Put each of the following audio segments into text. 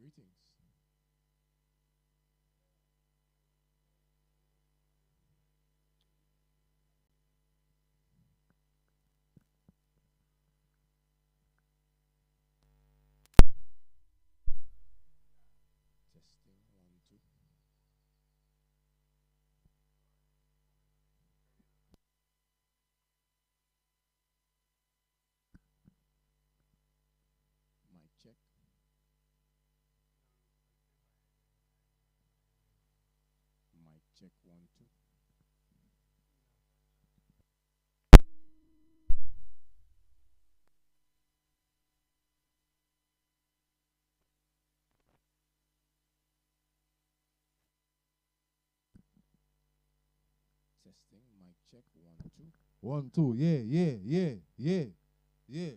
Greetings. Testing 1, 2. Mic check. Mic check 1, 2. Testing. Mic check 1, 2. 1, 2. Yeah, yeah, yeah, yeah, yeah.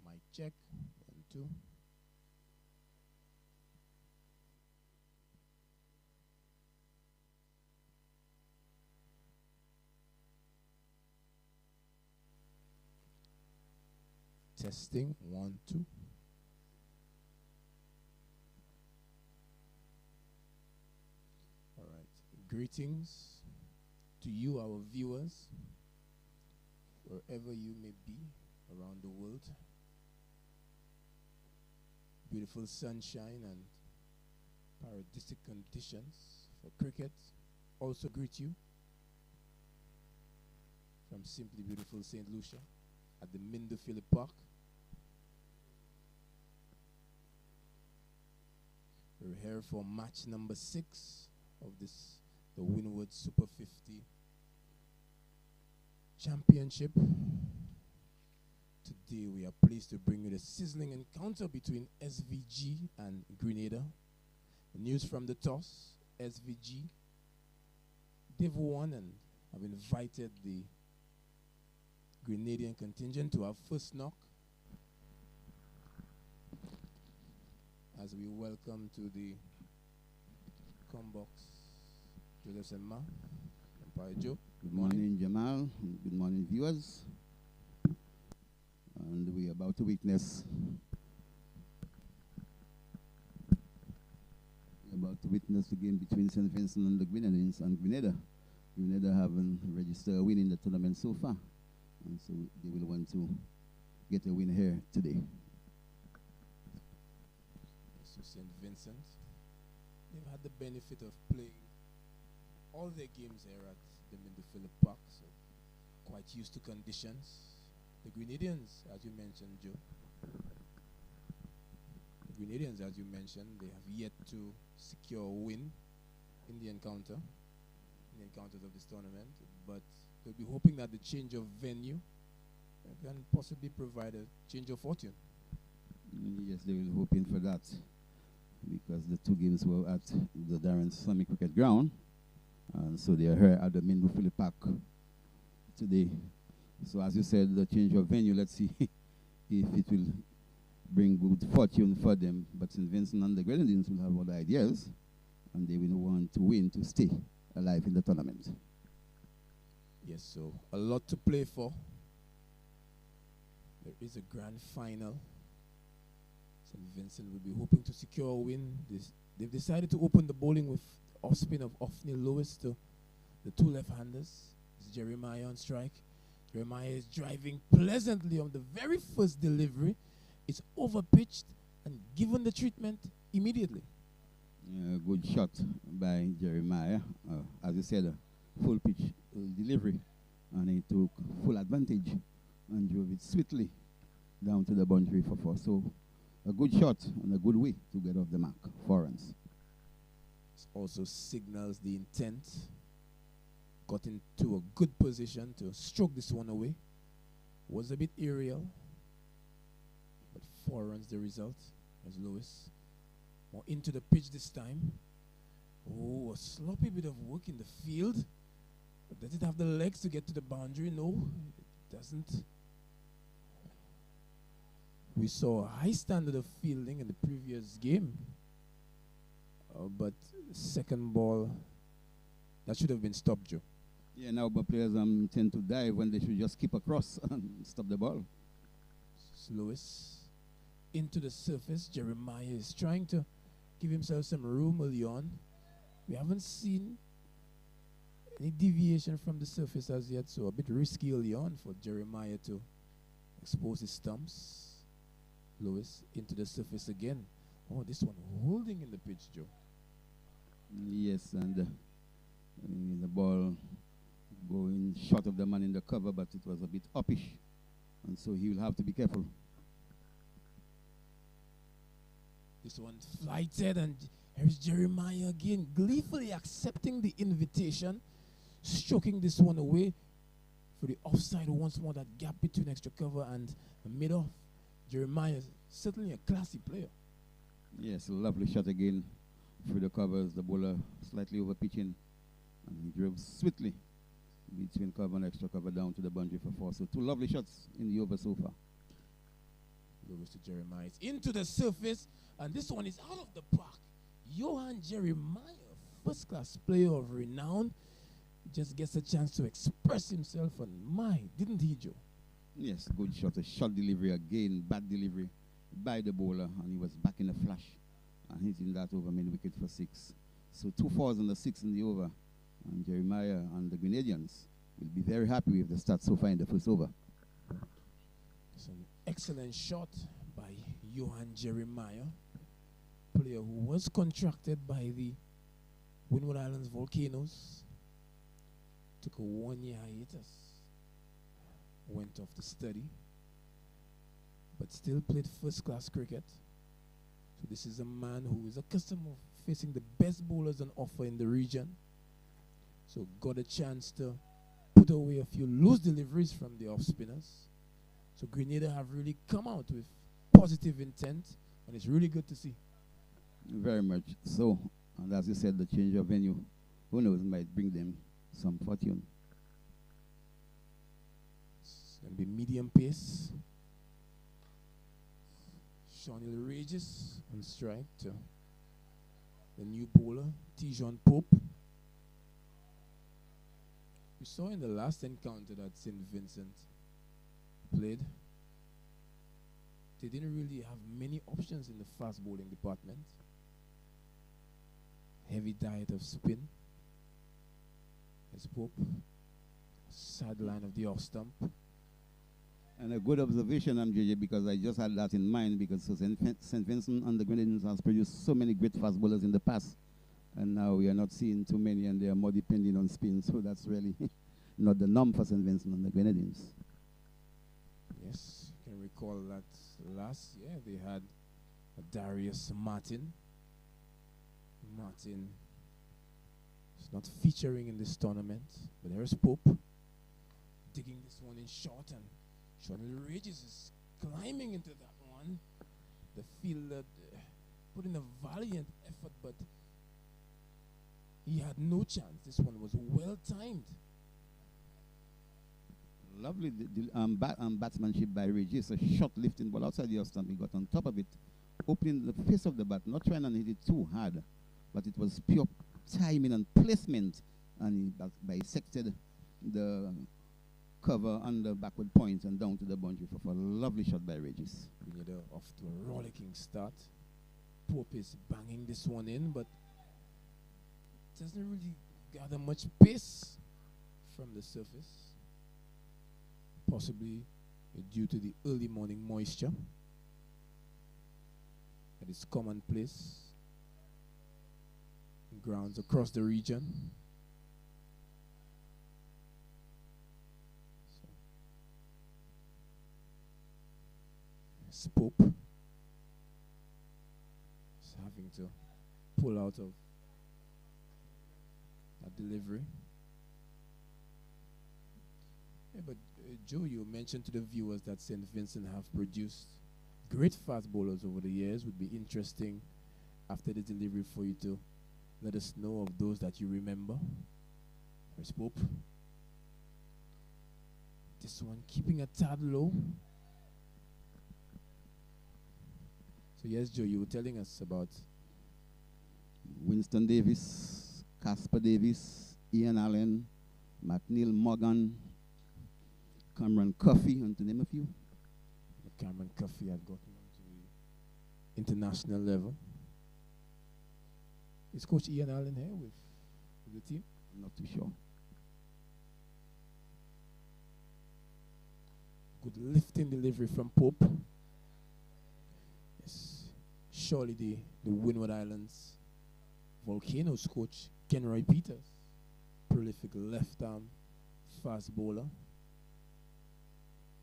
Mic check 1, 2. Testing 1, 2. All right. Greetings to you, our viewers, wherever you may be around the world. Beautiful sunshine and paradisic conditions for cricket. Also greet you from simply beautiful St. Lucia at the Mindoo Phillip Park. We're here for match number 6 of the Windward Super 50 Championship. Today we are pleased to bring you the sizzling encounter between SVG and Grenada. The news from the toss: SVG, they've won and have invited the Grenadian contingent to our first knock. As we welcome to the Combox Joseph Semma, Empire Joe. Good morning, Jamal. Good morning, viewers. And we are about to witness the game between St. Vincent and the Grenadines and Grenada. Grenada haven't registered a win in the tournament so far, and so they will want to get a win here today. So St. Vincent, they've had the benefit of playing all their games here at the Mindoo Phillip Park, so quite used to conditions. The Grenadians, as you mentioned, Joe, they have yet to secure a win in the encounters of this tournament, but they'll be hoping that the change of venue can possibly provide a change of fortune. Yes, they will hoping for that, because the two games were at the Darren Sami Cricket Ground, and so they are here at the Mindoo Phillip Park today. So as you said, the change of venue, let's see if it will bring good fortune for them. But St. Vincent and the Grenadines will have other ideas, and they will want to win to stay alive in the tournament. Yes, so a lot to play for. There is a grand final. St. Vincent will be hoping to secure a win. They've decided to open the bowling with off spin of Ophni Lewis to the two left-handers. It's Jeremiah on strike. Jeremiah is driving pleasantly on the very first delivery. It's overpitched and given the treatment immediately. Good shot by Jeremiah. As you said, a full pitch delivery, and he took full advantage and drove it sweetly down to the boundary for 4. So a good shot and a good way to get off the mark. 4 runs. It also signals the intent. Got into a good position to stroke this one away. Was a bit aerial, but 4 runs the result as Lewis. More into the pitch this time. Oh, a sloppy bit of work in the field. But does it have the legs to get to the boundary? No, it doesn't. We saw a high standard of fielding in the previous game. But second ball That should have been stopped, Joe. Yeah, now but players tend to dive when they should just keep across and stop the ball. Lewis into the surface. Jeremiah is trying to give himself some room early on. We haven't seen any deviation from the surface as yet, so a bit risky early on for Jeremiah to expose his stumps. Lewis into the surface again. Oh, this one holding in the pitch, Joe. Yes, and the ball going short of the man in the cover, but it was a bit uppish, and so he will have to be careful. This one flighted, and here's Jeremiah again, gleefully accepting the invitation, stroking this one away for the offside once more. That gap between extra cover and the mid-off. Jeremiah is certainly a classy player. Yes, a lovely shot again through the covers. The bowler slightly over pitching, and he drove swiftly between cover and extra cover down to the boundary for 4. So 2 lovely shots in the over so far. Lewis to Jeremiah. It's into the surface, and this one is out of the park. Johan Jeremiah, first-class player of renown, just gets a chance to express himself, and didn't he, Joe? Yes, good shot. A short delivery again, bad delivery by the bowler, and he was back in a flash and hitting that over mid-wicket for 6. So 2 fours and a 6 in the over, and Jeremiah and the Grenadians will be very happy with the start so far in the first over. It's an excellent shot by Johan Jeremiah, player who was contracted by the Windward Islands Volcanoes. Took a 1-year hiatus. Went off to study, but still played first-class cricket. So this is a man who is accustomed of facing the best bowlers on offer in the region. So got a chance to put away a few loose deliveries from the off-spinners. So Grenada have really come out with positive intent, and it's really good to see. Very much so. And as you said, the change of venue, who knows, might bring them some fortune. It's going to be medium pace. Shawnee Regis on strike to the new bowler, Tijon Pope. We saw in the last encounter that St. Vincent played, they didn't really have many options in the fast bowling department. Heavy diet of spin. As Pope, sideline of the off stump. And a good observation, JJ, because I just had that in mind, because St. Vincent and the Grenadians has produced so many great fast bowlers in the past, and now we are not seeing too many, and they are more depending on spin, so that's really not the norm for St. Vincent and the Grenadians. Yes, you can recall that last year they had Darius Martin. Martin is not featuring in this tournament, but there's Pope digging this one in short, and Shawnee Regis is climbing into that one. The fielder put in a valiant effort, but he had no chance. This one was well timed. Lovely batsmanship by Regis. A short lifting ball outside the off stump. He got on top of it, opening the face of the bat, not trying to hit it too hard, but it was pure timing and placement, and he bisected the cover on the backward point and down to the boundary for a lovely shot by Regis. Grenada off to a rollicking start. Pope is banging this one in, but doesn't really gather much pace from the surface. Possibly due to the early morning moisture that is commonplace in grounds across the region. Pope is having to pull out of that delivery. Yeah, but Joe, you mentioned to the viewers that St. Vincent have produced great fast bowlers over the years. Would be interesting after the delivery for you to let us know of those that you remember. There's Pope. This one keeping a tad low. So yes, Joe, you were telling us about Winston Davis, Casper Davis, Ian Allen, McNeil Morgan, Cameron Coffey, and to name a few. Cameron Coffey had gotten onto the international level. Is Coach Ian Allen here with the team? I'm not too sure. Good lifting delivery from Pope. Yes. Surely the Windward Islands Volcanoes coach, Kenroy Peters, prolific left-arm fast bowler,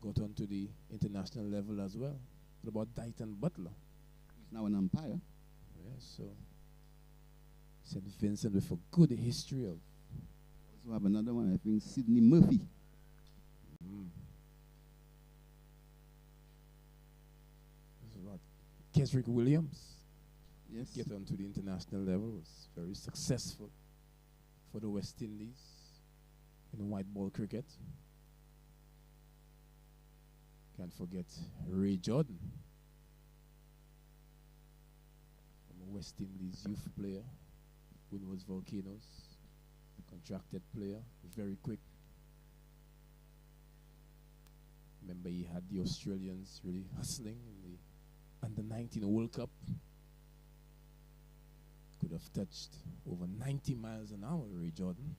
got onto the international level as well. What about Dighton Butler? He's now an umpire. Yes, so St. Vincent with a good history of. Also have another one, I think, Sidney Murphy. There's a lot. Kesrick Williams. Yes. Get onto the international level, was very successful for the West Indies in white ball cricket. Can't forget Ray Jordan, a West Indies youth player, Windward's Volcanoes, a contracted player, very quick. Remember, he had the Australians really hustling in the Under-19 World Cup. Could have touched over 90 miles an hour, Ray Jordan.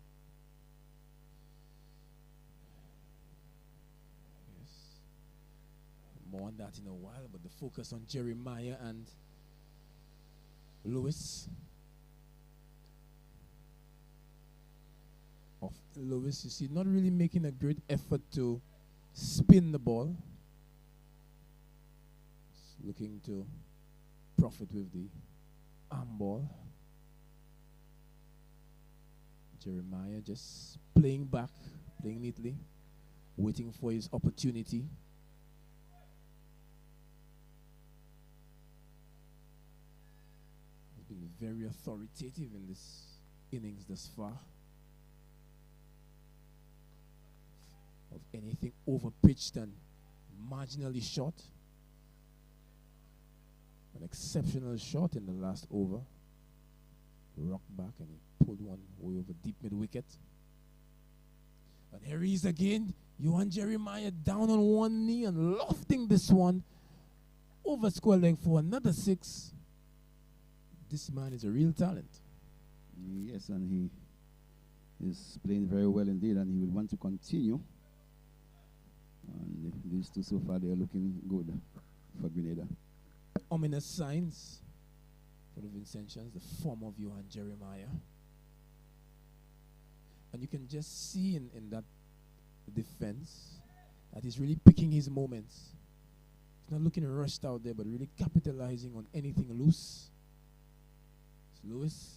Yes. More on that in a while, but the focus on Jeremiah and Lewis. Of Lewis, you see, not really making a great effort to spin the ball. Just looking to profit with the arm ball. Jeremiah just playing back, playing neatly, waiting for his opportunity. He's been very authoritative in this innings thus far. Of anything over-pitched and marginally short. An exceptional shot in the last over. Rocked back and he pulled one way over deep mid-wicket. And here he is again. Johan Jeremiah down on one knee and lofting this one over square leg for another 6. This man is a real talent. Yes, and he is playing very well indeed, and he will want to continue. And these two so far, they are looking good for Grenada. Ominous signs for the Vincentians, the form of Johan Jeremiah. And you can just see in that defense that he's really picking his moments. He's not looking rushed out there, but really capitalizing on anything loose. Lewis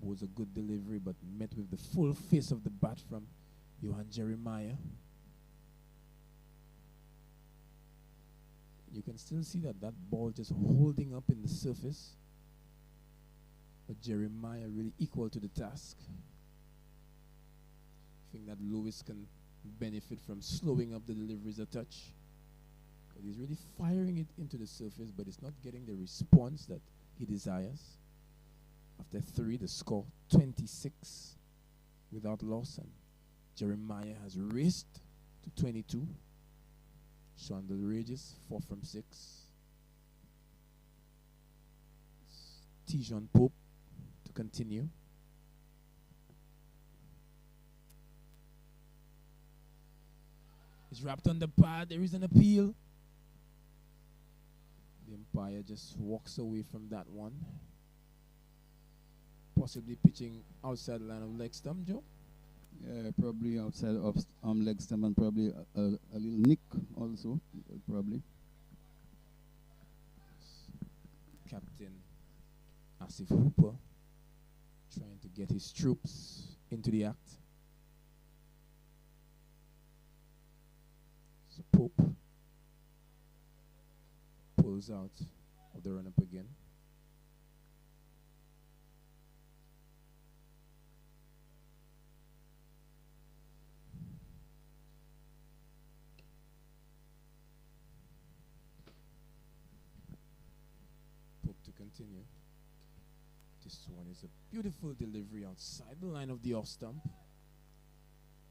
was a good delivery, but met with the full face of the bat from Johan Jeremiah. You can still see that ball just holding up in the surface. But Jeremiah really equal to the task. I think that Lewis can benefit from slowing up the deliveries a touch. But he's really firing it into the surface, but it's not getting the response that he desires. After 3, the score 26 without loss, and Jeremiah has raced to 22. Sean the Regis, 4 from 6. Tijon Pope to continue. He's wrapped on the pad. There is an appeal. The umpire just walks away from that one. Possibly pitching outside the line of leg stump, Joe? Yeah, probably outside of leg stump, and probably a little nick also, probably. Captain Asif Hooper trying to get his troops into the act. So Pope pulls out of the run-up again. Continue. This one is a beautiful delivery outside the line of the off stump.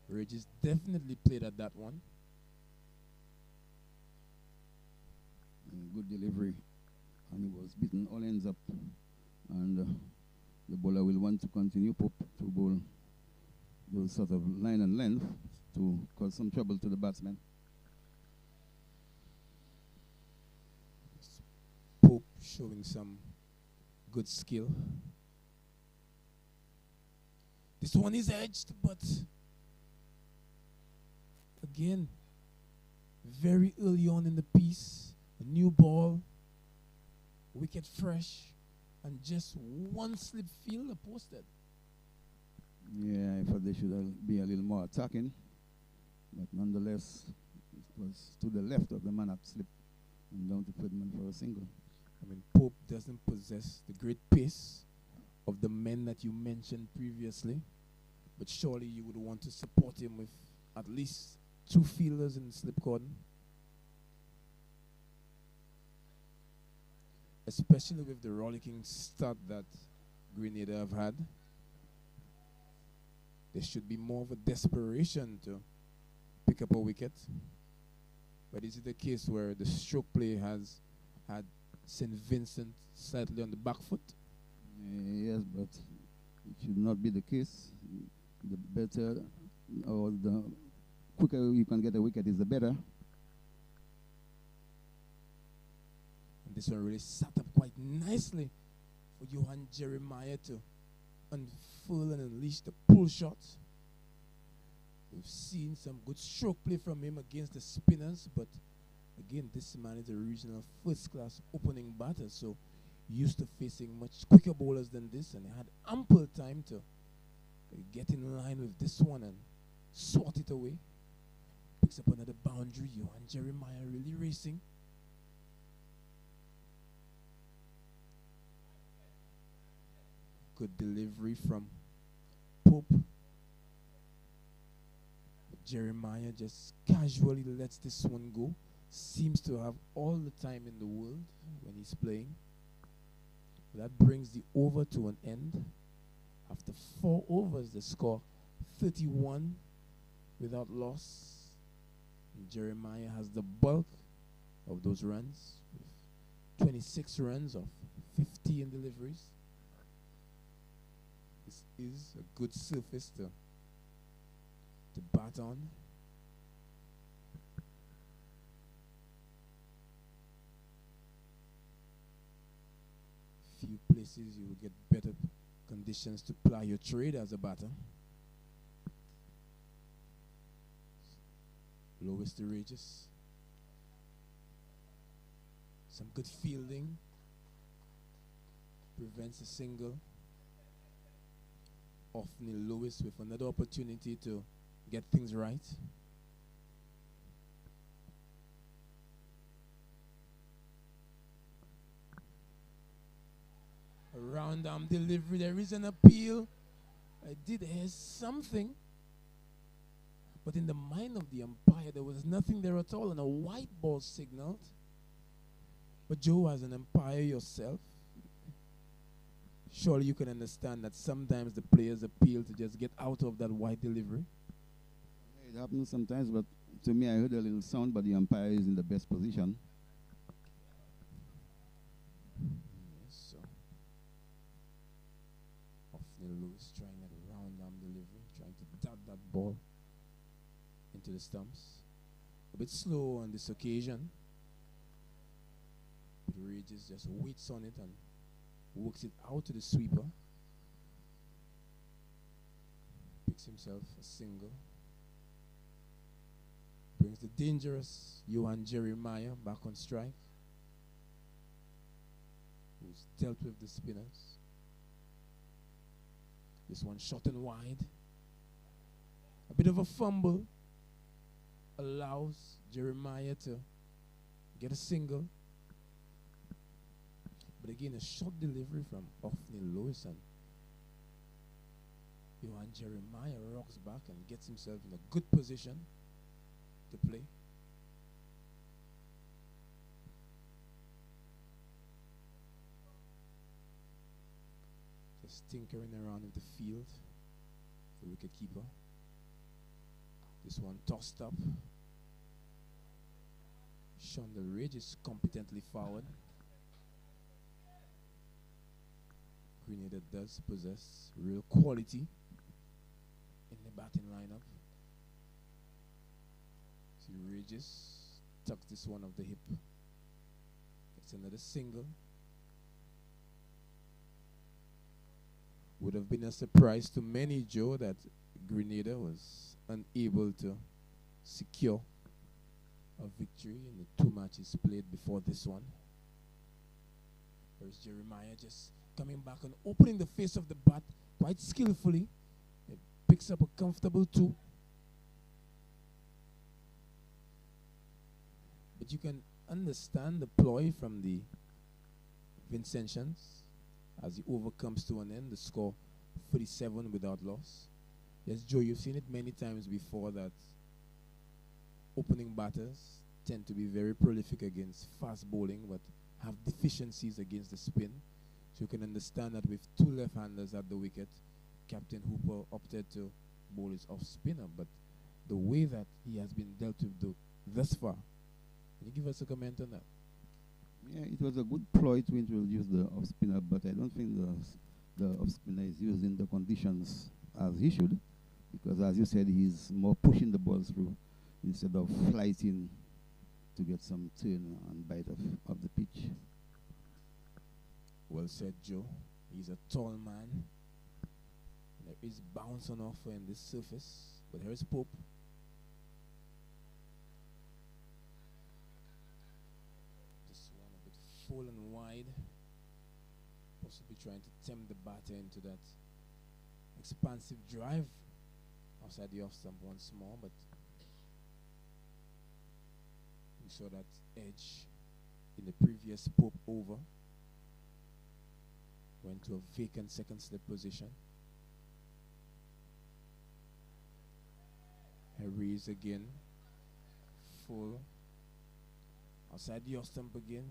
Regis definitely played at that one. Good delivery. And he was beaten all ends up. And the bowler will want to continue to bowl those sort of line and length to cause some trouble to the batsman. Pope showing some good skill. This one is edged, but again, very early on in the piece, a new ball, wicket fresh, and just one slip fielder posted. Yeah, I thought they should be a little more attacking, but nonetheless, it was to the left of the man at slip and down to third man for a single. I mean, Pope doesn't possess the great pace of the men that you mentioned previously, but surely you would want to support him with at least 2 fielders in the slip cordon. Especially with the rollicking start that Grenada have had. There should be more of a desperation to pick up a wicket. But is it the case where the stroke play has had St. Vincent slightly on the back foot? Yes, but it should not be the case. The better or the quicker you can get a wicket is the better. And this one really sat up quite nicely for Johan Jeremiah to unfurl and unleash the pull shot. We've seen some good stroke play from him against the spinners, but again, this man is a regional first-class opening batter, so used to facing much quicker bowlers than this, and he had ample time to get in line with this one and swat it away. Picks up another boundary. Johan Jeremiah really racing. Good delivery from Pope. But Jeremiah just casually lets this one go. Seems to have all the time in the world when he's playing. That brings the over to an end. After 4 overs, the score 31 without loss. And Jeremiah has the bulk of those runs, with 26 runs of 50 in deliveries. This is a good surface to bat on. Few places you will get better conditions to ply your trade as a batter. Lowest to Regis. Some good fielding. Prevents a single. Often Lewis with another opportunity to get things right. A round arm delivery. There is an appeal. I did hear something. But in the mind of the umpire, there was nothing there at all, and a white ball signaled. But Joe, as an umpire yourself, surely you can understand that sometimes the players appeal to just get out of that white delivery. It happens sometimes, but to me, I heard a little sound, but the umpire is in the best position. Yes, so Hoffney Lewis trying at a round arm delivery, trying to dart that ball into the stumps. A bit slow on this occasion. But Regis just waits on it and works it out to the sweeper. Picks himself a single. Brings the dangerous Johan Jeremiah back on strike, who's dealt with the spinners. This one shot and wide. A bit of a fumble allows Jeremiah to get a single. But again, a short delivery from Hoffney Lewis, and Johan Jeremiah rocks back and gets himself in a good position to play. He's tinkering around with the field. The wicket keeper. This one tossed up. Shonda Ridge is competently forward. Grenada does possess real quality in the batting lineup. See Ridges tucks this one off the hip. It's another single. Would have been a surprise to many, Joe, that Grenada was unable to secure a victory in the 2 matches played before this one. There's Jeremiah just coming back and opening the face of the bat quite skillfully. It picks up a comfortable 2. But you can understand the ploy from the Vincentians as he overcomes to an end, the score 37 without loss. Yes, Joe, you've seen it many times before that opening batters tend to be very prolific against fast bowling but have deficiencies against the spin. So you can understand that with 2 left-handers at the wicket, Captain Hooper opted to bowl his off-spinner. But the way that he has been dealt with thus far, can you give us a comment on that? Yeah, it was a good ploy to introduce the off-spinner, but I don't think the off-spinner is used in the conditions as he should, because as you said, he's more pushing the ball through instead of flighting to get some turn and bite of the pitch. Well said, Joe. He's a tall man. There is bounce on offer in this surface, but here's Pope. This one a bit full and wide. Possibly trying to tempt the batter into that expansive drive outside the off stump once more, but we saw that edge in the previous Pope over. Went to a vacant second slip position. Harry's again. Full. Outside the off stump again.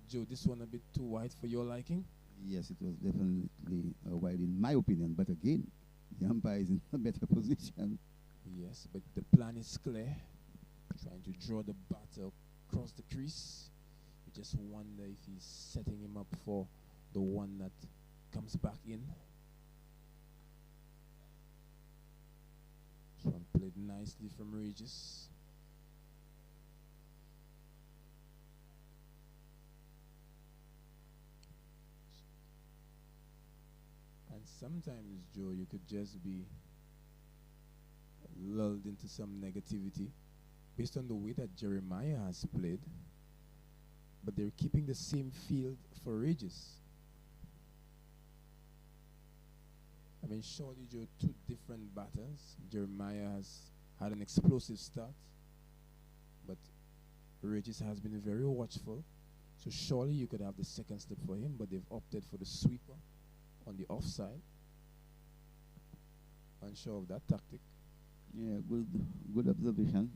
Joe, this one a bit too wide for your liking? Yes, it was definitely wide in my opinion, but again, the umpire is in a better position. Yes, but the plan is clear. Trying to draw the batter across the crease. You just wonder if he's setting him up for the one that comes back in. This one played nicely from Regis. And sometimes, Joe, you could just be lulled into some negativity based on the way that Jeremiah has played. But they're keeping the same field for Regis. I mean, surely, Joe, 2 different batters. Jeremiah has had an explosive start, but Regis has been very watchful. So surely you could have the second step for him, but they've opted for the sweeper on the offside. Unsure of that tactic. Yeah, good observation.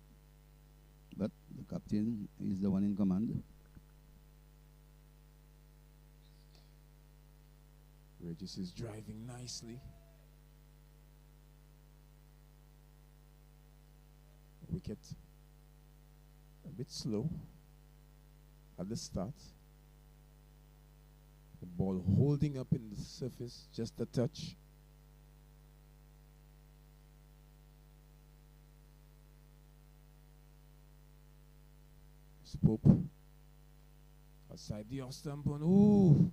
But the captain is the one in command. Regis is driving nicely. Wicket a bit slow at the start. The ball holding up in the surface just a touch. Pope outside the off stump and ooh,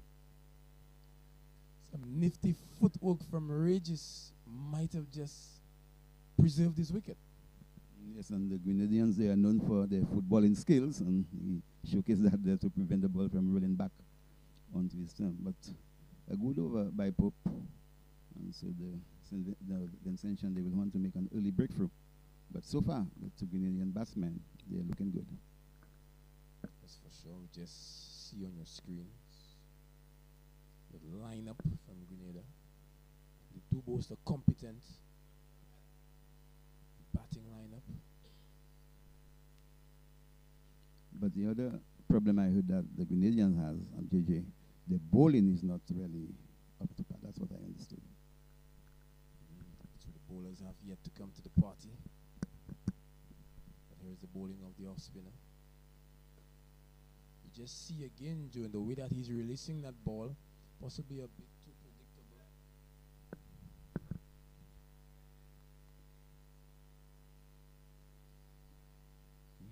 some nifty footwork from Regis might have just preserved his wicket. Yes, and the Grenadians, they are known for their footballing skills, and he showcased that there to prevent the ball from rolling back onto his stump. But a good over by Pope, and so the Vincentian, they will want to make an early breakthrough. But so far, the 2 Grenadian batsmen, they are looking good. That's for sure. Just see on your screens the lineup from Grenada. They do boast a competent batting lineup. But the other problem I heard that the Grenadians has, JJ, the bowling is not really up to par. That's what I bowlers have yet to come to the party. But here's the bowling of the off spinner. You just see again, Joe, the way that he's releasing that ball, possibly a bit too predictable.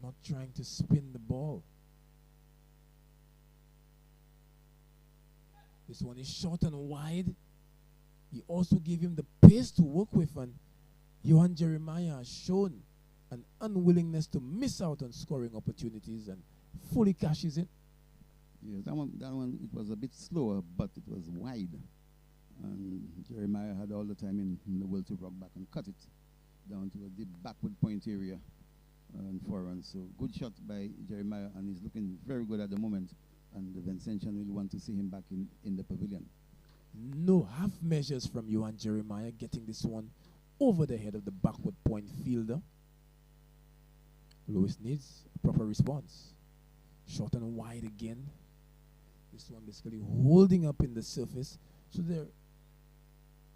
Not trying to spin the ball. This one is short and wide. He also gave him the pace to work with, and Johan Jeremiah has shown an unwillingness to miss out on scoring opportunities and fully cashes in. Yes, that one it was a bit slower, but it was wide. And Jeremiah had all the time in the world to rock back and cut it down to the backward point area and forehand. So good shot by Jeremiah, and he's looking very good at the moment. And the Vincentian will want to see him back in the pavilion. No half measures from Johan Jeremiah, getting this one over the head of the backward point fielder. Lewis needs a proper response. Short and wide again. This one basically holding up in the surface. So the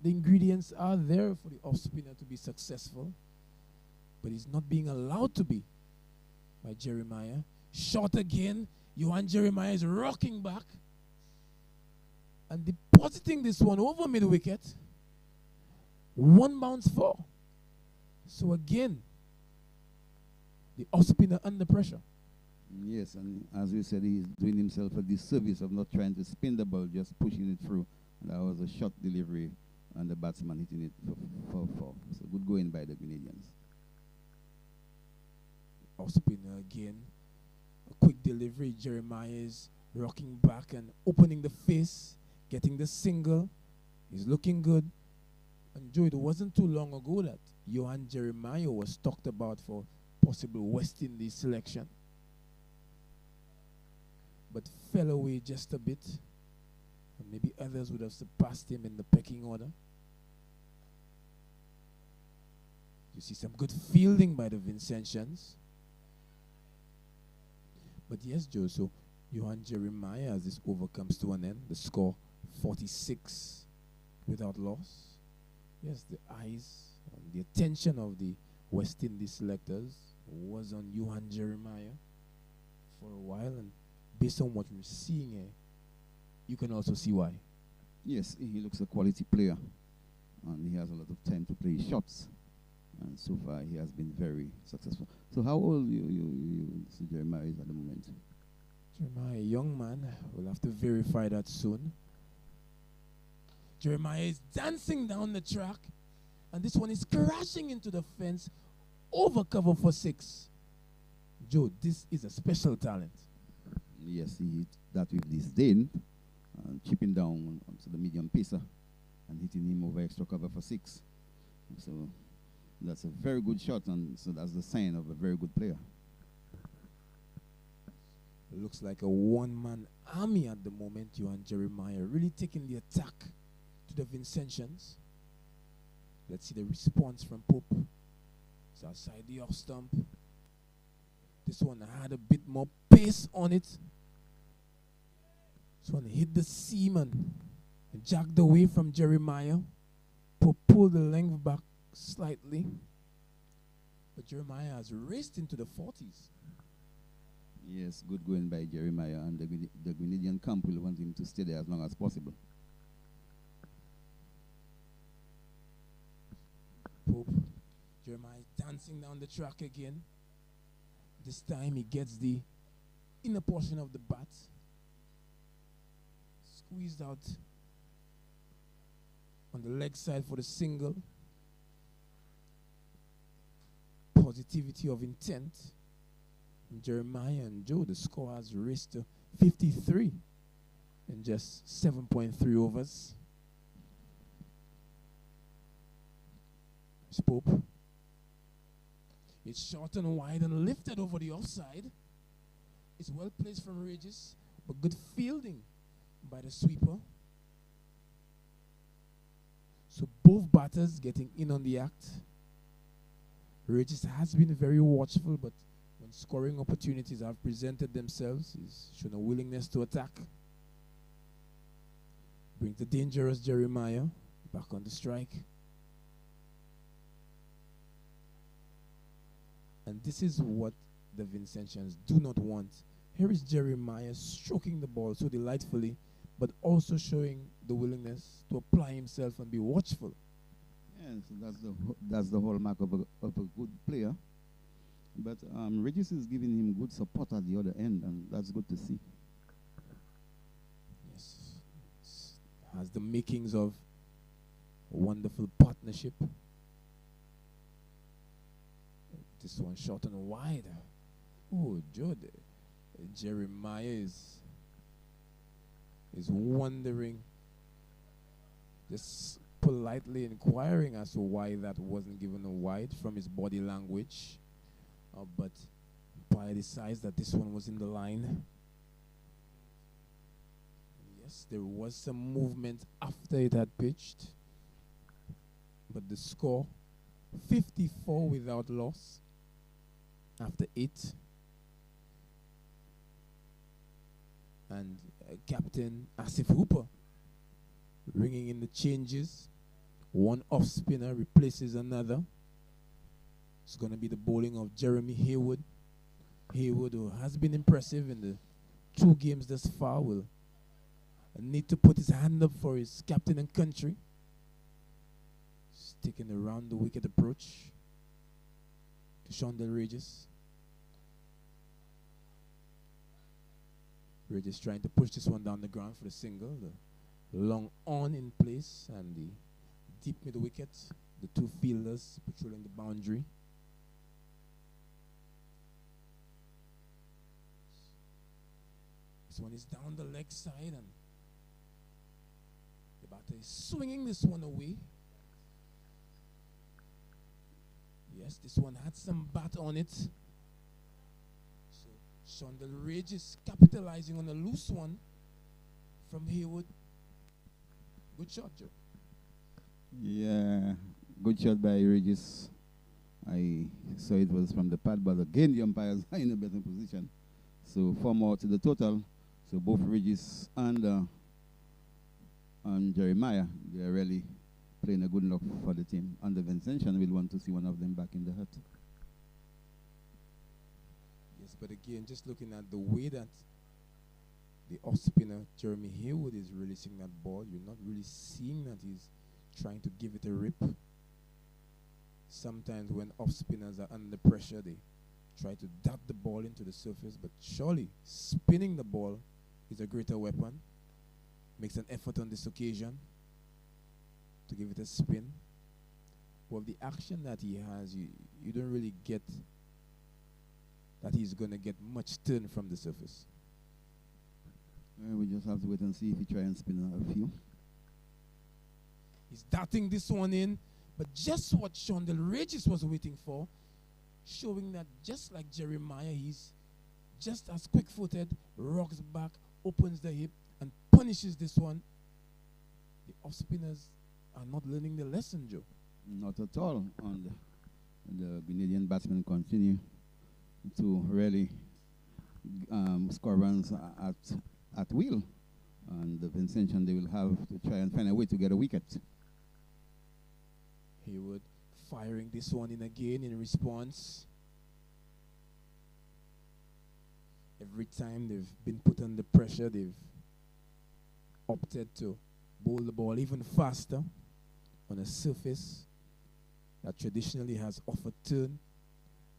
ingredients are there for the off spinner to be successful, but he's not being allowed to be by Jeremiah. Short again. Johan Jeremiah is rocking back and depositing this one over mid-wicket. One bounce four. So again, the off-spinner under pressure. Yes, and as we said, he's doing himself a disservice of not trying to spin the ball, just pushing it through. And that was a short delivery, and the batsman hitting it for 4. So good going by the Grenadians. Off-spinner again. A quick delivery. Jeremiah is rocking back and opening the face, getting the single. He's looking good. And Joe, it wasn't too long ago that Johan Jeremiah was talked about for possible West Indies selection, but fell away just a bit. And maybe others would have surpassed him in the pecking order. You see some good fielding by the Vincentians. But yes, Joe, so Johan Jeremiah, as this over comes to an end, the score 46 without loss. Yes, the eyes and the attention of the West Indies selectors was on Johan Jeremiah for a while, and based on what we're seeing here, you can also see why. Yes, he looks a quality player, and he has a lot of time to play shots. And so far, he has been very successful. So how old you Jeremiah is at the moment? Jeremiah, a young man. We'll have to verify that soon. Jeremiah is dancing down the track, and this one is crashing into the fence over cover for 6. Joe, this is a special talent. Yes, he hit that with disdain, chipping down onto the medium pacer and hitting him over extra cover for 6. So that's a very good shot, and so that's the sign of a very good player. It looks like a one-man army at the moment, Johan Jeremiah, really taking the attack to the Vincentians. Let's see the response from Pope. It's outside the off stump. This one had a bit more pace on it. This one hit the seam and jagged away from Jeremiah. Pope pulled the length back slightly. But Jeremiah has raced into the 40s. Yes, good going by Jeremiah, and the Grenadian camp will want him to stay there as long as possible. Pope. Jeremiah is dancing down the track again. This time he gets the inner portion of the bat. Squeezed out on the leg side for the single. Positivity of intent. And Jeremiah and Joe, the score has raced to 53 in just 7.3 overs. It's Pope. It's short and wide and lifted over the offside. It's well placed from Regis, but good fielding by the sweeper. So both batters getting in on the act. Regis has been very watchful, but when scoring opportunities have presented themselves, he's shown a willingness to attack. Brings the dangerous Jeremiah back on the strike. And this is what the Vincentians do not want. Here is Jeremiah stroking the ball so delightfully, but also showing the willingness to apply himself and be watchful. Yes, that's the hallmark of a good player. But Regis is giving him good support at the other end, and that's good to see. Yes. Has the makings of a wonderful partnership. This one short and wide. Oh, Jude. Jeremiah is wondering, just politely inquiring as to why that wasn't given a wide from his body language. But umpire decides that this one was in the line. Yes, there was some movement after it had pitched. But the score, 54 without loss after 8. And Captain Asif Hooper ringing in the changes. One off spinner replaces another. It's going to be the bowling of Jeremy Haywood. Haywood, who has been impressive in the 2 games thus far, will need to put his hand up for his captain and country. He's taking a round the wicket approach to Shondell Regis. Regis trying to push this one down the ground for the single. The long on in place and the deep mid wicket. The 2 fielders patrolling the boundary. This one is down the leg side and the batter is swinging this one away. Yes, this one had some bat on it. So Shondell Regis capitalizing on a loose one from Haywood. Good shot, Joe. Yeah, good shot by Regis. I saw it was from the pad, but again the umpires are in a better position. So 4 more to the total. So both Regis and Jeremiah, they are really playing a good knock for the team. And the Vincentian will want to see one of them back in the hut. Yes, but again, just looking at the way that the off spinner Jeremy Haywood is releasing that ball, you're not really seeing that he's trying to give it a rip. Sometimes when off spinners are under pressure, they try to dart the ball into the surface, but surely spinning the ball is a greater weapon. Makes an effort on this occasion to give it a spin. Well, the action that he has, you don't really get that he's going to get much turn from the surface. We just have to wait and see if he try and spin a few. He's darting this one in, but just what Shondell Regis was waiting for, showing that just like Jeremiah, he's just as quick-footed, rocks back, opens the hip, and punishes this one. The off-spinners are not learning the lesson, Joe. Not at all. And the Grenadian batsmen continue to really score runs at will. And the Vincentian, they will have to try and find a way to get a wicket. Haywood firing this one in again in response. Every time they've been put under pressure, they've opted to bowl the ball even faster on a surface that traditionally has offered turn,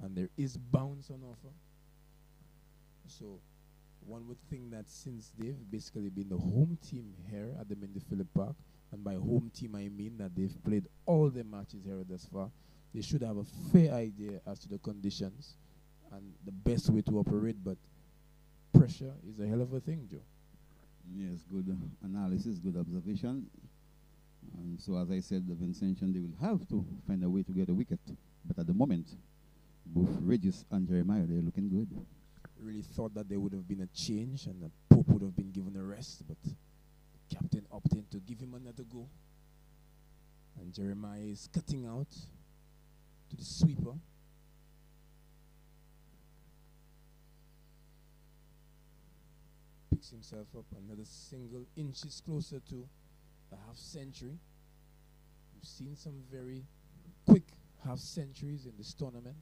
and there is bounce on offer. So one would think that since they've basically been the home team here at the Mindoo Phillip Park, and by home team I mean that they've played all their matches here thus far, they should have a fair idea as to the conditions and the best way to operate, but pressure is a hell of a thing, Joe. Yes, good analysis, good observation. And so as I said, the Vincentian, they will have to find a way to get a wicket. But at the moment, both Regis and Jeremiah, they're looking good. Really thought that there would have been a change and that Pope would have been given a rest, but the captain opted to give him another go. And Jeremiah is cutting out to the sweeper. Picks himself up another single, inches closer to a half century. We've seen some very quick half centuries in this tournament.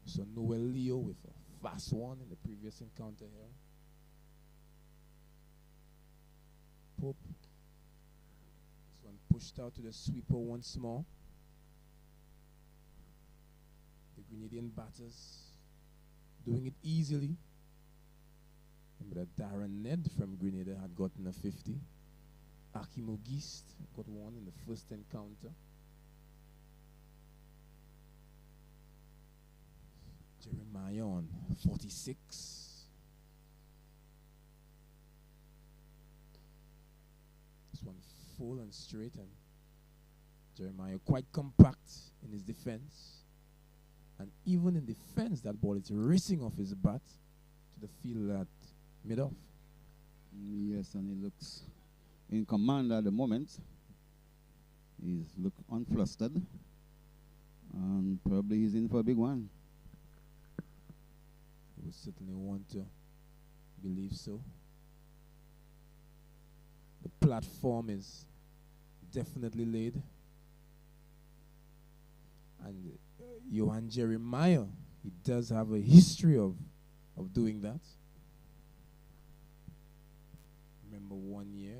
So Noel Leo with a fast one in the previous encounter here. Pope. This one pushed out to the sweeper once more. The Grenadian batters doing it easily. Remember that Darren Ned from Grenada had gotten a 50. Akimo Gist got one in the first encounter. Jeremiah on 46. This one full and straight, and Jeremiah quite compact in his defense. And even in defense, that ball is racing off his bat to the field at mid-off. Yes, and he looks in command at the moment. He's look unflustered, and probably he's in for a big one. I would certainly want to believe so. The platform is definitely laid. And Johan Jeremiah, he does have a history of doing that. Remember one year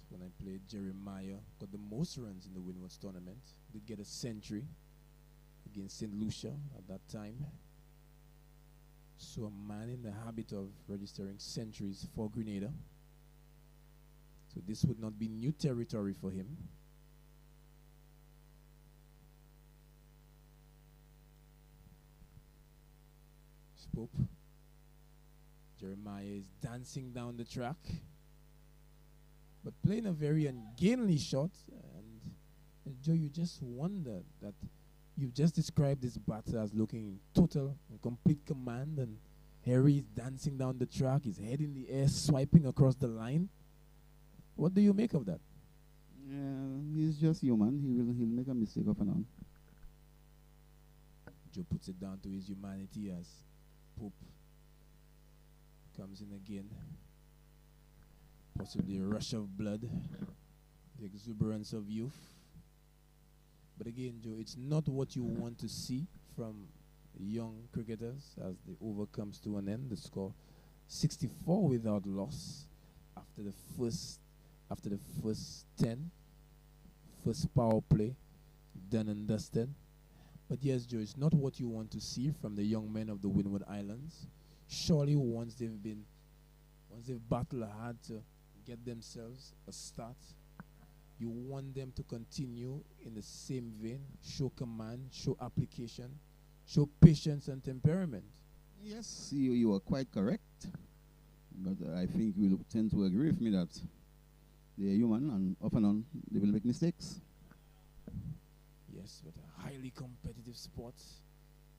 when I played, Jeremiah got the most runs in the Windward tournament. Did get a century against St. Lucia at that time. So a man in the habit of registering centuries for Grenada. So this would not be new territory for him. Pope. Jeremiah is dancing down the track, but playing a very ungainly shot. And Joe, you just wonder that you've just described this batter as looking in total and complete command, and Harry is dancing down the track, his head in the air, swiping across the line. What do you make of that? Yeah, he's just human. He'll make a mistake off and on. Joe puts it down to his humanity as Pope comes in again. Possibly a rush of blood, the exuberance of youth. But again, Joe, it's not what you want to see from young cricketers as the over comes to an end. The score 64 without loss after the first 10. First power play done and dusted. But yes, Joe, it's not what you want to see from the young men of the Windward Islands. Surely once they've battled hard to get themselves a start, you want them to continue in the same vein, show command, show application, show patience and temperament. Yes, you are quite correct. But I think you will tend to agree with me that they are human, and off and on they will make mistakes. Yes, but a highly competitive sport,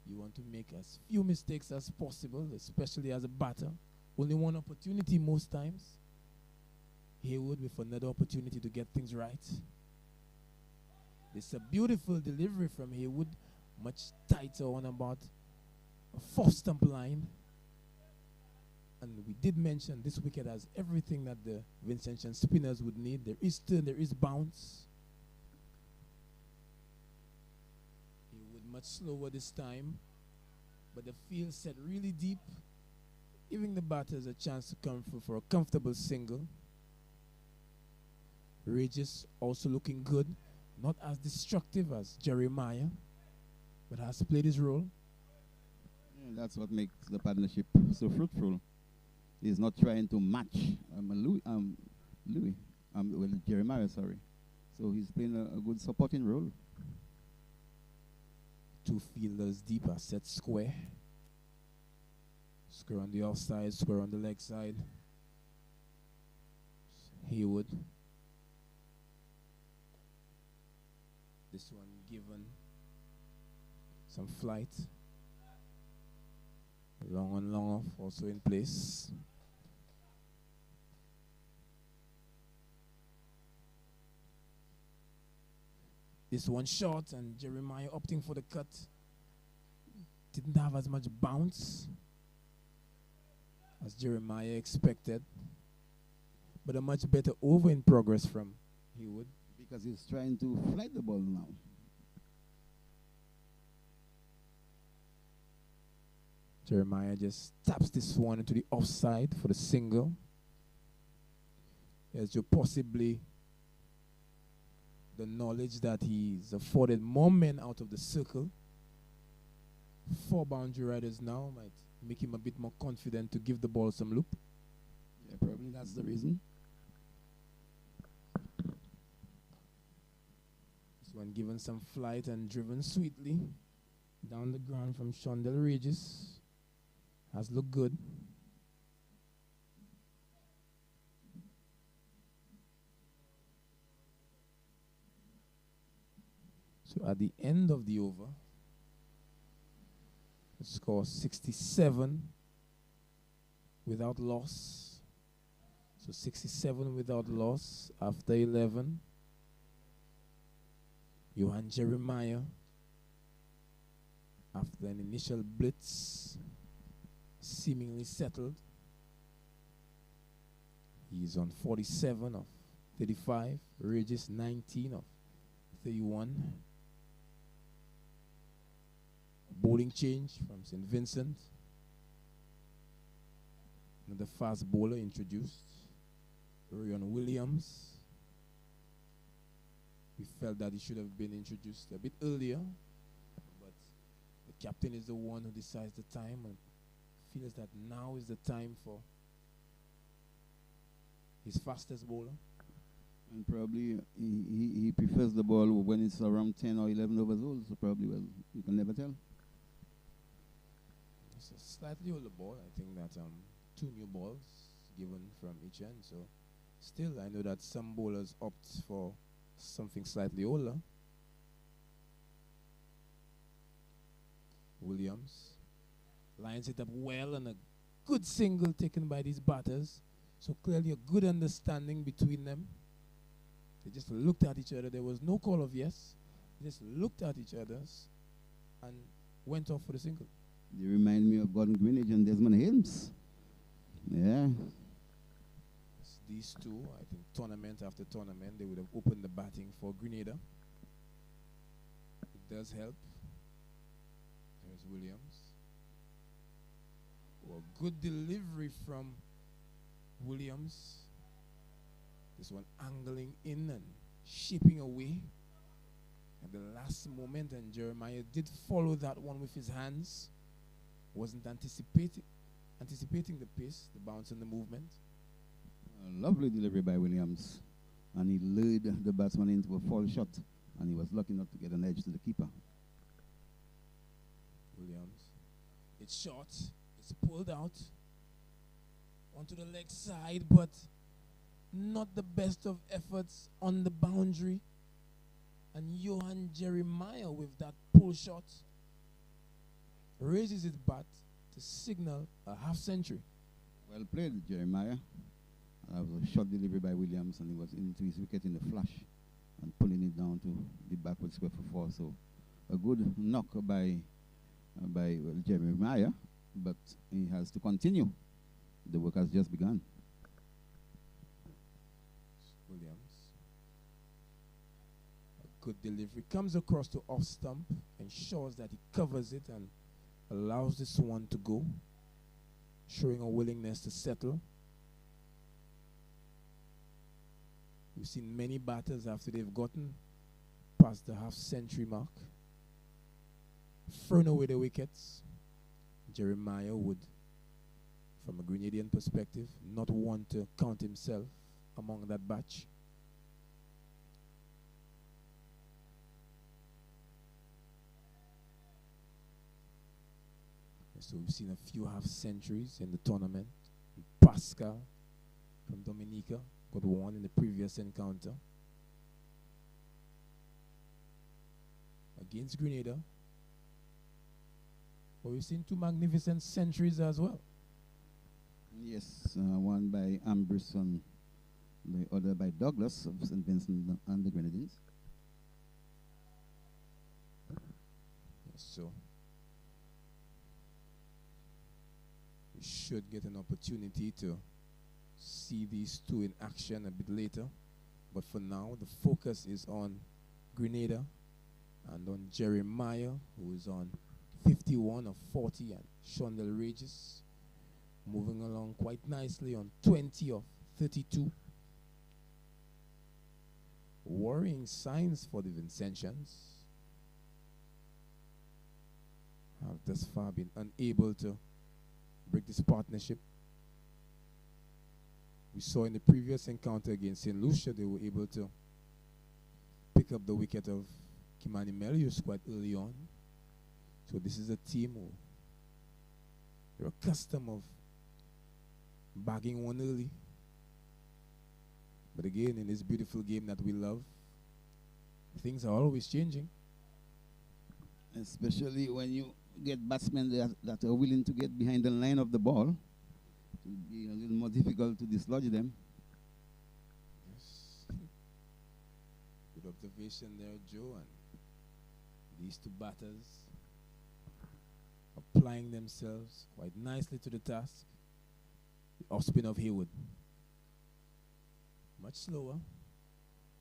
you want to make as few mistakes as possible, especially as a batter. Only one opportunity most times. Haywood with another opportunity to get things right. It's a beautiful delivery from Haywood, much tighter on about a fourth stump line. And we did mention this wicket has everything that the Vincentian spinners would need. There is turn, there is bounce. Haywood much slower this time, but the field set really deep, giving the batters a chance to come through for a comfortable single. Regis also looking good, not as destructive as Jeremiah, but has played his role. Yeah, that's what makes the partnership so fruitful. He's not trying to match Jeremiah, sorry. So he's playing a good supporting role. Two fielders deep are set square. Square on the offside, square on the leg side. Haywood. This one given some flight. Long on, long off, also in place. This one short, and Jeremiah opting for the cut. Didn't have as much bounce as Jeremiah expected, but a much better over in progress from Haywood. Because he's trying to flight the ball now. Jeremiah just taps this one into the offside for the single. As you possibly the knowledge that he's afforded more men out of the circle. 4 boundary riders now might make him a bit more confident to give the ball some loop. Yeah, probably that's the reason. This one given some flight and driven sweetly down the ground from Shondell Regis. Has looked good. So at the end of the over, the score 67 without loss. So 67 without loss after 11. Johan Jeremiah, after an initial blitz, seemingly settled. He's on 47 of 35. Regis 19 of 31. Bowling change from St. Vincent. Another fast bowler introduced, Ryan Williams. We felt that he should have been introduced a bit earlier, but the captain is the one who decides the time and feels that now is the time for his fastest bowler. And probably he prefers the ball when it's around 10 or 11 overs old, so probably, well, you can never tell. It's a slightly older ball. I think that 2 new balls given from each end. So still, I know that some bowlers opt for something slightly older. Williams lines it up well, and a good single taken by these batters. So clearly a good understanding between them. They just looked at each other. There was no call of yes. They just looked at each other and went off for the single. They remind me of Gordon Greenidge and Desmond Helms. Yeah. These two, I think tournament after tournament, they would have opened the batting for Grenada. It does help. There's Williams. Well, good delivery from Williams. This one angling in and shaping away at the last moment, and Jeremiah did follow that one with his hands. Wasn't anticipating the pace, the bounce and the movement. A lovely delivery by Williams, and he lured the batsman into a fall shot, and he was lucky not to get an edge to the keeper. Williams. It's short. It's pulled out onto the leg side, but not the best of efforts on the boundary. And Johan Jeremiah, with that pull shot, raises his bat to signal a half century. Well played, Jeremiah. That was a short delivery by Williams, and he was into his wicket in the flash and pulling it down to the backward square for 4. So a good knock by Jeremiah, but he has to continue. The work has just begun. Williams. A good delivery. Comes across to off stump, ensures that he covers it and allows this one to go, showing a willingness to settle. We've seen many batters after they've gotten past the half-century mark thrown away the wickets. Jeremiah would, from a Grenadian perspective, not want to count himself among that batch. So we've seen a few half-centuries in the tournament. Pascal from Dominica got one in the previous encounter against Grenada. But we've seen 2 magnificent centuries as well. Yes, one by Ambrose and the other by Douglas of St. Vincent and the Grenadines. Yes, so we should get an opportunity to see these 2 in action a bit later. But for now, the focus is on Grenada and on Jeremiah, who is on 51 of 40, and Shondell Regis moving along quite nicely on 20 of 32. Worrying signs for the Vincentians. Have thus far been unable to break this partnership. We saw in the previous encounter against St. Lucia, they were able to pick up the wicket of Kimani Melius quite early on. So this is a team who they're accustomed of bagging one early. But again, in this beautiful game that we love, things are always changing. Especially when you get batsmen that are willing to get behind the line of the ball. It will be a little more difficult to dislodge them. Yes. Good observation there, Joe. And these two batters applying themselves quite nicely to the task. The off-spin of Haywood. Much slower.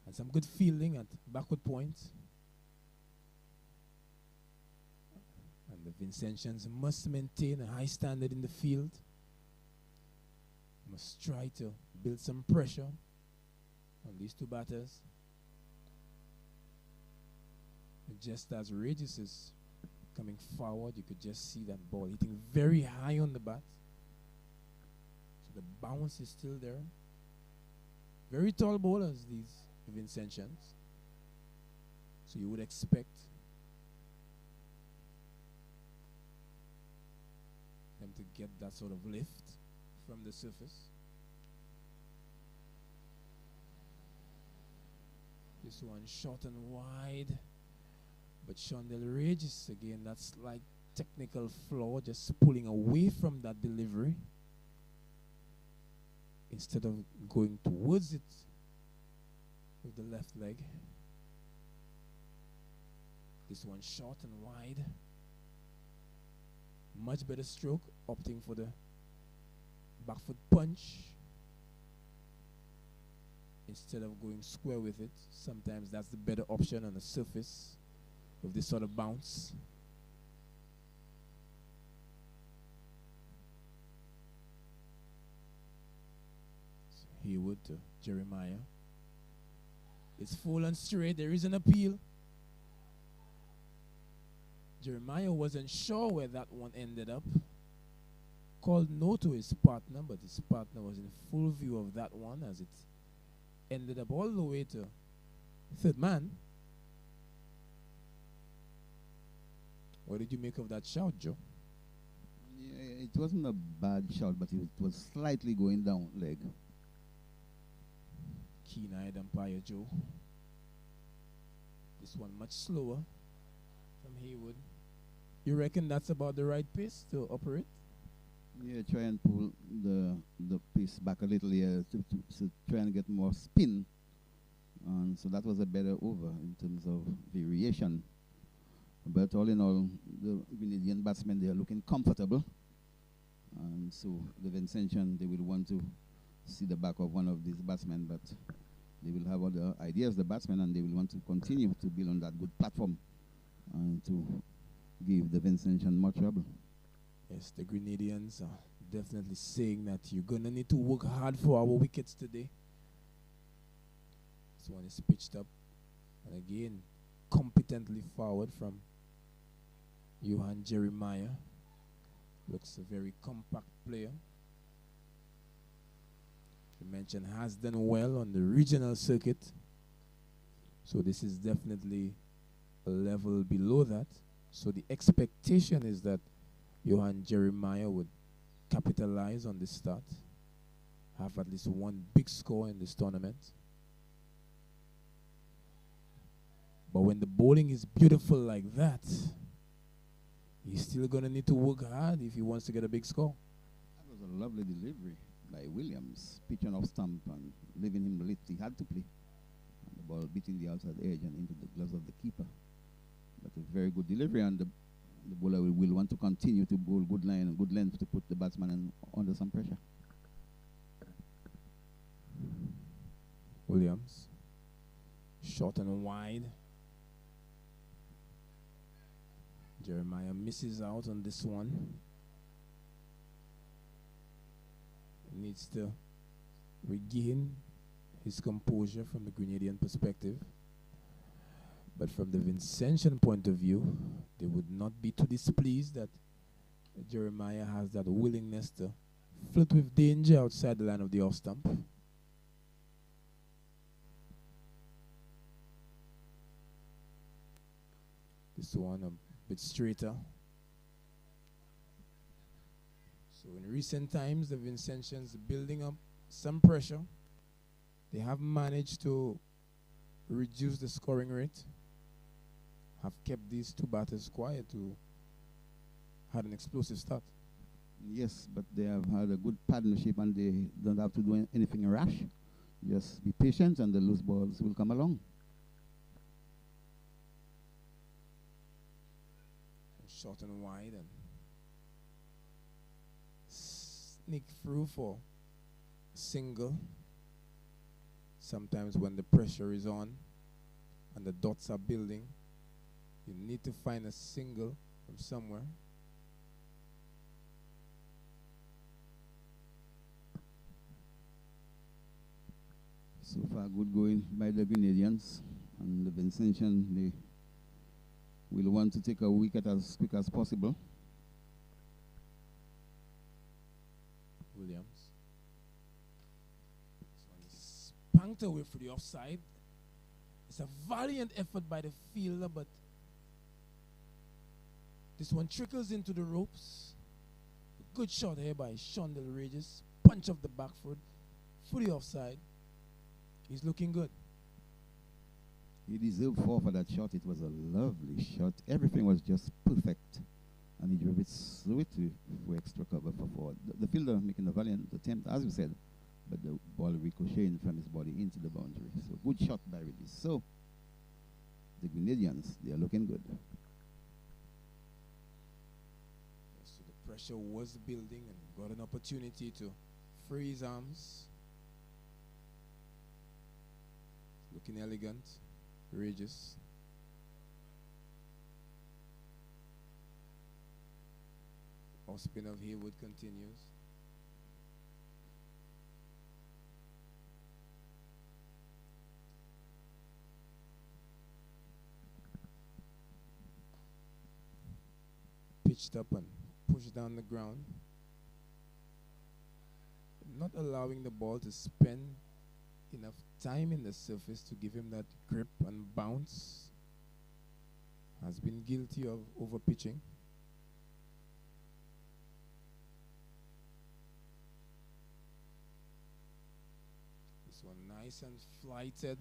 And some good fielding at backward point. And the Vincentians must maintain a high standard in the field. Must try to build some pressure on these two batters. And just as Regis is coming forward, you could just see that ball hitting very high on the bat. So the bounce is still there. Very tall bowlers, these Vincentians. So you would expect them to get that sort of lift from the surface. This one short and wide. But Shondell Regis, again, that slight technical flaw, just pulling away from that delivery instead of going towards it with the left leg. This one short and wide. Much better stroke, opting for the back foot punch instead of going square with it. Sometimes that's the better option on the surface with this sort of bounce. So Haywood to Jeremiah. It's full and straight. There is an appeal. Jeremiah wasn't sure where that one ended up. Called no to his partner, but his partner was in full view of that one as it ended up all the way to third man. What did you make of that shout, Joe? Yeah, it wasn't a bad shout, but it was slightly going down leg. Keen-eyed umpire Joe. This one much slower from Haywood. You reckon that's about the right pace to operate? Yeah, try and pull the pace back a little here to try and get more spin. And so that was a better over in terms of variation. But all in all, the Grenadian batsmen, they are looking comfortable. And so the Vincentian, they will want to see the back of one of these batsmen, but they will have other ideas, the batsmen, and they will want to continue to build on that good platform and to give the Vincentian more trouble. Yes, the Grenadians are definitely saying that you're going to need to work hard for our wickets today. This one is pitched up. And again, competently forward from Johan Jeremiah. Looks a very compact player. You mentioned has done well on the regional circuit. So this is definitely a level below that. So the expectation is that Johan Jeremiah would capitalize on this start, have at least one big score in this tournament. But when the bowling is beautiful like that, he's still going to need to work hard if he wants to get a big score. That was a lovely delivery by Williams, pitching off stump and leaving him lit. He had to play. And the ball beating the outside edge and into the gloves of the keeper. But a very good delivery, and the bowler will want to continue to bowl good line and good length to put the batsman under some pressure. Williams, short and wide. Jeremiah misses out on this one. He needs to regain his composure from the Grenadian perspective. But from the Vincentian point of view, they would not be too displeased that Jeremiah has that willingness to flirt with danger outside the line of the off stump. This one a bit straighter. So in recent times, the Vincentians building up some pressure. They have managed to reduce the scoring rate, have kept these two batters quiet who had an explosive start. Yes, but they have had a good partnership and they don't have to do anything rash. Just be patient and the loose balls will come along. Short and wide and sneak through for a single. Sometimes when the pressure is on and the dots are building, you need to find a single from somewhere. So far, good going by the Grenadians, and the Vincentian, they will want to take a wicket as quick as possible. Williams. This one is spanked away for the offside. It's a valiant effort by the fielder, but this one trickles into the ropes. A good shot here by Shondell Regis. Punch off the back foot for the offside. He's looking good. He deserved 4 for that shot. It was a lovely shot. Everything was just perfect. And he drove it sweetly for extra cover for 4. The fielder making a valiant attempt, as you said, but the ball ricocheting from his body into the boundary. So good shot by Regis. So the Grenadians, they are looking good. So the pressure was building and got an opportunity to free his arms. Looking elegant, Regis. Off spin of Haywood continues. Pitched up and pushed down the ground. Not allowing the ball to spend enough time in the surface to give him that grip and bounce. Has been guilty of over pitching. This one nice and flighted.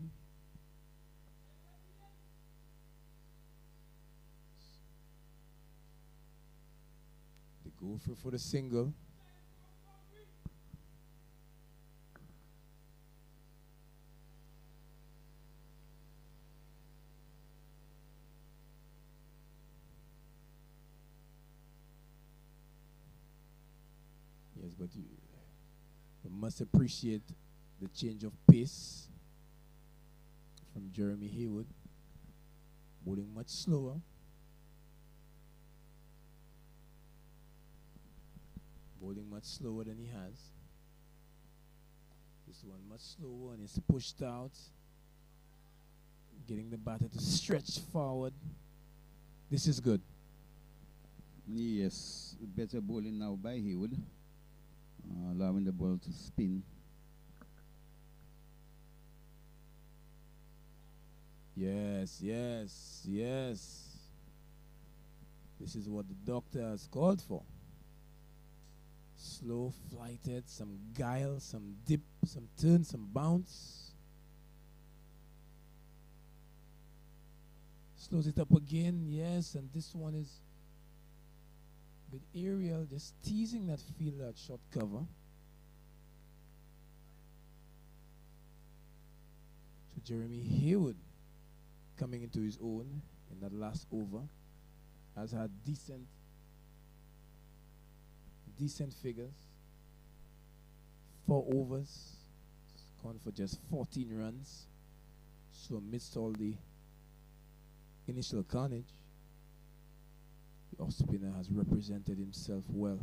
They go for the single. Yes, but you must appreciate the change of pace from Jeremy Haywood, bowling much slower. Bowling much slower than he has. This one much slower and it's pushed out. Getting the batter to stretch forward. This is good. Yes, better bowling now by Haywood. Allowing the ball to spin. Yes, yes, yes. This is what the doctor has called for. Slow, flighted, some guile, some dip, some turn, some bounce. Slows it up again, yes, and this one is a bit aerial, just teasing that fielder at short cover. So Jeremy Haywood coming into his own in that last over has had decent figures. 4 overs, gone for just 14 runs. So amidst all the initial carnage, The off spinner has represented himself well.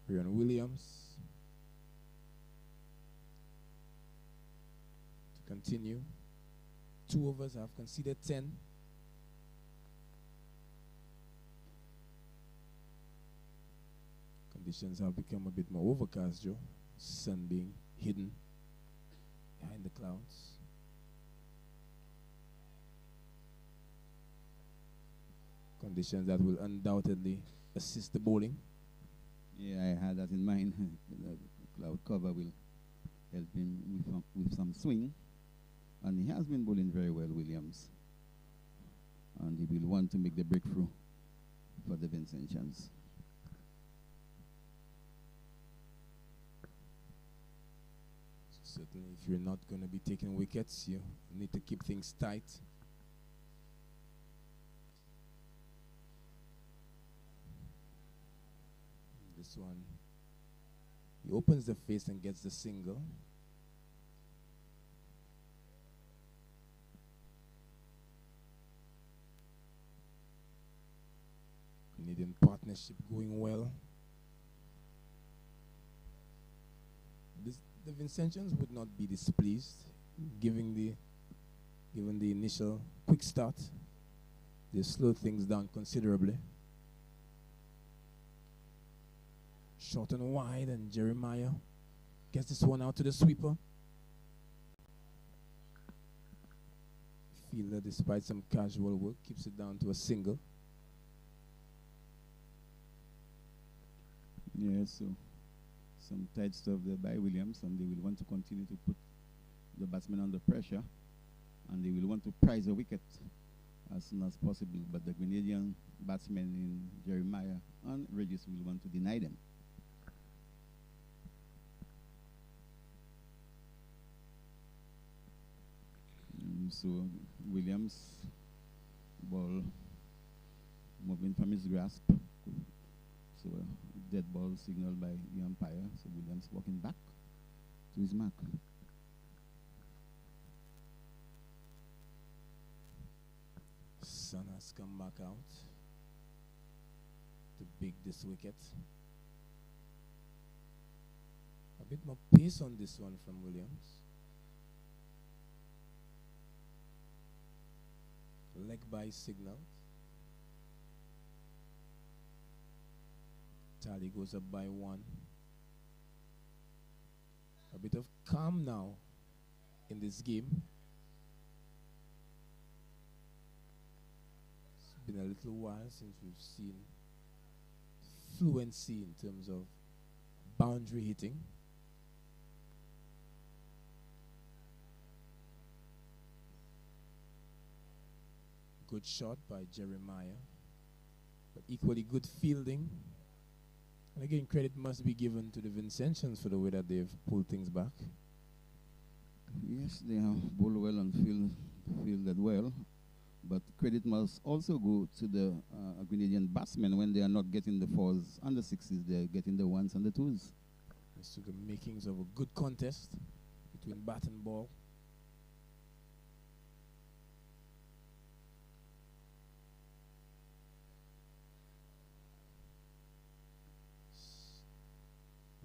Rion Williams to continue. 2 overs have conceded 10. Conditions have become a bit more overcast, Joe. Sun being hidden behind the clouds. Conditions that will undoubtedly assist the bowling. Yeah, I had that in mind. The cloud cover will help him with some swing. And he has been bowling very well, Williams. And he will want to make the breakthrough for the Vincent chance. Certainly, if you're not going to be taking wickets, you need to keep things tight. This one, he opens the face and gets the single. Canadian partnership going well. The Vincentians would not be displeased, given the initial quick start. They slowed things down considerably. Short and wide, and Jeremiah gets this one out to the sweeper. Fielder, despite some casual work, keeps it down to a single. Yeah, so some tight stuff there by Williams, and they will want to continue to put the batsman under pressure, and they will want to prize a wicket as soon as possible. But the Grenadian batsmen in Jeremiah and Regis will want to deny them. So Williams ball moving from his grasp. So dead ball signaled by the umpire. So Williams walking back to his mark. Sun has come back out to big this wicket. A bit more pace on this one from Williams. Leg by signal. Tally goes up by 1. A bit of calm now in this game. It's been a little while since we've seen fluency in terms of boundary hitting. Good shot by Jeremiah, but equally good fielding. And again, credit must be given to the Vincentians for the way that they've pulled things back. Yes, they have bowled well and fielded well, but credit must also go to the Grenadian batsmen when they are not getting the 4s and the 6s, they're getting the 1s and the 2s. It's to the makings of a good contest between bat and ball.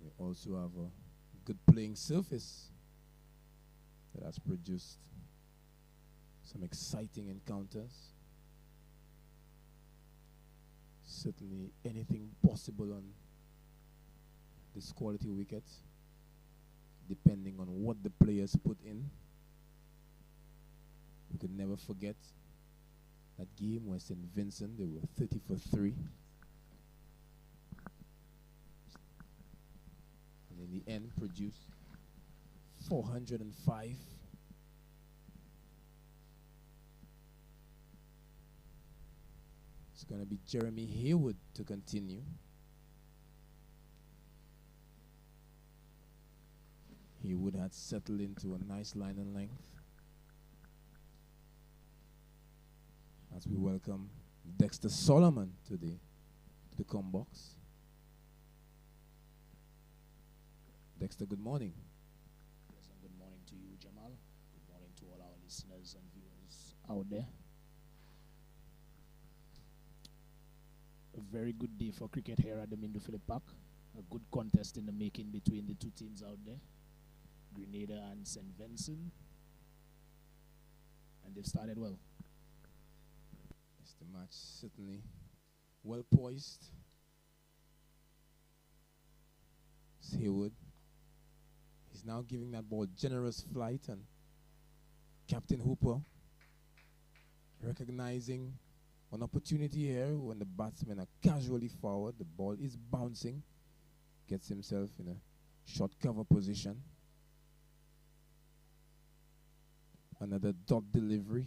We also have a good playing surface that has produced some exciting encounters. Certainly anything possible on this quality wicket, depending on what the players put in. We could never forget that game where St. Vincent, they were 30 for 3. And in the end produced 405. It's going to be Jeremy Haywood to continue. Haywood had settled into a nice line and length. As we welcome Dexter Solomon to the com box. Dexter, good morning. Yes, and good morning to you, Jamal. Good morning to all our listeners and viewers out there. very good day for cricket here at the Mindoo Phillip Park. A good contest in the making between the two teams out there, Grenada and St. Vincent. And they've started well. Yes, the match certainly well poised. It's Haywood. He's now giving that ball generous flight, and Captain Hooper recognizing an opportunity here when the batsmen are casually forward. The ball is bouncing. Gets himself in a short cover position. Another dot delivery.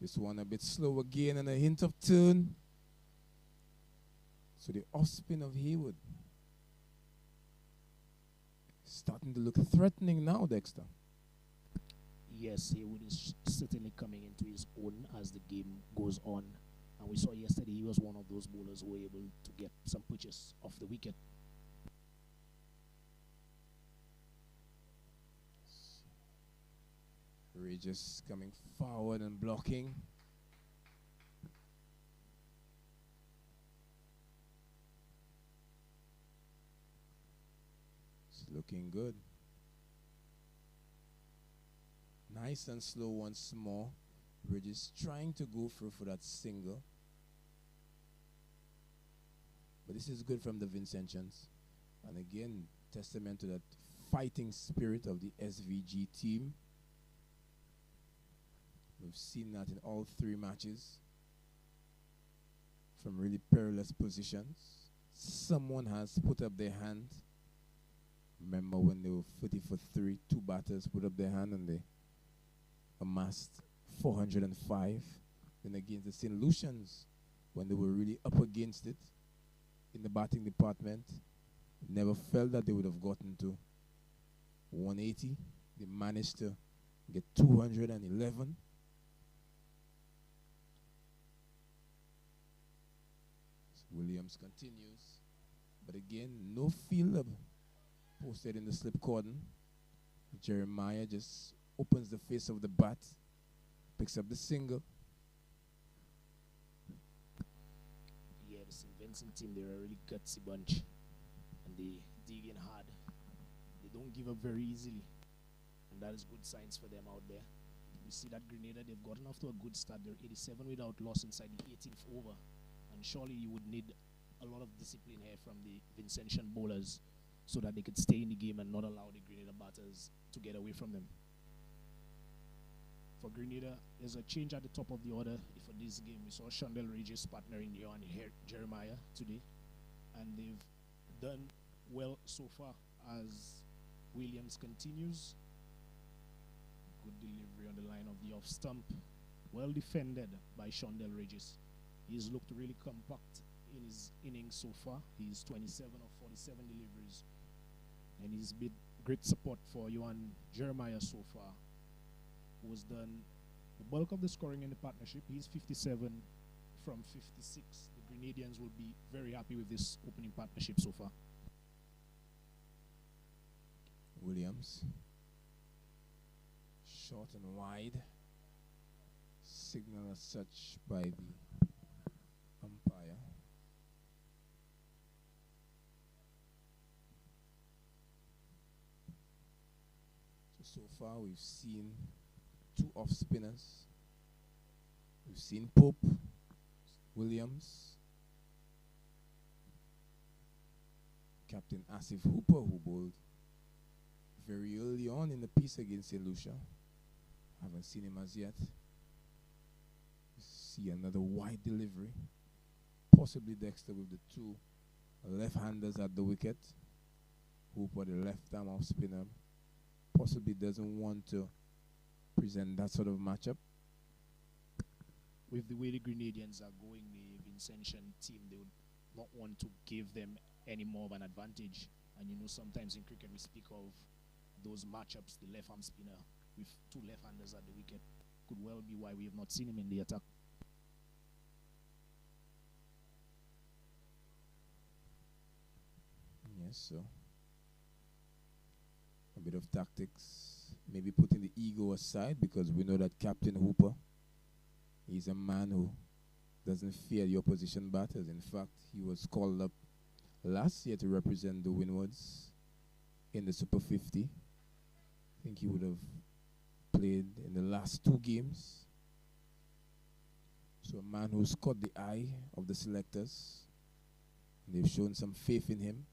This one a bit slow again and a hint of turn. So the off spin of Haywood starting to look threatening now, Dexter. Yes, Haywood is certainly coming into his own as the game goes on. And we saw yesterday he was one of those bowlers who were able to get some pitches off the wicket. Regis coming forward and blocking. It's looking good. Nice and slow once more. Regis trying to go through for that single. But this is good from the Vincentians. And again, testament to that fighting spirit of the SVG team. We've seen that in all three matches. From really perilous positions. Someone has put up their hand. Remember when they were 40 for 3, two batters put up their hand and they amassed 405. Then against the St. Lucians, when they were really up against it in the batting department, never felt that they would have gotten to 180. They managed to get 211. So Williams continues. But again, no fielder posted in the slip cordon. Jeremiah just opens the face of the bat, picks up the single. Yeah, the St. Vincent team, they're a really gutsy bunch. And they dig in hard. They don't give up very easily. And that is good signs for them out there. We see that Grenada, they've gotten off to a good start. They're 87 without loss inside the 18th over. And surely you would need a lot of discipline here from the Vincentian bowlers so that they could stay in the game and not allow the Grenada batters to get away from them. For Grenada, there's a change at the top of the order for this game. We saw Shondell Regis partnering Johan Jeremiah today. And they've done well so far as Williams continues. Good delivery on the line of the off stump. Well defended by Shondell Regis. He's looked really compact in his innings so far. He's 27 of 47 deliveries. And he's been great support for Johan Jeremiah so far, who has done the bulk of the scoring in the partnership. He's 57 from 56. The Grenadians will be very happy with this opening partnership so far. Williams. Short and wide. Signal as such by the umpire. So far we've seen two off spinners. We've seen Pope, Williams, Captain Asif Hooper, who bowled very early on in the piece against St. Lucia. Haven't seen him as yet. See another wide delivery. Possibly Dexter with the two left-handers at the wicket. Hooper, the left-arm off spinner, possibly doesn't want to present that sort of matchup. With the way the Grenadians are going, the Vincentian team, they would not want to give them any more of an advantage. And you know, sometimes in cricket we speak of those matchups, the left-arm spinner with two left-handers at the wicket. Could well be why we have not seen him in the attack. Yes, so a bit of tactics maybe putting the ego aside, because we know that Captain Hooper, he's a man who doesn't fear the opposition batters. In fact, he was called up last year to represent the Windwards in the Super 50. I think he would have played in the last 2 games. So a man who's caught the eye of the selectors. They've shown some faith in him.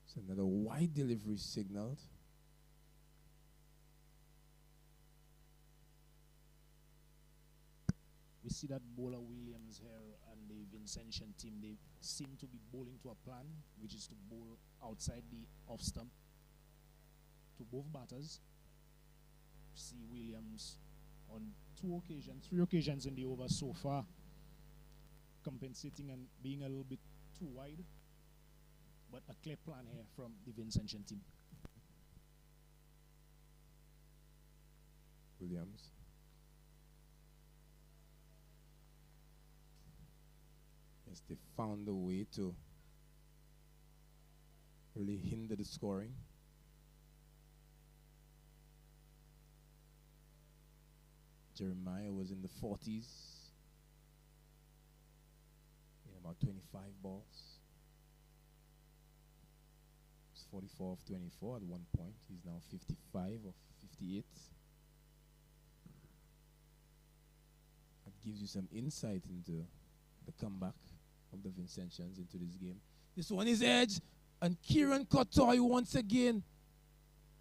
So another wide delivery signaled. We see that bowler Williams here and the Vincentian team, they seem to be bowling to a plan, which is to bowl outside the off stump to both batters. See Williams on 3 occasions in the over so far, compensating and being a little bit too wide, but a clear plan here from the Vincentian team. Williams. Yes, they found a way to really hinder the scoring. Jeremiah was in the 40s in about 25 balls. It's 44 of 24 at one point. He's now 55 of 58. That gives you some insight into the comeback of the Vincentians into this game. This one is edge, and Kieran Cotoy once again.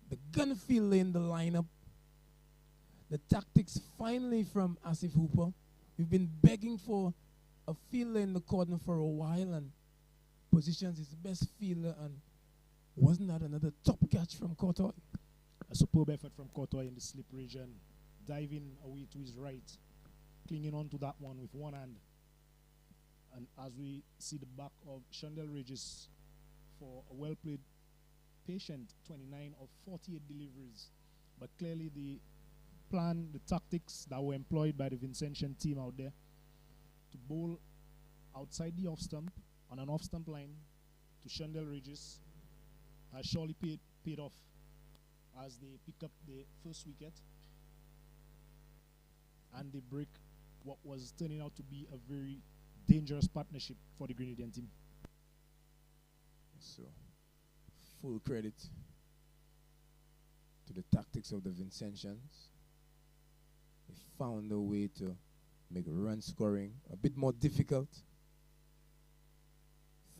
The Gunfield in the lineup. The tactics finally from Asif Hooper. We've been begging for a fielder in the corner for a while, and positions his best fielder, and wasn't that another top catch from Cotoy? A superb effort from Cotoy in the slip region, diving away to his right, clinging on to that one with one hand. And as we see the back of Shondell Regis for a well-played, patient 29 of 48 deliveries. But clearly the plan, the tactics that were employed by the Vincentian team out there to bowl outside the off-stump, on an off-stump line, to Shondell Regis has surely paid off as they pick up the first wicket and they break what was turning out to be a very dangerous partnership for the Grenadian team. So, full credit to the tactics of the Vincentians. They found a way to make run scoring a bit more difficult.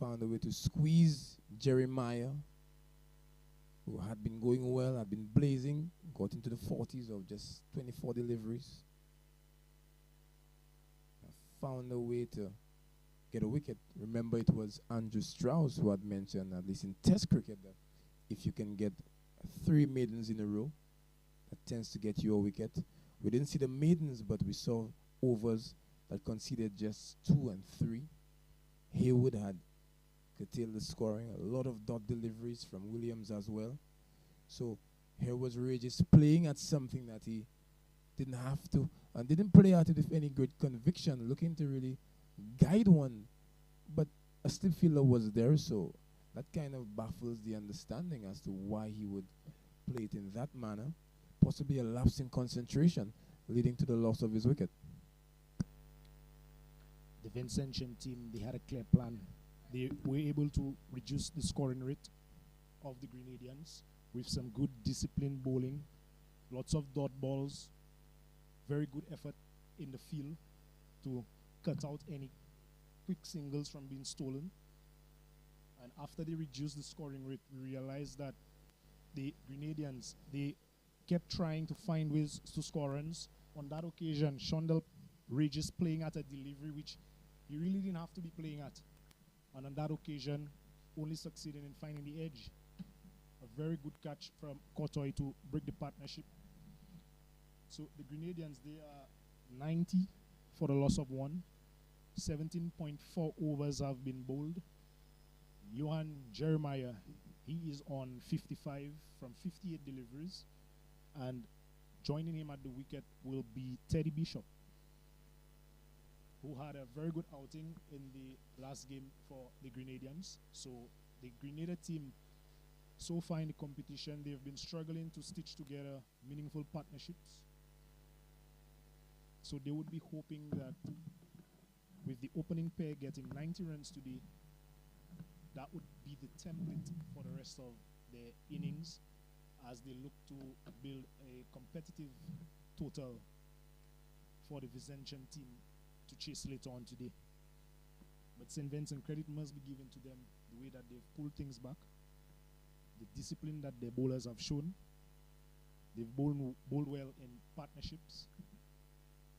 Found a way to squeeze Jeremiah, who had been going well, had been blazing, got into the 40s of just 24 deliveries. Found a way to get a wicket. Remember, it was Andrew Strauss who had mentioned, at least in Test cricket, that if you can get 3 maidens in a row, that tends to get you a wicket. We didn't see the maidens, but we saw overs that conceded just 2 and 3. Haywood had curtailed the scoring. A lot of dot deliveries from Williams as well. So here was Regis playing at something that he didn't have to, and didn't play at it with any great conviction, looking to really guide one. But a slip fielder was there, so that kind of baffles the understanding as to why he would play it in that manner. Possibly a lapse in concentration, leading to the loss of his wicket. The Vincentian team, they had a clear plan. They were able to reduce the scoring rate of the Grenadians with some good disciplined bowling, lots of dot balls, very good effort in the field to cut out any quick singles from being stolen. And after they reduced the scoring rate, we realized that the Grenadians, they kept trying to find ways to score runs. On that occasion, Shondell Regis playing at a delivery which he really didn't have to be playing at. And on that occasion, only succeeding in finding the edge. A very good catch from Cotoy to break the partnership. So the Grenadians, they are 90 for the loss of 1. 17.4 overs have been bowled. Johan Jeremiah, he is on 55 from 58 deliveries. And joining him at the wicket will be Teddy Bishop, who had a very good outing in the last game for the Grenadians. So the Grenada team So far in the competition, they've been struggling to stitch together meaningful partnerships. So they would be hoping that with the opening pair getting 90 runs today, that would be the template for the rest of their innings as they look to build a competitive total for the Vincentian team to chase later on today. But St. Vincent, credit must be given to them the way that they've pulled things back, the discipline that their bowlers have shown. They've bowled well in partnerships.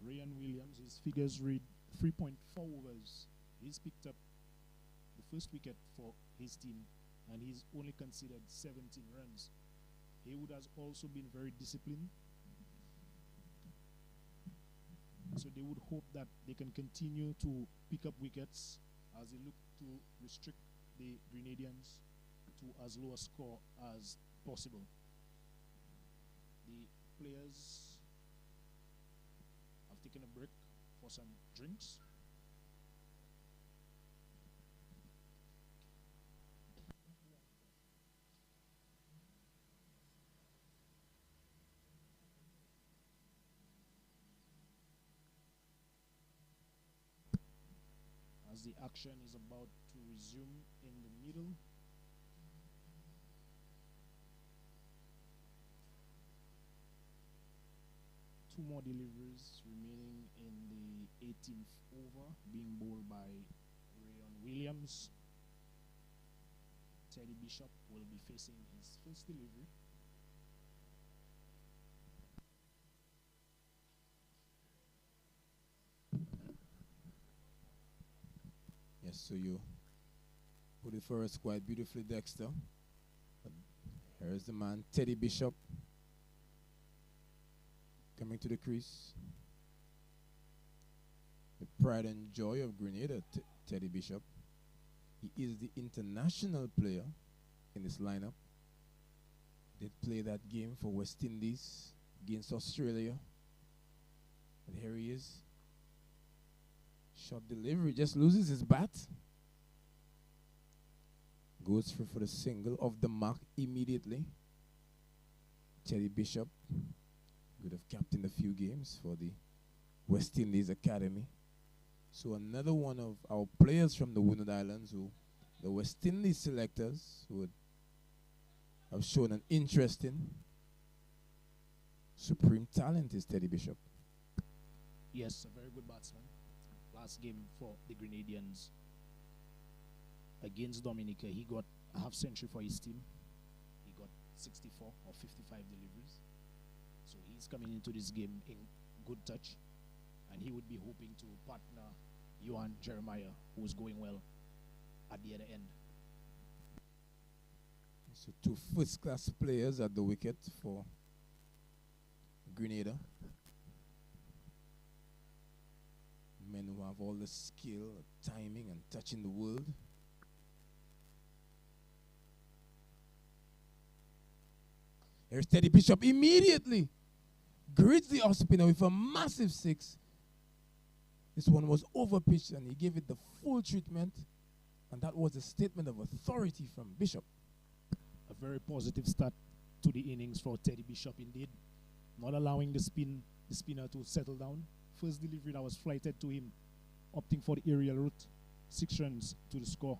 Ryan Williams, his figures read 3.4 overs. He's picked up the first wicket for his team, and he's only considered 17 runs. Haywood has also been very disciplined. So they would hope that they can continue to pick up wickets as they look to restrict the Grenadians to as low a score as possible. The players have taken a break for some drinks. As the action is about to resume in the middle. Two more deliveries remaining in the 18th over, being bowled by Ryan Williams. Teddy Bishop will be facing his first delivery. Yes, so you put it for us quite beautifully, Dexter. But here's the man, Teddy Bishop, coming to the crease. The pride and joy of Grenada, Teddy Bishop. He is the international player in this lineup. Did play that game for West Indies against Australia. But here he is. Short delivery, just loses his bat. Goes for the single, off the mark immediately. Teddy Bishop could have captained a few games for the West Indies Academy. So another one of our players from the Windward Islands, who the West Indies selectors would have shown an interest in. Supreme talent is Teddy Bishop. Yes, a very good batsman. Last game for the Grenadians against Dominica, he got a half century for his team. He got 64 or 55 deliveries. So he's coming into this game in good touch, and he would be hoping to partner Johan Jeremiah, who's going well at the other end. So two first-class players at the wicket for Grenada. Men who have all the skill, timing, and touch in the world. Here's Teddy Bishop immediately grids the off spinner with a massive six. This one was overpitched and he gave it the full treatment, and that was a statement of authority from Bishop. A very positive start to the innings for Teddy Bishop indeed. Not allowing the spinner to settle down. First delivery that was flighted to him, opting for the aerial route. 6 runs to the score,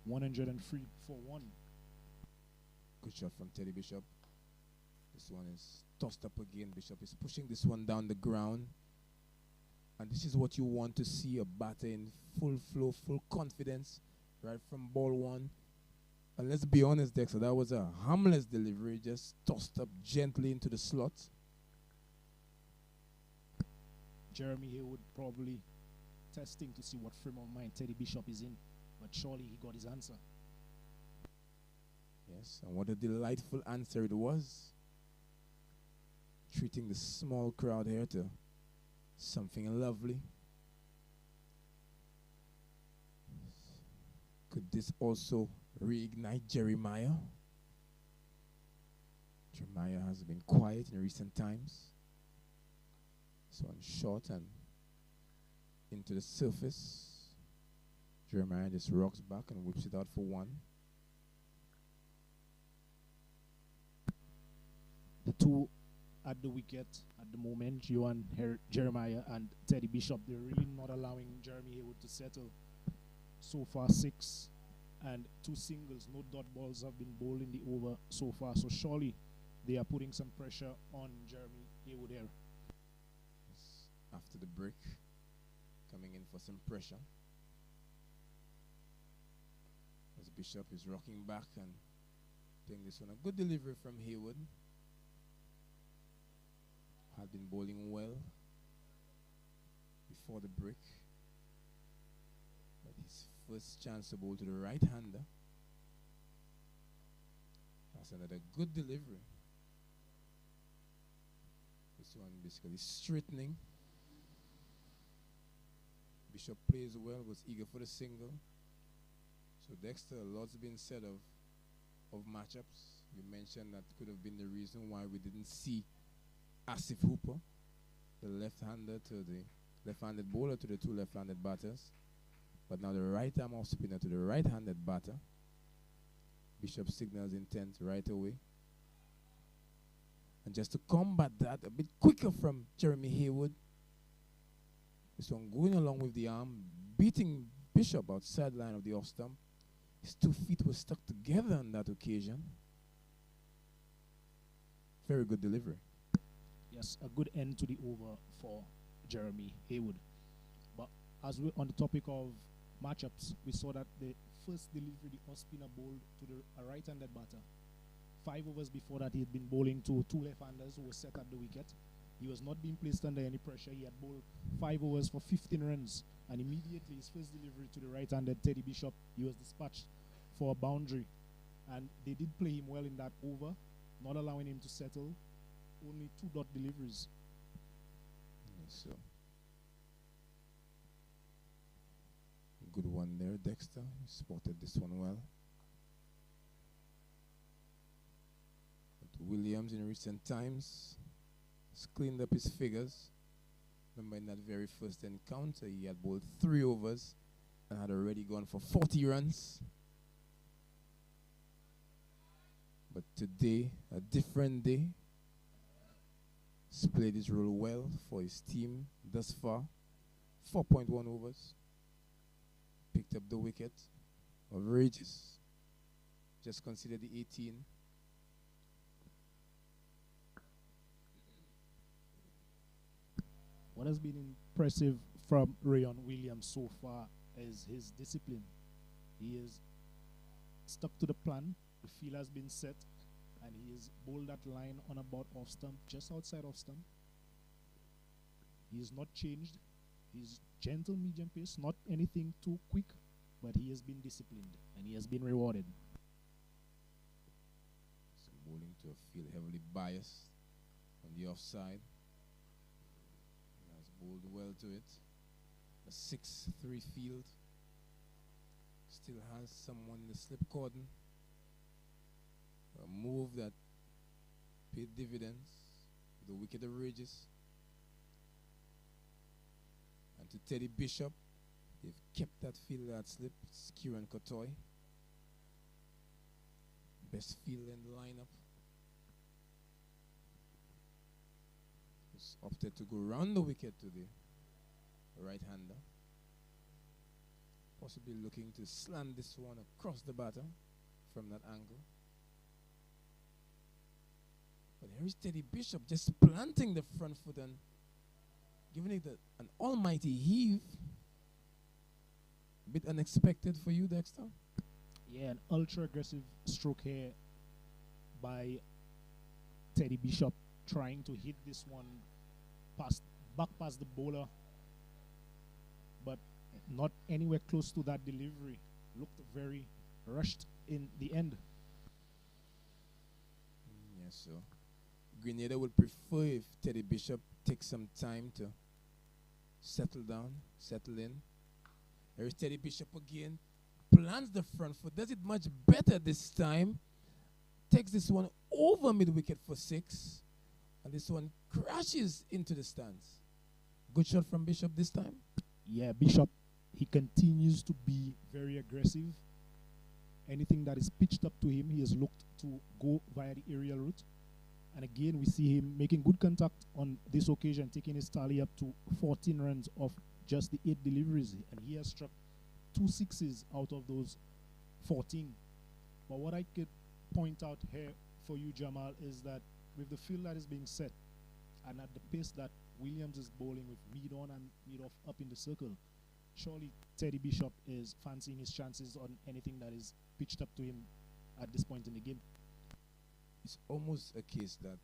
103 for 1. Good shot from Teddy Bishop. This one is tossed up again. Bishop is pushing this one down the ground. And this is what you want to see, a batter in full flow, full confidence, right from ball one. And let's be honest, Dexter, that was a harmless delivery, just tossed up gently into the slot. Jeremy Haywood probably testing to see what frame of mind Teddy Bishop is in, but surely he got his answer. Yes, and what a delightful answer it was. Treating the small crowd here to something lovely. Could this also reignite Jeremiah? Jeremiah has been quiet in recent times. So on short and into the surface. Jeremiah just rocks back and whips it out for 1. two at the wicket at the moment, Johan Jeremiah and Teddy Bishop. They're really not allowing Jeremy Haywood to settle. So far, 6 and 2 singles. No dot balls have been bowled in the over so far. So surely they are putting some pressure on Jeremy Haywood here. After the break, coming in for some pressure. As Bishop is rocking back and playing this one. A good delivery from Haywood. Had been bowling well before the break. But his first chance to bowl to the right-hander. That's another good delivery. This one basically straightening. Bishop plays well, was eager for the single. So Dexter, a lot's been said of matchups. You mentioned that could have been the reason why we didn't see Asif Hooper, the left-hander to the left-handed bowler to the 2 left-handed batters. But now the right-arm off spinner to the right-handed batter. Bishop signals intent right away. And just to combat that a bit quicker from Jeremy Haywood, this one going along with the arm, beating Bishop outside line of the off stump. His 2 feet were stuck together on that occasion. Very good delivery. Yes, a good end to the over for Jeremy Haywood. But as we're on the topic of matchups, we saw that the first delivery, the off-spinner bowled to the right-handed batter. 5 overs before that, he had been bowling to 2 left-handers who were set at the wicket. He was not being placed under any pressure. He had bowled 5 overs for 15 runs. And immediately, his first delivery to the right-handed Teddy Bishop, he was dispatched for a boundary. And they did play him well in that over, not allowing him to settle. Only 2 dot deliveries. Yes, so good one there, Dexter. You spotted this one well. But Williams in recent times has cleaned up his figures. Remember in that very first encounter, he had bowled 3 overs and had already gone for 40 runs. But today, a different day. He's played his role well for his team thus far. 4.1 overs. Picked up the wicket of Regis. Just consider the 18. What has been impressive from Rayon Williams so far is his discipline. He is stuck to the plan. The field has been set, and he has bowled that line on about off stump, just outside off stump. He is not changed. He's gentle medium pace, not anything too quick, but he has been disciplined, and he has been rewarded. So bowling to a field heavily biased on the offside. Bowled well to it. A 6-3 field. Still has someone in the slip cordon. A move that paid dividends. The wicket of Regis. And to Teddy Bishop, they've kept that field that slip. It's Kieran Kotoy. Best field in the lineup. Opted to go round the wicket to the right-hander. Possibly looking to slant this one across the batter from that angle. But here is Teddy Bishop just planting the front foot and giving it an almighty heave. A bit unexpected for you, Dexter? Yeah, an ultra-aggressive stroke here by Teddy Bishop, trying to hit this one back past the bowler, but not anywhere close to that delivery. Looked very rushed in the end. Yes, so Grenada would prefer if Teddy Bishop takes some time to settle down, settle in. There's Teddy Bishop again. Plants the front foot. Does it much better this time. Takes this one over mid-wicket for 6. And this one crashes into the stands. Good shot from Bishop this time. Yeah, Bishop, he continues to be very aggressive. Anything that is pitched up to him, he has looked to go via the aerial route. And again, we see him making good contact on this occasion, taking his tally up to 14 runs off just the 8 deliveries. And he has struck 2 sixes out of those 14. But what I could point out here for you, Jamal, is that with the field that is being set, and at the pace that Williams is bowling with mid on and mid off up in the circle, surely Teddy Bishop is fancying his chances on anything that is pitched up to him at this point in the game. It's almost a case that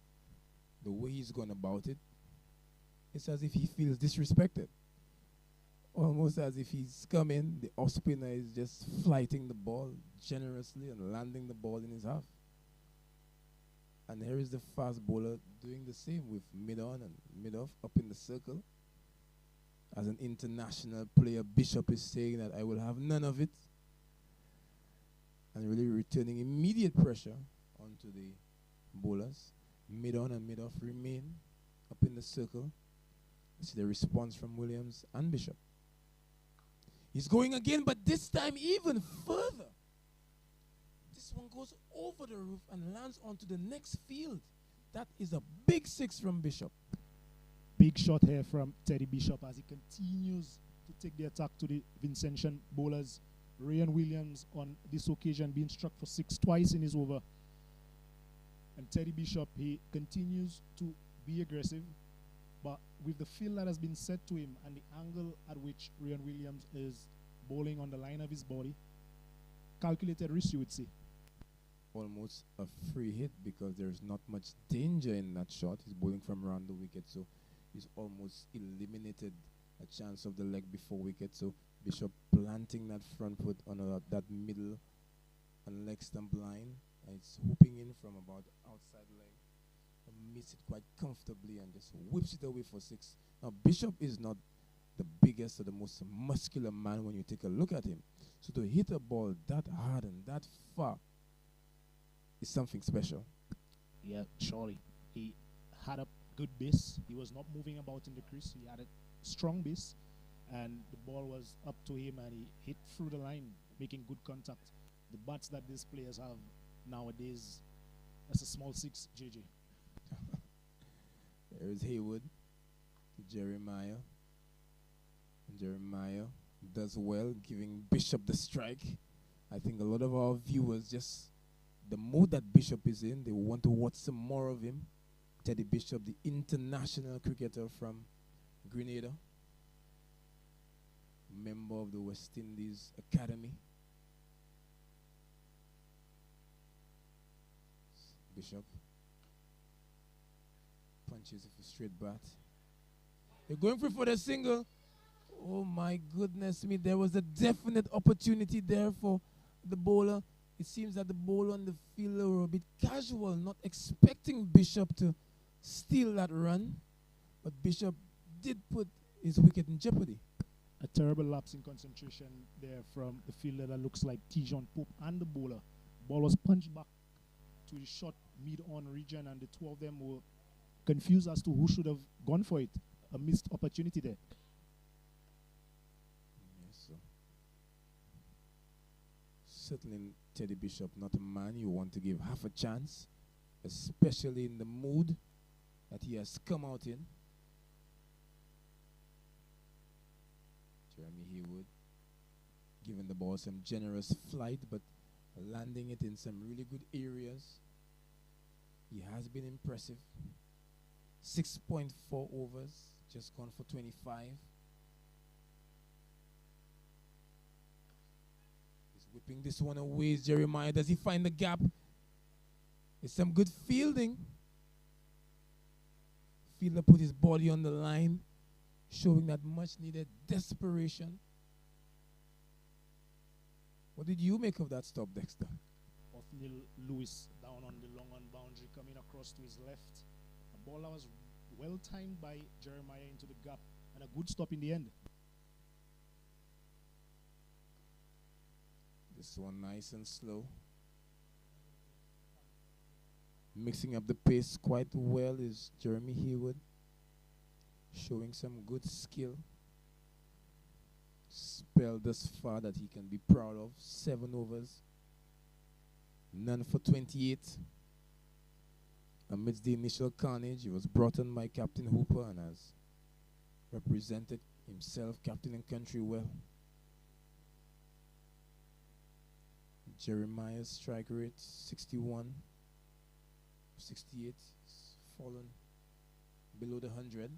the way he's gone about it, it's as if he feels disrespected. Almost as if he's coming, the off spinner is just flighting the ball generously and landing the ball in his half. And here is the fast bowler doing the same with mid-on and mid-off up in the circle. As an international player, Bishop is saying that I will have none of it. And really returning immediate pressure onto the bowlers. Mid-on and mid-off remain up in the circle. You see the response from Williams and Bishop. He's going again, but this time even further. This one goes over the roof and lands onto the next field. That is a big 6 from Bishop. Big shot here from Teddy Bishop as he continues to take the attack to the Vincentian bowlers. Ryan Williams on this occasion being struck for 6 twice in his over. And Teddy Bishop, he continues to be aggressive, but with the field that has been set to him and the angle at which Ryan Williams is bowling on the line of his body, calculated risk, you would say. Almost a free hit because there's not much danger in that shot. He's bowling from around the wicket, so he's almost eliminated a chance of the leg before wicket. So Bishop planting that front foot on that middle and leg stump line, and it's hooping in from about outside leg. Meets it quite comfortably and just whips it away for 6. Now Bishop is not the biggest or the most muscular man when you take a look at him. So to hit a ball that hard and that far is something special. Yeah, surely. He had a good base. He was not moving about in the crease. He had a strong base, and the ball was up to him, and he hit through the line, making good contact. The bats that these players have nowadays, that's a small 6, JJ. There is Haywood to Jeremiah. And Jeremiah does well, giving Bishop the strike. I think a lot of our viewers, just the mood that Bishop is in, they want to watch some more of him. Teddy Bishop, the international cricketer from Grenada, member of the West Indies Academy. Bishop punches with a straight bat. They're going for the single. Oh my goodness me, there was a definite opportunity there for the bowler. It seems that the bowler and the fielder were a bit casual, not expecting Bishop to steal that run. But Bishop did put his wicket in jeopardy. A terrible lapse in concentration there from the fielder that looks like Tijon Pope and the bowler. Ball was punched back to the short mid-on region, and the two of them were confused as to who should have gone for it. A missed opportunity there. Yes, so certainly Teddy Bishop, not a man you want to give half a chance, especially in the mood that he has come out in. Jeremy Haywood giving the ball some generous flight, but landing it in some really good areas. He has been impressive. 6.4 overs, just gone for 25. He's whipping this one away. Jeremiah, does he find the gap? It's some good fielding. Fielder put his body on the line, showing that much needed desperation. What did you make of that stop, Dexter? Othniel Lewis down on the long on boundary, coming across to his left. A ball that was well timed by Jeremiah into the gap, and a good stop in the end. This one nice and slow. Mixing up the pace quite well is Jeremy Haywood, showing some good skill. Spell thus far that he can be proud of. 7 overs, none for 28. Amidst the initial carnage, he was brought on by Captain Hooper and has represented himself, captain and country, well. Jeremiah's strike rate 61, 68, fallen below the 100.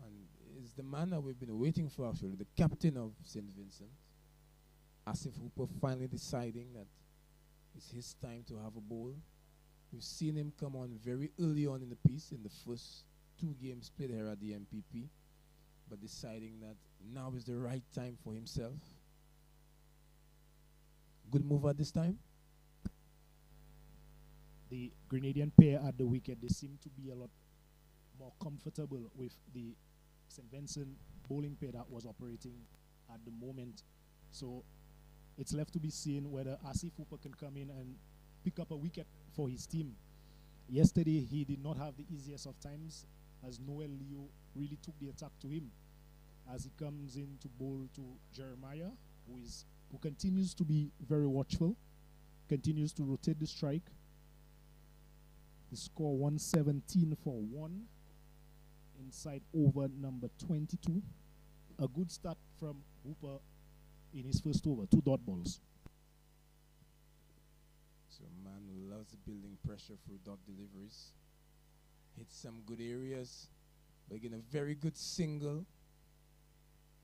And is the man that we've been waiting for, actually, the captain of St. Vincent, Asif Hooper, finally deciding that it's his time to have a bowl. We've seen him come on very early on in the piece, in the first 2 games played here at the MPP, but deciding that now is the right time for himself. Good move at this time. The Grenadian pair at the wicket, they seem to be a lot more comfortable with the St. Vincent bowling pair that was operating at the moment. So it's left to be seen whether Asif Hooper can come in and pick up a wicket for his team. Yesterday, he did not have the easiest of times as Noel Leo really took the attack to him as he comes in to bowl to Jeremiah, who continues to be very watchful, continues to rotate the strike. The score 117 for 1 inside over number 22. A good start from Hooper in his first over, 2 dot balls. So a man who loves building pressure through dot deliveries. Hits some good areas. But again, a very good single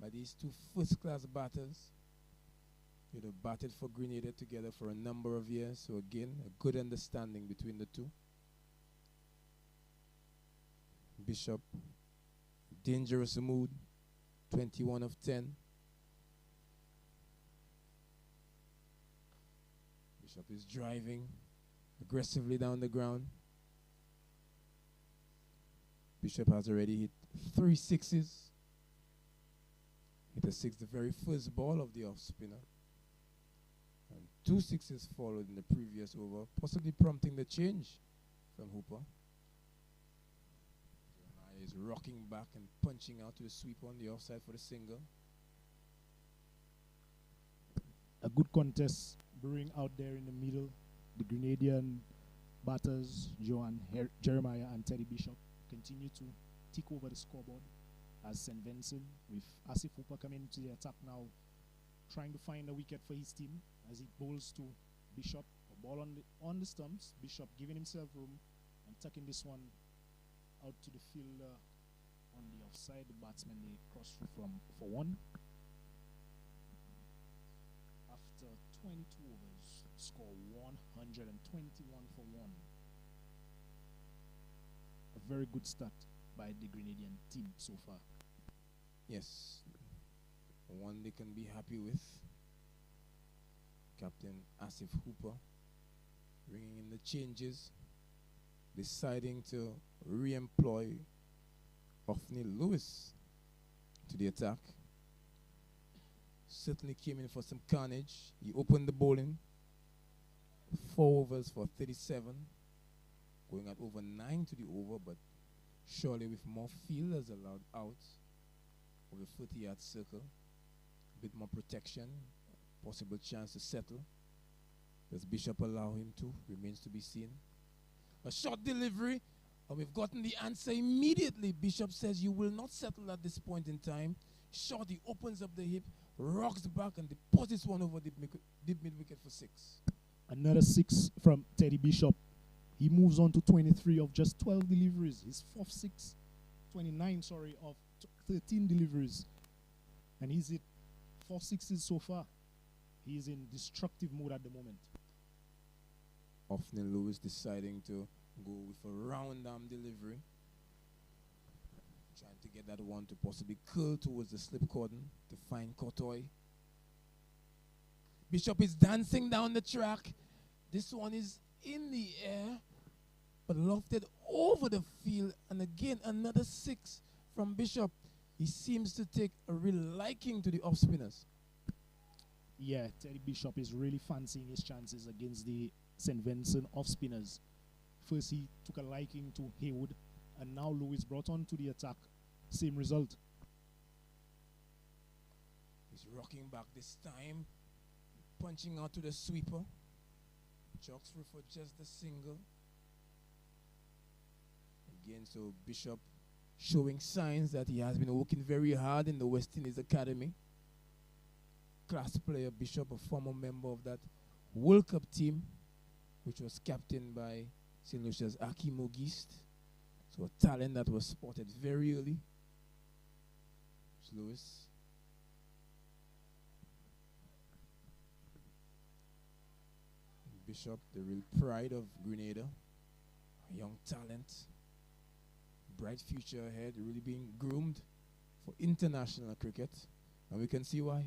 by these 2 first-class batters. They have batted for Grenada together for a number of years. So again, a good understanding between the 2. Bishop, dangerous mood, 21 of 10. Bishop is driving aggressively down the ground. Bishop has already hit 3 sixes. Hit a 6 the very first ball of the off spinner. And 2 sixes followed in the previous over, possibly prompting the change from Hooper. Jeremiah is rocking back and punching out to the sweep on the offside for the single. A good contest brewing out there in the middle. The Grenadian batters, Jeremiah and Teddy Bishop, continue to tick over the scoreboard as St. Vincent, with Asif Hooper coming into the attack now, trying to find a wicket for his team as he bowls to Bishop. A ball on the stumps. Bishop giving himself room and tucking this one out to the fielder on the offside. The batsman, they cross from for 1. After 22 overs, score 121 for 1. A very good start by the Grenadian team so far. Yes, one they can be happy with. Captain Asif Hooper bringing in the changes, deciding to re-employ Othni Lewis to the attack. Certainly came in for some carnage. He opened the bowling. 4 overs for 37. Going at over 9 to the over, but surely with more fielders allowed out of the 30-yard circle. A bit more protection, possible chance to settle. Does Bishop allow him to? Remains to be seen. A short delivery, and we've gotten the answer immediately. Bishop says you will not settle at this point in time. Short, he opens up the hip, rocks back, and deposits one over the mid-wicket for 6. Another 6 from Teddy Bishop. He moves on to 23 of just 12 deliveries. His 29 of 13 deliveries. And he's hit 4 sixes so far. He's in destructive mode at the moment. Othni Lewis deciding to go with a round arm delivery. Trying to get that one to possibly curl towards the slip cordon to find Courtois. Bishop is dancing down the track. This one is in the air, but lofted over the field. And again, another 6 from Bishop. He seems to take a real liking to the off spinners. Yeah, Teddy Bishop is really fancying his chances against the St. Vincent off spinners. First, he took a liking to Haywood, and now Lewis brought on to the attack. Same result. He's rocking back this time. Punching out to the sweeper. Chucks through for just the single. Again, so Bishop showing signs that he has been working very hard in the West Indies Academy. Class player Bishop, a former member of that World Cup team, which was captained by St. Lucia's Aki Mogist. So a talent that was spotted very early. Lewis. Bishop, the real pride of Grenada. A young talent. Bright future ahead, really being groomed for international cricket. And we can see why.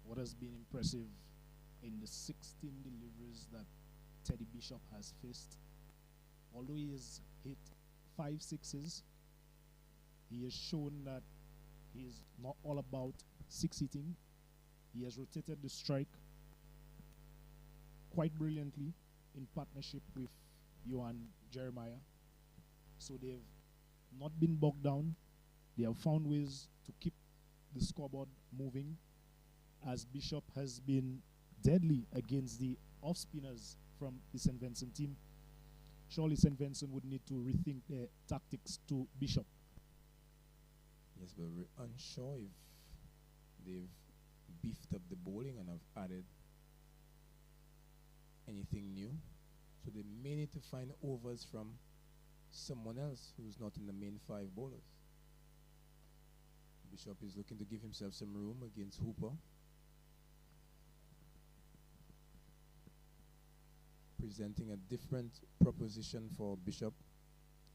What has been impressive in the 16 deliveries that Teddy Bishop has faced, although he has hit 5 sixes, he has shown that he is not all about six hitting. He has rotated the strike quite brilliantly in partnership with Johan Jeremiah. So they've not been bogged down. They have found ways to keep the scoreboard moving, as Bishop has been deadly against the off-spinners from the St. Vincent team. Surely St. Vincent would need to rethink their tactics to Bishop. Yes, but we're unsure if they've beefed up the bowling and have added anything new. So they may need to find overs from someone else who's not in the main 5 bowlers. Bishop is looking to give himself some room against Hooper. Presenting a different proposition for Bishop.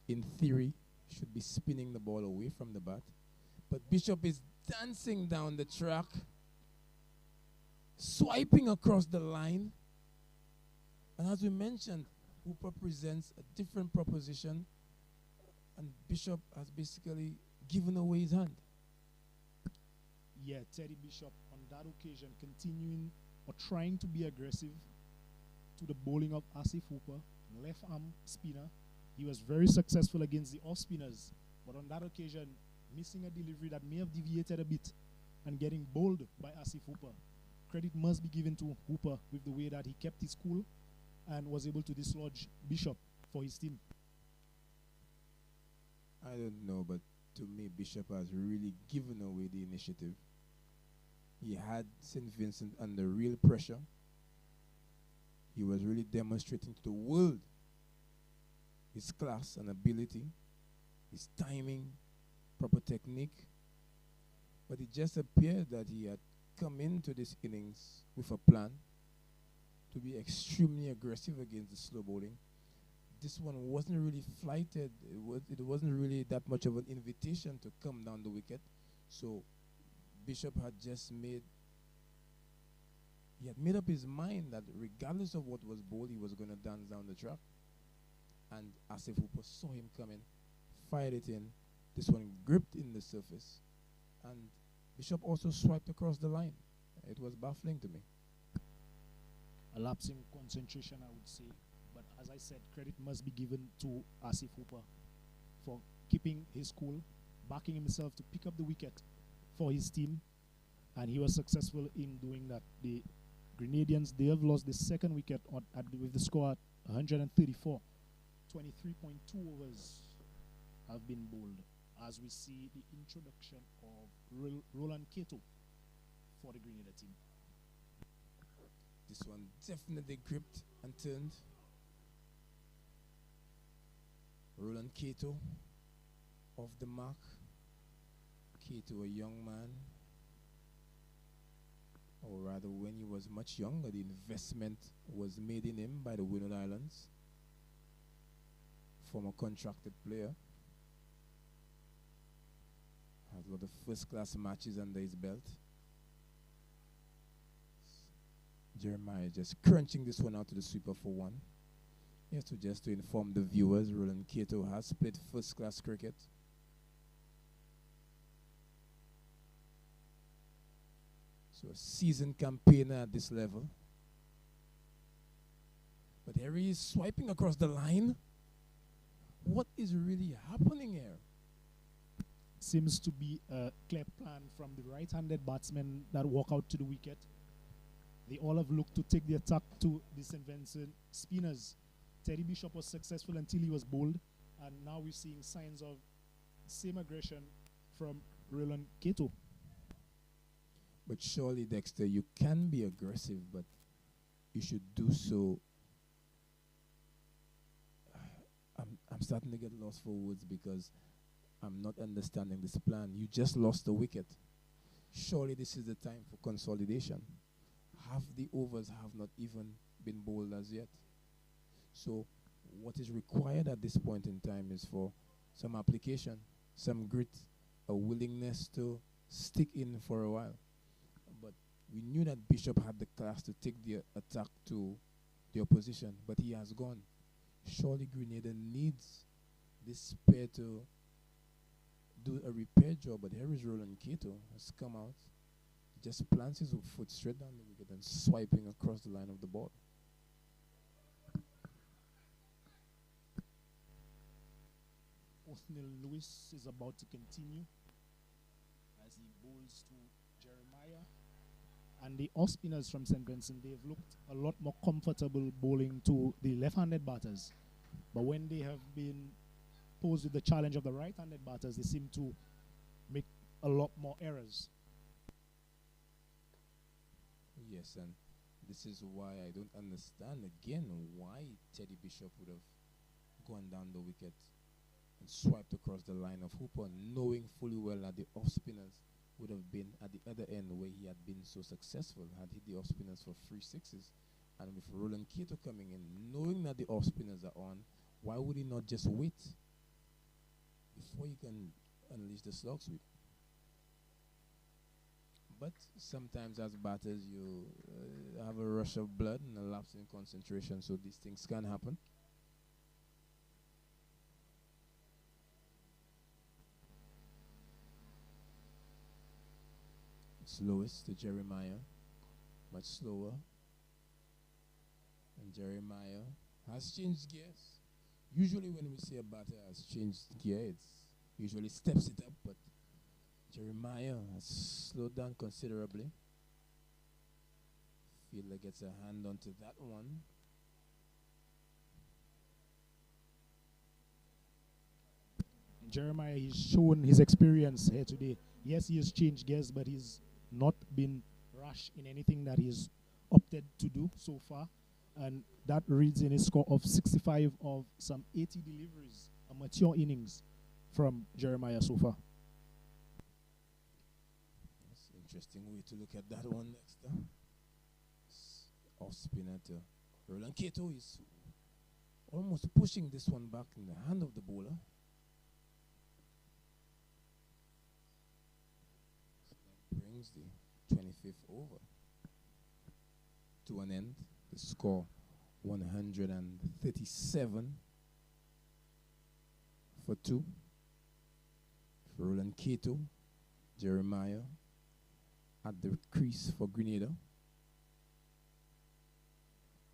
In theory, should be spinning the ball away from the bat. But Bishop is dancing down the track, swiping across the line. And as we mentioned, Hooper presents a different proposition, and Bishop has basically given away his hand. Yeah, Teddy Bishop on that occasion continuing or trying to be aggressive to the bowling of Asif Hooper, left arm spinner. He was very successful against the off spinners, but on that occasion, missing a delivery that may have deviated a bit and getting bowled by Asif Hooper. Credit must be given to Hooper with the way that he kept his cool and was able to dislodge Bishop for his team. I don't know, but to me, Bishop has really given away the initiative. He had St. Vincent under real pressure. He was really demonstrating to the world his class and ability, his timing, proper technique. But it just appeared that he had come into this innings with a plan to be extremely aggressive against the slow bowling. This one wasn't really flighted. It wasn't really that much of an invitation to come down the wicket. So Bishop had just made up his mind that regardless of what was bowled, he was going to dance down the track. And Asif Hooper saw him coming, fired it in. This one gripped in the surface. And Bishop also swiped across the line. It was baffling to me. A lapse in concentration, I would say. But as I said, credit must be given to Asif Hooper for keeping his cool, backing himself to pick up the wicket for his team. And he was successful in doing that. The Grenadians, they have lost the second wicket with the score at 134. 23.2 overs have been bowled as we see the introduction of Roland Cato for the Grenada team. This one definitely gripped and turned. Roland Cato off the mark. Cato, a young man, or rather when he was much younger, the investment was made in him by the Windward Islands. Former contracted player. Has a lot of first-class matches under his belt. Jeremiah just crunching this one out to the sweeper for 1. Yes, so just to inform the viewers, Roland Cato has played first-class cricket. So a seasoned campaigner at this level. But here he is swiping across the line. What is really happening here? seems to be a clear plan from the right-handed batsmen that walk out to the wicket. They all have looked to take the attack to the St. Vincent spinners. Teddy Bishop was successful until he was bowled, and now we're seeing signs of same aggression from Roland Keto. But surely, Dexter, you can be aggressive, but you should do so. I'm starting to get lost for words because I'm not understanding this plan. You just lost the wicket. Surely this is the time for consolidation. Half the overs have not even been bowled as yet. So what is required at this point in time is for some application, some grit, a willingness to stick in for a while. But we knew that Bishop had the class to take the attack to the opposition, but he has gone. Surely Grenada needs this pair to do a repair job, but here is Roland Keto has come out, just plants his foot straight down the wicket and swiping across the line of the ball. Othniel Lewis is about to continue as he bowls to Jeremiah. And the off spinners from St. Vincent, they've looked a lot more comfortable bowling to the left-handed batters. But when they have been posed with the challenge of the right-handed batters, they seem to make a lot more errors. Yes, and this is why I don't understand again why Teddy Bishop would have gone down the wicket and swiped across the line of Hooper, knowing fully well that the off spinners would have been at the other end where he had been so successful, had hit the off spinners for 3 sixes. And with Roland Keto coming in, knowing that the off spinners are on, why would he not just wait before he can unleash the slog sweep? But sometimes as batters, you have a rush of blood and a lapse in concentration, so these things can happen. It's Lewis to Jeremiah, much slower. And Jeremiah has changed gears. Usually when we say a batter has changed gear, it's usually steps it up, but Jeremiah has slowed down considerably. Fielder gets a hand onto that one. Jeremiah, he's shown his experience here today. Yes, he has changed gears, but he's not been rash in anything that he's opted to do so far. And that reads in his score of 65 of some 80 deliveries, a mature innings from Jeremiah so far. That's an interesting way to look at that one next. Off spinner to Roland Keto is almost pushing this one back in the hand of the bowler. So that brings the 25th over to an end. The score 137 for 2. For Roland Keto, Jeremiah at the crease for Grenada.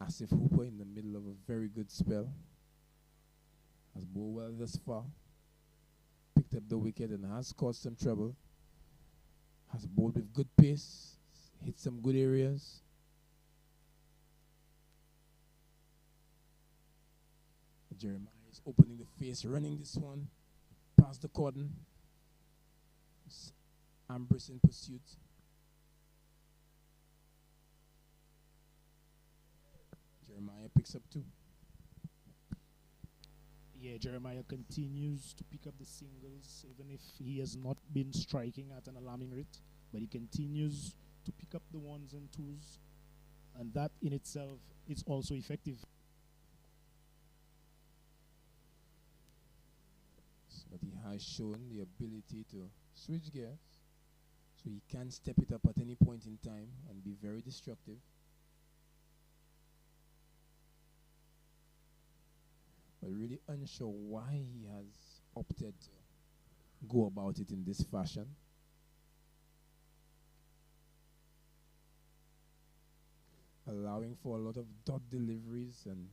Asif Hooper in the middle of a very good spell. Has bowled well thus far. Picked up the wicket and has caused some trouble. Has bowled with good pace. Hit some good areas. Jeremiah is opening the face, running this one past the cordon. Ambrose in pursuit. Jeremiah picks up 2. Yeah, Jeremiah continues to pick up the singles, even if he has not been striking at an alarming rate. But he continues to pick up the 1s and 2s. And that in itself is also effective. But he has shown the ability to switch gears, so he can step it up at any point in time and be very destructive. But really unsure why he has opted to go about it in this fashion. Allowing for a lot of dot deliveries, and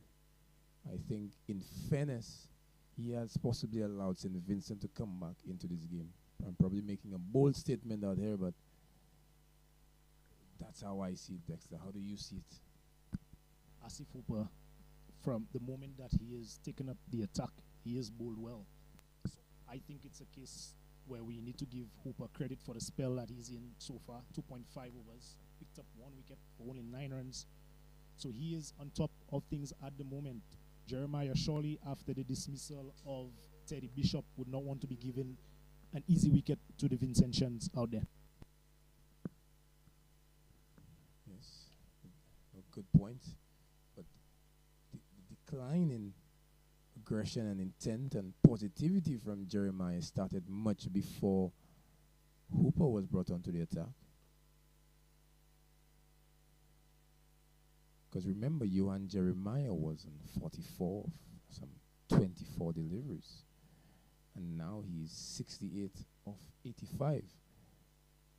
I think in fairness, he has possibly allowed St. Vincent to come back into this game. I'm probably making a bold statement out here, but that's how I see it, Dexter. How do you see it? Asif Hooper, from the moment that he has taken up the attack, he has bowled well. So I think it's a case where we need to give Hooper credit for the spell that he's in so far. 2.5 overs, picked up 1 wicket for only 9 runs. So he is on top of things at the moment. Jeremiah surely, after the dismissal of Teddy Bishop, would not want to be given an easy wicket to the Vincentians out there. Yes, a good point. But the decline in aggression and intent and positivity from Jeremiah started much before Hooper was brought onto the attack. Because remember, Johan Jeremiah was on 44, some 24 deliveries. And now he's 68 of 85.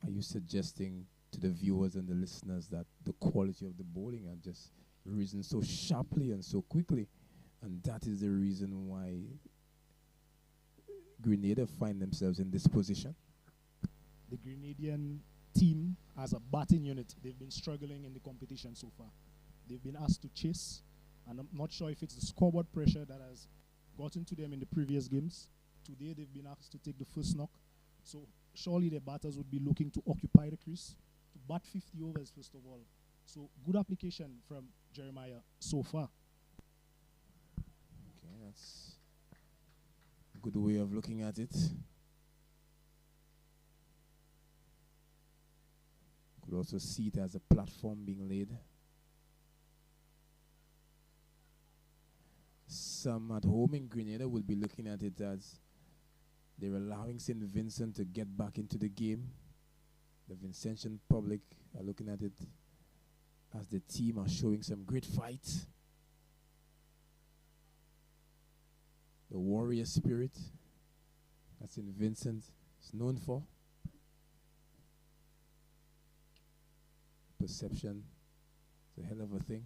Are you suggesting to the viewers and the listeners that the quality of the bowling had just risen so sharply and so quickly? And that is the reason why Grenada find themselves in this position? The Grenadian team as a batting unit, they've been struggling in the competition so far. They've been asked to chase, and I'm not sure if it's the scoreboard pressure that has gotten to them in the previous games. Today they've been asked to take the first knock, so surely the batters would be looking to occupy the crease, to bat 50 overs first of all. So good application from Jeremiah so far. Okay, that's a good way of looking at it. Could also see it as a platform being laid. Some at home in Grenada will be looking at it as they're allowing St. Vincent to get back into the game. The Vincentian public are looking at it as the team are showing some great fight. The warrior spirit that St. Vincent is known for. Perception is a hell of a thing.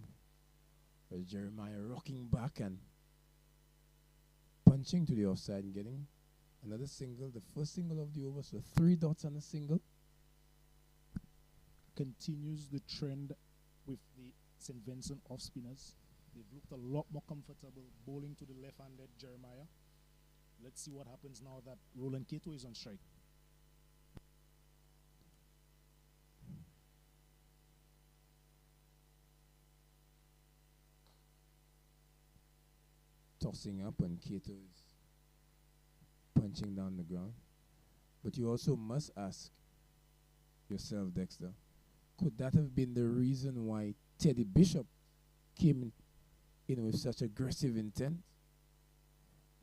There's Jeremiah rocking back and punching to the offside and getting another single. The first single of the over, so 3 dots on a single. Continues the trend with the St. Vincent off spinners. They've looked a lot more comfortable bowling to the left-handed Jeremiah. Let's see what happens now that Roland Cato is on strike. Tossing up and Cato is punching down the ground. But you also must ask yourself, Dexter, could that have been the reason why Teddy Bishop came in with such aggressive intent?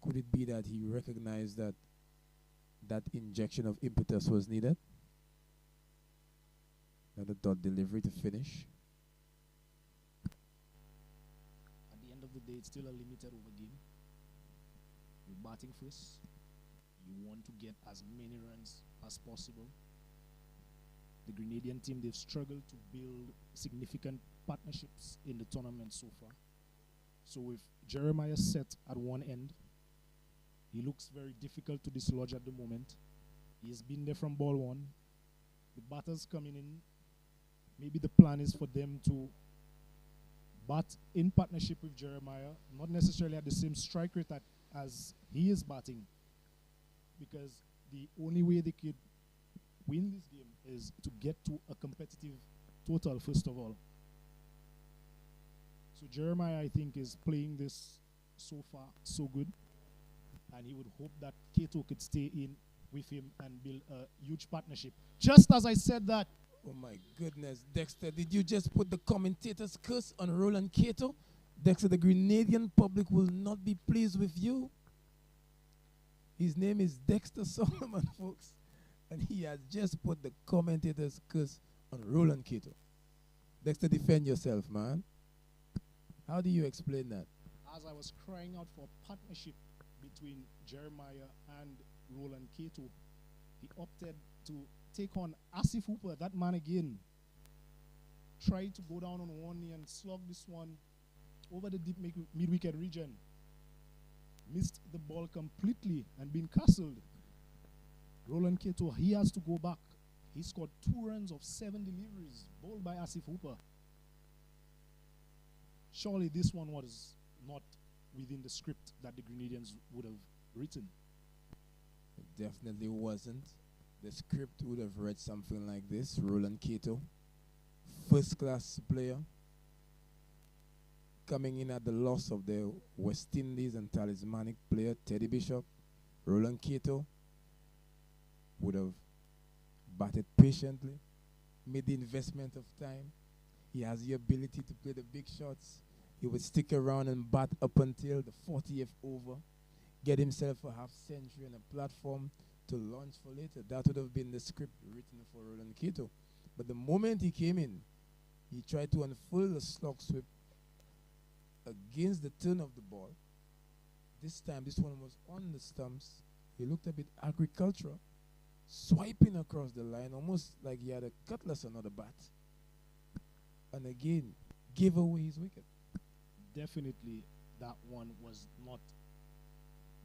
Could it be that he recognized that that injection of impetus was needed? Another dot delivery to finish. At the end of the day, it's still a limited over game. You're batting first. You want to get as many runs as possible. The Grenadian team, they've struggled to build significant partnerships in the tournament so far. So with Jeremiah set at one end, he looks very difficult to dislodge at the moment. He has been there from ball one. The batters coming in, maybe the plan is for them to bat in partnership with Jeremiah, not necessarily at the same strike rate as he is batting, because the only way they could win this game is to get to a competitive total, first of all. So Jeremiah, I think, is playing this so far so good, and he would hope that Cato could stay in with him and build a huge partnership. Just as I said that. Oh my goodness, Dexter, did you just put the commentator's curse on Roland Cato? Dexter, the Grenadian public will not be pleased with you. His name is Dexter Solomon, folks, and he has just put the commentator's curse on Roland Cato. Dexter, defend yourself, man. How do you explain that? As I was crying out for a partnership between Jeremiah and Roland Cato, he opted to take on Asif Hooper, that man again. Tried to go down on one knee and slug this one over the deep mid-wicket region. Missed the ball completely and been castled. Roland Cato, he has to go back. He scored 2 runs of 7 deliveries, bowled by Asif Hooper. Surely this one was not within the script that the Grenadians would have written. It definitely wasn't. The script would have read something like this. Roland Cato, first-class player, coming in at the loss of the West Indies and talismanic player Teddy Bishop. Roland Cato would have batted patiently, made the investment of time. He has the ability to play the big shots. He would stick around and bat up until the 40th over, get himself a half century and a platform to launch for later. That would have been the script written for Roland Cato. But the moment he came in, he tried to unfold the slog sweep against the turn of the ball. This time, this one was on the stumps. He looked a bit agricultural, swiping across the line, almost like he had a cutlass on the bat. And again, gave away his wicket. Definitely, that one was not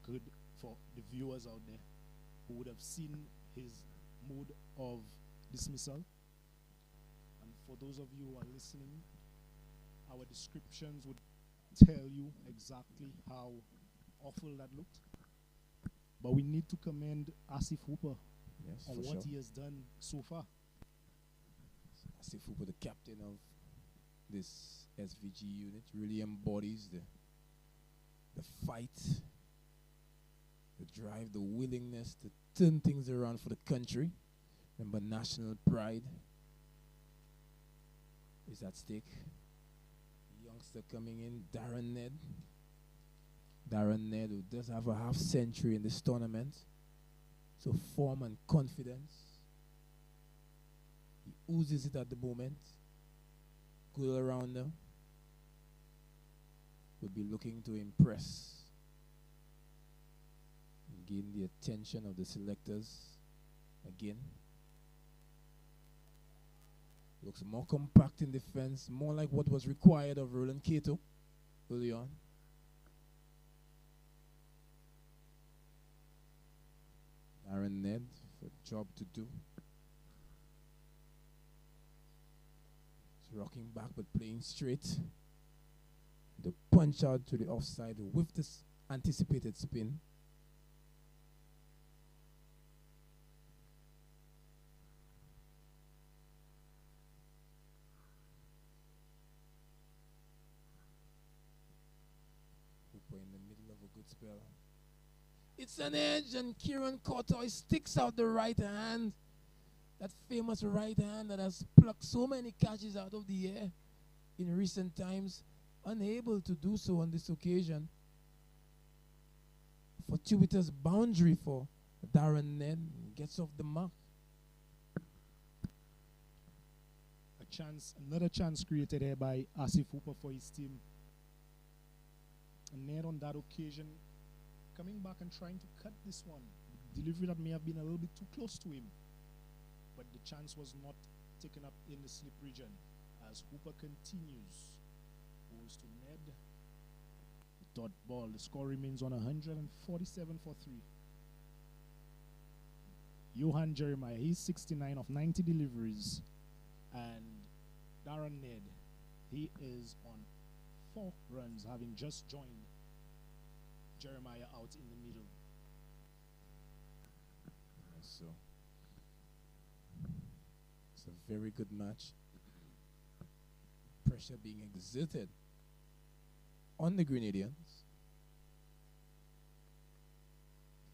good for the viewers out there who would have seen his mode of dismissal. And for those of you who are listening, our descriptions would tell you exactly how awful that looked. But we need to commend Asif Hooper on what he has done so far. Asif Hooper, the captain of this SVG unit, really embodies the fight, the drive, the willingness to turn things around for the country. Remember, national pride is at stake. Youngster coming in, Darren Ned. Darren Ned, who does have a half century in this tournament. So form and confidence. He oozes it at the moment. Good all-rounder. Would be looking to impress and gain the attention of the selectors again. Looks more compact in defense, more like what was required of Roland Cato early on. Darren Ned for a job to do. He's rocking back but playing straight. The punch out to the offside with this anticipated spin. Hooper in the middle of a good spell. It's an edge, and Kieran Courtois sticks out the right hand. That famous right hand that has plucked so many catches out of the air in recent times. Unable to do so on this occasion. Fortuitous boundary for Darren Ned. Gets off the mark. Another chance created here by Asif Hooper for his team. And Ned on that occasion coming back and trying to cut this one. Delivery that may have been a little bit too close to him. But the chance was not taken up in the slip region as Hooper continues. Goes to Ned. The dot ball. The score remains on 147 for 3. Johan Jeremiah, he's 69 of 90 deliveries. And Darren Ned, he is on 4 runs, having just joined Jeremiah out in the middle. So it's a very good match. Pressure being exerted on the Grenadians.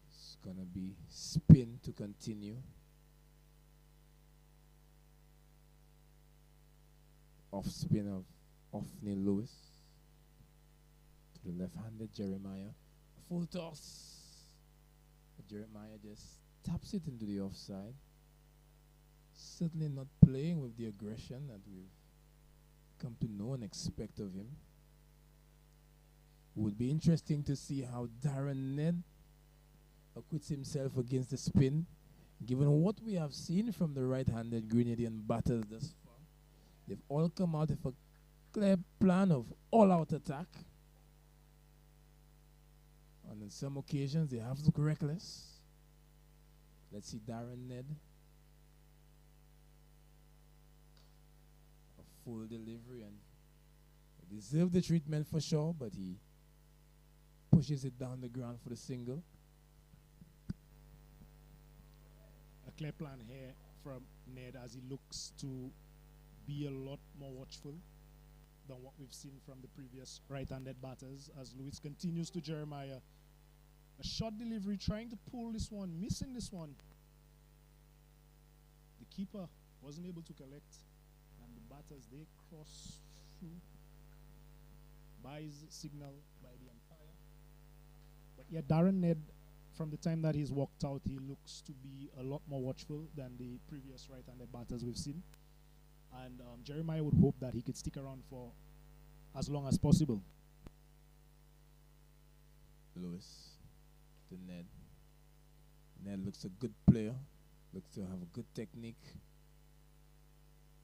It's gonna be spin to continue. Off spin of Ophni Lewis to the left-handed Jeremiah. Full toss. But Jeremiah just taps it into the offside. Certainly not playing with the aggression that we've come to know and expect of him. Would be interesting to see how Darren Ned acquits himself against the spin, given what we have seen from the right-handed Grenadian batters thus far. They've all come out with a clear plan of all-out attack. And on some occasions, they have looked reckless. Let's see Darren Ned. A full delivery, and he deserved the treatment for sure, but he pushes it down the ground for the single. A clear plan here from Ned as he looks to be a lot more watchful than what we've seen from the previous right-handed batters, as Lewis continues to Jeremiah. A short delivery, trying to pull this one, missing this one. The keeper wasn't able to collect, and the batters, they cross through. Buys signal by the umpire. But yeah, Darren Ned, from the time that he's walked out, he looks to be a lot more watchful than the previous right-handed batters we've seen. And Jeremiah would hope that he could stick around for as long as possible. Lewis to Ned. Ned looks a good player, looks to have a good technique.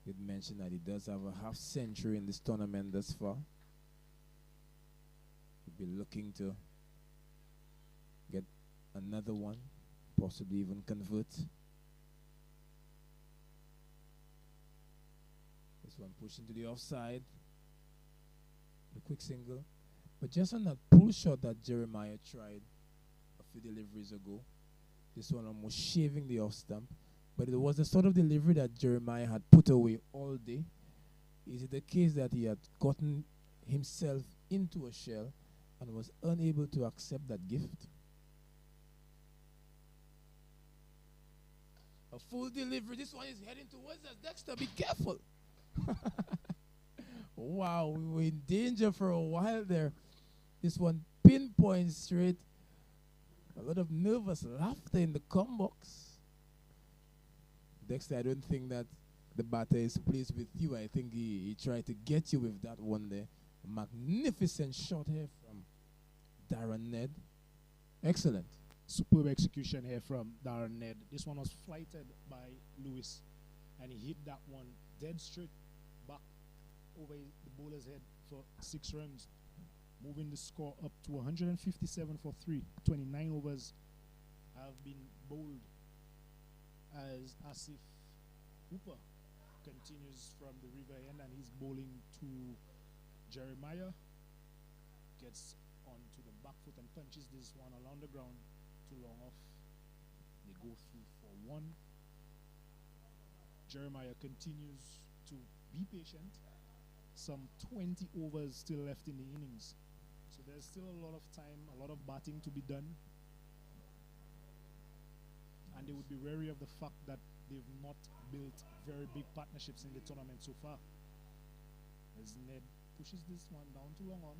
Did mention that he does have a half century in this tournament thus far. He'll be looking to get another one, possibly even convert. This one pushing to the offside. The quick single. But just on that pull shot that Jeremiah tried a few deliveries ago, this one almost shaving the off stump. But it was the sort of delivery that Jeremiah had put away all day. Is it the case that he had gotten himself into a shell and was unable to accept that gift? A full delivery. This one is heading towards us. Dexter, be careful. Wow, we were in danger for a while there. This one pinpoint straight. A lot of nervous laughter in the com box. Dexter, I don't think that the batter is pleased with you. I think he tried to get you with that one there. A magnificent shot here from Darren Ned. Excellent. Superb execution here from Darren Ned. This one was flighted by Lewis, and he hit that one dead straight back over the bowler's head for 6 runs, moving the score up to 157 for 3. 29 overs have been bowled as Asif Hooper continues from the river end, and he's bowling to Jeremiah. Gets onto the back foot and punches this one along the ground, too long off. They go through for 1. Jeremiah continues to be patient. Some 20 overs still left in the innings, so there's still a lot of time, a lot of batting to be done, and they would be wary of the fact that they've not built very big partnerships in the tournament so far. As Ned pushes this one down too long on,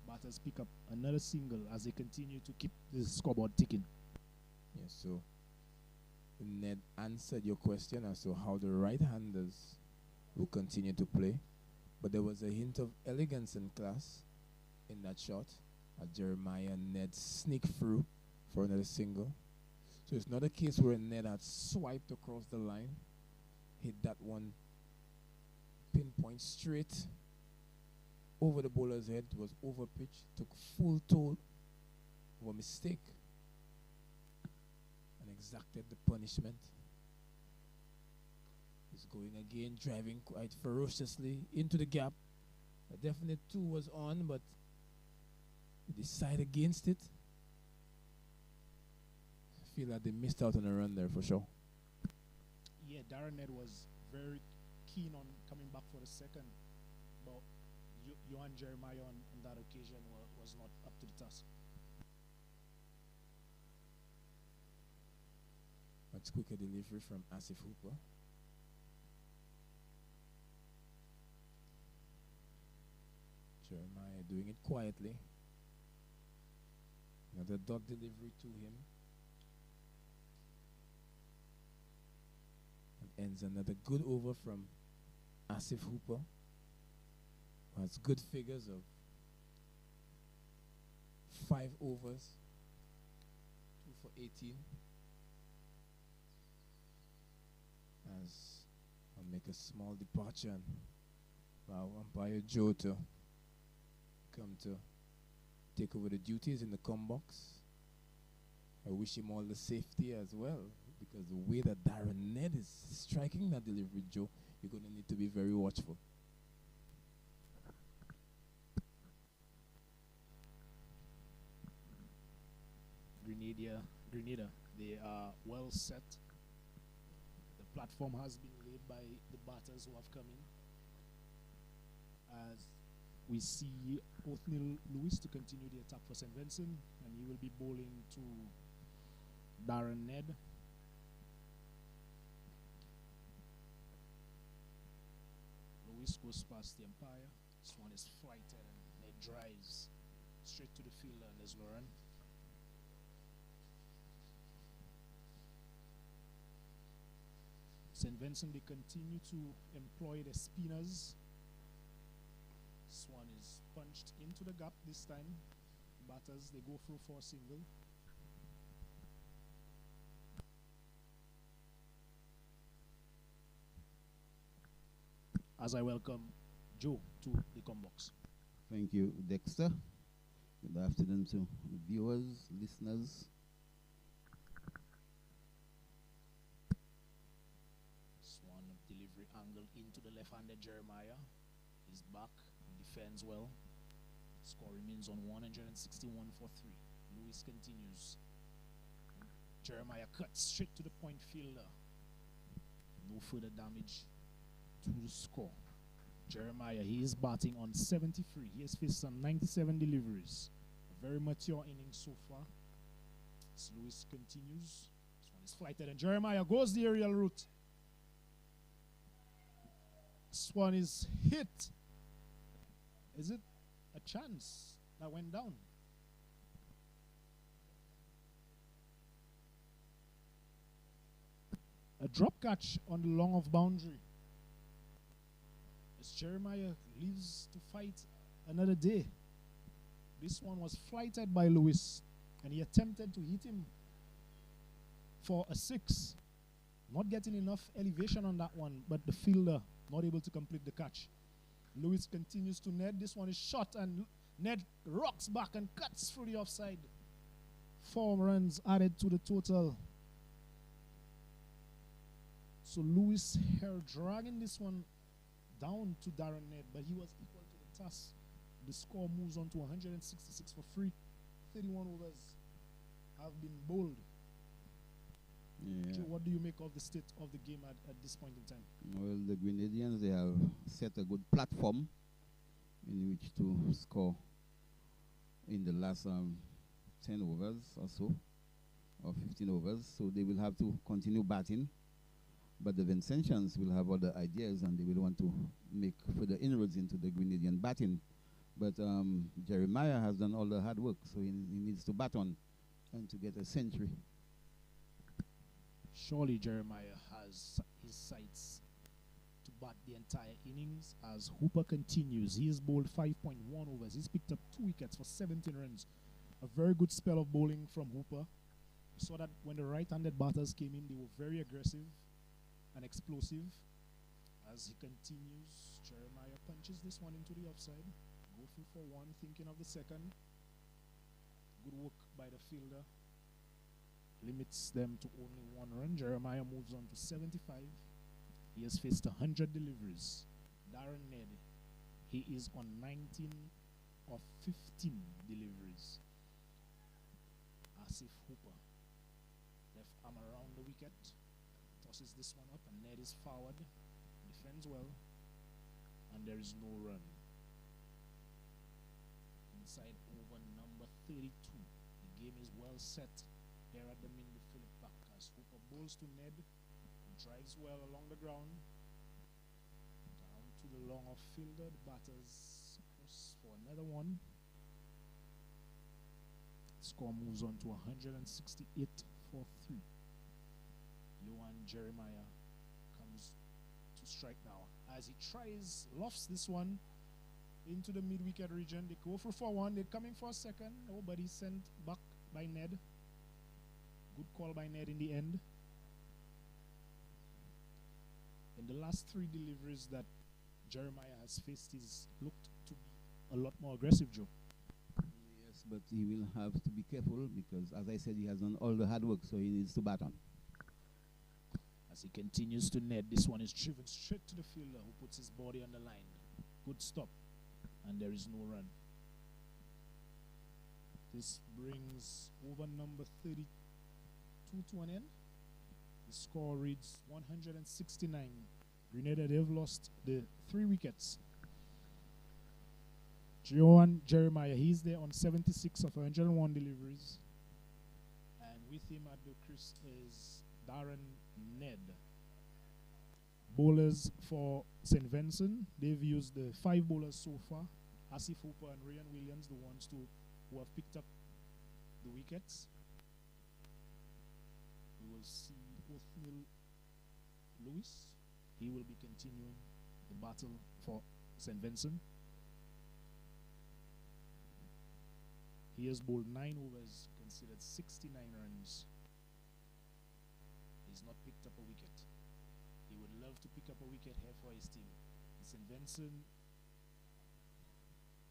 batters pick up another single as they continue to keep the scoreboard ticking. Yes, so Ned answered your question as to how the right-handers will continue to play, but there was a hint of elegance and class in that shot as Jeremiah and Ned sneak through for another single. So it's not a case where Ned had swiped across the line, hit that one pinpoint straight over the bowler's head, was over pitch, took full toll of a mistake, and exacted the punishment. He's going again, driving quite ferociously into the gap. A definite 2 was on, but he decided against it. I feel like they missed out on a run there for sure. Yeah, Darren Ned was very keen on coming back for the second, but Johan Jeremiah on that occasion was not up to the task. Much quicker delivery from Asif Hooper. Jeremiah doing it quietly. Another dot delivery to him. And ends another good over from Asif Hooper, who has good figures of 5 overs, 2 for 18. As I'll make a small departure and allow umpire Joe to come to take over the duties in the com box. I wish him all the safety as well, because the way that Darren Ned is striking that delivery, Joe, you're going to need to be very watchful. Grenada, they are well set. The platform has been laid by the batters who have come in. As we see Othniel Lewis to continue the attack for St. Vincent, and he will be bowling to Darren Ned. Lewis goes past the umpire. This one is flighted and Ned drives straight to the fielder, and there's no run. St. Vincent, they continue to employ the spinners. This one is punched into the gap this time. Batters, they go through for a single. As I welcome Joe to the combox. Thank you, Dexter. Good afternoon to the viewers, listeners. Swan delivery angle into the left-handed Jeremiah. He's back, defends well. Score remains on 161 for 3. Lewis continues. Jeremiah cuts straight to the point fielder. No further damage to the score. Jeremiah, he is batting on 73. He has faced some 97 deliveries. A very mature inning so far. As Lewis continues. This one is flighted and Jeremiah goes the aerial route. This one is hit. Is it a chance that went down? A drop catch on the long off boundary. As Jeremiah lives to fight another day. This one was flighted by Lewis, and he attempted to hit him for a 6. Not getting enough elevation on that one, but the fielder not able to complete the catch. Lewis continues to Ned. This one is shot, and Ned rocks back and cuts through the offside. 4 runs added to the total. So Lewis here dragging this one down to Darren Ned, but he was equal to the task. The score moves on to 166 for 3. 31 overs have been bowled. Yeah. Joe, what do you make of the state of the game at this point in time? Well, the Grenadians, they have set a good platform in which to score in the last 10 overs or so, or 15 overs. So they will have to continue batting. But the Vincentians will have other ideas, and they will want to make further inroads into the Grenadian batting. But Jeremiah has done all the hard work, so he needs to bat on and to get a century. Surely Jeremiah has his sights to bat the entire innings as Hooper continues. He has bowled 5.1 overs. He's picked up 2 wickets for 17 runs. A very good spell of bowling from Hooper. We saw that when the right-handed batters came in, they were very aggressive and explosive. As he continues, Jeremiah punches this one into the offside. Go through for 1, thinking of the second. Good work by the fielder. Limits them to only 1 run. Jeremiah moves on to 75. He has faced 100 deliveries. Darren Ned, he is on 19 of 15 deliveries. Asif Hooper, left arm around the wicket. Tosses this one up, and Ned is forward. Defends well, and there is no run. Inside over number 32. The game is well set here at the Mindoo Phillip Park as Hooper bowls to Ned, who drives well along the ground. Down to the long off fielder. The batters cross for another one. Score moves on to 168 for 3. Johan Jeremiah comes to strike now. As he tries, lofts this one into the mid-wicket region. They go for 1. They're coming for a second. Nobody sent back by Ned. Good call by Ned in the end. In the last 3 deliveries that Jeremiah has faced, he's looked to be a lot more aggressive, Joe. Yes, but he will have to be careful because, as I said, he has done all the hard work, so he needs to bat on. As he continues to net, this one is driven straight to the fielder who puts his body on the line. Good stop, and there is no run. This brings over number 32 to an end. The score reads 169. Grenada, they've lost the 3 wickets. Johan Jeremiah, he's there on 76 of 101 deliveries. And with him at the crease is Darren Ned. Bowlers for St. Vincent, they've used the 5 bowlers so far. Asif Hooper and Ryan Williams, the ones who have picked up the wickets. We will see Othniel Lewis. He will be continuing the battle for St. Vincent. He has bowled 9 overs, considered 69 runs. He's not picked up a wicket. He would love to pick up a wicket here for his team. St. Vincent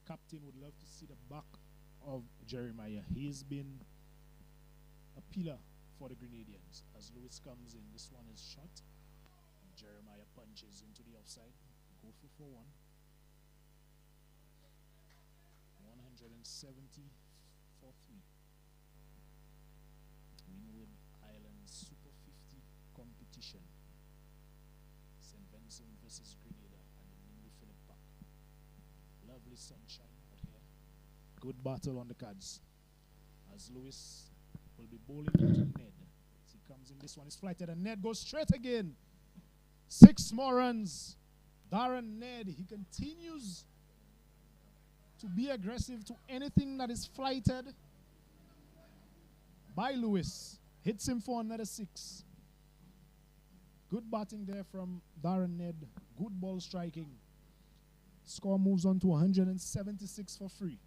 captain would love to see the back of Jeremiah. He's been a pillar for the Grenadians. As Lewis comes in, this one is shot. Jeremiah punches into the offside. Go for 1. 170 for 3. Windward Islands Super 50 competition. St. Vincent versus Grenada at the Mindoo Phillip Park. Lovely sunshine out here. Good battle on the cards. As Lewis will be bowling into Ned. As he comes in, this one is flighted and Ned goes straight again. 6 more runs. Darren Ned, he continues to be aggressive to anything that is flighted by Lewis. Hits him for another 6. Good batting there from Darren Ned. Good ball striking. Score moves on to 176 for 3.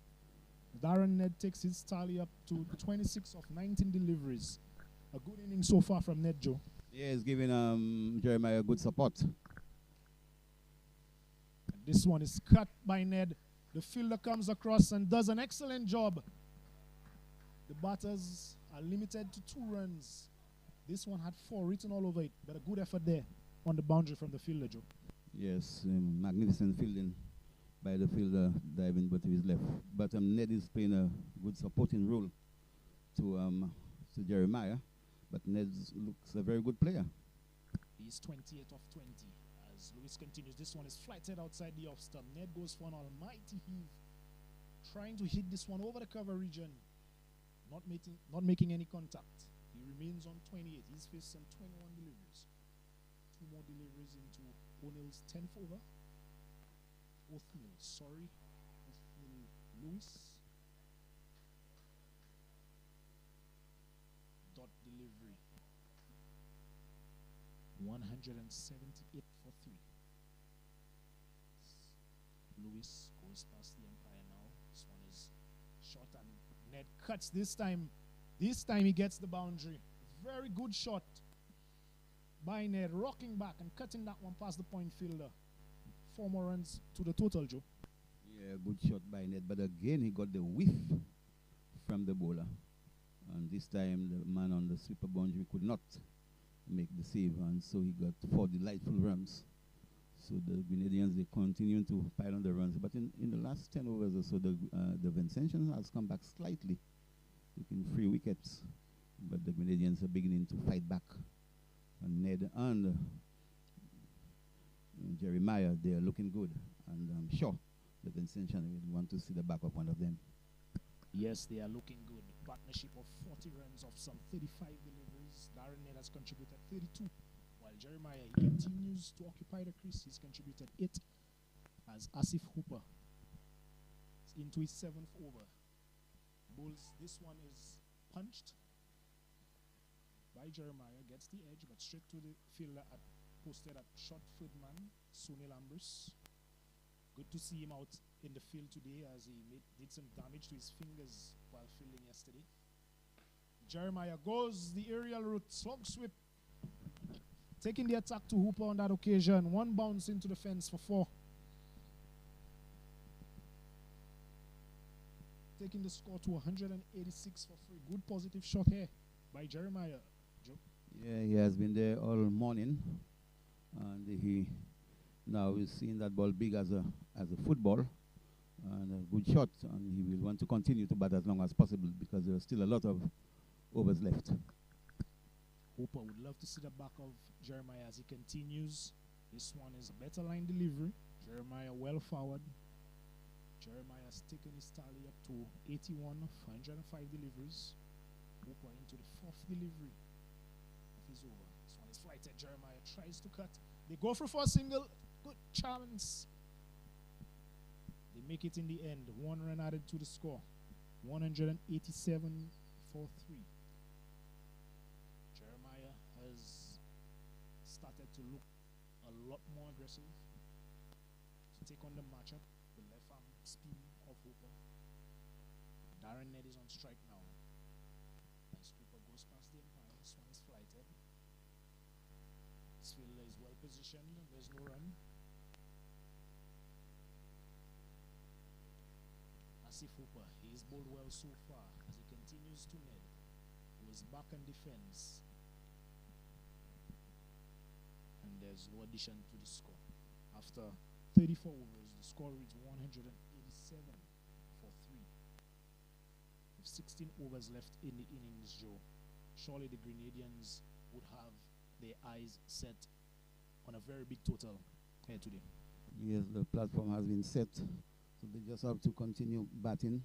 Darren Ned takes his tally up to 26 of 19 deliveries. A good inning so far from Ned, Joe. Yeah, he's giving Jeremiah good support. And this one is cut by Ned. The fielder comes across and does an excellent job. The batters are limited to 2 runs. This one had 4 written all over it, but a good effort there on the boundary from the fielder, Joe. Yes, magnificent fielding by the fielder diving but to his left. But Ned is playing a good supporting role to Jeremiah. But Ned looks a very good player. He's 28 of 20. As Lewis continues, this one is flighted outside the off stump. Ned goes for an almighty heave, trying to hit this one over the cover region, not making any contact. He remains on 28. He's faced some 21 deliveries. 2 more deliveries into O'Neill's 10th over. Othniel Lewis. Dot delivery. 178 for 3. Lewis goes past the umpire now. This one is short and Ned cuts this time. This time he gets the boundary. Very good shot by Ned, rocking back and cutting that one past the point fielder. 4 more runs to the total, Joe. Yeah, good shot by Ned. But again, he got the whiff from the bowler. And this time, the man on the sweeper boundary could not make the save. And so he got 4 delightful runs. So the Grenadians, they continue to pile on the runs. But in the last 10 overs or so, the Vincentians has come back slightly, taking 3 wickets. But the Grenadians are beginning to fight back. And Ned and Jeremiah, they are looking good. And I'm sure the Vincentians will want to see the back of one of them. Yes, they are looking good. Partnership of 40 runs of some 35 deliveries. Darren Ned has contributed 32. While Jeremiah, he continues to occupy the crease. He's contributed 8 as Asif Hooper is into his 7th over. Bulls, this one is punched by Jeremiah, gets the edge, but straight to the fielder posted at short third man, Sunil Ambrose. Good to see him out in the field today as he did some damage to his fingers while fielding yesterday. Jeremiah goes the aerial route, slog sweep, taking the attack to Hooper on that occasion. 1 bounce into the fence for 4. taking the score to 186 for free. Good positive shot here by Jeremiah. Joe? Yeah, he has been there all morning, and he now is seeing that ball big as a football, and a good shot, and he will want to continue to bat as long as possible because there are still a lot of overs left. Hooper would love to see the back of Jeremiah as he continues. This one is a better line delivery. Jeremiah well forward. Jeremiah has taken his tally up to 81 of 105 deliveries. Hooper into the 4th delivery of his over. This one is flighted. Jeremiah tries to cut. They go for a single. Good chance. They make it in the end. 1 run added to the score. 187 for 3. Jeremiah has started to look a lot more aggressive to take on the matchup. The left arm spin of Hooper. Darren Ned is on strike now. As Hooper goes past the umpire, this one is flighted. This fielder is well positioned. There's no run. Asif Hooper, he's bowled well so far as he continues to Ned, who is back on defense. And there's no addition to the score. After 34 overs, the score reads 187 for 3. With 16 overs left in the innings, Joe, surely the Grenadians would have their eyes set on a very big total here today. Yes, the platform has been set, so they just have to continue batting.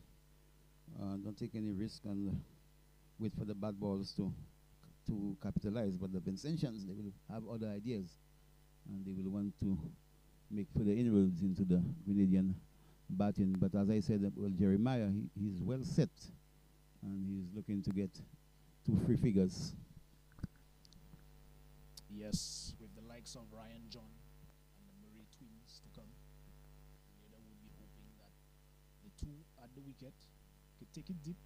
Don't take any risk and wait for the bad balls to capitalize. But the Vincentians, they will have other ideas, and they will want to make further inroads into the Grenadian batting. But as I said, well, Jeremiah, he's well set, and he's looking to get 2 free figures. Yes, with the likes of Ryan John and the Murray twins to come, Grenada would be hoping that the 2 at the wicket could take it deep,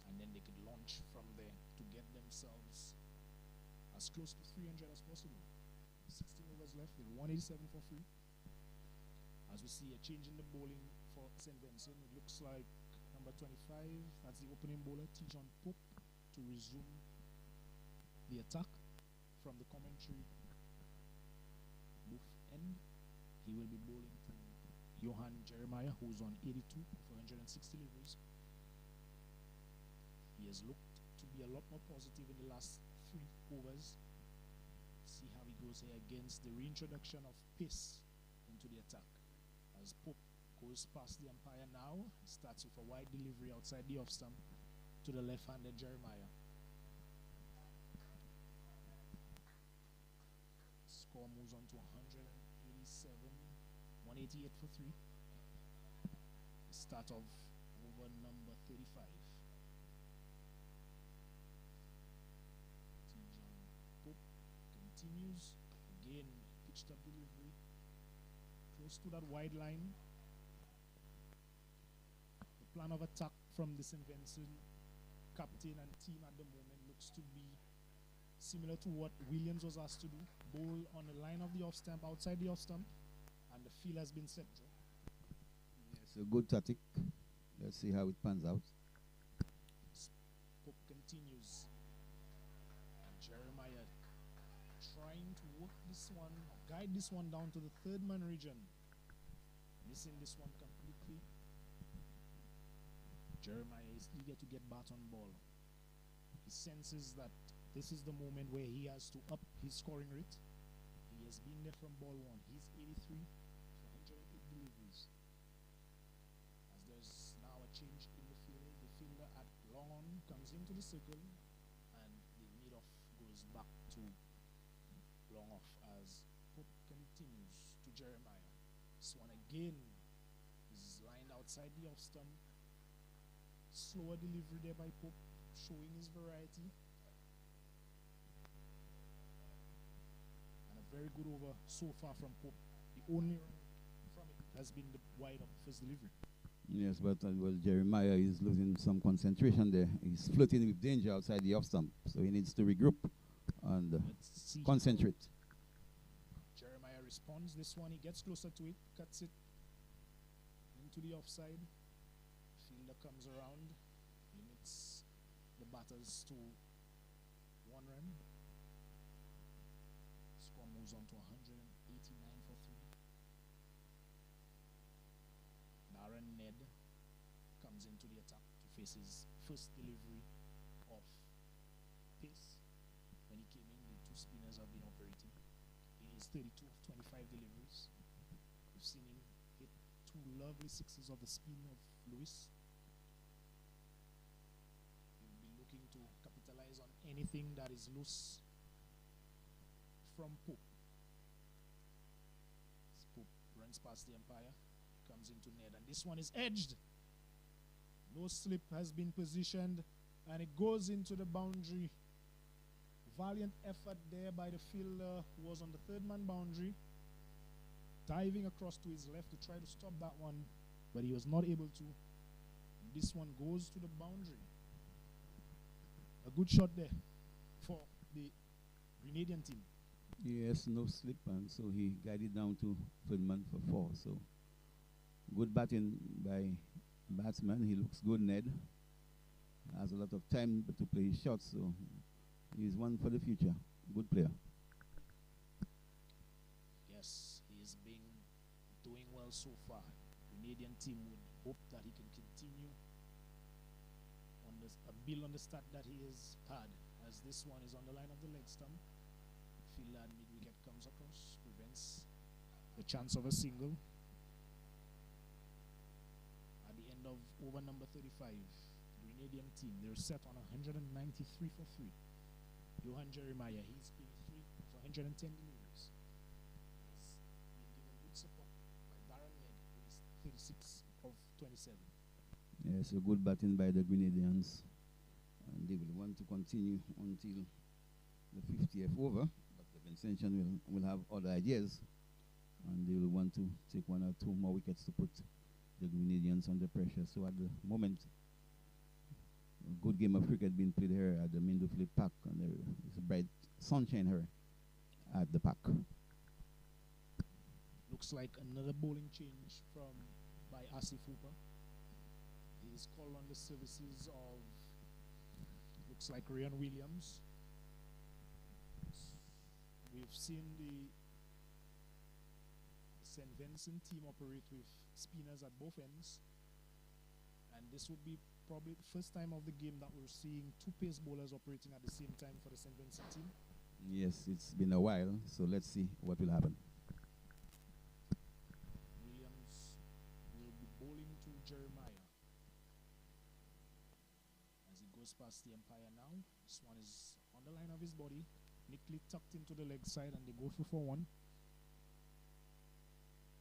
and then they could launch from there to get themselves as close to 300 as possible. 16 overs left with 187 for 3. As we see a change in the bowling for St. Vincent, it looks like number 25, that's the opening bowler, Tijon Pope, to resume the attack from the commentary booth end. He will be bowling to Johan Jeremiah, who's on 82 for 160 deliveries. He has looked to be a lot more positive in the last 3 overs. See how he goes here against the reintroduction of pace into the attack. As Pope goes past the umpire now, he starts with a wide delivery outside the off stump to the left-handed Jeremiah. Score moves on to 187, 188 for 3. The start of over number 35. Tijon Pope continues. Again, pitched up delivery. Close to that wide line. The plan of attack from the St. Vincent captain and team at the moment looks to be similar to what Williams was asked to do. Bowl on the line of the off stump, outside the off stump, and the field has been set. Yes, a good tactic. Let's see how it pans out. Pope continues. And Jeremiah trying to work this one, guide this one down to the 3rd man region. Missing this one completely. Jeremiah is eager to get bat on ball. He senses that this is the moment where he has to up his scoring rate. He has been there from ball 1. He's 83 for 108 deliveries. As there's now a change in the field, the fielder at long on comes into the circle, and the mid-off goes back to long off as Pope continues to Jeremiah. This one again is lined outside the off stump. Slower delivery there by Pope, showing his variety. And a very good over so far from Pope. The only run from it has been the wide of first delivery. Yes, but well, Jeremiah is losing some concentration there. He's flirting with danger outside the off stump, so he needs to regroup and concentrate. Jeremiah responds. This one, he gets closer to it, cuts it into the offside. Fielder comes around, limits the batters to 1 run. Score moves on to 189 for 3. Darren Ned comes into the attack to face his first delivery of pace. When he came in, the 2 spinners have been operating. He is 32 of 25 deliveries. We've seen him hit 2 lovely sixes of the spin of Lewis. He'll be looking to capitalize on anything that is loose from Pope. As Pope runs past the umpire, comes into Ned, and this one is edged. No slip has been positioned, and it goes into the boundary. Valiant effort there by the fielder who was on the 3rd man boundary, diving across to his left to try to stop that one, but he was not able to. This one goes to the boundary. A good shot there for the Grenadian team. Yes, no slip, and so he guided down to 3rd man for 4. So good batting by batsman. He looks good, Ned. Has a lot of time to play his shots, so he's one for the future. Good player. Yes, he's been doing well so far. Grenadian team would hope that he can continue on this, build on the start that he has had, as this one is on the line of the leg stump. Fielder at mid-wicket comes across, prevents the chance of a single. At the end of over number 35, Grenadian team, they're set on 193 for 3. Johan Jeremiah, he's 83 for 110 deliveries. He's been given good support by Darren Ned, who is 36 of 27. Yes, a good batting by the Grenadians. And they will want to continue until the 50th over. But the Vincentian will have other ideas. And they will want to take 1 or 2 more wickets to put the Grenadians under pressure. So at the moment, a good game of cricket being played here at the Mindoo Phillip Park, and there is a bright sunshine here at the park. Looks like another bowling change by Asif Hooper. He's called on the services of, looks like Ryan Williams. We've seen the St. Vincent team operate with spinners at both ends, and this would be probably the first time of the game that we're seeing 2 pace bowlers operating at the same time for the St. Vincent team. Yes, it's been a while, so let's see what will happen. Williams will be bowling to Jeremiah as he goes past the umpire now. This one is on the line of his body, neatly tucked into the leg side, and they go through for 1.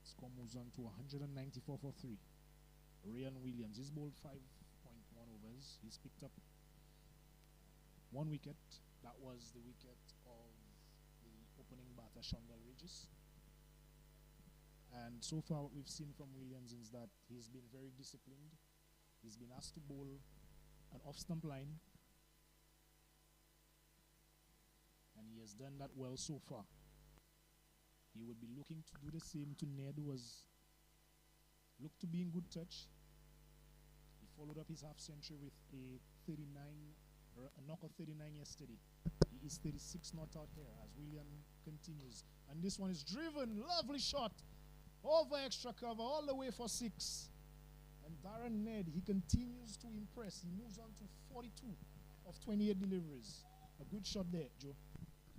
Score moves on to 194 for 3. Ryan Williams, he's bowled 5.1 overs. He's picked up 1 wicket. That was the wicket of the opening batter, Shondell Regis. And so far what we've seen from Williams is that he's been very disciplined. He's been asked to bowl an off-stump line, and he has done that well so far. He would be looking to do the same to Ned, who was looked to be in good touch. He followed up his half century with a 39, or a knock of 39 yesterday. He is 36 not out here as William continues. And this one is driven, lovely shot, over extra cover, all the way for 6. And Darren Ned, he continues to impress. He moves on to 42 of 28 deliveries. A good shot there, Joe.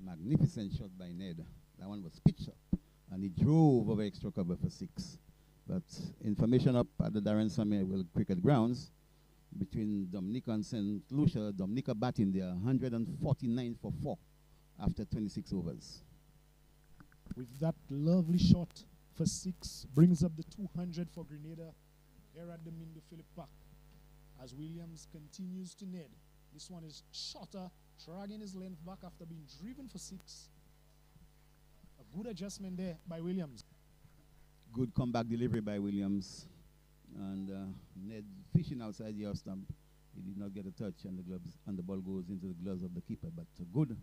Magnificent shot by Ned. That one was pitched up, and he drove over extra cover for 6. But information up at the Darren Samuel Cricket Grounds between Dominica and St. Lucia. Dominica batting there 149 for 4 after 26 overs. With that lovely shot for 6, brings up the 200 for Grenada here at the Mindoo Phillip Park as Williams continues to Ned. This one is shorter, dragging his length back after being driven for 6. A good adjustment there by Williams. Good comeback delivery by Williams. And Ned fishing outside the off stump. He did not get a touch, and the gloves, and the ball goes into the gloves of the keeper. But a good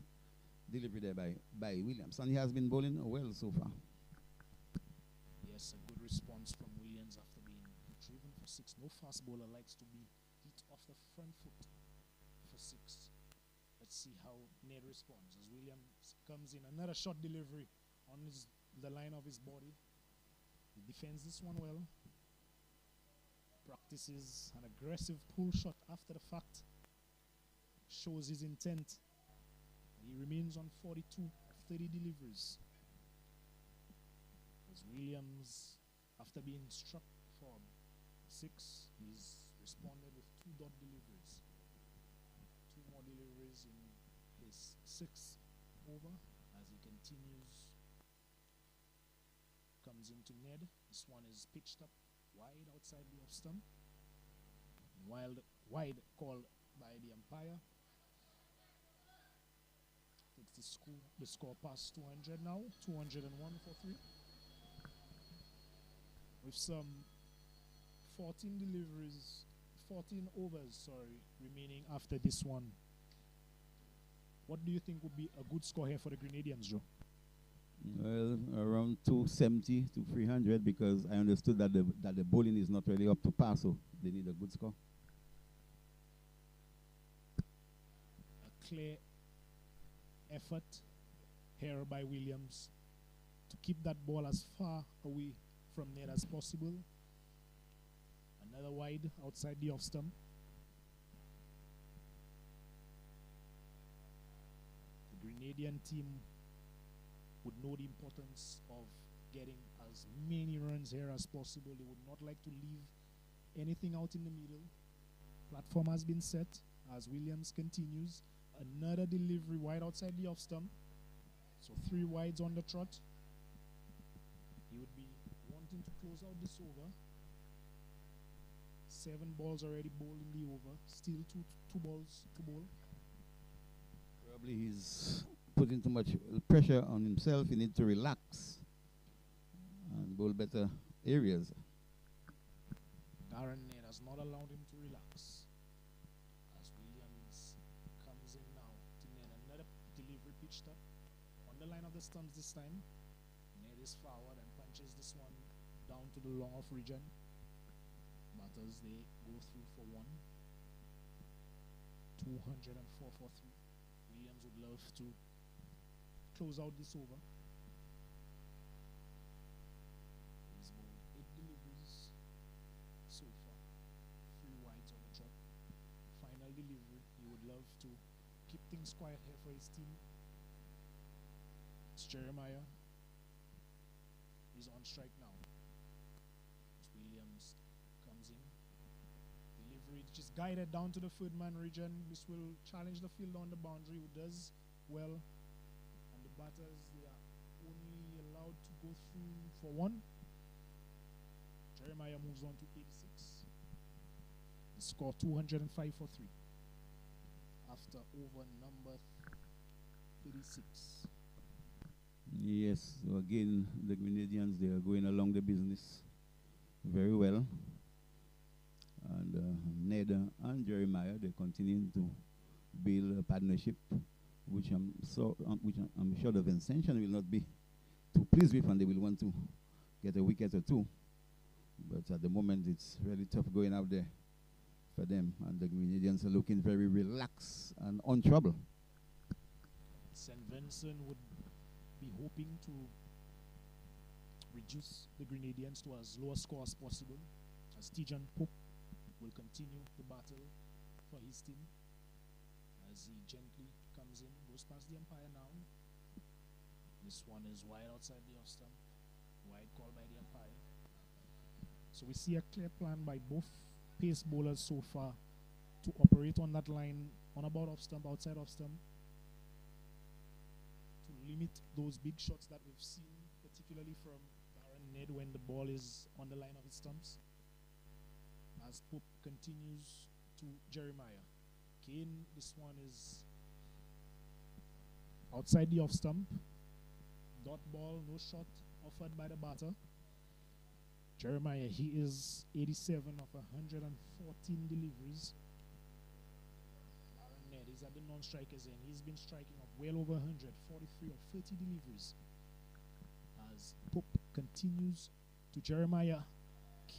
delivery there by Williams. And he has been bowling well so far. Yes, a good response from Williams after being driven for 6. 6. No fast bowler likes to be hit off the front foot for 6. Let's see how Ned responds as Williams comes in. Another shot delivery on the line of his body. He defends this one well. Practices an aggressive pull shot after the fact. Shows his intent. He remains on 42 of 30 deliveries. As Williams, after being struck for 6, he's responded with 2 dot deliveries. 2 more deliveries in his 6th over as he continues. Comes into Ned. This one is pitched up wide outside the off stump. Wide called by the umpire. Takes the score past 200 now. 201 for 3. With some 14 deliveries, 14 overs, remaining after this one. What do you think would be a good score here for the Grenadians, Joe? Well, around 270 to 300, because I understood that the bowling is not really up to par, so they need a good score. A clear effort here by Williams to keep that ball as far away from Ned as possible. Another wide outside the off stump. The Grenadian team would know the importance of getting as many runs here as possible. They would not like to leave anything out in the middle. Platform has been set as Williams continues. Another delivery wide outside the off stump. So 3 wides on the trot. He would be wanting to close out this over. 7 balls already bowled in the over. Still two balls to bowl. Probably he's putting too much pressure on himself. He needs to relax and bowl better areas. Darren Ned has not allowed him to relax. As Williams comes in now to Ned. Another delivery pitched up on the line of the stumps this time. Ned is forward and punches this one down to the long off region. Batters, they go through for 1. 204 for 3. Williams would love to close out this over. He's bowled 8 deliveries so far. 3 wides on the trot. Final delivery. He would love to keep things quiet here for his team. It's Jeremiah. He's on strike now. As Williams comes in. Delivery just guided down to the third man region. This will challenge the field on the boundary, who does well. And the batters, they are only allowed to go through for 1. Jeremiah moves on to 86. The score 205 for 3. After over number 36. Yes, so again, the Grenadians, they are going along the business very well. And Ned and Jeremiah, they continue to build a partnership, which I'm sure the Vincent will not be too pleased with, and they will want to get a wicket or 2. But at the moment, it's really tough going out there for them, and the Grenadians are looking very relaxed and on trouble. St. Vincent would be hoping to reduce the Grenadians to as low a score as possible, as Tijan Pope will continue the battle for his team as he gently comes in, goes past the umpire now. This one is wide outside the off stump, wide call by the umpire. So we see a clear plan by both pace bowlers so far to operate on that line on about off stump, outside off stump, to limit those big shots that we've seen, particularly from Darren Ned when the ball is on the line of his stumps. As Pope continues to Jeremiah. Kane, this one is outside the off stump. Dot ball, no shot offered by the batter. Jeremiah, he is 87 of 114 deliveries. Darren Ned is at the non-strikers end. He's been striking of well over 100, 43 of 30 deliveries. As Pope continues to Jeremiah.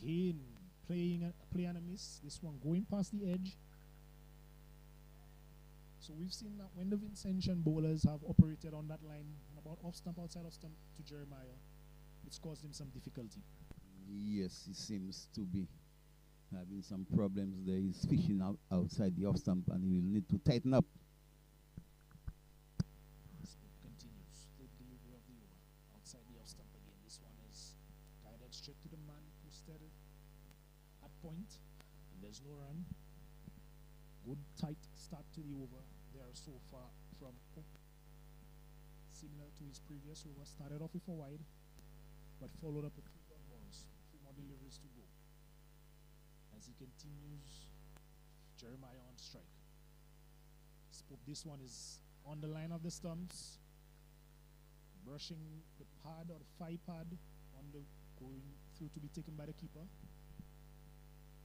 Kane play and a miss. This one going past the edge. So we've seen that when the Vincentian bowlers have operated on that line, about off stump, outside off stump to Jeremiah, it's caused him some difficulty. Yes, he seems to be having some problems there. He's fishing outside the off stump and he will need to tighten up. Spin continues. Third delivery of the over. Outside the off stump again. This one is guided straight to the man posted at point. And there's no run. Good tight start to the over there so far from Pope. Similar to his previous over. Started off with a wide, but followed up with 3 dot balls. 3 more deliveries to go. As he continues, Jeremiah on strike. Pope, this one is on the line of the stumps, brushing the pad or the 5 pad on the going through to be taken by the keeper.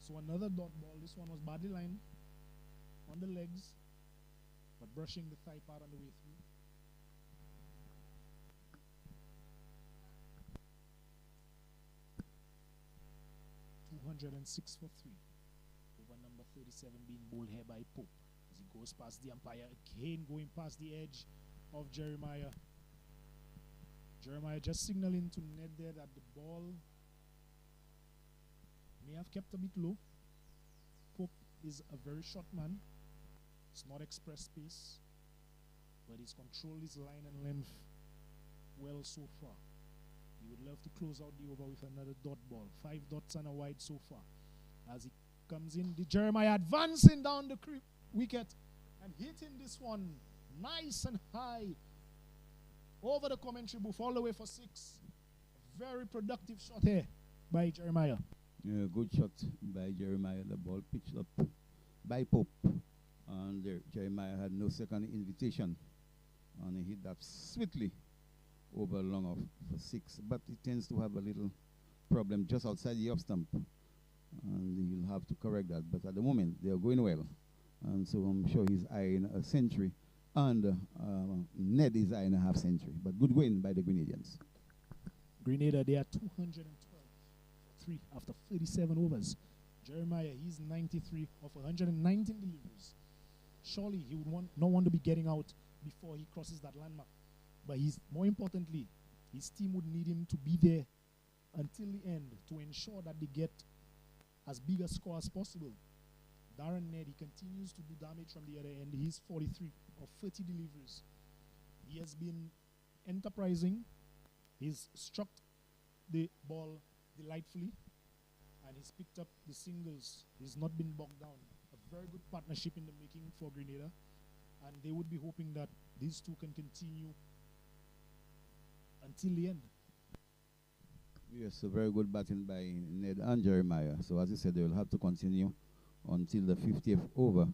So another dot ball. This one was badly lined on the legs, but brushing the thigh pad on the way through. .206 for 3. Over number 37 being bowled here by Pope as he goes past the umpire again, going past the edge of Jeremiah. Jeremiah just signaling to Ned there that the ball may have kept a bit low. Pope is a very short man. It's not express pace, but he's controlled his line and length well so far. He would love to close out the over with another dot ball. 5 dots and a wide so far. As he comes in, the Jeremiah advancing down the wicket and hitting this one nice and high over the commentary booth all the way for 6. A very productive shot here by Jeremiah. Yeah, good shot by Jeremiah. The ball pitched up by Pope. And there, Jeremiah had no second invitation. And he hit that sweetly over long off for 6. But he tends to have a little problem just outside the off stump. And he'll have to correct that. But at the moment, they are going well. And so I'm sure he's eyeing a century. And Ned is eyeing a half century. But good win by the Grenadians. Grenada, they are 212 for 3 after 37 overs. Jeremiah, he's 93 of 119 deliveries. Surely he would not want to be getting out before he crosses that landmark. But more importantly, his team would need him to be there until the end to ensure that they get as big a score as possible. Darren Ned, he continues to do damage from the other end. He's 43 of 30 deliveries. He has been enterprising. He's struck the ball delightfully, and he's picked up the singles. He's not been bogged down. A very good partnership in the making for Grenada, and they would be hoping that these two can continue until the end. Yes, a very good batting by Ned and Jeremiah. So as I said, they will have to continue until the 50th over.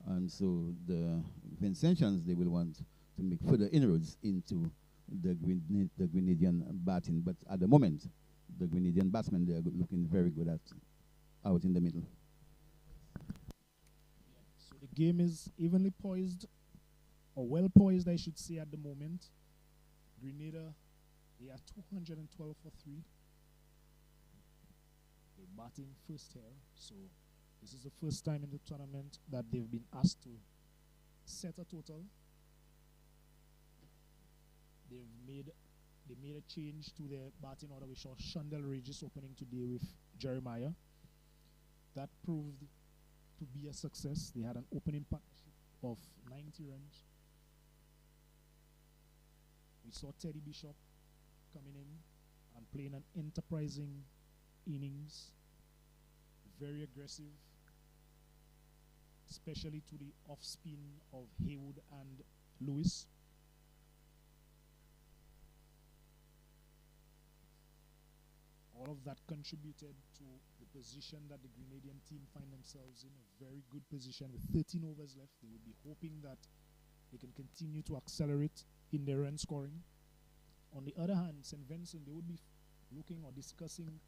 And so the Vincentians, they will want to make further inroads into the Grenadian batting. But at the moment, the Grenadian batsmen, they are looking very good at out in the middle. So the game is evenly poised, or well poised, I should say, at the moment. Grenada, they are 212 for 3. They're batting first here, so this is the first time in the tournament that they've been asked to set a total. They made a change to their batting order. We saw Shundell Regis opening today with Jeremiah. That proved to be a success. They had an opening partnership of 90 runs. We saw Teddy Bishop coming in and playing an enterprising innings, very aggressive, especially to the off spin of Haywood and Lewis. All of that contributed to the position that the Grenadian team find themselves in, a very good position with 13 overs left. They would be hoping that they can continue to accelerate in their run scoring. On the other hand, St. Vincent, they would be looking or discussing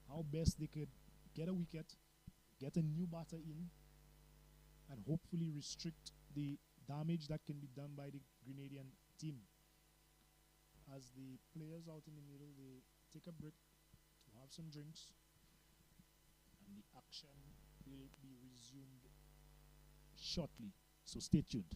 how best they could get a wicket, get a new batter in, and hopefully restrict the damage that can be done by the Grenadian team. As the players out in the middle, they take a break to have some drinks. and the action will be resumed shortly. So stay tuned.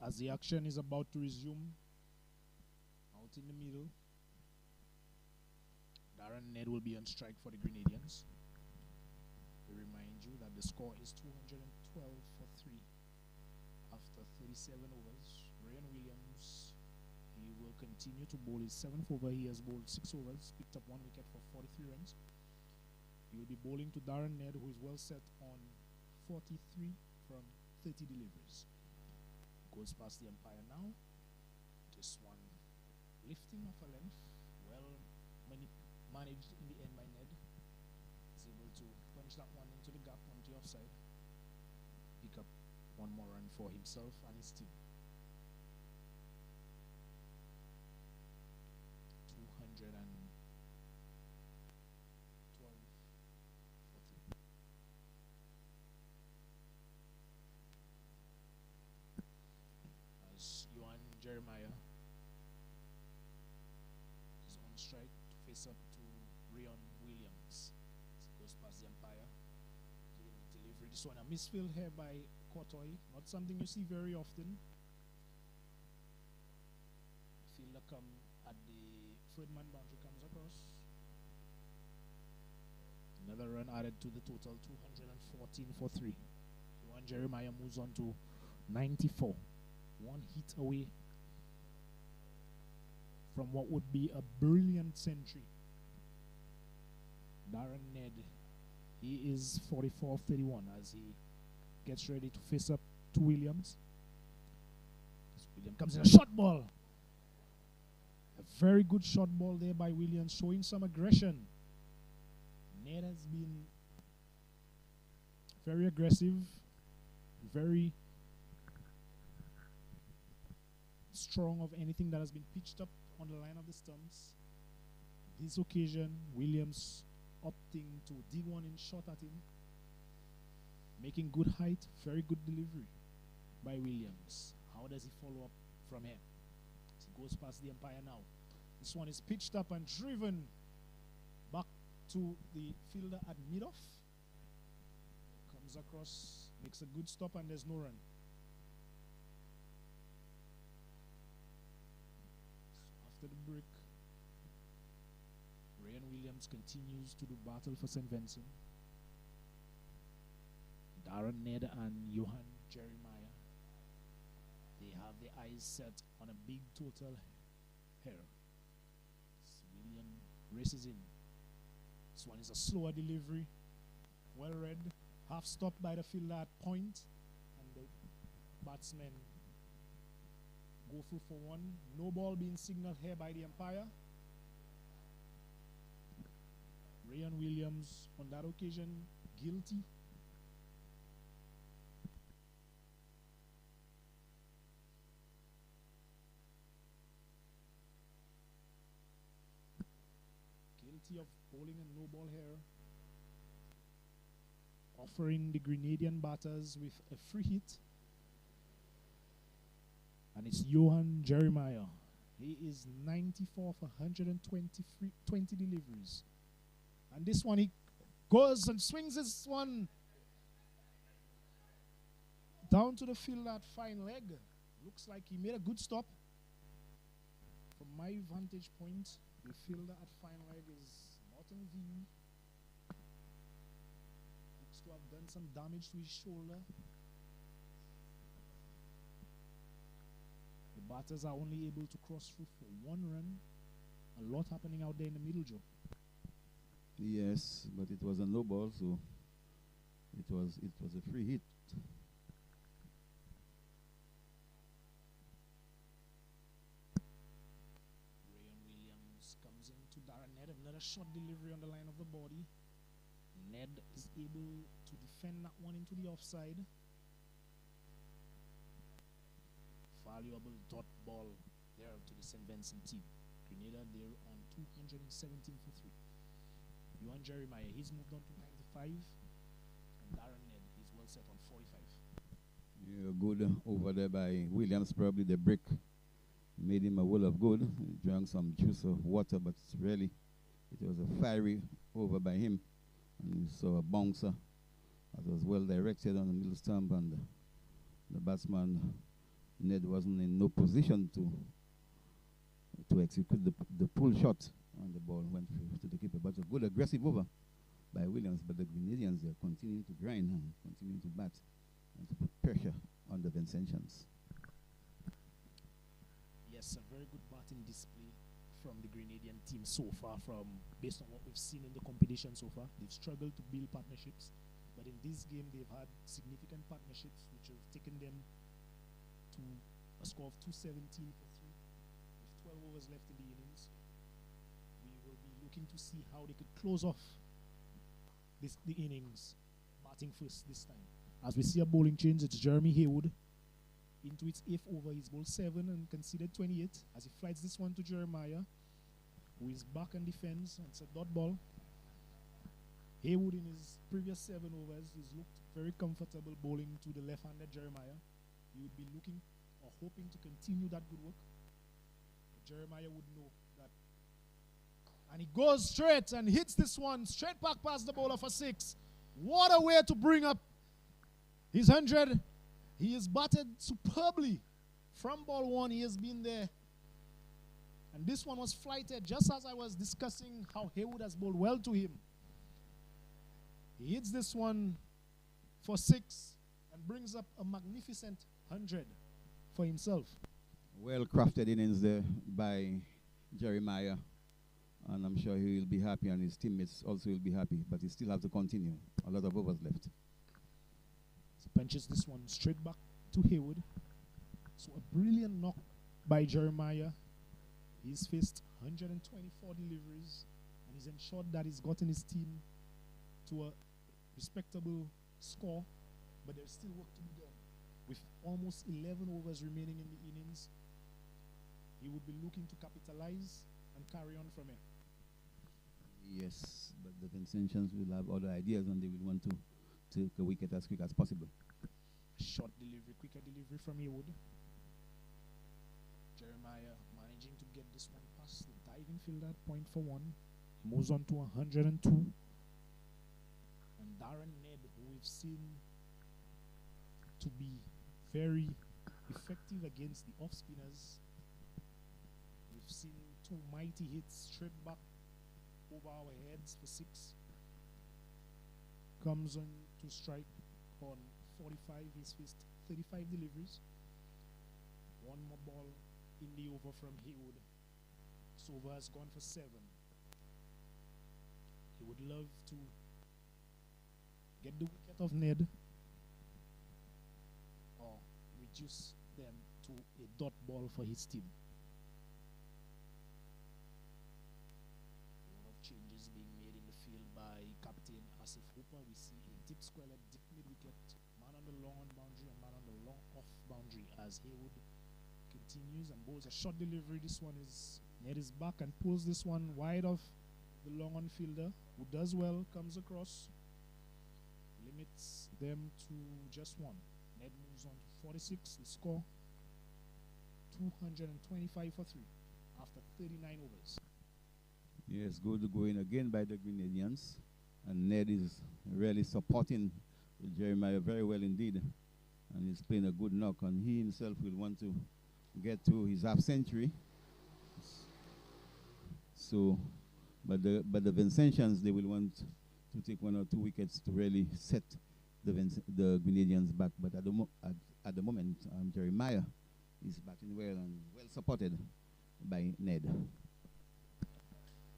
As the action is about to resume, out in the middle, Darren Ned will be on strike for the Grenadians. We remind you that the score is 212 for 3 after 37 overs. Ryan Williams, he will continue to bowl his 7th over. He has bowled 6 overs, picked up 1 wicket for 43 runs. He will be bowling to Darren Ned, who is well set on 43 from 30 deliveries. Goes past the umpire now. This one lifting off a length, well managed in the end by Ned. He's able to punch that one into the gap on the offside. Pick up 1 more run for himself and his team. 212 for 3. Jeremiah is on strike to face up to Ryan Williams. Goes past the umpire. Delivery. This one a misfield here by Courtois. Not something you see very often. The fielder come at the third man boundary, comes across. Another run added to the total, 214 for 3. Jeremiah moves on to 94. 1 hit away from what would be a brilliant century. Darren Ned, he is 44-31 as he gets ready to face up to Williams. Williams comes in a short ball. A very good short ball there by Williams, showing some aggression. Ned has been very aggressive, very strong of anything that has been pitched up on the line of the stumps. This occasion, Williams opting to dig one in short at him, making good height, very good delivery by Williams. How does he follow up from here? He goes past the umpire now. This one is pitched up and driven back to the fielder at mid-off. Comes across, makes a good stop, and there's no run. The break, Ryan Williams continues to do battle for St. Vincent. Darren Ned and Johan Jeremiah, they have their eyes set on a big total here. William races in. This one is a slower delivery, well read, half stopped by the fielder at point, and the batsmen go through for 1. No ball being signaled here by the umpire. Ryan Williams on that occasion guilty. variety of bowling and no ball here, offering the Grenadian batters with a free hit. And it's Johan Jeremiah. He is 94 for 120 deliveries. And this one, he goes and swings this one down to the field at fine leg. Looks like he made a good stop. From my vantage point, the fielder at fine leg is not in view. Looks to have done some damage to his shoulder. The batters are only able to cross through for one run. A lot happening out there in the middle, Joe. Yes, but it was a no ball, so it was a free hit. Another short delivery on the line of the body. Ned is able to defend that one into the offside. Valuable dot ball there to the St. Vincent team. Grenada there on 217 for 3. Johan Jeremiah, he's moved on to 95. And Darren Ned, he's well set on 45. Yeah, good over there by Williams. Probably the brick made him a world of good. He drank some juice of water, but it's really it was a fiery over by him, and you saw a bouncer that was well directed on the middle stump, and the batsman Ned wasn't in no position to execute the pull shot, and the ball went through to the keeper. But a good aggressive over by Williams, but the Grenadians are continuing to grind and continuing to bat and to put pressure on the Vincentians. Yes, a very good batting display from the Grenadian team so far, based on what we've seen in the competition so far. They've struggled to build partnerships, but in this game they've had significant partnerships which have taken them to a score of 217 for 3 with 12 overs left in the innings. We will be looking to see how they could close off the innings, batting first this time. As we see a bowling change, it's Jeremy Haywood into its 8th over. He's bowled 7 and conceded 28 as he flights this one to Jeremiah, who is back and defends, and it's a dot ball. Haywood in his previous 7 overs, he's looked very comfortable bowling to the left-handed Jeremiah. He would be looking or hoping to continue that good work. But Jeremiah would know that. And he goes straight and hits this one straight back past the bowler for 6. What a way to bring up his 100. He is batted superbly. From ball 1, he has been there. And this one was flighted just as I was discussing how Haywood has bowled well to him. He hits this one for 6 and brings up a magnificent 100 for himself. Well crafted innings there by Jeremiah. And I'm sure he will be happy, and his teammates also will be happy. But he still has to continue. A lot of overs left. He punches this one straight back to Haywood. So a brilliant knock by Jeremiah. He's faced 124 deliveries, and he's ensured that he's gotten his team to a respectable score. But there's still work to be done. With almost 11 overs remaining in the innings, he would be looking to capitalize and carry on from it. Yes, but the Vincentians will have other ideas, and they will want to take a wicket as quick as possible. Short delivery, quicker delivery from Haywood. Jeremiah managing to get this one past the diving fielder at point for 1. He moves on to 102. And Darren Ned, who we've seen to be very effective against the off-spinners. We've seen 2 mighty hits straight back over our heads for 6. Comes on to strike on 45. He's faced 35 deliveries. 1 more ball in the over from Haywood. This over has gone for 7. He would love to get the wicket of Ned or reduce them to a dot ball for his team. A lot of changes being made in the field by Captain Asif Hooper. We see a deep square leg, deep mid-wicket, man on the long on boundary and man on the long off boundary as Haywood continues and bowls a short delivery. This one is Ned is back and pulls this one wide off the long on fielder, who does well, comes across, limits them to just one. Ned moves on to 46. The score 225 for 3 after 39 overs. Yes, good going again by the Grenadians. And Ned is really supporting Jeremiah very well indeed. And he's playing a good knock. And he himself will want to get to his half century. So, but the Vincentians, they will want to take 1 or 2 wickets to really set the Grenadians back. But at the moment, Jeremiah is batting well and well supported by Ned.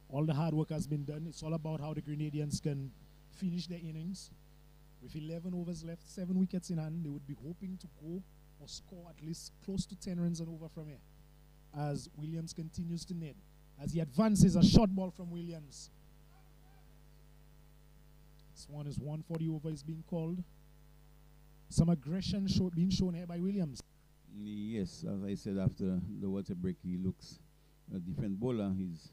All the hard work has been done. It's all about how the Grenadians can finish their innings. With 11 overs left, 7 wickets in hand, they would be hoping to go or score at least close to 10 runs and over from here. As Williams continues to Ned. As he advances, a short ball from Williams. This one is 1 for the over is being called. Some aggression being shown here by Williams. Yes, as I said, after the water break, he looks a different bowler. He's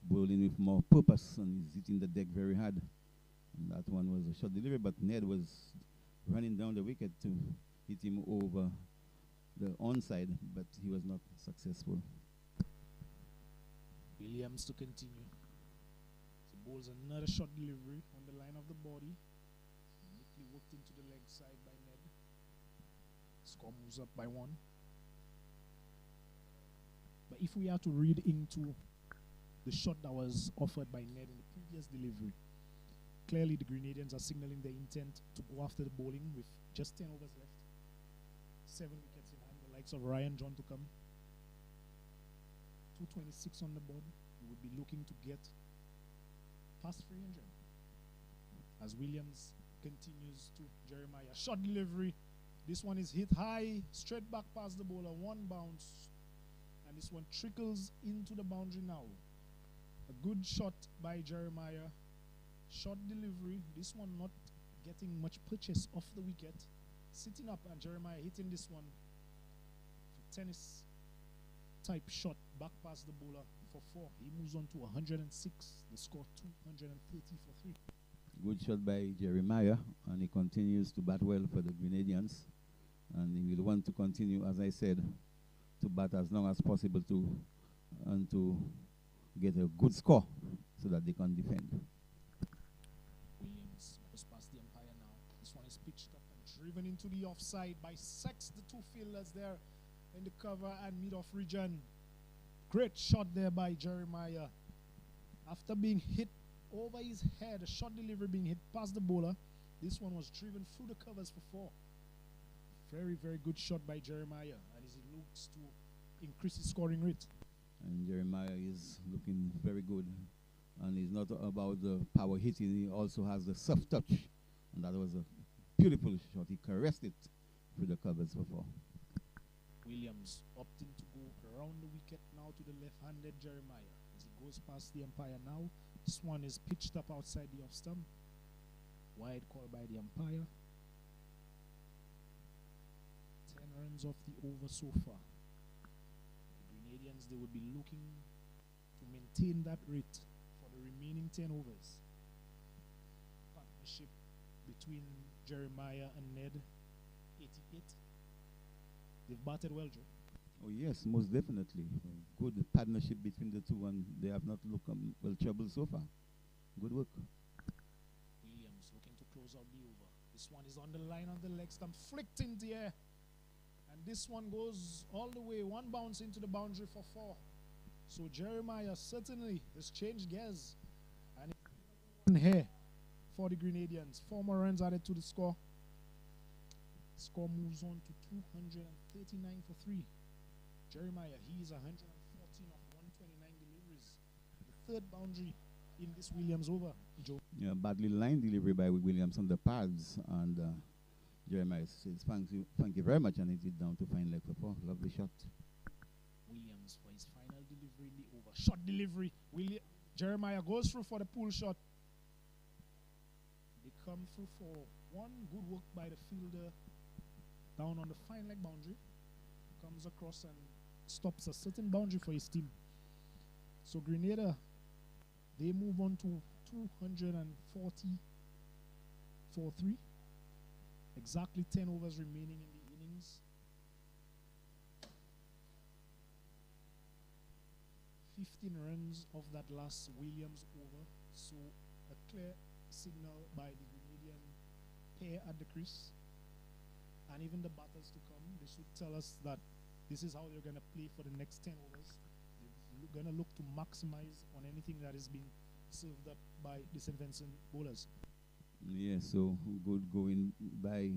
bowling with more purpose and he's hitting the deck very hard. And that one was a short delivery, but Ned was running down the wicket to hit him over the onside, but he was not successful. Williams to continue. He bowls another short delivery on the line of the body. Neatly worked into the leg side by Ned. Score moves up by 1. But if we are to read into the shot that was offered by Ned in the previous delivery, clearly the Grenadians are signaling their intent to go after the bowling with just 10 overs left. 7 wickets in hand, the likes of Ryan John to come. 226 on the board. We would be looking to get past 300. As Williams continues to Jeremiah. Short delivery. This one is hit high, straight back past the bowler, 1 bounce. And this one trickles into the boundary now. A good shot by Jeremiah. Short delivery. This one not getting much purchase off the wicket. Sitting up and Jeremiah hitting this one for tennis type shot back past the bowler for 4. He moves on to 106. The score 230 for 3. Good shot by Jeremiah, and he continues to bat well for the Grenadians. And he will want to continue, as I said, to bat as long as possible to get a good score so that they can defend. Williams goes past the umpire now. This one is pitched up and driven into the offside by Sex, the 2 fielders there in the cover and mid-off region. Great shot there by Jeremiah. After being hit over his head, a short delivery being hit past the bowler, this one was driven through the covers for 4. Very, very good shot by Jeremiah, and as he looks to increase his scoring rate. And Jeremiah is looking very good. And he's not about the power hitting, he also has the soft touch. And that was a beautiful shot. He caressed it through the covers for 4. Williams opting to go around the wicket now to the left-handed Jeremiah. As he goes past the umpire now, this one is pitched up outside the off stump. Wide call by the umpire. 10 runs off the over so far. The Grenadians, they will be looking to maintain that rate for the remaining 10 overs. Partnership between Jeremiah and Ned, 88. They've batted well, Joe. Oh yes, most definitely. Good partnership between the two, and they have not looked well troubled so far. Good work. Williams looking to close out the over. This one is on the line of the leg stump, flicked in the air. And this one goes all the way, 1 bounce into the boundary for 4. So Jeremiah certainly has changed gears. And it's here for the Grenadians. 4 more runs added to the score. Score moves on to 239 for 3. Jeremiah, he is 114 of 129 deliveries. The 3rd boundary in this Williams over, Joe. Yeah, badly line delivery by Williams on the pads, and Jeremiah says, thank you very much, and he did down to fine leg for 4. Lovely shot. Williams for his final delivery in the over. Shot delivery. Jeremiah goes through for the pull shot. They come through for 1. Good work by the fielder down on the fine leg boundary. Comes across and stops a certain boundary for his team. So Grenada They move on to 240 for 3. Exactly 10 overs remaining in the innings. 15 runs of that last Williams over. So a clear signal by the Grenadian pair at the crease. And even the batters to come, they should tell us that this is how they're going to play for the next 10 overs. They're going to look to maximize on anything that is being served up by the St. Vincent bowlers. Yeah, so good going by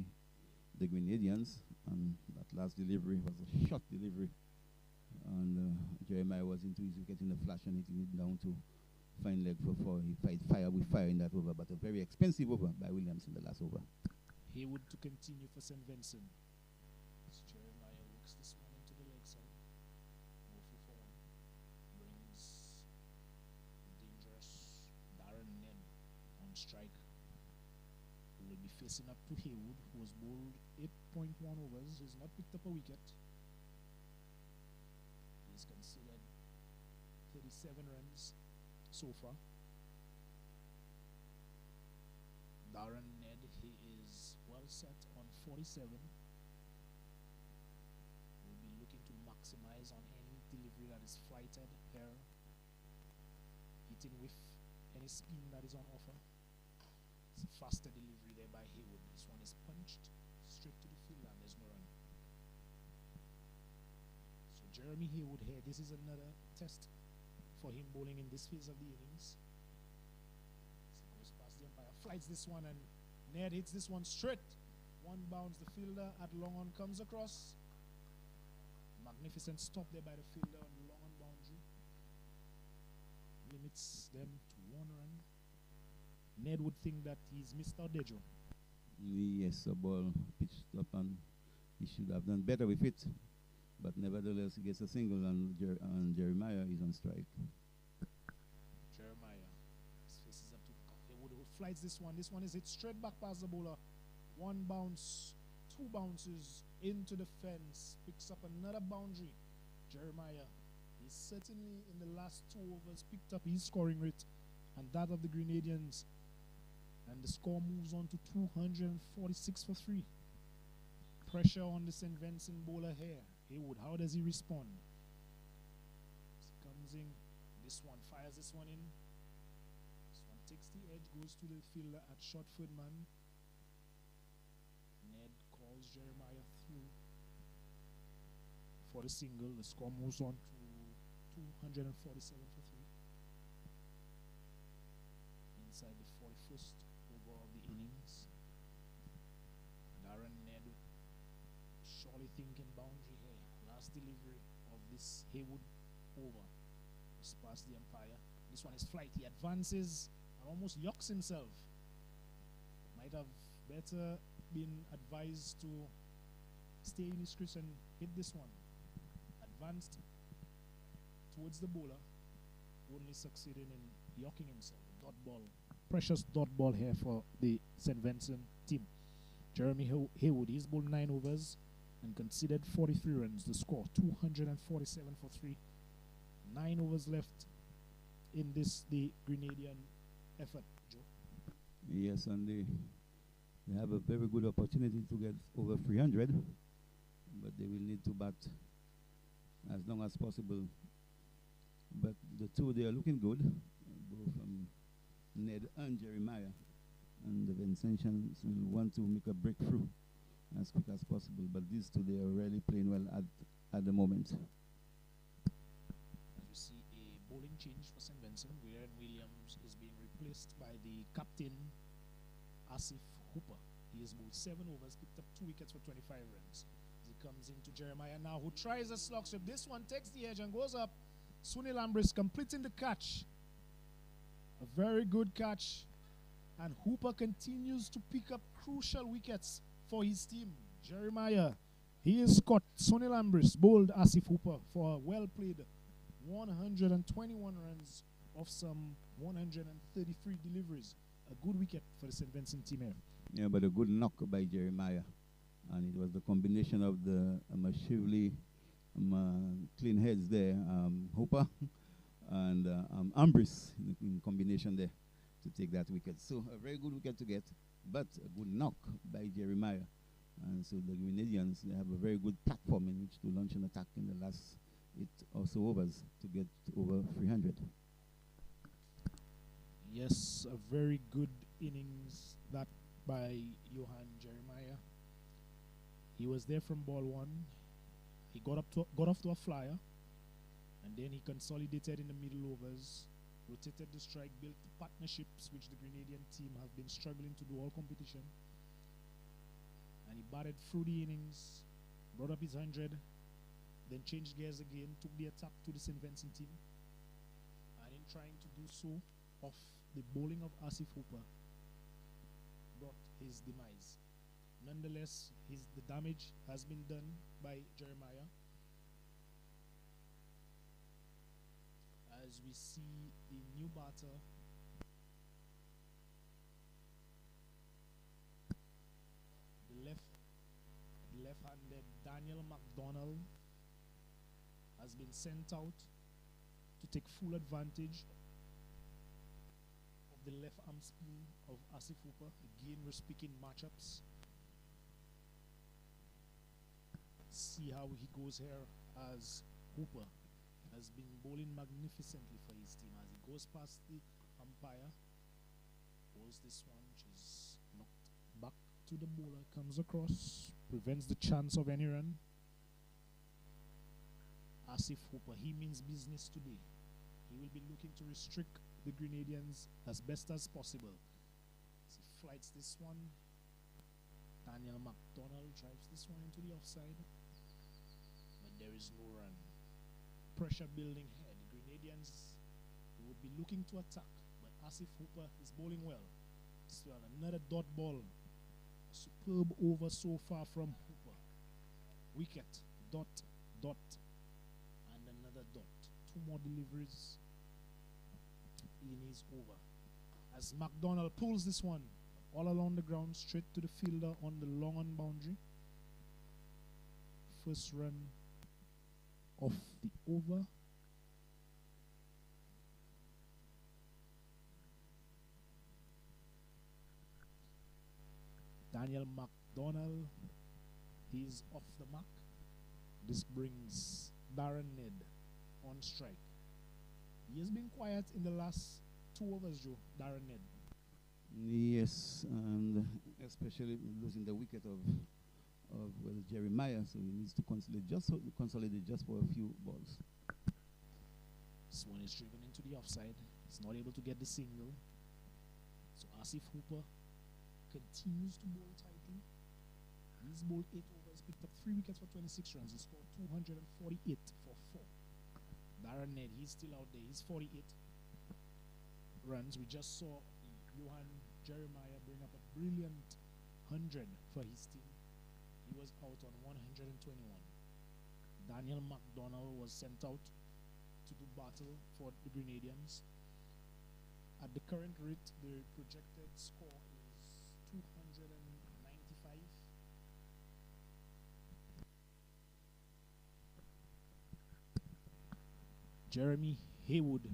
the Grenadians. And that last delivery was a short delivery. And Jeremiah was into his wicket in a flash and hitting it down to fine leg for 4. He fight fire with fire in that over, but a very expensive over by Williams in the last over. Haywood to continue for St. Vincent. As Jeremiah works this one into the leg side. Murphy for 1. Brings the dangerous Darren Ned on strike. Who will be facing up to Haywood, who was bowled 8.1 overs. He's not picked up a wicket. He's considered 37 runs so far. Darren Ned, he is well set on 47. Will be looking to maximize on any delivery that is flighted here, hitting with any spin that is on offer. It's a faster delivery there by Haywood. This one is punched straight to the field and there's no run. So Jeremy Haywood here, this is another test for him bowling in this phase of the innings. Flights this one and Ned hits this one straight. One bounce, the fielder at long on comes across. Magnificent stop there by the fielder on the long on boundary. Limits them to 1 run. Ned would think that he's missed out there, Joe. Yes, a ball pitched up and he should have done better with it. But nevertheless, he gets a single and Jeremiah is on strike. Flights this one. This one is hit straight back past the bowler. 1 bounce, 2 bounces into the fence. Picks up another boundary. Jeremiah is certainly in the last 2 overs picked up his scoring rate and that of the Grenadians. And the score moves on to 246 for 3. Pressure on the St. Vincent bowler here. Haywood, how does he respond? He comes in. This one fires this one in. Takes the edge, goes to the fielder at Shotford man. Ned calls Jeremiah through for the single. The score moves on to 247 for 3. Inside the 41st over of the innings. Darren Ned surely thinking boundary here. Last delivery of this Haywood over. Just past the umpire. This one is flight. He advances. Almost yucks himself. Might have better been advised to stay in his crease and hit this one. Advanced towards the bowler, only succeeding in yucking himself. Dot ball. Precious dot ball here for the St. Vincent team. Jeremy Haywood, he's bowled 9 overs and considered 43 runs. The score 247 for 3. 9 overs left in this the Grenadian effort, Joe. Yes, and they have a very good opportunity to get over 300, but they will need to bat as long as possible. But the two, they are looking good, both Ned and Jeremiah, and the Vincentians will want to make a breakthrough as quick as possible. But these two, they are really playing well at the moment. As we see a bowling change for St. Vincent, where Williams is being replaced by the captain, Asif Hooper. He has bowled 7 overs, picked up 2 wickets for 25 runs. He comes into Jeremiah now, who tries a slog sweep. This one takes the edge and goes up. Sunil Ambris completing the catch. A very good catch. And Hooper continues to pick up crucial wickets for his team. Jeremiah, he is caught. Sunil Ambris bowled Asif Hooper for a well-played 121 runs of some 133 deliveries. A good wicket for the St. Vincent team here. Yeah, but a good knock by Jeremiah. And it was the combination of the massively clean heads there, Hooper, and Ambris in combination there to take that wicket. So a very good wicket to get, but a good knock by Jeremiah. And so the Grenadians, they have a very good platform in which to launch an attack in the last 8 or so overs to get over 300. Yes, a very good innings that by Johan Jeremiah. He was there from ball 1. He got off to a flyer, and then he consolidated in the middle overs, rotated the strike, built partnerships which the Grenadian team have been struggling to do all competition. And he batted through the innings, brought up his 100, then changed gears again, took the attack to the St. Vincent team. And in trying to do so, off the bowling of Asif Hooper, brought his demise. Nonetheless, the damage has been done by Jeremiah. As we see the new batter, the left-handed Daniel McDonald has been sent out to take full advantage of the left arm spin of Asif Hooper. Again, we're speaking matchups. See how he goes here, as Hooper has been bowling magnificently for his team as he goes past the umpire. Bowls this one, which is knocked back to the bowler, comes across, prevents the chance of any run. Asif Hooper, he means business today. He will be looking to restrict the Grenadians as best as possible. As he flights this one, Daniel McDonald drives this one into the offside, but there is no run. Pressure building here. The Grenadians would be looking to attack, but Asif Hooper is bowling well. So another dot ball. A superb over so far from Hooper. Wicket, dot, dot, and another dot. 2 more deliveries. Innings over. As McDonald pulls this one all along the ground, straight to the fielder on the long on boundary. First run of the over. Daniel McDonald, he's off the mark. This brings Darren Ned on strike. He has been quiet in the last 2 overs, Joe, Darren Ned. Yes, and especially losing the wicket of Jeremiah, so he needs to consolidate just for a few balls. This one is driven into the offside. He's not able to get the single. So Asif Hooper continues to bowl tightly. He's bowled 8 overs, picked up 3 wickets for 26 runs. He scored 248 for 4. Darren Ned, he's still out there. He's 48 runs. We just saw Johan Jeremiah bring up a brilliant 100 for his team. He was out on 121. Daniel McDonald was sent out to do battle for the Grenadians. At the current rate, the projected score is 295. Jeremy Haywood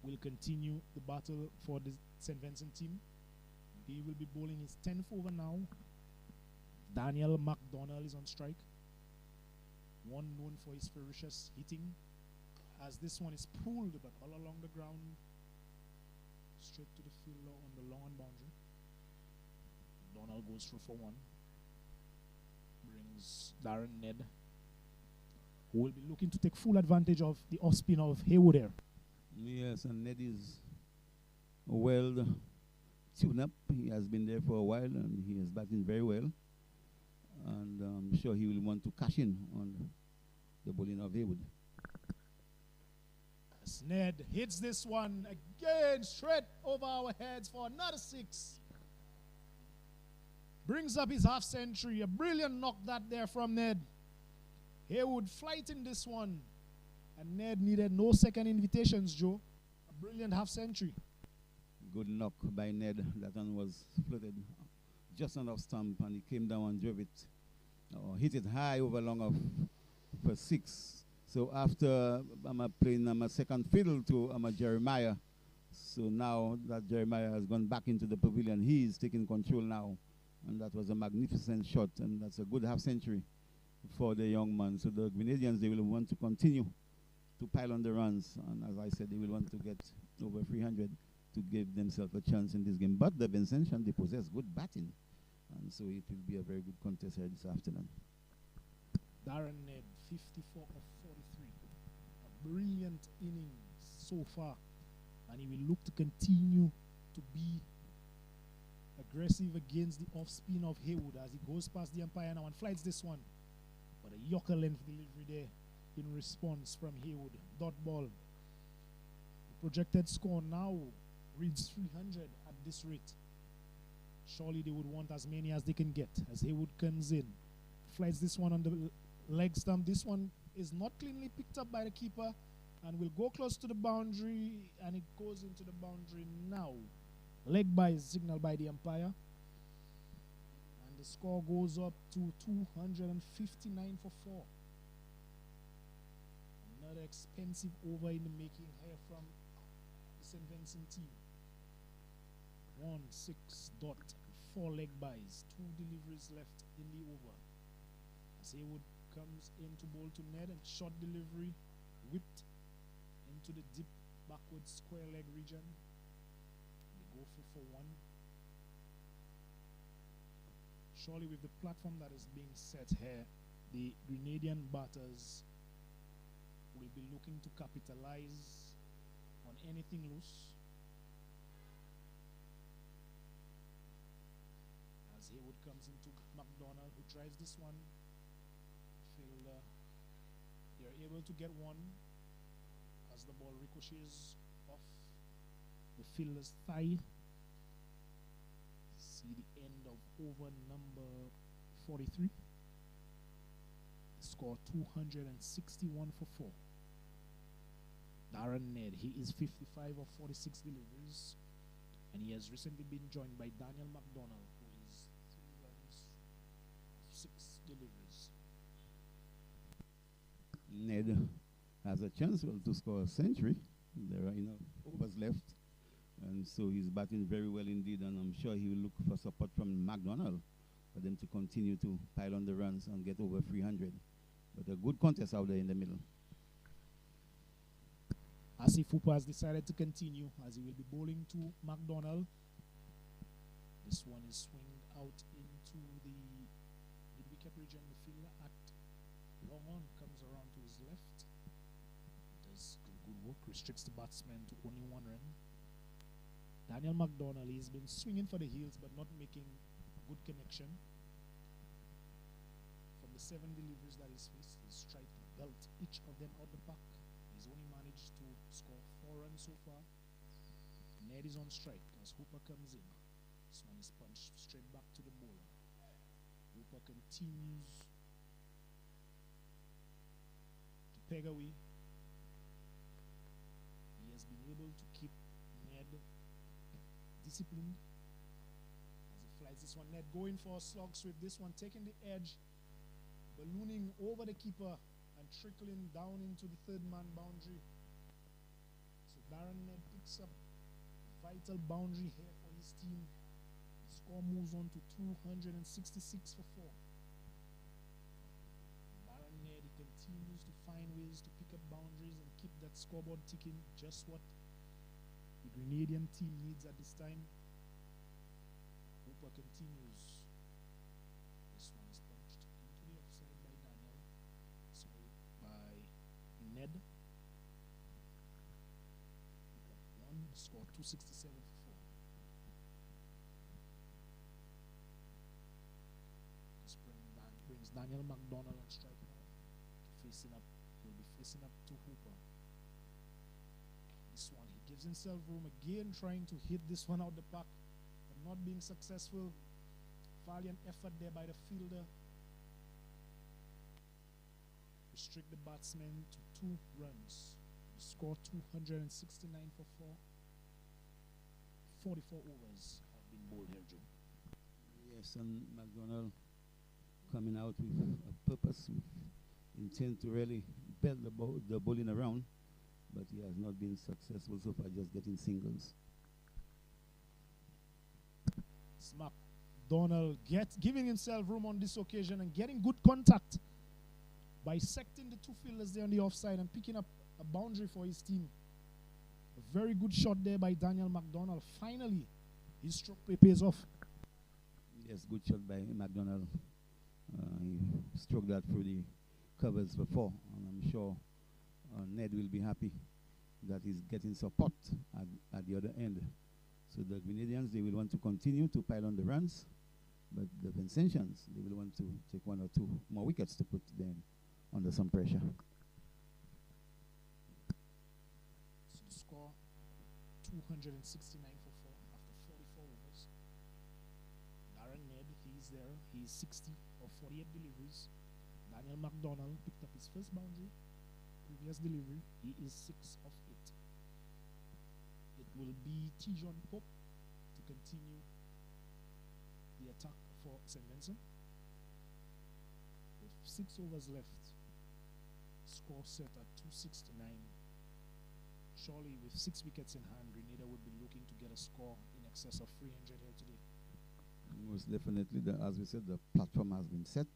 will continue the battle for the St. Vincent team. He will be bowling his 10th over now. Daniel McDonald is on strike. One known for his ferocious hitting. As this one is pulled, but all along the ground, straight to the fielder on the long boundary. Donald goes through for 1. Brings Darren Ned, who will be looking to take full advantage of the off spin of Haywood here. Yes, and Ned is well tuned up. He has been there for a while, and he is batting very well. And I'm sure he will want to cash in on the bowling of Haywood. As Ned hits this one again, straight over our heads for another 6. Brings up his half century. A brilliant knock that there from Ned. Haywood flighting this one. And Ned needed no second invitations, Joe. A brilliant half century. Good knock by Ned. That one was floated just on off stump, and he came down and drove it, or hit it high over long of for 6. So after I'm playing my second fiddle to Jeremiah, so now that Jeremiah has gone back into the pavilion, he is taking control now. And that was a magnificent shot, and that's a good half century for the young man. So the Grenadians, they will want to continue to pile on the runs. And as I said, they will want to get over 300 to give themselves a chance in this game. But the Vincent, they possess good batting. And so it will be a very good contest here this afternoon. Darren Ned, 54 of 43. A brilliant innings so far. And he will look to continue to be aggressive against the off spin of Haywood as he goes past the umpire now and flights this one. But a Yorker length delivery there in response from Haywood. Dot ball. The projected score now reads 300 at this rate. Surely they would want as many as they can get as Haywood comes in. Flights this one on the leg stump. This one is not cleanly picked up by the keeper and will go close to the boundary, and it goes into the boundary now. Leg by is signaled by the umpire. And the score goes up to 259 for 4. Another expensive over in the making here from the St. Vincent team. 1-6 leg buys, 2 deliveries left in the over. As Haywood comes in to bowl to Ned, and short delivery whipped into the deep backward square leg region. They go for 1. Surely with the platform that is being set here, the Grenadian batters will be looking to capitalize on anything loose. As Haywood comes into McDonald, who drives this one. Fielder, they're able to get one as the ball ricochets off the fielder's thigh. See the end of over number 43. Score 261 for 4. Darren Ned, he is 55 of 46 deliveries, and he has recently been joined by Daniel McDonald, who is 3 runs of 6 deliveries. Ned has a chance to score a century. There are overs left, and so he's batting very well indeed, and I'm sure he will look for support from McDonald for them to continue to pile on the runs and get over 300. But a good contest out there in the middle. Asif Hooper has decided to continue as he will be bowling to McDonald. This one is swinged out into the mid-wicket region. The fielder at long on comes around to his left. Does good work, restricts the batsman to only 1 run. Daniel McDonald, he's been swinging for the heels but not making a good connection. From the 7 deliveries that he's faced, he's tried to belt each of them out the park. He's only managed to score 4 runs so far. Ned is on strike as Hooper comes in. This one is punched straight back to the bowler. Hooper continues to peg away. He has been able to keep Ned disciplined as he flies this one. Ned going for a slog sweep. This one taking the edge, ballooning over the keeper and trickling down into the 3rd man boundary. So Darren Ned picks up a vital boundary here for his team. The score moves on to 266 for 4. Darren Ned, he continues to find ways to pick up boundaries and keep that scoreboard ticking, just what the Grenadian team needs at this time. Hooper continues. This one is punched into the offside by Daniel. By Ned. Pick up 1, score 267 for 4. This brings Daniel McDonald on strike now. He'll be facing up to Hooper. This one, he gives himself room again, trying to hit this one out the park, but not being successful. Valiant effort there by the fielder. Restrict the batsman to 2 runs. The score 269 for 4. 44 overs have been bowled here, Joe. Yes, and McDonald coming out with a purpose, with intent to really spelled the bowling around, but he has not been successful so far, just getting singles. Smack. Donald giving himself room on this occasion and getting good contact, bisecting the two fielders there on the offside and picking up a boundary for his team. A very good shot there by Daniel McDonald. Finally, his stroke play pays off. Yes, good shot by McDonald. He struck that through the covers before, and I'm sure Ned will be happy that he's getting support at the other end. So the Grenadians, they will want to continue to pile on the runs, but the Vincentians, they will want to take one or two more wickets to put them under some pressure. So the score 269 for 4 after 44 overs. Darren Ned, he's there. He's 60 of 48 deliveries. Daniel McDonald picked up his first boundary. Previous delivery, he is 6 of 8. It will be Tijon Pope to continue the attack for St. Vincent. With 6 overs left, score set at 269. Surely with 6 wickets in hand, Grenada would be looking to get a score in excess of 300 here today. Most definitely, as we said, the platform has been set.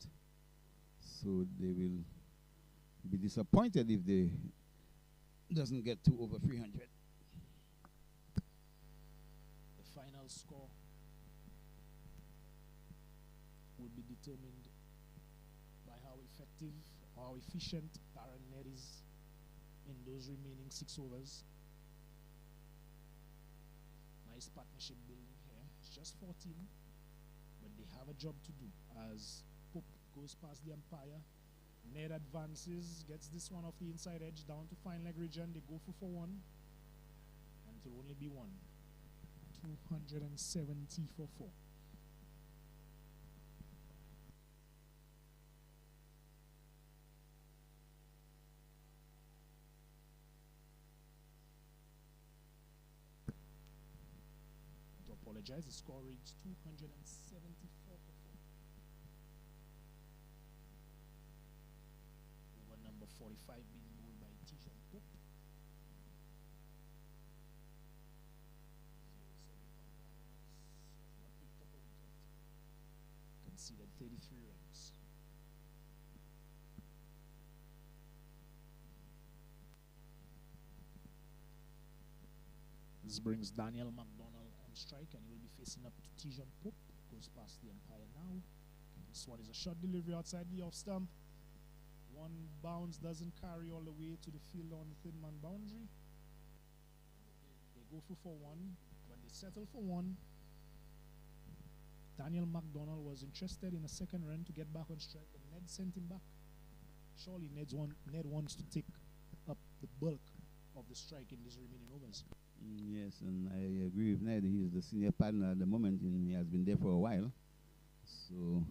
So they will be disappointed if they doesn't get to over 300. The final score will be determined by how effective or how efficient Darren Ned is in those remaining 6 overs. Nice partnership building here. It's just 14, but they have a job to do as Pope goes past the umpire. Ned advances, gets this one off the inside edge down to fine leg region. They go for 1, and it will only be 1. 270 for 4. To apologize, the score reads 274 for 4. Over number 45 being bowled by Tijon Pope. Conceded 33 runs. This brings Daniel McDonald on strike, and he will be facing up to Tijon Pope. Goes past the umpire now. This one is a short delivery outside the off stump. One bounce doesn't carry all the way to the field on the thin man boundary. They go for 1, but they settle for 1. Daniel McDonald was interested in a second run to get back on strike, but Ned sent him back. Surely Ned wants to take up the bulk of the strike in these remaining overs. Yes, and I agree with Ned. He's the senior partner at the moment, and he has been there for a while. So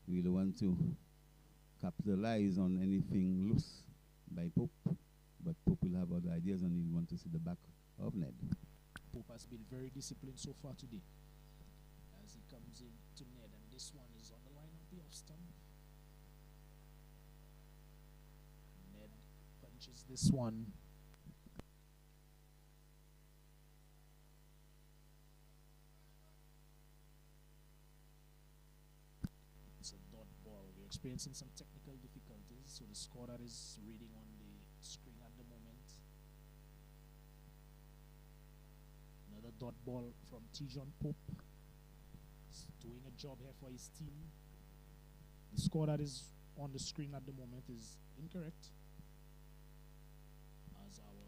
we'll want to capitalize on anything loose by Pope, but Pope will have other ideas, and he'll want to see the back of Ned. Pope has been very disciplined so far today as he comes in to Ned, and this one is on the line of the off stump. Ned punches this one. It's a dot ball. We're experiencing some technical difficulties, so the score that is reading on the screen at the moment. Another dot ball from Tijon Pope. He's doing a job here for his team. The score that is on the screen at the moment is incorrect, as our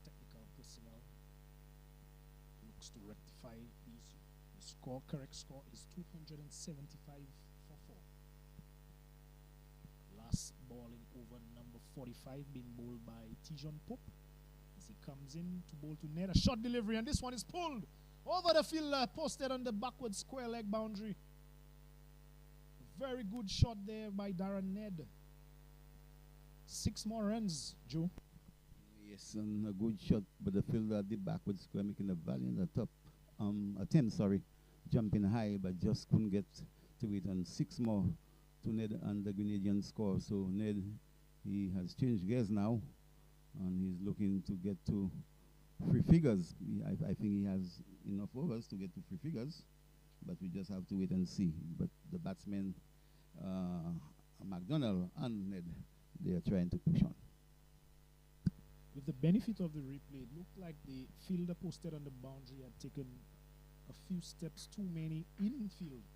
technical personnel looks to rectify the issue. The correct score is 275 for 4. Last ball in over number 45 being bowled by Tijon Pope as he comes in to bowl to Ned. A short delivery, and this one is pulled over the fielder, posted on the backward square leg boundary. Very good shot there by Darren Ned. 6 more runs, Joe. Yes, and a good shot, but the fielder at the backward square making a valiant attempt, jumping high, but just couldn't get to it. And 6 more to Ned and the Grenadian score. So Ned he has changed gears now, and he's looking to get to free figures. I think he has enough overs to get to free figures, but we just have to wait and see. But the batsmen, McDonald and Ned, they are trying to push on. With the benefit of the replay, it looked like the fielder posted on the boundary had taken a few steps too many infield,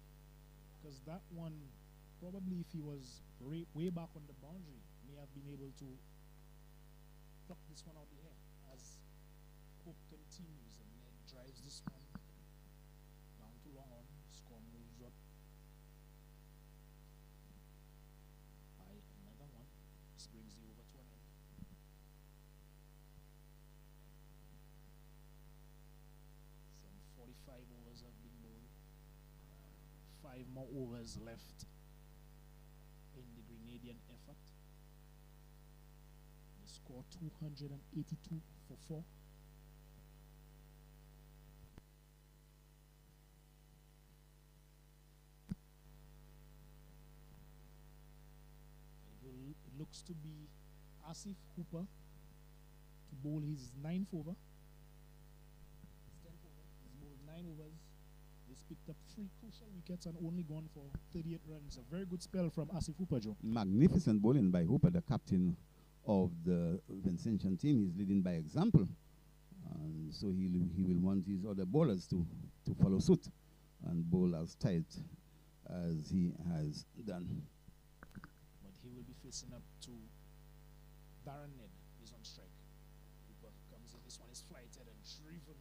because that one, probably if he was way back on the boundary, may have been able to pluck this one out the air. As Hope continues, and Ned drives this one down to long on. Score moves up by another one. This brings the over to an end. Some 45 overs have been bowled. 5 more overs left in the Grenadian effort. The score 282 for 4. It looks to be Asif Hooper to bowl his 9th over. His 10th over. He's bowled 9 overs. He's picked up 3 crucial wickets and only gone for 38 runs. A very good spell from Asif Hooper, Joe. Magnificent bowling by Hooper, the captain of the Vincentian team. He's leading by example. And so he will want his other bowlers to follow suit and bowl as tight as he has done. But he will be facing up to Darren Ned. He's on strike. Hooper comes in. This one is flighted and driven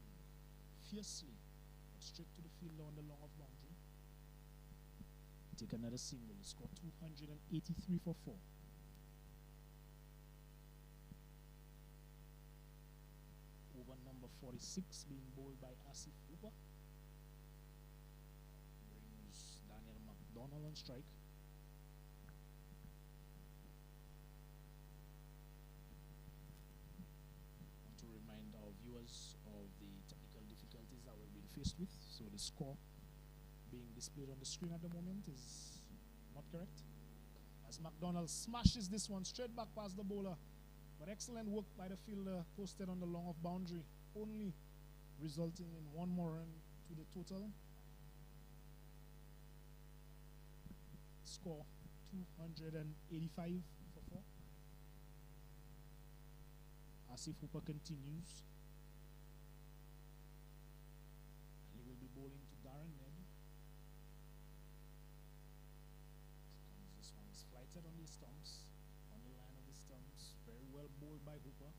fiercely, but straight to the fielder on the long off boundary. Take another single. He scored 283 for 4. Over number 46 being bowled by Asif Hooper. Brings Daniel McDonald on strike. Want to remind our viewers of the technical difficulties that we've been faced with. So the score being displayed on the screen at the moment is not correct. As McDonald smashes this one straight back past the bowler. But excellent work by the fielder posted on the long off boundary, only resulting in 1 more run to the total. Score 285 for 4. Asif Hooper continues. He will be bowling to Darren Ned. This one is flighted on the stumps. On the line of the stumps, very well bowled by Hooper.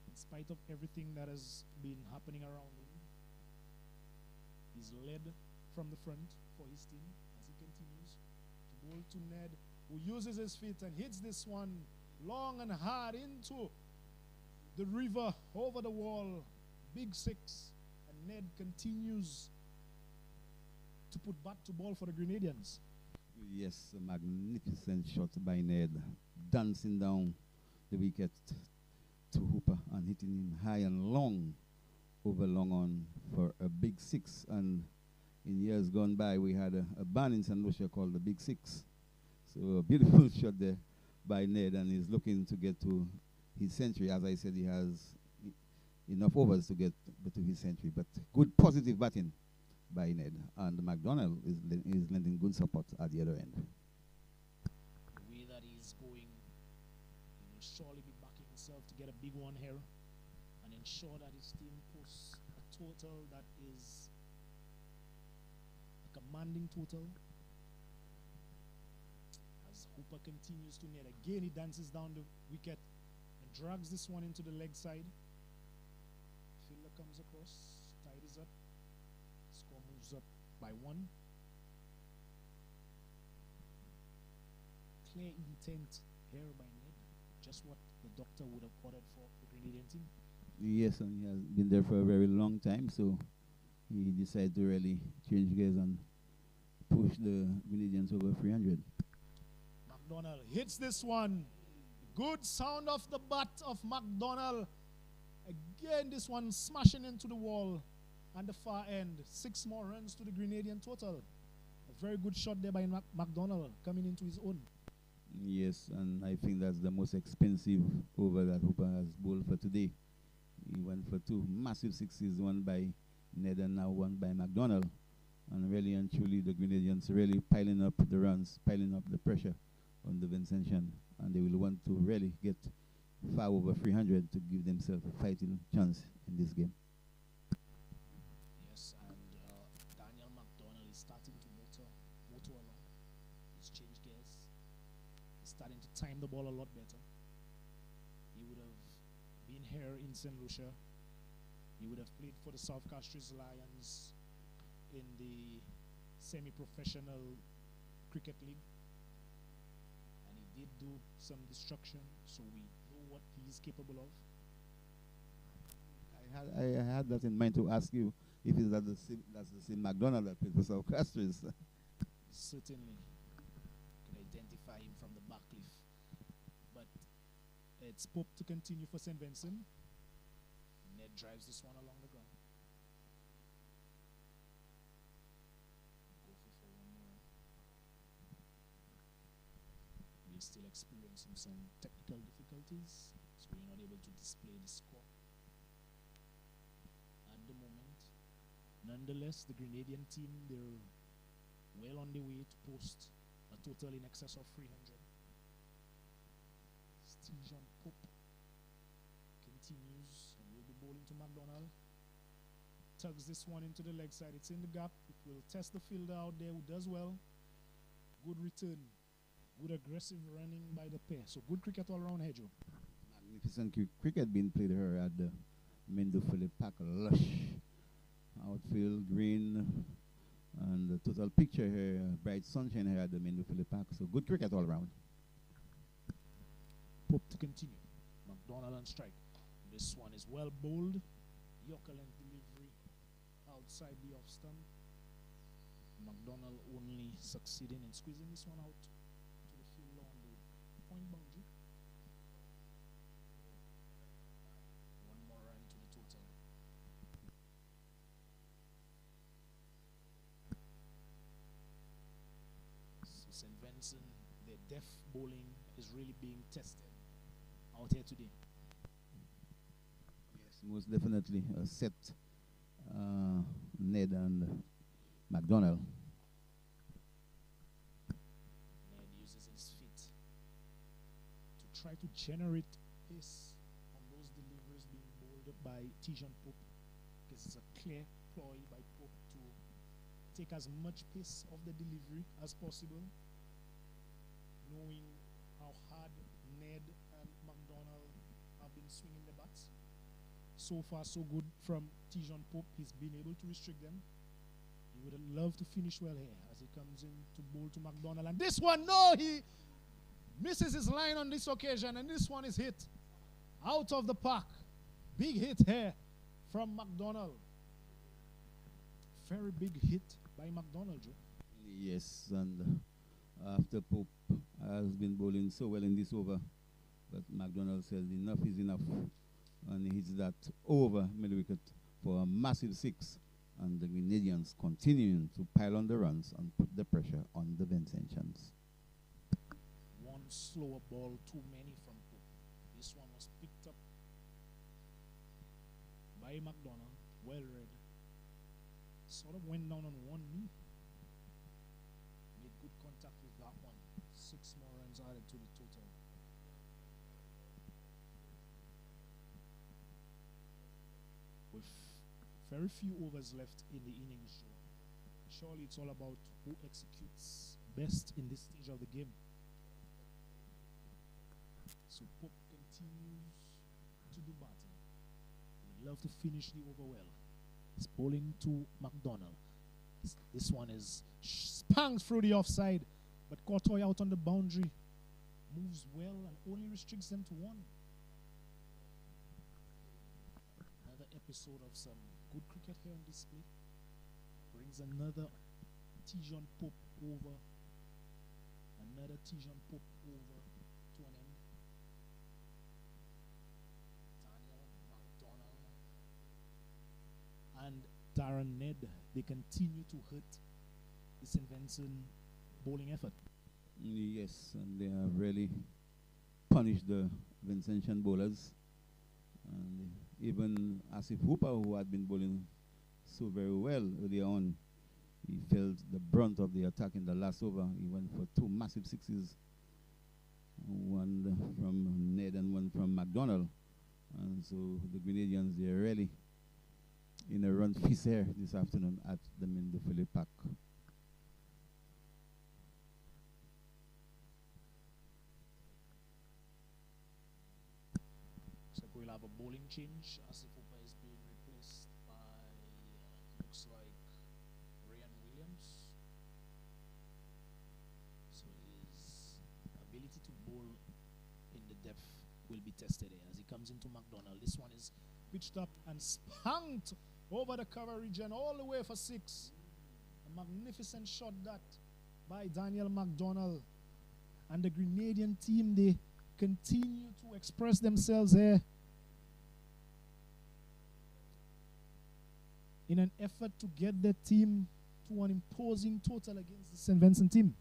In spite of everything that has been happening around him, he's led from the front for his team as he continues to bowl to Ned, who uses his feet and hits this one long and hard into the river, over the wall. Big 6, and Ned continues to put bat to ball for the Grenadians. Yes, a magnificent shot by Ned, dancing down the wicket to Hooper and hitting him high and long over long on for a big 6. And in years gone by, we had a band in St. Lucia called the Big 6. So a beautiful shot there by Ned, and he's looking to get to his century. As I said, he has enough overs to get to his century, but good positive batting by Ned, and McDonald is lending good support at the other end. The way that he's going, he will surely be backing himself to get a big one here and ensure that his team posts a total that is a commanding total. As Hooper continues to net, again he dances down the wicket and drags this one into the leg side. Fielder comes across, tidies up. Score moves up by 1. Clear intent here by Ned. Just what the doctor would have ordered for the Grenadian team. Yes, and he has been there for a very long time, so he decided to really change gears and push the Grenadians over 300. McDonald hits this one. Good sound off the bat of McDonald. Again, this one smashing into the wall. And the far end, 6 more runs to the Grenadian total. A very good shot there by McDonald coming into his own. Yes, and I think that's the most expensive over that Hooper has bowled for today. He went for two massive sixes, one by Ned and now one by McDonald. And really and truly, the Grenadians really piling up the runs, piling up the pressure on the Vincentian. And they will want to really get far over 300 to give themselves a fighting chance in this game. Yes, and Daniel McDonald is starting to motor along. He's changed gears. He's starting to time the ball a lot better. He would have been here in St. Lucia. He would have played for the South Castries Lions in the semi-professional cricket league. And he did do some destruction, so we know what he is capable of. I had that in mind to ask you if it's that's the same McDonald that played for South Castries. Certainly can identify him from the back cliff. But it's Pope to continue for St. Vincent. Ned drives this one along the ground. Go for one more. We're still experiencing some technical difficulties, so we're not able to display the score at the moment. Nonetheless, the Grenadian team, they're well on their way to post a total in excess of 300. Stephen Pope continues and will be bowling to McDonald. Tugs this one into the leg side. It's in the gap. It will test the fielder out there who does well. Good return. Good aggressive running by the pair. So good cricket all around, Hedgerow. Magnificent cricket being played here at the Mindoo Phillip Park. Lush outfield, green, and the total picture here, bright sunshine here at the Mindoo Phillip Park. So good cricket all around. Pope to continue. McDonald on strike. This one is well bowled. Yorker length delivery outside the off stump. McDonald only succeeding in squeezing this one out to the field on the point boundary. One more run to the total. So St. Vincent, their deft bowling is really being tested out here today. Yes, most definitely. Set Ned and McDonald. Ned uses his feet to try to generate pace on those deliveries being bowled by Tijan Pope, because it's a clear ploy by Pope to take as much pace of the delivery as possible, knowing how hard Ned and McDonald have been swinging the bats. So far, so good from Tijan Pope. He's been able to restrict them. He would have loved to finish well here as he comes in to bowl to McDonald. And this one, no, he misses his line on this occasion. And this one is hit out of the park. Big hit here from McDonald. Very big hit by McDonald, Joe. Yes, and after Pope has been bowling so well in this over, but McDonald says enough is enough, and he hits that over middle wicket for a massive six, and the Grenadians continuing to pile on the runs and put the pressure on the Vincentians. One slower ball too many from Pope. This one was picked up by McDonald, well read. Sort of went down on one knee. Made good contact with that one. 6 more runs added to the total. With very few overs left in the innings, Joe. Surely it's all about who executes best in this stage of the game. So Pope continues to do batting. He would love to finish the over well. He's bowling to McDonald. This one is spanged through the offside, but Courtois out on the boundary. Moves well and only restricts them to one. Another episode of some good cricket here on display. Brings another Tijan Pope over. Another Tijan Pope over to an end. Daniel McDonald and Darren Ned, they continue to hurt the St. Vincent bowling effort. Yes, and they have really punished the Vincentian bowlers. And even Asif Hooper, who had been bowling so very well earlier on, he felt the brunt of the attack in the last over. He went for two massive sixes, one from Ned and one from McDonald. And so the Grenadians, they're really in a run feast here this afternoon at the Mindoo Phillip Park. So we'll have a bowling change. Asif Hooper is being replaced by, looks like, Ryan Williams. So his ability to bowl in the depth will be tested here as he comes into McDonald. This one is pitched up and spanked over the cover region all the way for 6. A magnificent shot that by Daniel McDonald. And the Grenadian team, they continue to express themselves here in an effort to get their team to an imposing total against the St. Vincent team.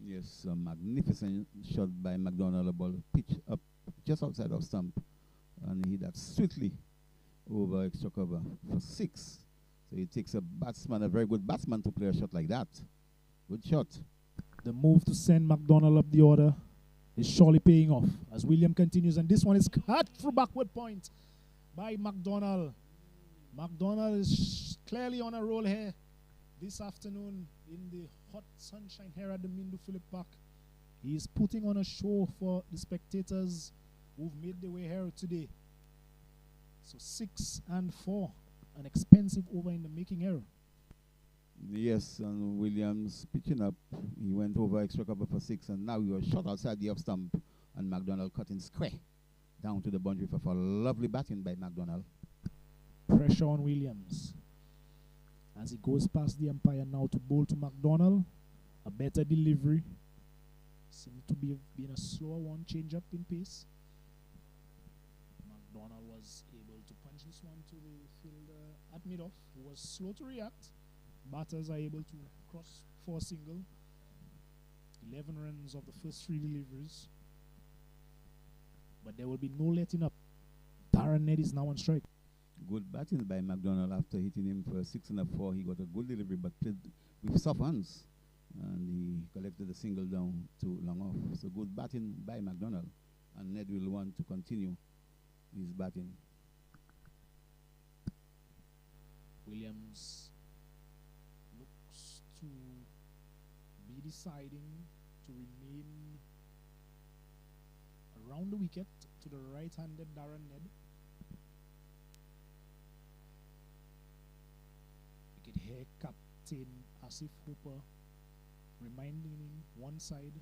Yes, a magnificent shot by McDonald. The ball pitched up just outside of stump, and he hit that swiftly over extra cover for 6. So it takes a batsman, a very good batsman, to play a shot like that. Good shot. The move to send McDonald up the order is surely paying off as William continues, and this one is cut through backward point by McDonald. McDonald is clearly on a roll here this afternoon in the hot sunshine here at the Mindoo Phillip Park. He is putting on a show for the spectators who've made their way here today. So 6 and 4, an expensive over in the making here. Yes, and Williams pitching up. He went over extra cover for 6, and now he was shot outside the off stump, and McDonald cut in square down to the boundary for lovely batting by McDonald. Pressure on Williams as he goes past the umpire now to bowl to McDonald. A better delivery. Seemed to be being a slower one, change up in pace. McDonald was able to punch this one to the fielder at mid-off, who was slow to react. Batters are able to cross for a single. 11 runs of the first 3 deliveries. But there will be no letting up. Darren Ned is now on strike. Good batting by McDonald after hitting him for a 6 and a 4. He got a good delivery, but played with soft hands, and he collected the single down to long off. So good batting by McDonald, and Ned will want to continue his batting. Williams looks to be deciding to remain around the wicket to the right-handed Darren Ned. We can hear Captain Asif Hooper reminding him one side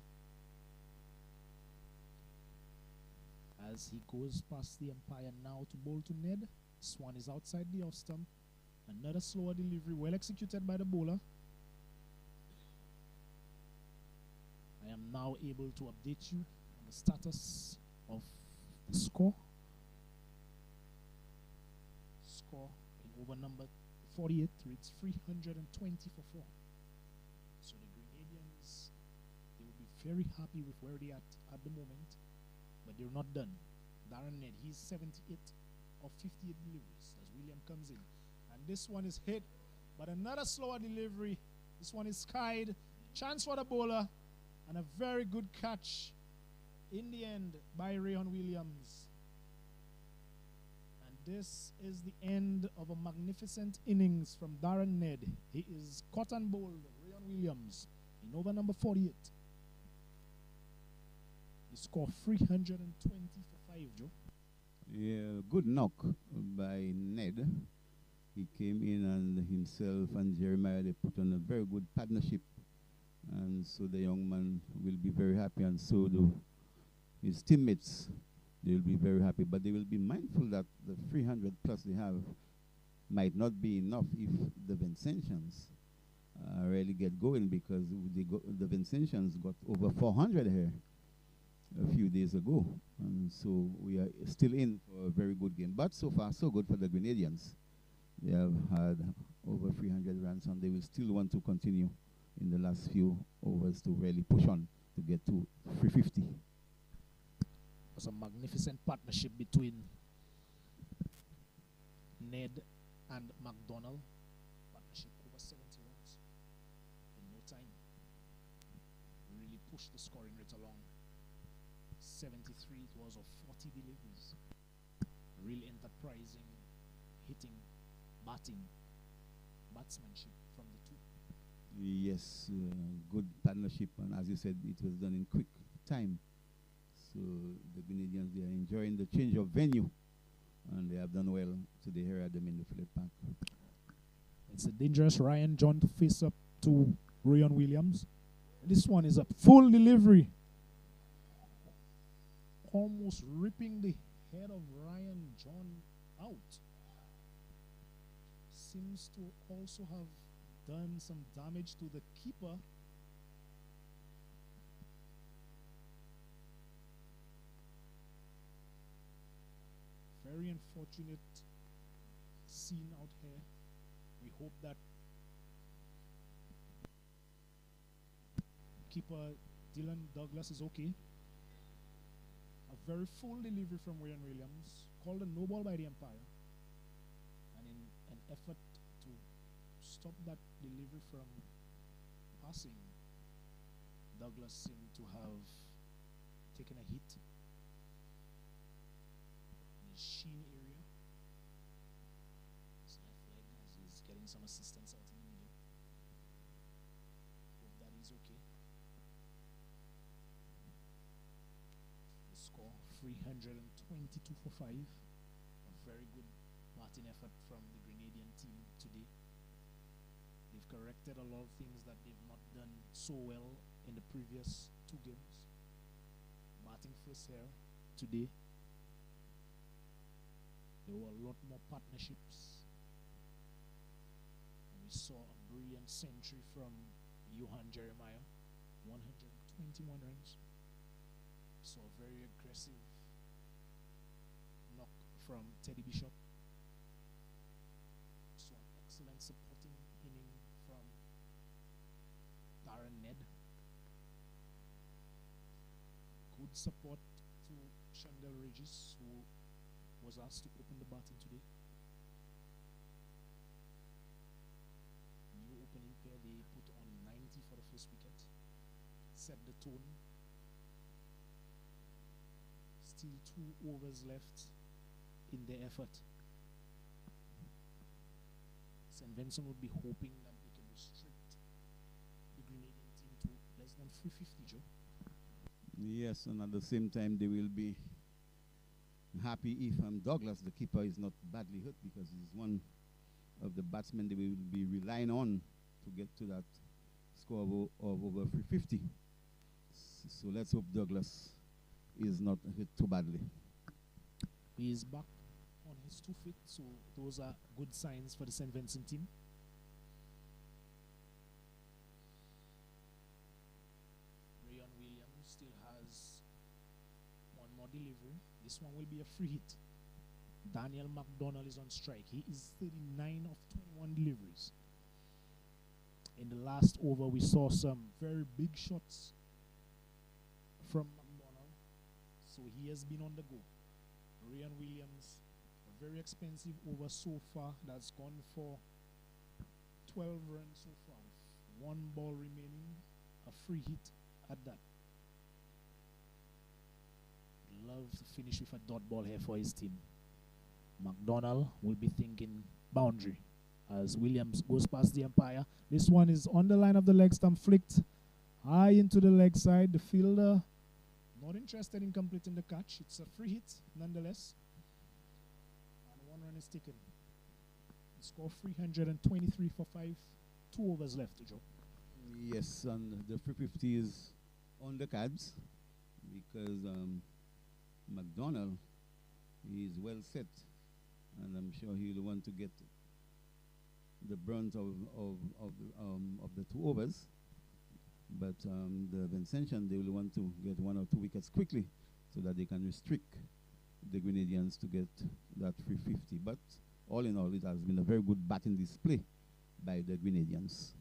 as he goes past the umpire now to bowl to Ned. Swan is outside the off stump. Another slower delivery, well executed by the bowler. I am now able to update you on the status of the score. Score in over number 48 reads 320 for 4. So the Grenadians, they will be very happy with where they are at the moment, but they're not done. Darren Ned, he's 78 of 58 deliveries as William comes in. And this one is hit, but another slower delivery. This one is skied. Chance for the bowler, and a very good catch in the end by Ryan Williams. And this is the end of a magnificent innings from Darren Ned. He is caught and bowled Ryan Williams in over number 48. He scored 320 for 5, Joe. Yeah, good knock by Ned. He came in, and himself and Jeremiah, they put on a very good partnership. And so the young man will be very happy, and so do his teammates. They will be very happy, but they will be mindful that the 300 plus they have might not be enough if the Vincentians really get going, because the Vincentians got over 400 here a few days ago. And so we are still in for a very good game. But so far, so good for the Grenadians. They have had over 300 runs, and they will still want to continue in the last few overs to really push on to get to 350. It was a magnificent partnership between Ned and McDonald. Partnership over 70 runs in no time. Really pushed the scoring rate along. 73, it was of 40 deliveries. Real enterprising, hitting, batting, batsmanship from the two. Yes, good partnership, and as you said, it was done in quick time. So the Grenadians, they are enjoying the change of venue, and they have done well today here at the Mindoo Phillip Park. It's a dangerous Ryan John to face up to Rayon Williams. This one is a full delivery. Almost ripping the head of Ryan John out. Seems to also have done some damage to the keeper. Very unfortunate scene out here. We hope that keeper Dylan Douglas is okay. A very full delivery from Rayon Williams, called a no ball by the umpire. And in an effort to stop that delivery from passing, Douglas seemed to have taken a hit in his shin area. His left leg, as he's getting some assistance out in the middle. Hope that he's okay. The score 322 for 5. A very good batting effort from the Grenadian team today. They've corrected a lot of things that they've not done so well in the previous 2 games. Batting first here today. There were a lot more partnerships. And we saw a brilliant century from Johan Jeremiah, 121 runs. Saw a very aggressive knock from Teddy Bishop. Saw an excellent supporting inning from Darren Ned. Good support to Shandell Regis, who was asked to open the batting today. New opening pair, they put on 90 for the first wicket. Set the tone. Still 2 overs left in their effort. St. Vincent would be hoping that they can restrict the Grenadian team to less than 350, Joe. Yes, and at the same time, they will be happy if Douglas, the keeper, is not badly hurt, because he's one of the batsmen they will be relying on to get to that score of over 350. So let's hope Douglas is not hit too badly. He is back on his 2 feet, so those are good signs for the St. Vincent team. Rayon Williams still has 1 more delivery. This one will be a free hit. Daniel McDonald is on strike. He is 39 of 21 deliveries. In the last over, we saw some very big shots from McDonald, so he has been on the go. Rayon Williams, a very expensive over so far, that's gone for 12 runs so far, with 1 ball remaining, a free hit at that. Love to finish with a dot ball here for his team. McDonald will be thinking boundary as Williams goes past the umpire. This one is on the line of the leg stump, flicked high into the leg side. The fielder not interested in completing the catch. It's a free hit nonetheless. And 1 run is taken. The score 323 for 5. 2 overs left to Joe. Yes, and the 350 is on the cards because McDonald is well set, and I'm sure he'll want to get the brunt of the 2 overs. But the Vincentian, they will want to get 1 or 2 wickets quickly so that they can restrict the Grenadians to get that 350. But all in all, it has been a very good batting display by the Grenadians.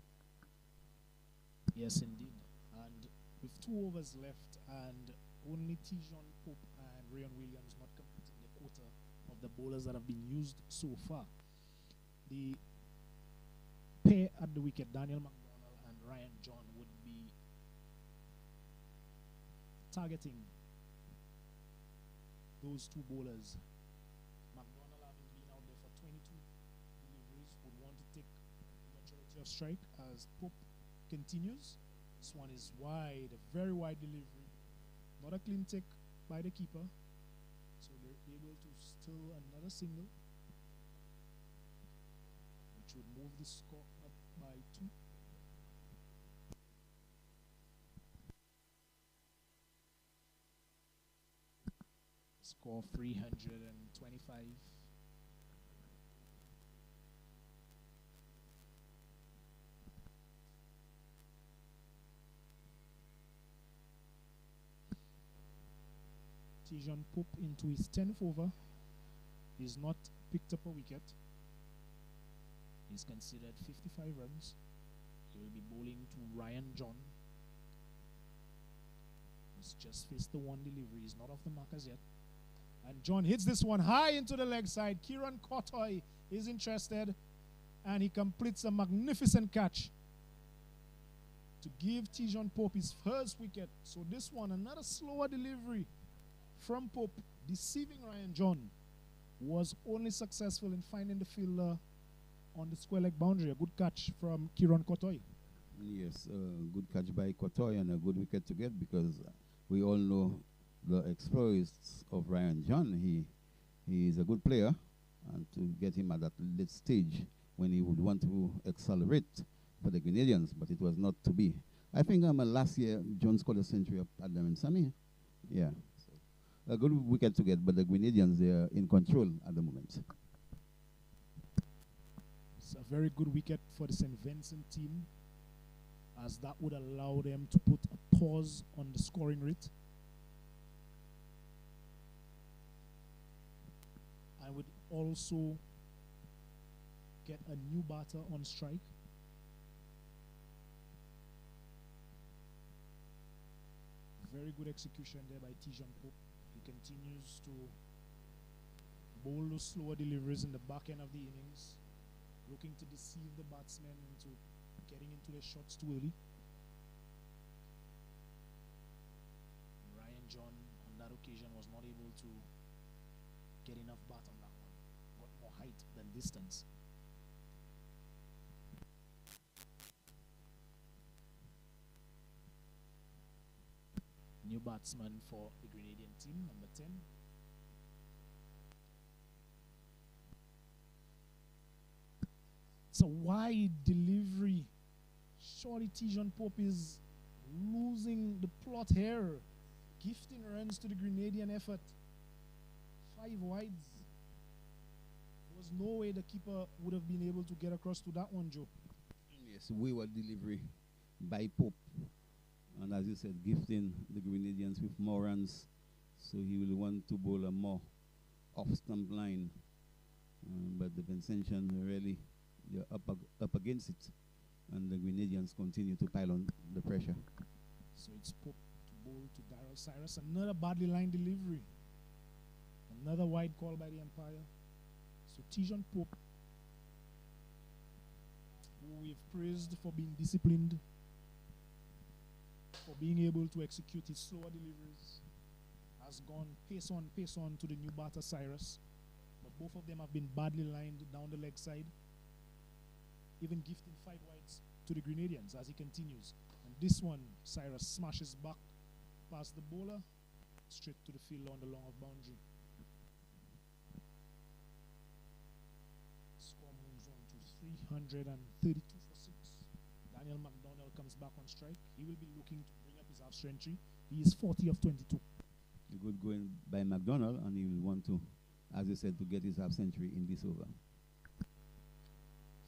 Yes, indeed. And with 2 overs left and only Tijon Pope and Rayon Williams not completing the quota of the bowlers that have been used so far. The pair at the wicket, Daniel McDonald and Ryan John, would be targeting those 2 bowlers. McDonald, having been out there for 22 deliveries, would want to take the majority of strike as Pope continues. This one is wide, a very wide delivery. Not a clean take by the keeper. So they're able to steal another single, which would move the score up by 2. Score 325. Tijon Pope into his 10th over. He's not picked up a wicket. He's considered 55 runs. He will be bowling to Ryan John. He's just faced the 1 delivery. He's not off the mark as yet. And John hits this one high into the leg side. Kieran Kotoy is interested, and he completes a magnificent catch to give Tijon Pope his first wicket. So this one, another slower delivery from Pope, deceiving Ryan John, was only successful in finding the fielder on the square leg boundary. A good catch from Kieran Kotoy. Yes, good catch by Kotoy and a good wicket to get, because we all know the exploits of Ryan John. He is a good player, and to get him at that late stage when he would want to accelerate for the Grenadians, but it was not to be. I think last year John scored a century at Darren Sammy. Yeah, so a good wicket to get, but the Grenadians, they are in control at the moment. It's a very good wicket for the St. Vincent team, as that would allow them to put a pause on the scoring rate. I would also get a new batter on strike. Very good execution there by Tijon Pope. He continues to bowl those slower deliveries in the back end of the innings, looking to deceive the batsmen into getting into the shots too early. Ryan John on that occasion was not able to get enough bat on that one. Got more height than distance. New batsman for the Grenadian team, number 10. It's a wide delivery. Surely Tijon Pope is losing the plot here, gifting runs to the Grenadian effort. 5 wides. There was no way the keeper would have been able to get across to that one, Joe. Yes, wayward delivery by Pope. And as you said, gifting the Grenadians with more runs. So he will want to bowl a more off-stump line. But the Vincentian really, they're up against it. And the Grenadians continue to pile on the pressure. So it's Pope to bowl to Daryl Cyrus. Another badly lined delivery. Another wide call by the umpire. So Tijon Pope, who we've praised for being disciplined, for being able to execute his slower deliveries, has gone pace on to the new batter Cyrus. But both of them have been badly lined down the leg side, even gifting 5 wides to the Grenadians as he continues. And this one, Cyrus smashes back past the bowler, straight to the field on the long off boundary. Score moves on to 332 for 6. Daniel McDonald comes back on strike. He will be looking to bring up his half century. He is 40 of 22. A good going by McDonald, and he will want to, as I said, to get his half century in this over.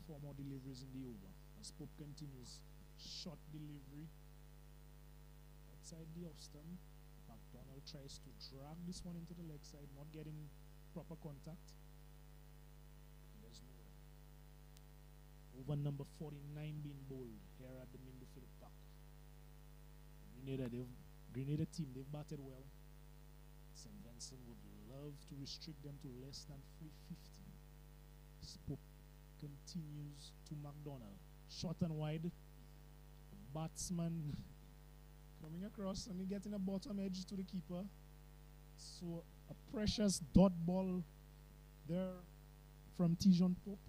4 more deliveries in the over. As Pope continues, short delivery outside the off stump. McDonald tries to drag this one into the leg side, not getting proper contact. There's no run. Over number 49 being bowled here at the Mindoo Phillip Park. Grenada team, they've batted well. St. Vincent would love to restrict them to less than 350. Spoke continues to McDonald. Short and wide. The batsman coming across and getting a bottom edge to the keeper. So a precious dot ball there from Tijon Pope.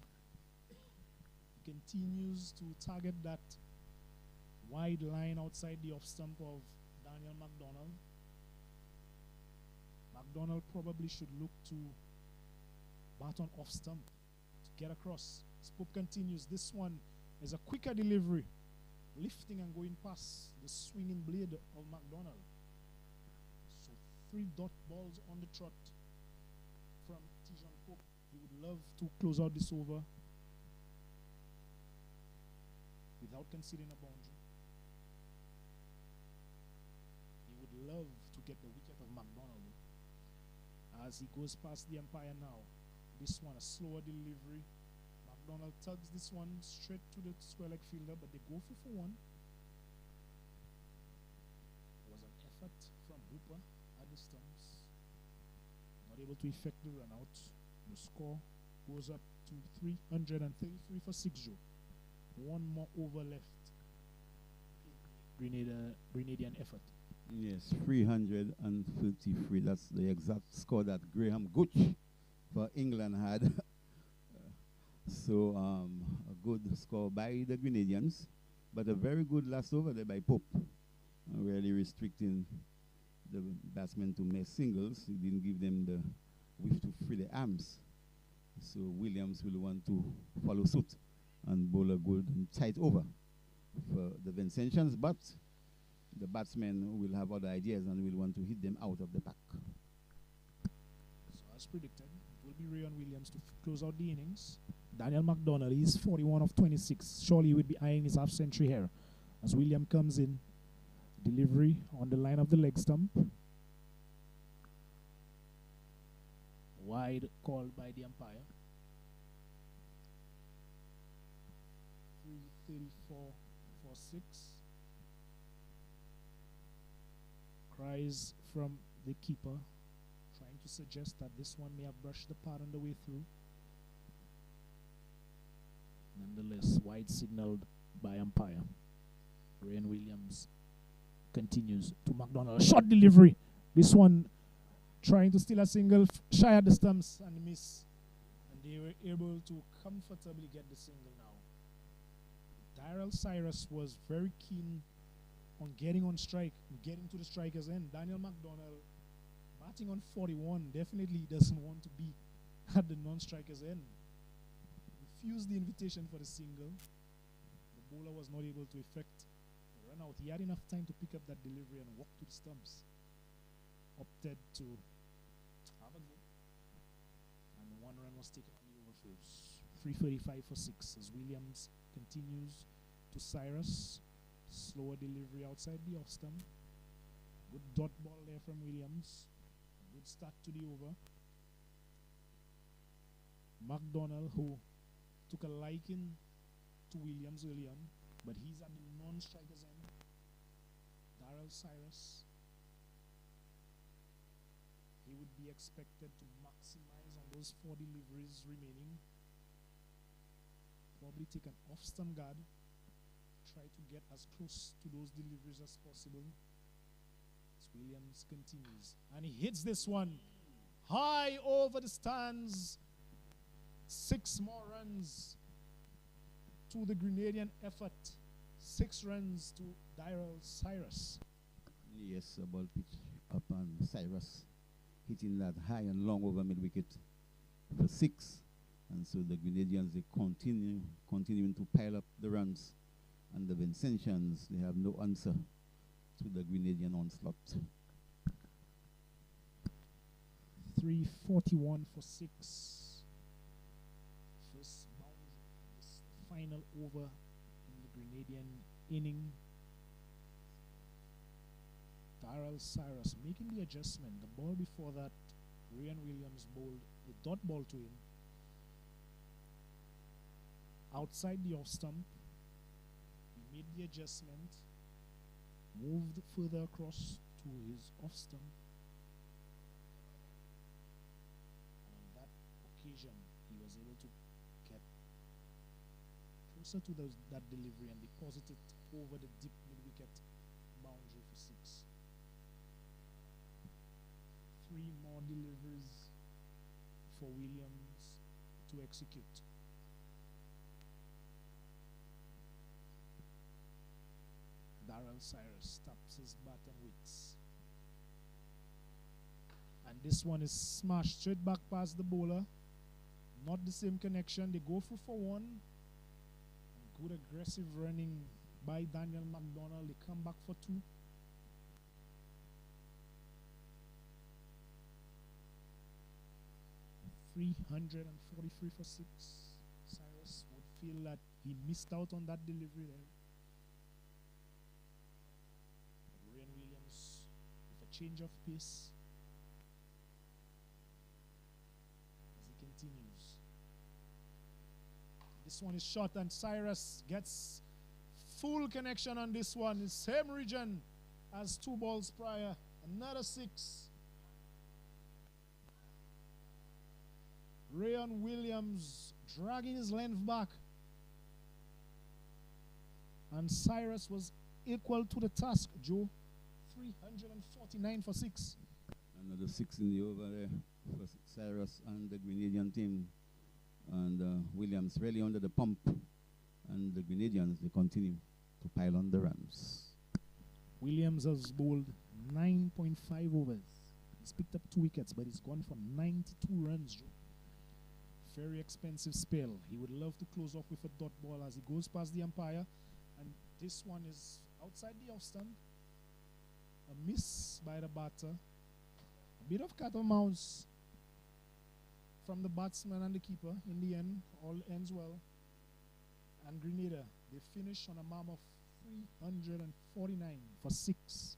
Continues to target that wide line outside the off stump of Daniel McDonald. McDonald probably should look to bat on off stump to get across. Spope continues. This one is a quicker delivery, lifting and going past the swinging blade of McDonald. So 3 dot balls on the trot from Tijon Pope. He would love to close out this over without conceding a boundary. He would love to get the wicket of McDonald as he goes past the umpire now. This one, a slower delivery. McDonald tugs this one straight to the square leg fielder, but they go for 1. There was an effort from Hooper at the stumps. Not able to effect the run out. The score goes up to 333 for 6 Joe. 1 more over left in the Grenadian effort. Yes, 333. That's the exact score that Graham Gooch for England had. So a good score by the Grenadians, but a very good last over there by Pope. Really restricting the batsmen to make singles. He didn't give them the width to free the arms. So Williams will want to follow suit and bowl a good and tight over for the Vincentians, but the batsmen will have other ideas and will want to hit them out of the pack. So as predicted, it will be Rayon Williams to close out the innings. Daniel McDonald is 41 of 26. Surely he would be eyeing his half century here as William comes in. Delivery on the line of the leg stump. Wide called by the umpire. 334 for 6. Cries from the keeper, trying to suggest that this one may have brushed the pad on the way through. Nonetheless, wide signaled by umpire. Rayon Williams continues to McDonald. Short delivery. This one trying to steal a single, shy at the stumps and miss. And they were able to comfortably get the single now. Daryl Cyrus was very keen on getting on strike, getting to the striker's end. Daniel McDonald batting on 41 definitely doesn't want to be at the non-striker's end. Refused the invitation for the single. The bowler was not able to effect the run out. He had enough time to pick up that delivery and walk to the stumps. Opted to have a go. And 1 run was taken on the overflows. 335 for 6 as Williams continues to Cyrus. Slower delivery outside the off stump. Good dot ball there from Williams. Good start to the over. McDonald, who took a liking to Williams early on, but he's at the non-striker's end. Daryl Cyrus. He would be expected to maximize on those 4 deliveries remaining. Probably take an off-stump guard. Try to get as close to those deliveries as possible. As Williams continues. And he hits this one high over the stands. 6 more runs to the Grenadian effort. 6 runs to Daryl Cyrus. Yes, a ball pitch up on Cyrus, hitting that high and long over mid-wicket for 6. And so the Grenadians, they continuing to pile up the runs. And the Vincentians, they have no answer to the Grenadian onslaught. 341 for 6. First boundary, this final over in the Grenadian inning. Daryl Cyrus making the adjustment. The ball before that, Rayon Williams bowled a dot ball to him. Outside the off stump, he made the adjustment. moved further across to his off stump. And on that occasion, he was able to get closer to that delivery and deposit it over the deep mid-wicket boundary for 6. 3 more deliveries for Williams to execute. Darrell Cyrus taps his bat and waits. And this one is smashed straight back past the bowler. Not the same connection. They go through for 1. And good aggressive running by Daniel McDonald. They come back for 2. $343 for 6. Cyrus would feel that he missed out on that delivery there. But Ryan Williams with a change of pace as he continues. This one is short and Cyrus gets full connection on this one. The same region as 2 balls prior. Another 6. Ryan Williams dragging his length back. And Cyrus was equal to the task, Joe. 349 for 6. Another 6 in the over there for Cyrus and the Grenadian team. And Williams really under the pump. And the Grenadians, they continue to pile on the runs. Williams has bowled 9.5 overs. He's picked up 2 wickets, but he's gone for 92 runs, Joe. Very expensive spell. He would love to close off with a dot ball as he goes past the umpire. And this one is outside the off stump. A miss by the batter. A bit of cat and mouse from the batsman and the keeper. In the end, all ends well. And Grenada, they finish on a mark of 349 for 6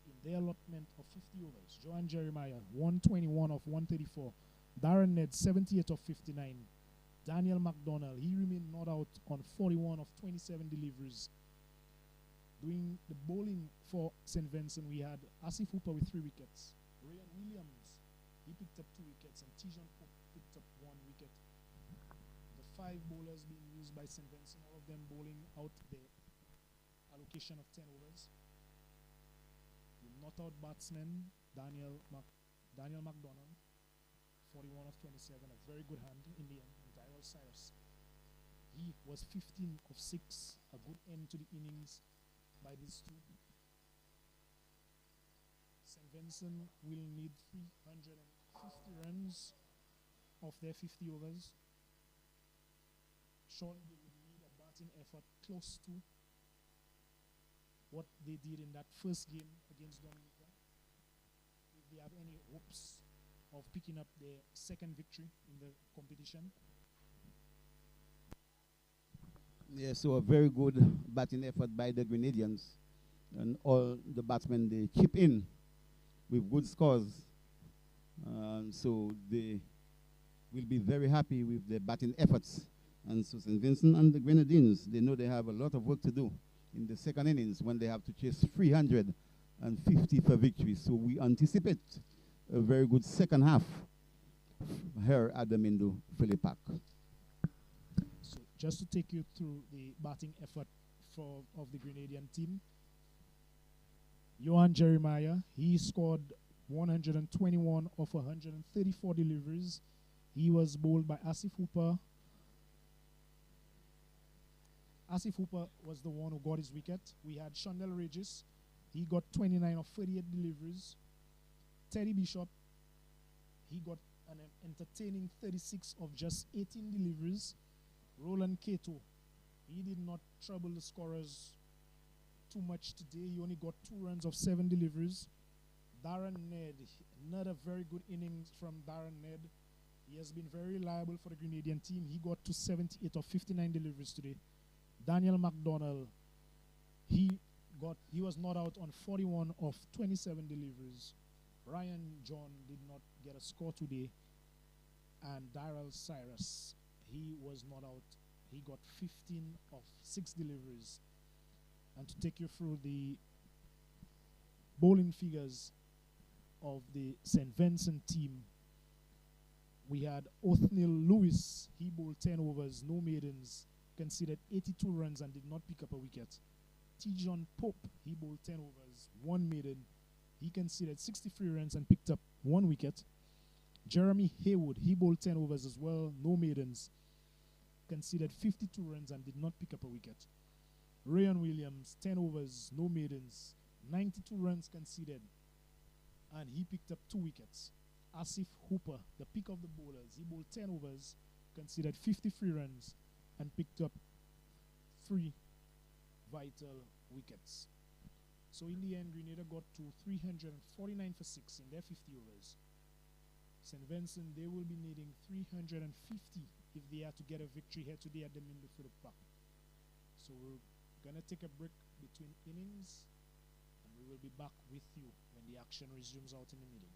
in their allotment of 50 overs. Joan Jeremiah, 121 of 134. Darren Ned, 78 of 59. Daniel McDonald, he remained not out on 41 of 27 deliveries. Doing the bowling for St. Vincent, we had Asif Hooper with 3 wickets. Ryan Williams, he picked up 2 wickets, and Tijon Pope picked up 1 wicket. The 5 bowlers being used by St. Vincent, all of them bowling out the allocation of 10 overs. The not out batsman, Daniel McDonald, 41 of 27, a very good hand in the end. And Darrell Cyrus, he was 15 of 6, a good end to the innings by these 2. St. Vincent will need 350 runs of their 50 overs. Surely they will need a batting effort close to what they did in that first game against Dominica. If they have any hopes of picking up their second victory in the competition. Yeah, so a very good batting effort by the Grenadians. And all the batsmen, they chip in with good scores. So they will be very happy with their batting efforts. And so St. Vincent and the Grenadines, they know they have a lot of work to do in the second innings when they have to chase 350 for victory. So we anticipate a very good second half here at the Mindoo Phillip Park. So just to take you through the batting effort of the Grenadian team, Johan Jeremiah, he scored 121 of 134 deliveries. He was bowled by Asif Hooper. Asif Hooper was the one who got his wicket. We had Shondell Regis. He got 29 of 38 deliveries. Teddy Bishop, he got an entertaining 36 of just 18 deliveries. Roland Cato, he did not trouble the scorers too much today. He only got 2 runs of 7 deliveries. Darren Ned, another very good innings from Darren Ned. He has been very reliable for the Grenadian team. He got to 78 of 59 deliveries today. Daniel McDonald, he was not out on 41 of 27 deliveries. Ryan John did not get a score today. And Darrell Cyrus, he was not out. He got 15 of 6 deliveries. And to take you through the bowling figures of the St. Vincent team, we had Othniel Lewis. He bowled 10 overs, no maidens, conceded 82 runs and did not pick up a wicket. T. John Pope, he bowled 10 overs, 1 maiden. He conceded 63 runs and picked up 1 wicket. Jeremy Haywood, he bowled 10 overs as well, no maidens, conceded 52 runs and did not pick up a wicket. Rayan Williams, 10 overs, no maidens, 92 runs conceded, and he picked up 2 wickets. Asif Hooper, the pick of the bowlers, he bowled 10 overs, conceded 53 runs, and picked up 3 vital wickets. So in the end, Grenada got to 349 for 6 in their 50 overs. St. Vincent, they will be needing 350 if they are to get a victory here today at the Mindoo Phillip Park. So we're going to take a break between innings, and we will be back with you when the action resumes out in the middle.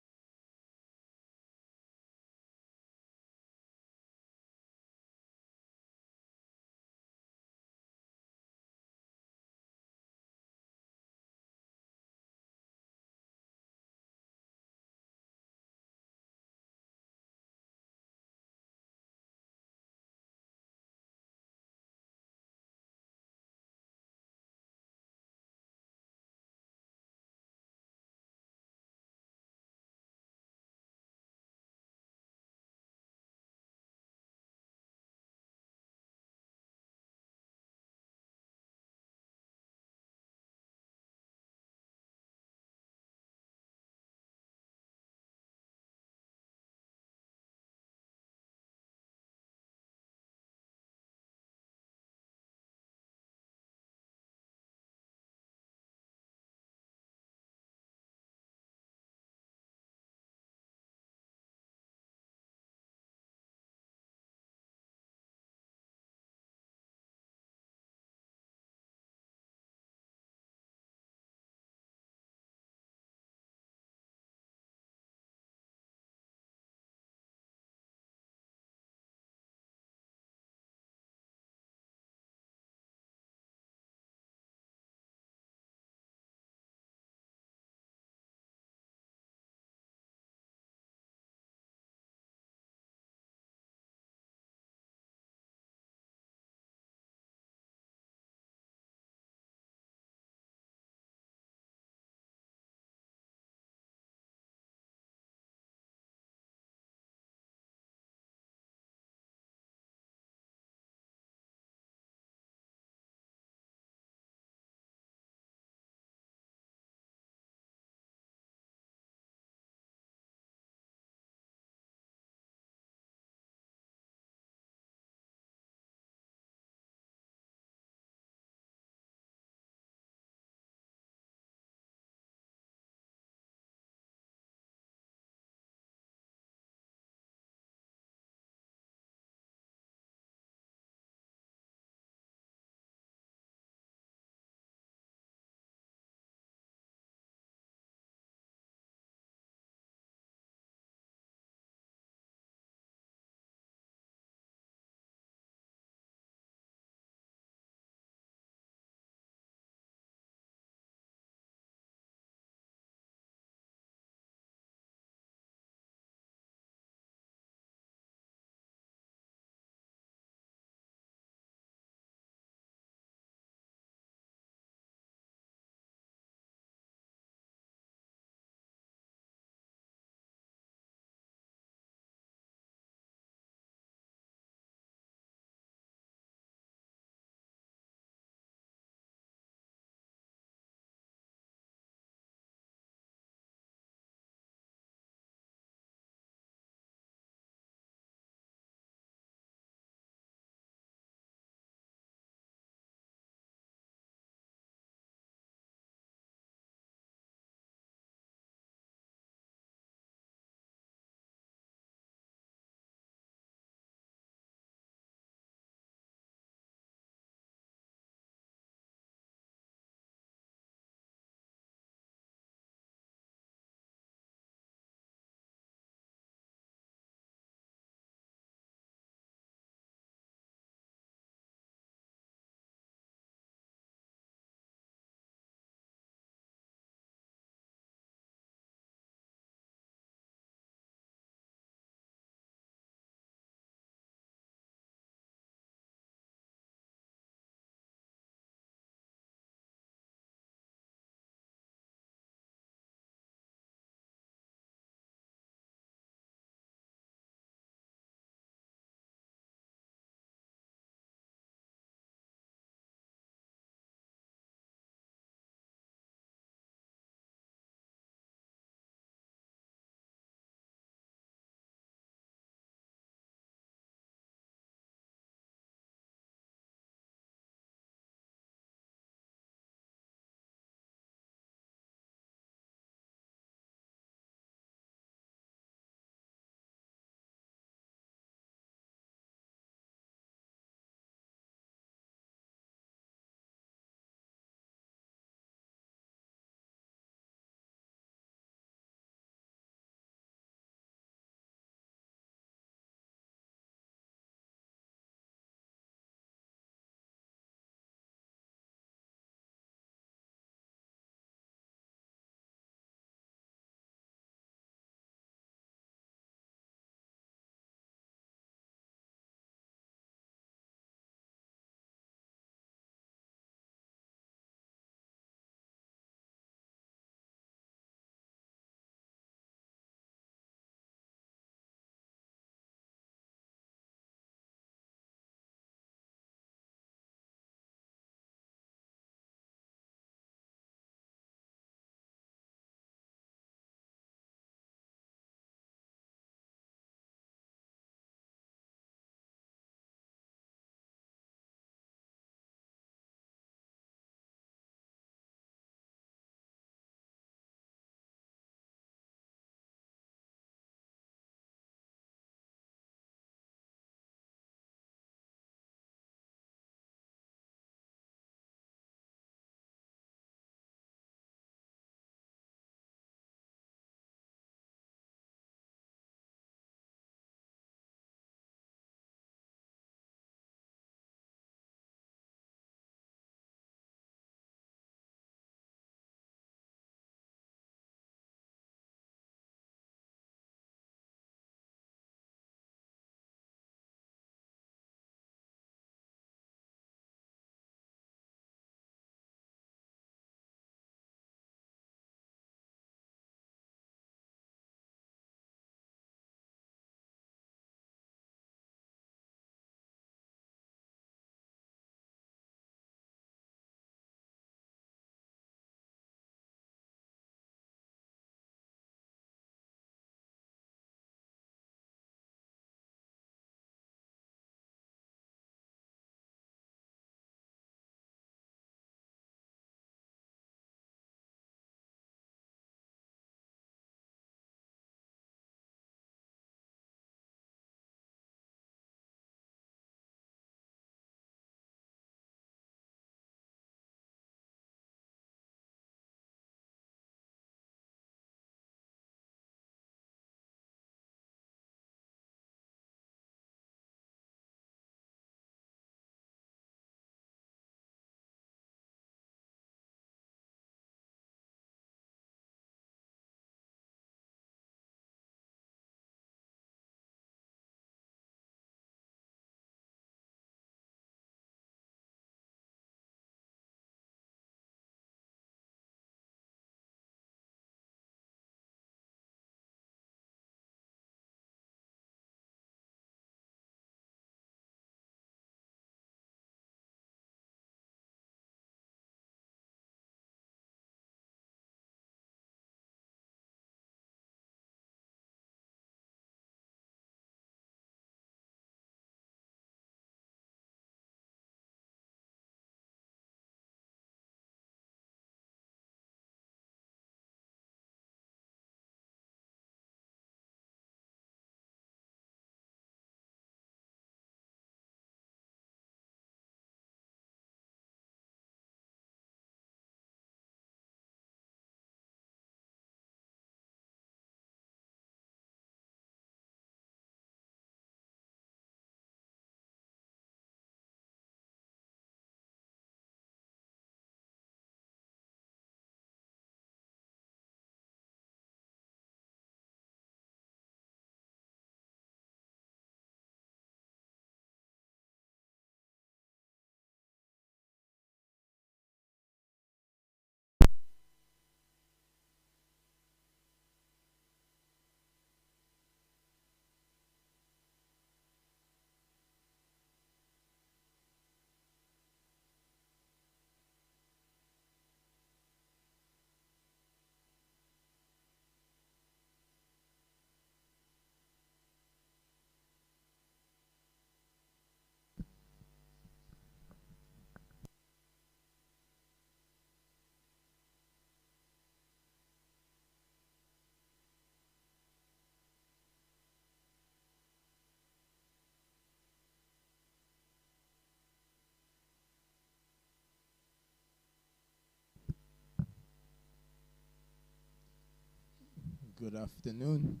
Good afternoon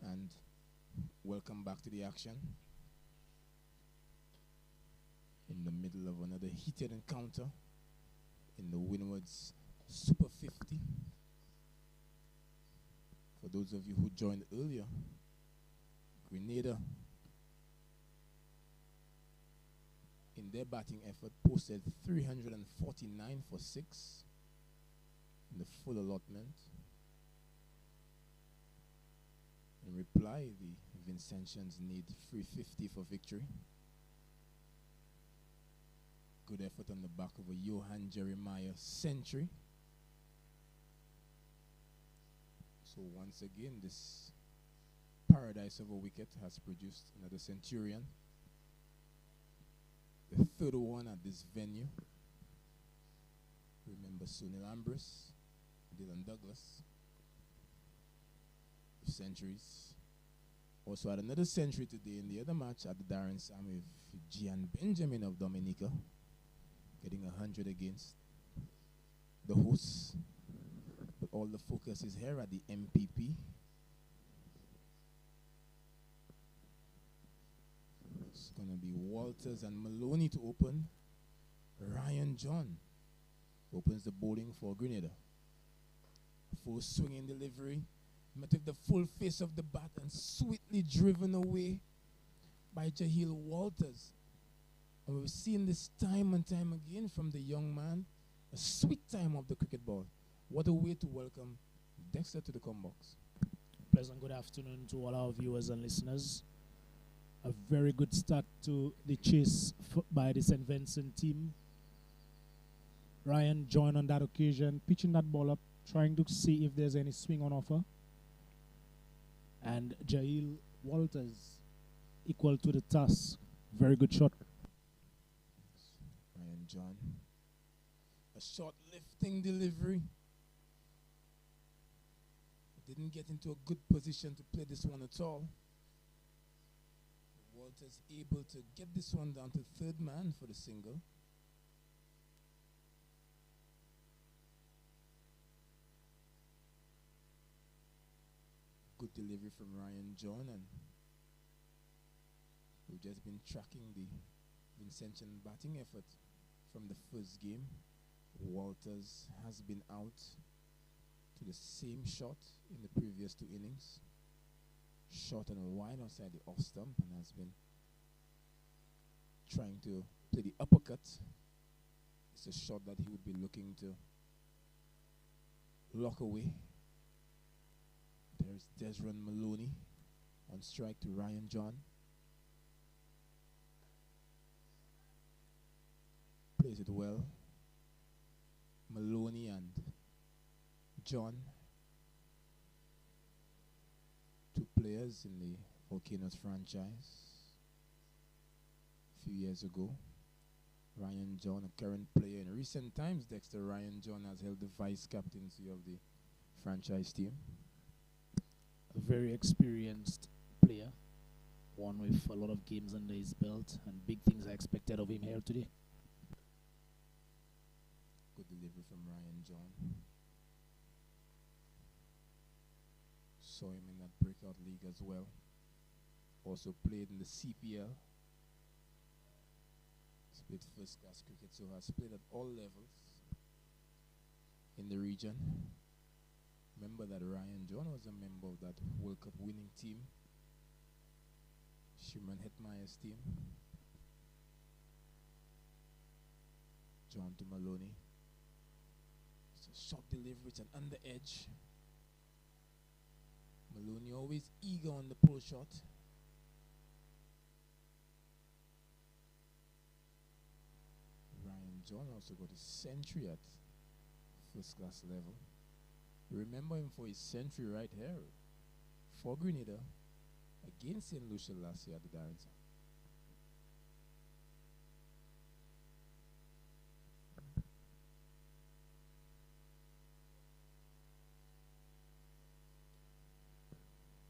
and welcome back to the action. In the middle of another heated encounter in the Windward's Super 50. For those of you who joined earlier, Grenada, in their batting effort, posted 349 for 6 in the full allotment. In reply, the Vincentians need 350 for victory. Good effort on the back of a Johan Jeremiah century. So once again, this paradise of a wicket has produced another centurion. The third one at this venue. Remember Sunil Ambrose, Dylan Douglas, with centuries. Also had another century today in the other match at the Darren Sam with Gian Benjamin of Dominica, getting 100 against the hosts. But all the focus is here at the MPP. It's going to be Walters and Maloney to open. Ryan John opens the bowling for Grenada. Full swinging delivery, met with the full face of the bat and sweetly driven away by Jahil Walters. And we've seen this time and time again from the young man, a sweet time of the cricket ball. What a way to welcome Dexter to the combox. Pleasant good afternoon to all our viewers and listeners. A very good start to the chase by the St. Vincent team. Ryan joined on that occasion, pitching that ball up, trying to see if there's any swing on offer. And Jahil Walters equal to the task. Very good shot. Ryan John. A short lifting delivery. Didn't get into a good position to play this one at all. Walters able to get this one down to third man for the single. Good delivery from Ryan John, and we've just been tracking the Vincentian batting effort from the first game. Walters has been out to the same shot in the previous 2 innings. Short and wide outside the off stump, and has been trying to play the uppercut. It's a shot that he would be looking to lock away. There's Desron Maloney on strike to Ryan John. Plays it well. Maloney and John, 2 players in the Volcanoes franchise. A few years ago, Ryan John, a current player in recent times. Dexter, Ryan John has held the vice captaincy of the franchise team. A very experienced player, one with a lot of games under his belt, and big things are expected of him here today. Good delivery from Ryan John. Saw him in that breakout league as well. Also played in the CPL. He's played first class cricket, so has played at all levels in the region. Remember that Ryan John was a member of that World Cup winning team, Shimron Hetmeyer's team. John to Maloney. It's a short delivery, it's an under edge. Maloney always eager on the pull shot. Ryan John also got a century at first class level. Remember him for his century right here for Grenada against St. Lucia last year at the Darren Sam.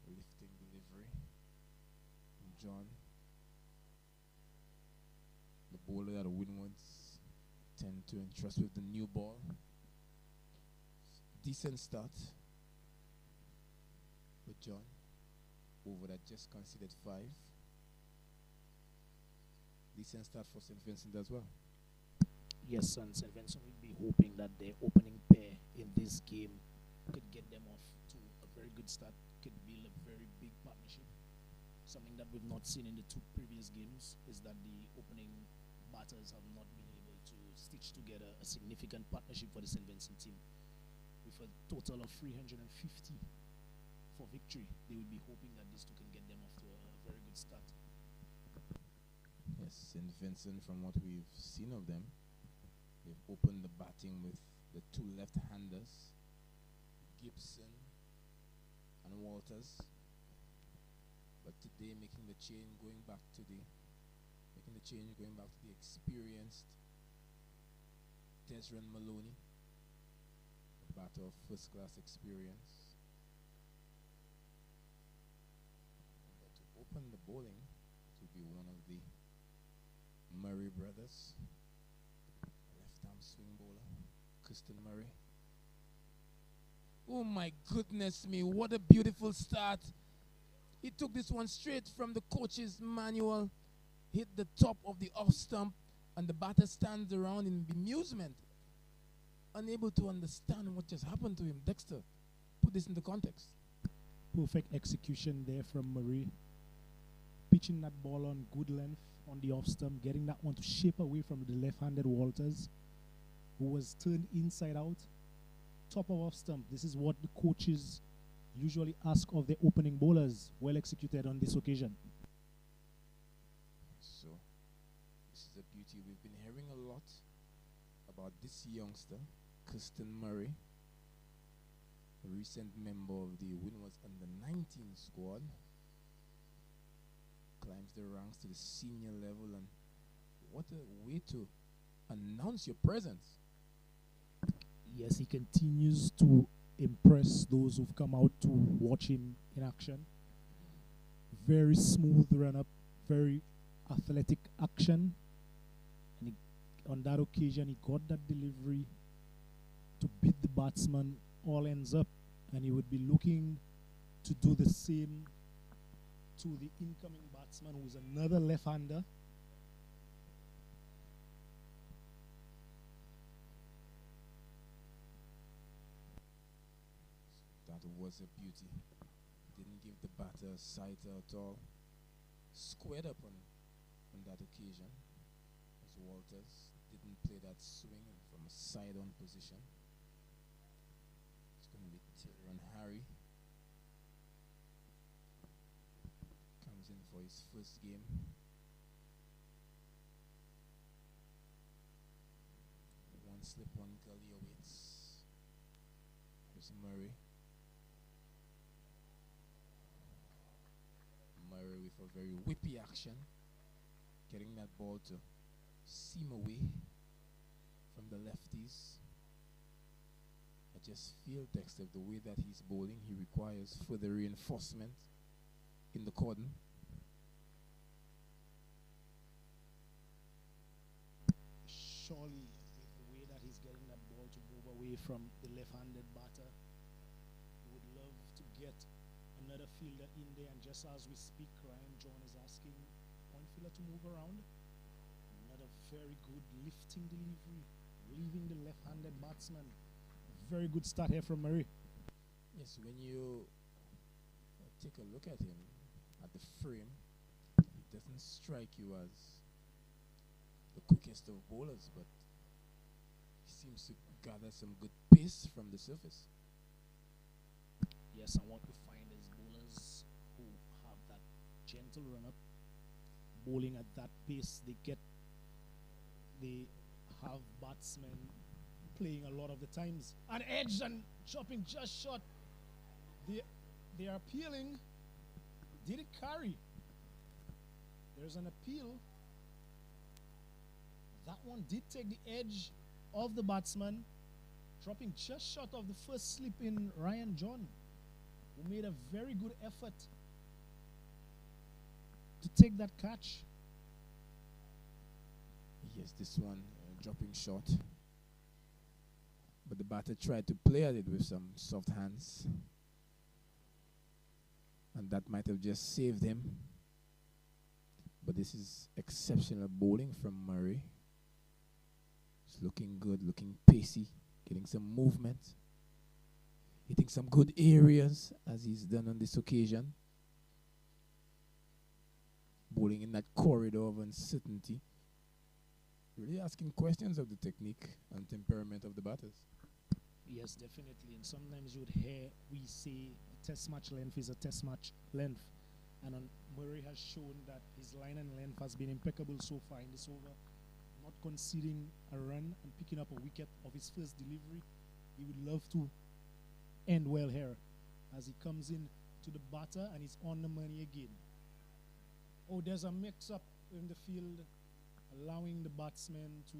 Lifting delivery from John. The bowler at the Windwards tend to entrust with the new ball. Decent start. John, over that just conceded 5. Decent start for St. Vincent as well. Yes, and St. Vincent will be hoping that their opening pair in this game could get them off to a very good start, could build a very big partnership. Something that we've not seen in the 2 previous games is that the opening batters have not been able to stitch together a significant partnership for the St. Vincent team. With a total of 350 for victory, they will be hoping that these 2 can get them off to a very good start. Yes, St. Vincent, from what we've seen of them, they've opened the batting with the 2 left-handers, Gibson and Walters. But today, making the change, going back to the experienced Desron Maloney, a batter of first-class experience. But to open the bowling, to be one of the Murray brothers, left-arm swing bowler, Kristen Murray. Oh my goodness me, what a beautiful start. He took this one straight from the coach's manual, hit the top of the off stump, and the batter stands around in bemusement, unable to understand what just happened to him. Dexter, put this into context. Perfect execution there from Murray. Pitching that ball on good length on the off stump, getting that one to shape away from the left-handed Walters, who was turned inside out. Top of off stump. This is what the coaches usually ask of the opening bowlers. Well executed on this occasion. So, this is a beauty. We've been hearing a lot about this youngster, Kristen Murray, a recent member of the Windward under-19 squad. Climbs the ranks to the senior level, and what a way to announce your presence. Yes, he continues to impress those who've come out to watch him in action. Very smooth run-up, very athletic action. And on that occasion, he got that delivery to beat the batsman all ends up. And he would be looking to do the same to the incoming batsman, who's another left-hander. That was a beauty. Didn't give the batter a sight at all. Squared up on that occasion, as Walters didn't play that swing from a side-on position. It's going to be Taylor and Harry. Comes in for his first game. One slip, one gully awaits. Here's Murray. Murray with a very whippy action, getting that ball to seam away from the lefties. I just feel, Dexter, the way that he's bowling, he requires further reinforcement in the cordon. Surely, with the way that he's getting that ball to move away from the left-handed batter, he would love to get another fielder in there. And just as we speak, Ryan John is asking point fielder to move around. Another very good lifting delivery, leaving the left-handed batsman. Very good start here from Murray. Yes, when you take a look at him, at the frame, it doesn't strike you as the quickest of bowlers, but he seems to gather some good pace from the surface. Yes, and what we find is bowlers who have that gentle run-up, bowling at that pace, they have batsmen playing a lot of the times. An edge and chopping just short. They are appealing. Did it carry? There's an appeal. That one did take the edge of the batsman, dropping just short of the first slip in Ryan John, who made a very good effort to take that catch. Yes, this one dropping short. But the batter tried to play at it with some soft hands. that might have just saved him. But this is exceptional bowling from Murray. It's looking good, looking pacey, getting some movement, hitting some good areas as he's done on this occasion. Bowling in that corridor of uncertainty. Really asking questions of the technique and temperament of the batters. Yes, definitely. And sometimes you'd hear we say a test match length is a test match length. And Murray has shown that his line and length has been impeccable so far in this over. Not conceding a run and picking up a wicket of his first delivery. He would love to end well here as he comes in to the batter and he's on the money again. Oh, there's a mix-up in the field, allowing the batsman to...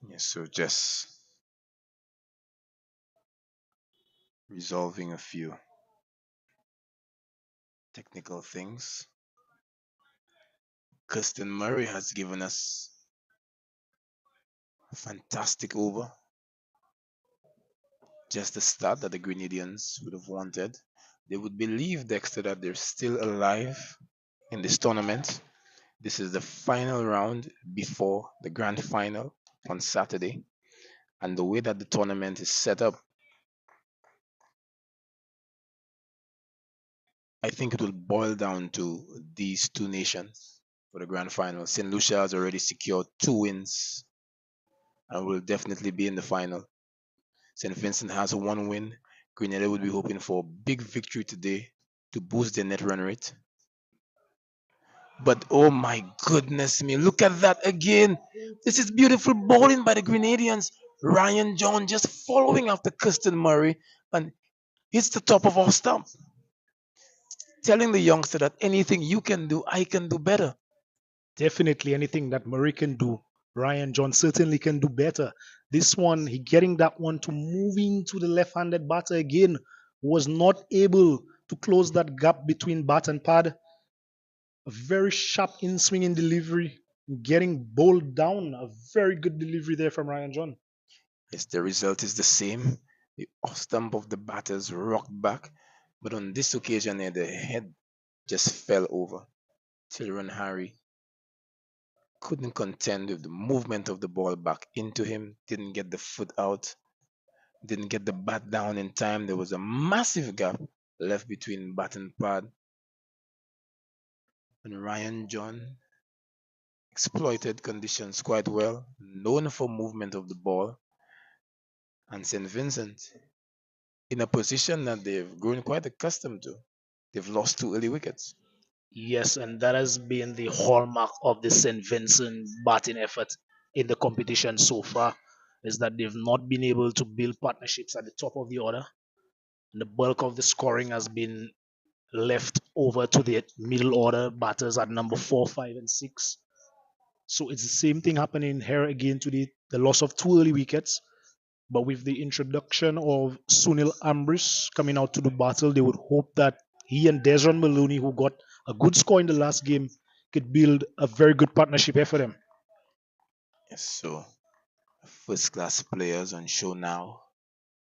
Yes, so just resolving a few technical things. Kirsten Murray has given us a fantastic over. Just the start that the Grenadians would have wanted. They would believe, Dexter, that they're still alive in this tournament. This is the final round before the grand final on Saturday. And the way that the tournament is set up, I think it will boil down to these two nations for the grand final. St. Lucia has already secured 2 wins and will definitely be in the final. St. Vincent has 1 win. Grenada would be hoping for a big victory today to boost their net run rate. But oh my goodness me, look at that again. This is beautiful bowling by the Grenadians. Ryan John just following after Kirsten Murray and hits the top of our stump. Telling the youngster that anything you can do, I can do better. Definitely anything that Murray can do, Ryan John certainly can do better. This one, he getting that one to moving to the left-handed batter again, was not able to close that gap between bat and pad. A very sharp in-swinging delivery, getting bowled down. A very good delivery there from Ryan John. Yes, the result is the same. The off stump of the batters rocked back, but on this occasion, the head just fell over. Tilron Harry couldn't contend with the movement of the ball back into him, didn't get the foot out, didn't get the bat down in time. There was a massive gap left between bat and pad. And Ryan John exploited conditions quite well, known for movement of the ball. And St. Vincent in a position that they've grown quite accustomed to. They've lost 2 early wickets. Yes, and that has been the hallmark of the St. Vincent batting effort in the competition so far, is that they've not been able to build partnerships at the top of the order. And the bulk of the scoring has been left over to the middle order batters at number 4, 5, and 6. So it's the same thing happening here again today. The loss of 2 early wickets, but with the introduction of Sunil Ambrish coming out to the battle, they would hope that he and Desron Maloney, who got a good score in the last game, could build a very good partnership here for them. Yes, so first class players on show now.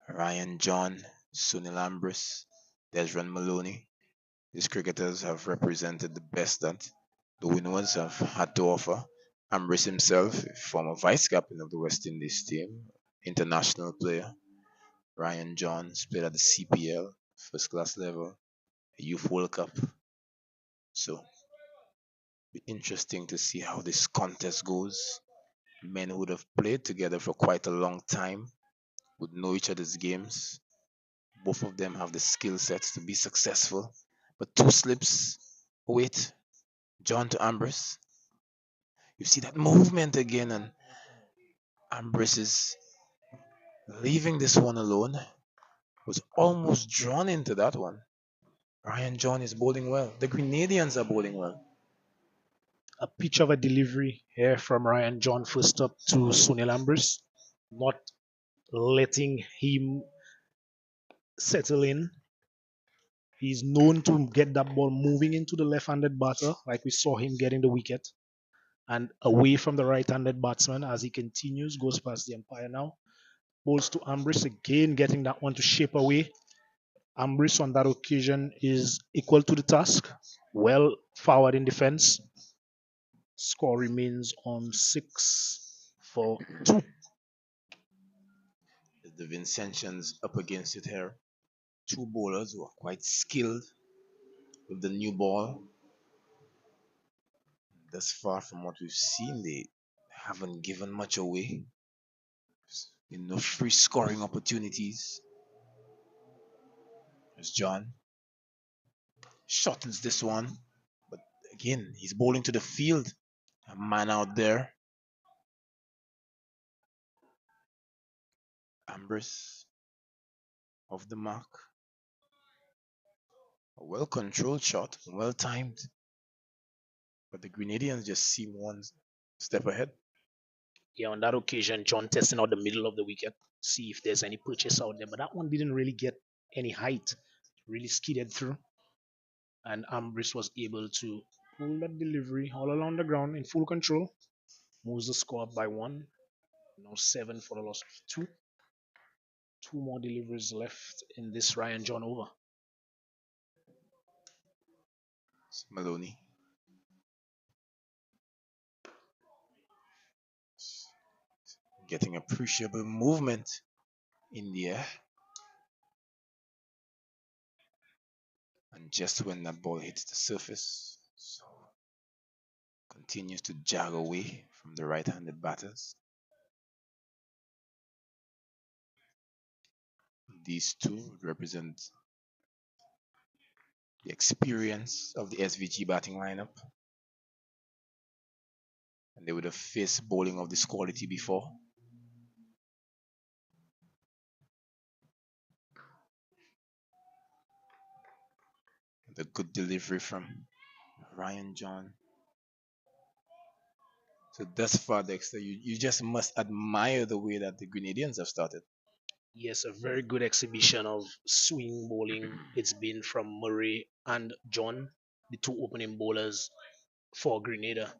Ryan John, Sunil Ambrish, Desron Maloney. These cricketers have represented the best that the Windwards have had to offer. Ambrish himself, former vice captain of the West Indies team, international player. Ryan Johns played at the CPL, first class level, Youth World Cup. So, be interesting to see how this contest goes. Men who would have played together for quite a long time would know each other's games. Both of them have the skill sets to be successful. But 2 slips. Wait, John to Ambrose. You see that movement again, and Ambrose is leaving this one alone. Was almost drawn into that one. Ryan John is bowling well. The Grenadians are bowling well. A pitch of a delivery here from Ryan John first up to Sunil Ambrish, not letting him settle in. He's known to get that ball moving into the left-handed batter, like we saw him getting the wicket, and away from the right-handed batsman as he continues, goes past the umpire now. Bowls to Ambrice again, getting that one to shape away. Ambrice on that occasion is equal to the task, well forward in defense. Score remains on 6-2. The Vincentians up against it here. Two bowlers who are quite skilled with the new ball. Thus far from what we've seen, they haven't given much away. No free scoring opportunities. There's John. Shortens this one. But again, he's bowling to the field. A man out there. Ambrose off the mark. A well controlled shot, well timed. But the Grenadians just seem one step ahead. Yeah, on that occasion, John testing out the middle of the wicket, see if there's any purchase out there. But that one didn't really get any height, really skidded through. And Ambrice was able to pull that delivery all along the ground in full control. Moves the score up by one. Now 7 for the loss of 2. 2 more deliveries left in this Ryan John over. It's Maloney. Getting appreciable movement in the air. And just when that ball hits the surface, so continues to jog away from the right-handed batters. These two represent the experience of the SVG batting lineup. And they would have faced bowling of this quality before. The good delivery from Ryan John. So thus far, Dexter, you just must admire the way that the Grenadians have started. Yes, a very good exhibition of swing bowling. It's been from Murray and John, the two opening bowlers for Grenada.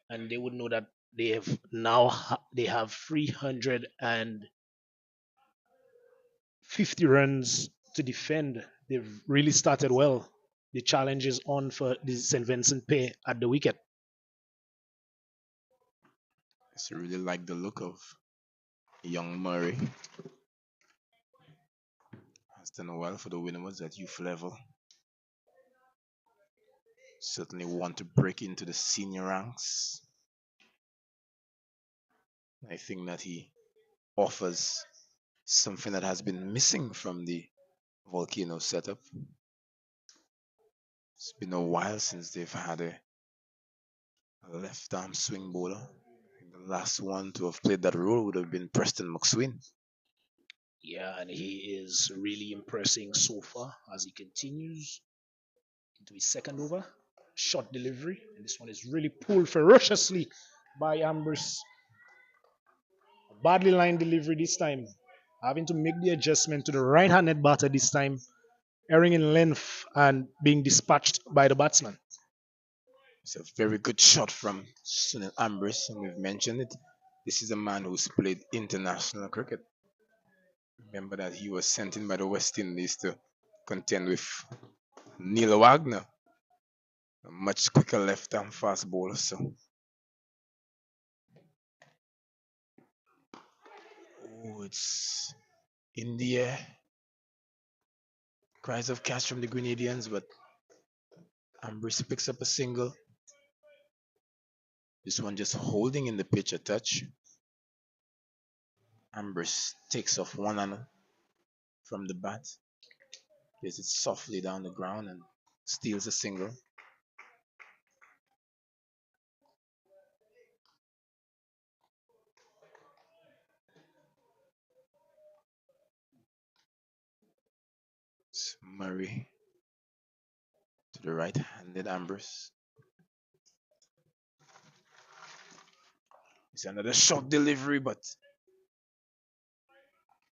And they would know that they have now they have 350 runs to defend. They've really started well. The challenge is on for the St. Vincent pair at the wicket. I really like the look of young Murray. Has done well for the Windwards at youth level. Certainly want to break into the senior ranks. I think that he offers something that has been missing from the Volcano setup. It's been a while since they've had a left arm swing bowler. The last one to have played that role would have been Preston McSween. Yeah, and he is really impressing so far as he continues into his second over. Short delivery, and this one is really pulled ferociously by Ambrose. Badly lined delivery this time, having to make the adjustment to the right-handed batter this time, erring in length and being dispatched by the batsman. It's a very good shot from Sunil Ambrose, and we've mentioned it. This is a man who's played international cricket. Remember that he was sent in by the West Indies to contend with Neil Wagner, a much quicker left-arm fast bowler. So, it's in the air. Cries of catch from the Grenadians, but Ambrose picks up a single. This one just holding in the pitch a touch. Ambrose takes off one hand from the bat, plays it softly down the ground and steals a single. It's Murray to the right-handed Ambrose. It's another short delivery, but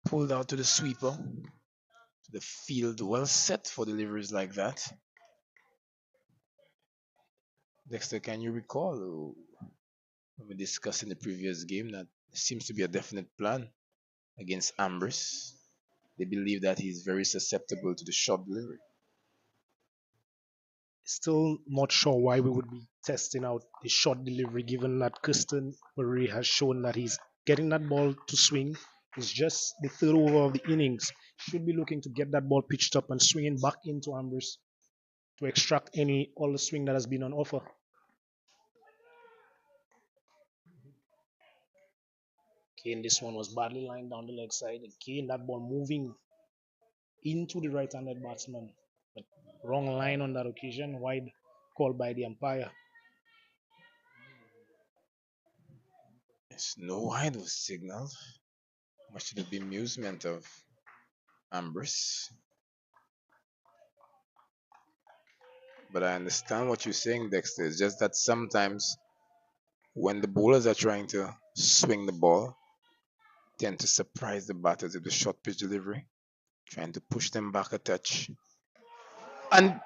pulled out to the sweeper. the field well set for deliveries like that. Dexter, can you recall when we discussed in the previous game that seems to be a definite plan against Ambrose? They believe that he's very susceptible to the short delivery. Still not sure why we would be testing out the short delivery, given that Kirsten Murray has shown that he's getting that ball to swing. It's just the third over of the innings. Should be looking to get that ball pitched up and swinging back into Ambrose to extract all the swing that has been on offer. Again, this one was badly lined down the leg side. Again, that ball moving into the right-handed batsman. But wrong line on that occasion, wide called by the umpire. Yes, no wide was signaled, much to the bemusement of Ambrose. But I understand what you're saying, Dexter. It's just that sometimes when the bowlers are trying to swing the ball, tend to surprise the batters with the short pitch delivery, trying to push them back a touch. And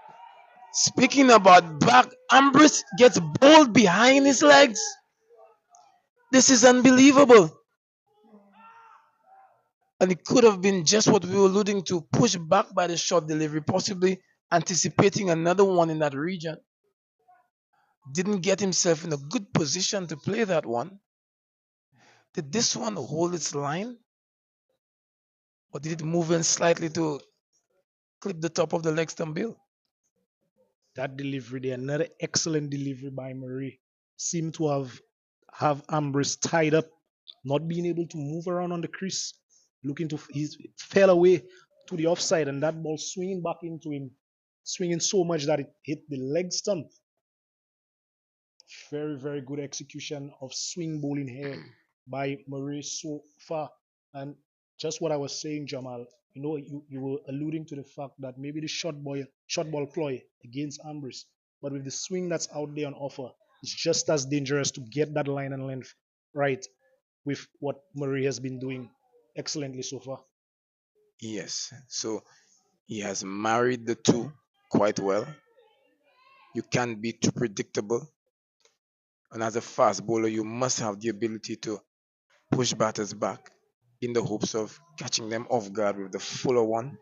speaking about back, Ambrose gets bowled behind his legs. This is unbelievable. And it could have been just what we were alluding to, pushed back by the short delivery, possibly anticipating another one in that region. Didn't get himself in a good position to play that one. Did this one hold its line? Or did it move in slightly to clip the top of the leg stump bill? That delivery there, another excellent delivery by Murray, seemed to have Ambrose tied up, not being able to move around on the crease, looking to he fell away to the offside, and that ball swinging back into him, swinging so much that it hit the leg stump. Very, very good execution of swing bowling here by Murray so far. And just what I was saying, Jamal, you were alluding to the fact that maybe the short ball ploy against Ambrose, but with the swing that's out there on offer, it's just as dangerous to get that line and length right with what Murray has been doing excellently so far. Yes. So he has married the two quite well. You can't be too predictable. And as a fast bowler, you must have the ability to push batters back in the hopes of catching them off guard with the fuller one.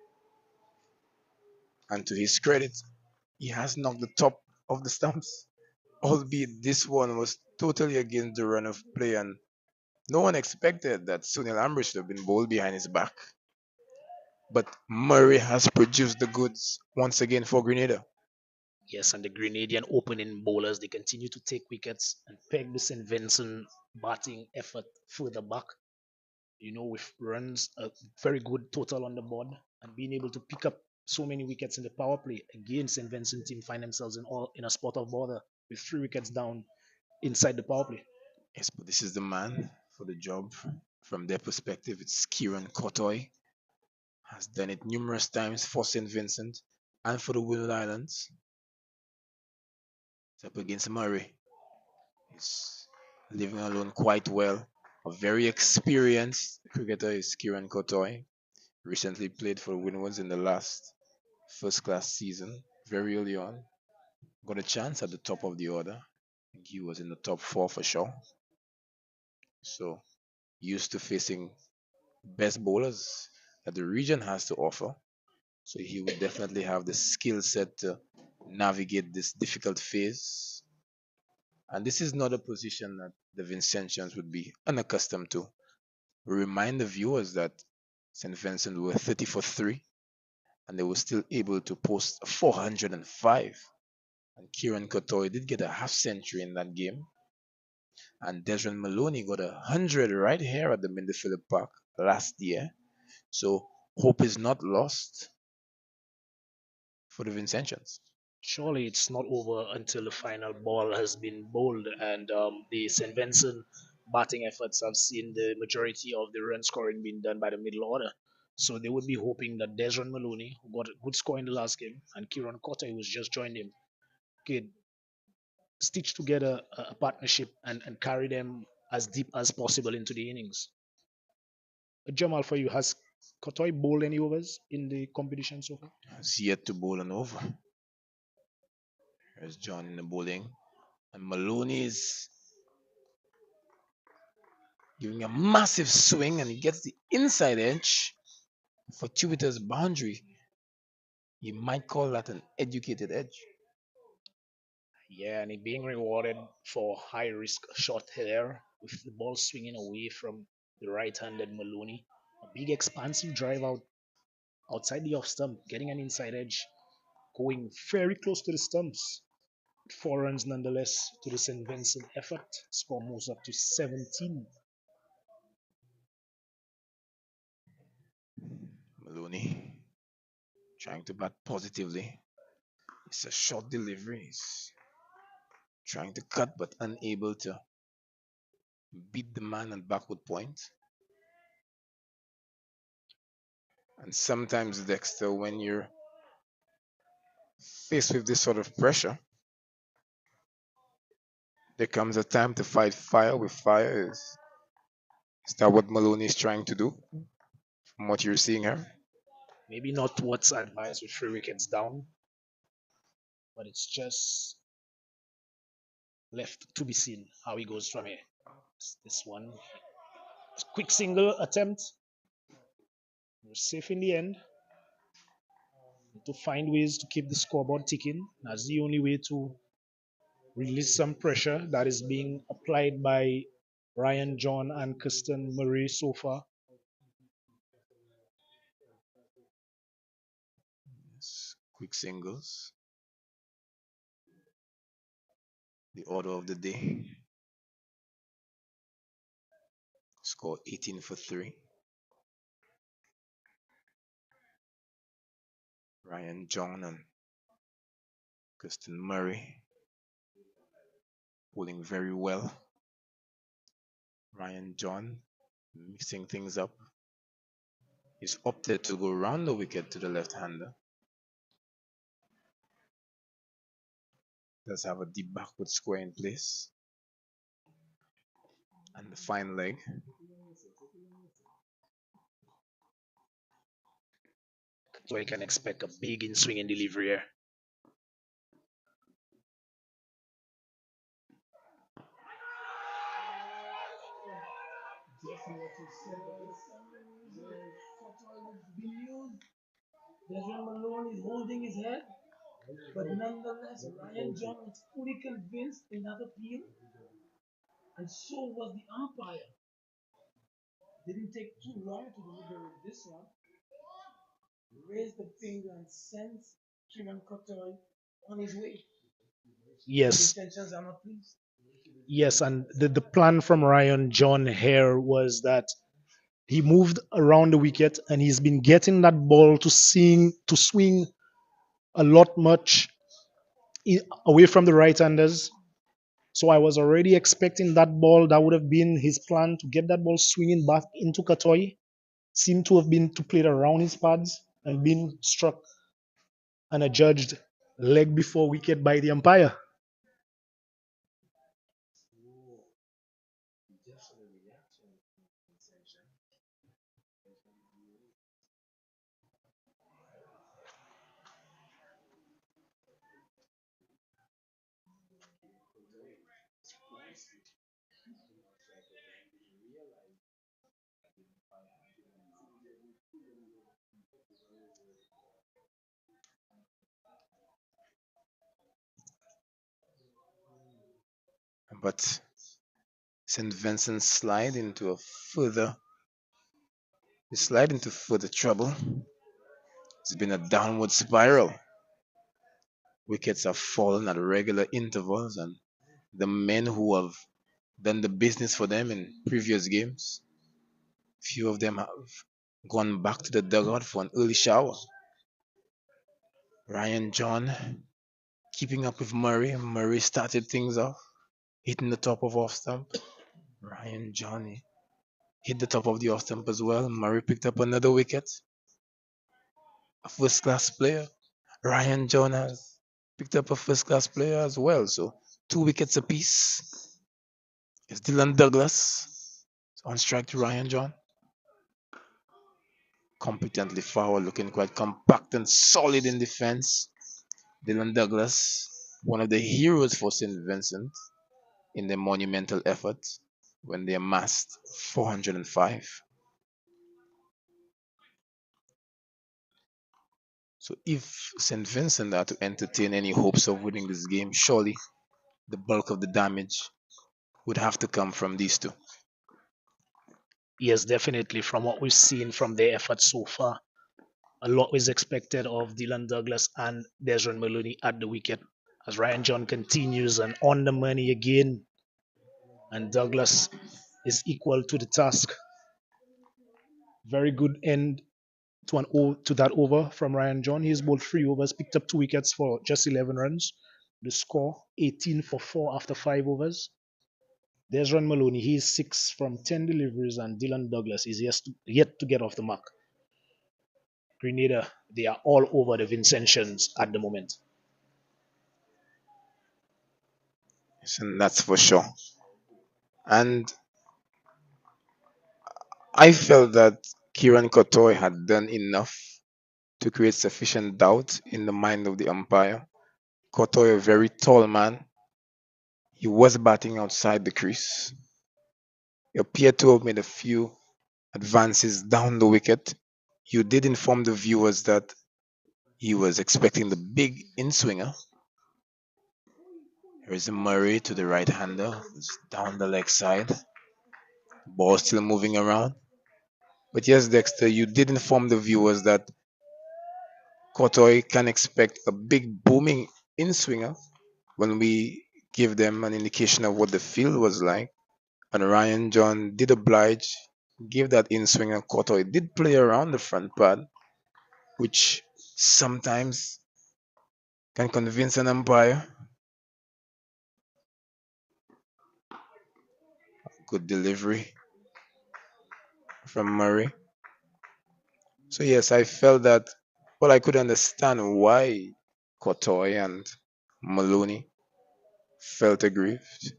And to his credit, he has knocked the top of the stumps, albeit this one was totally against the run of play, and no one expected that Sunil Ambrose should have been bowled behind his back. But Murray has produced the goods once again for Grenada. Yes, and the Grenadian opening bowlers, they continue to take wickets and peg the St. Vincent batting effort further back. With runs, a very good total on the board, and being able to pick up so many wickets in the power play. Again, St. Vincent team find themselves in a spot of bother with 3 wickets down inside the power play. Yes, but this is the man for the job. From their perspective, it's Kieran Kotoy. Has done it numerous times for St. Vincent and for the Windward Islands. It's up against Murray. He's living alone quite well. A very experienced cricketer is Kieran Kotoy. Recently played for Windwards in the last first class season, very early on. Got a chance at the top of the order. I think he was in the top 4 for sure. So used to facing best bowlers that the region has to offer. So he would definitely have the skill set to navigate this difficult phase. And this is not a position that the Vincentians would be unaccustomed to. We remind the viewers that St. Vincent were 30 for 3 and they were still able to post 405. And Kieran Kotoy did get a half century in that game. And Desmond Maloney got 100 right here at the Mindoo Phillip Park last year. So hope is not lost for the Vincentians. Surely it's not over until the final ball has been bowled, and the St. Vincent batting efforts have seen the majority of the run scoring being done by the middle order. So they would be hoping that Desmond Maloney, who got a good score in the last game, and Kieran Cotter, who's just joined him, could stitch together a partnership and carry them as deep as possible into the innings. Jamal, for you, has Cotoy bowl any overs in the competition so far? Has yet to bowl an over. There's John in the bowling. And Maloney is giving a massive swing and he gets the inside edge. Fortuitous boundary. You might call that an educated edge. Yeah, and he being rewarded for high risk shot here with the ball swinging away from the right-handed Maloney. A big expansive drive outside the off stump, getting an inside edge, going very close to the stumps. 4 runs nonetheless to the St. Vincent effort. Score moves up to 17. Maloney trying to bat positively. It's a short delivery. He's trying to cut but unable to beat the man at backward point. And sometimes, Dexter, when you're faced with this sort of pressure, there comes a time to fight fire with fire. Is that what Maloney is trying to do from what you're seeing here? Maybe not what's advised with 3 wickets down, but it's just left to be seen how he goes from here. This one, quick single attempt. We're safe in the end. To find ways to keep the scoreboard ticking. That's the only way to release some pressure that is being applied by Ryan John and Kirsten Murray so far. Yes, quick singles. The order of the day. Score 18 for 3. Ryan John and Kirsten Murray bowling very well. Ryan John mixing things up. He's opted to go around the wicket to the left-hander. Does have a deep backward square in place. And the fine leg. So you can expect a big in swing and delivery here. Desmond Malone is holding his head, but nonetheless, Ryan John was fully convinced in that appeal, and so was the umpire. Didn't take too long to deliberate this one. Raised the finger and sent Kieran Cottoy on his way. Yes. Intentions are not pleased. Yes, and the plan from Ryan John here was that he moved around the wicket and he's been getting that ball to swing a lot much away from the right-handers. So I was already expecting that ball. That would have been his plan, to get that ball swinging back into Cottoy. Seemed to have been to play it around his pads and been struck and adjudged leg before wicket by the umpire. But St. Vincent slide into further trouble. It's been a downward spiral. Wickets have fallen at regular intervals, and the men who have done the business for them in previous games, few of them have gone back to the dugout for an early shower. Ryan John keeping up with Murray. Murray started things off, hitting the top of off stump. Ryan John hit the top of the off stump as well. Murray picked up another wicket. A first class player. Ryan John has picked up a first class player as well. So 2 wickets apiece. It's Dylan Douglas on strike to Ryan John. competently forward, looking quite compact and solid in defense. Dylan Douglas, one of the heroes for St. Vincent in their monumental effort when they amassed 405. So if St. Vincent are to entertain any hopes of winning this game, surely the bulk of the damage would have to come from these two. Yes, definitely. From what we've seen from their efforts so far, a lot is expected of Dylan Douglas and Desmond Maloney at the wicket as Ryan John continues and on the money again. And Douglas is equal to the task. Very good end to that over from Ryan John. He's bowled 3 overs, picked up 2 wickets for just 11 runs. The score 18 for 4 after 5 overs. There's Ron Maloney. He's 6 from 10 deliveries, and Dylan Douglas is yet to get off the mark. Grenada, they are all over the Vincentians at the moment. And that's for sure. And I felt that Kieran Kotoy had done enough to create sufficient doubt in the mind of the umpire. Kotoy, a very tall man, he was batting outside the crease. He appeared to have made a few advances down the wicket. You did inform the viewers that he was expecting the big in swinger. There is a Murray to the right hander, who's down the leg side. Ball still moving around. But yes, Dexter, you did inform the viewers that Kotoy can expect a big booming in swinger when we give them an indication of what the field was like. And Ryan John did oblige, gave that in swinger. Kotoy did play around the front pad, which sometimes can convince an umpire. Good delivery from Murray. So yes, I felt that, well, I could understand why Kotoy and Maloney felt aggrieved.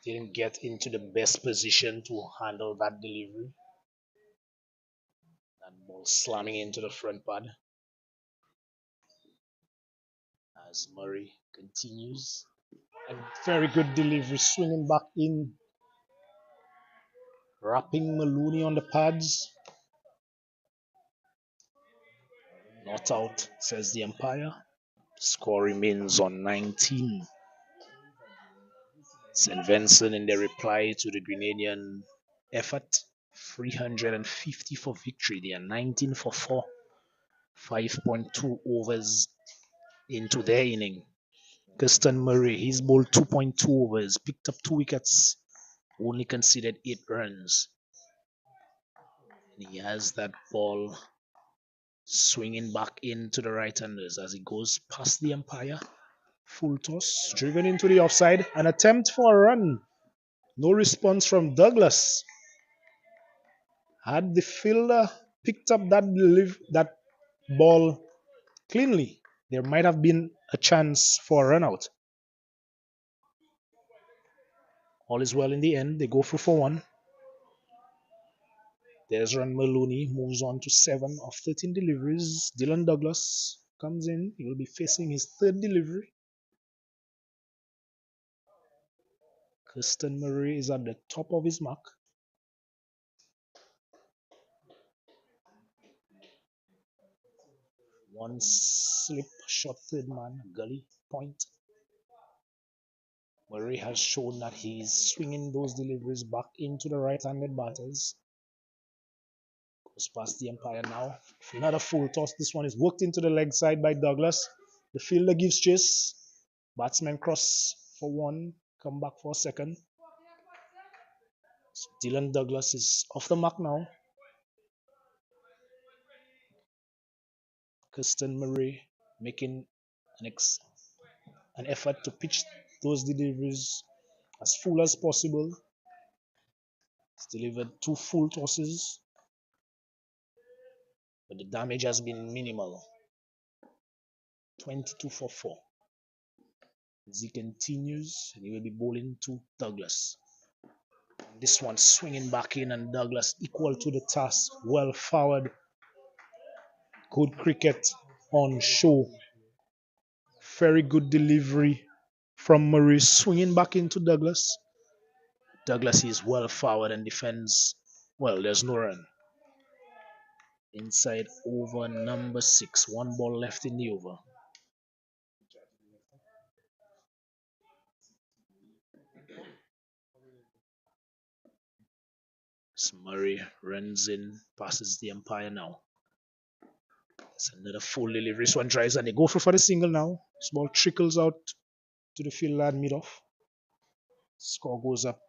Didn't get into the best position to handle that delivery. That ball slamming into the front pad as Murray continues. A very good delivery, swinging back in, wrapping Maloney on the pads. Not out, says the umpire. Score remains on 19. St. Vincent in their reply to the Grenadian effort, 350 for victory. They are 19 for 4, 5.2 overs into their inning. Kirsten Murray, he's bowled 2.2 overs, picked up 2 wickets, only conceded 8 runs. And he has that ball swinging back into the right-handers as he goes past the umpire. Full toss, driven into the offside, an attempt for a run. No response from Douglas. Had the fielder picked up that ball cleanly, there might have been a chance for a run out. All is well in the end. They go through for 1. Desmond Maloney moves on to 7 of 13 deliveries. Dylan Douglas comes in. He will be facing his 3rd delivery. Kirsten Murray is at the top of his mark. One slip, shot third man, gully, point. Murray has shown that he's swinging those deliveries back into the right-handed batters. Goes past the umpire now. Another full toss. This one is worked into the leg side by Douglas. The fielder gives chase. Batsman cross for 1. Come back for a 2nd. So Dylan Douglas is off the mark now. Kirsten Murray making an effort to pitch those deliveries as full as possible. He's delivered 2 full tosses, but the damage has been minimal. 22 for 4. As he continues, and he will be bowling to Douglas. This one swinging back in, and Douglas equal to the task. Well forward. Good cricket on show. Very good delivery from Murray, swinging back into Douglas. Douglas is well forward and defends. Well, there's no run. Inside over number 6. One ball left in the over. So Murray runs in, passes the umpire now. It's another full delivery. This one tries and they go for the single now. This ball trickles out to the field and mid-off. Score goes up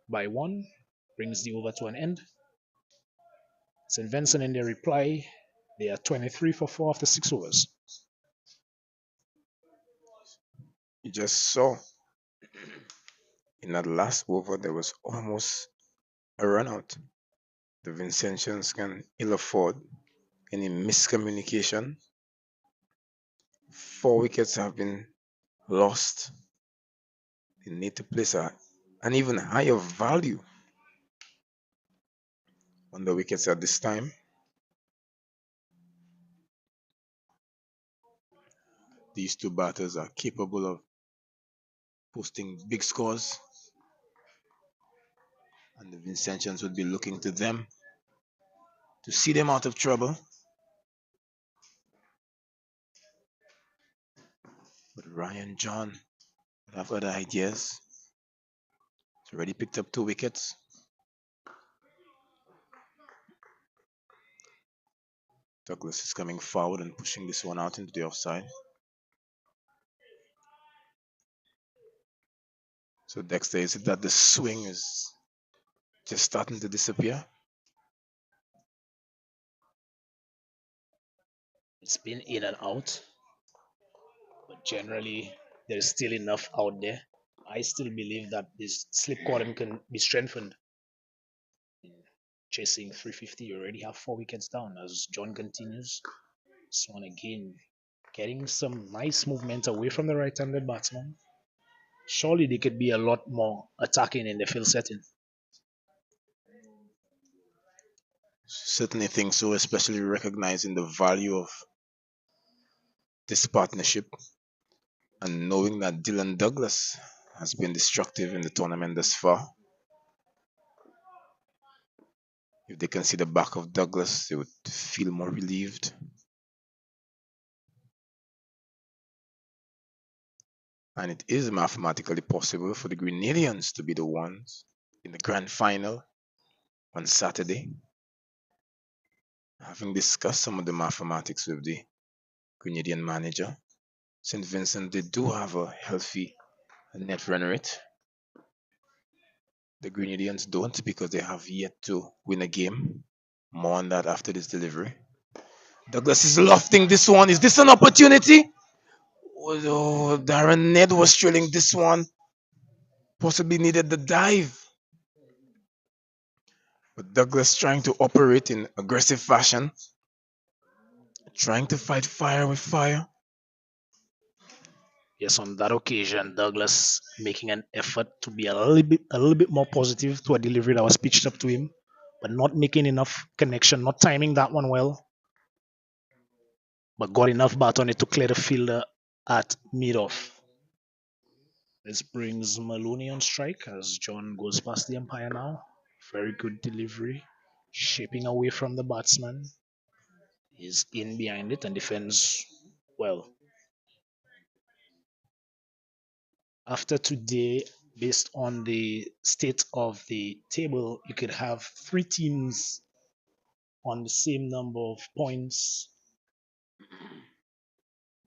by 1. Brings the over to an end. St. Vincent in their reply. They are 23 for 4 after 6 overs. You just saw in that last over there was almost a run out. The Vincentians can ill afford any miscommunication. 4 wickets have been lost. They need to place an even higher value on the wickets at this time. These two batters are capable of posting big scores, and the Vincentians would be looking to them to see them out of trouble. But Ryan John would have other ideas. He's already picked up 2 wickets. Douglas is coming forward and pushing this one out into the offside. So Dexter, is it that the swing is just starting to disappear? It's been in and out, but generally there's still enough out there. I still believe that this slip quantum can be strengthened. Chasing 350, you already have 4 wickets down as John continues. This one again, getting some nice movement away from the right-handed batsman. Surely they could be a lot more attacking in the field setting. Certainly think so, especially recognizing the value of this partnership and knowing that Dylan Douglas has been destructive in the tournament thus far. If they can see the back of Douglas, they would feel more relieved. And it is mathematically possible for the Grenadians to be the ones in the grand final on Saturday. Having discussed some of the mathematics with the Grenadian manager, St. Vincent, they do have a healthy net run rate. The Grenadians don't because they have yet to win a game. More on that after this delivery. Douglas is lofting this one. Is this an opportunity? Oh, Darren Ned was trailing this one. Possibly needed the dive. But Douglas trying to operate in aggressive fashion. Trying to fight fire with fire. Yes, on that occasion, Douglas making an effort to be a little bit more positive to a delivery that was pitched up to him, but not making enough connection, not timing that one well. But got enough bat on it to clear the fielder at mid-off. This brings Maloney on strike as John goes past the umpire now. Very good delivery. Shaping away from the batsman. He's in behind it and defends well. After today, based on the state of the table, you could have 3 teams on the same number of points,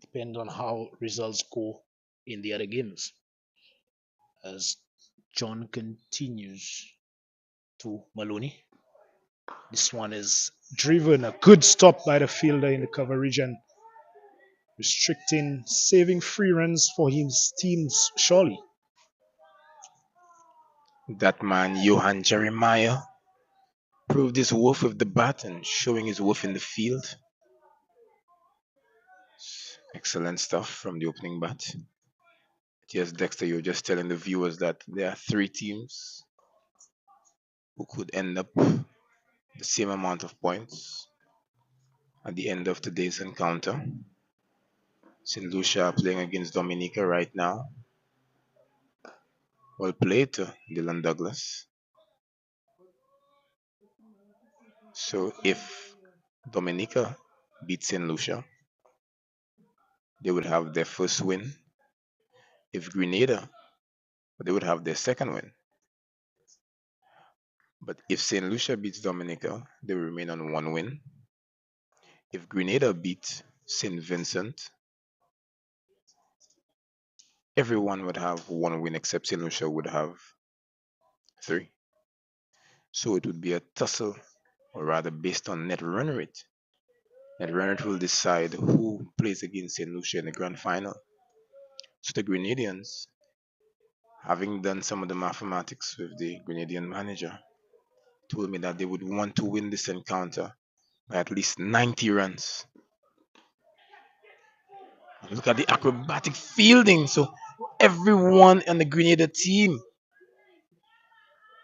depending on how results go in the other games. As John continues to Maloney. This one is driven. A good stop by the fielder in the cover region. Restricting, saving 3 runs for his teams, surely. That man, Johan Jeremiah, proved his worth with the bat and showing his worth in the field. Excellent stuff from the opening bat. Yes, Dexter, you're just telling the viewers that there are three teams who could end up the same amount of points at the end of today's encounter. St. Lucia are playing against Dominica right now. Well played to Dylan Douglas. So if Dominica beats St. Lucia, they would have their first win. If Grenada, they would have their second win. But if St. Lucia beats Dominica, they will remain on one win. If Grenada beats St. Vincent, everyone would have one win except St. Lucia would have three. So it would be a tussle, or rather based on net run rate. Net run rate will decide who plays against St. Lucia in the grand final. So the Grenadians, having done some of the mathematics with the Grenadian manager, told me that they would want to win this encounter by at least 90 runs. Look at the acrobatic fielding. So everyone on the Grenada team,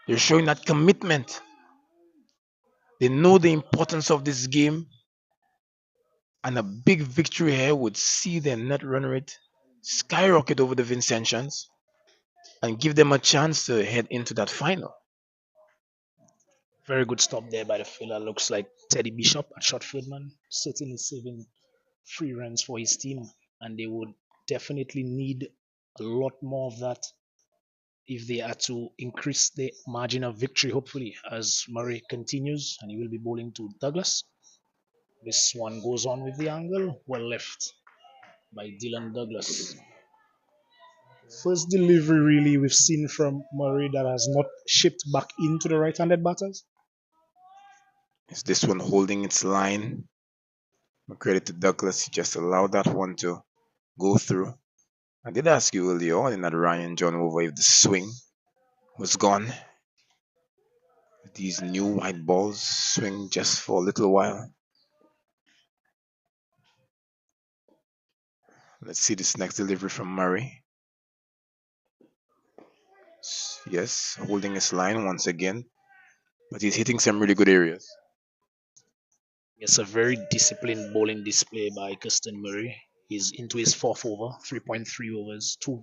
they're showing that commitment. They know the importance of this game, and a big victory here would see their net run rate skyrocket over the Vincentians and give them a chance to head into that final. Very good stop there by the fielder. Looks like Teddy Bishop at short field man, certainly saving 3 runs for his team, and they would definitely need a lot more of that if they are to increase the margin of victory, hopefully, as Murray continues, and he will be bowling to Douglas. This one goes on with the angle, well left by Dylan Douglas. First delivery, really, we've seen from Murray that has not shipped back into the right-handed batters. Is this one holding its line? Credit to Douglas, he just allowed that one to go through. I did ask you earlier on in that Ryan John over if the swing was gone. These new white balls swing just for a little while. Let's see this next delivery from Murray. Yes, holding his line once again, but he's hitting some really good areas. It's a very disciplined bowling display by Kirsten Murray. He's into his fourth over, 3.3 overs, 2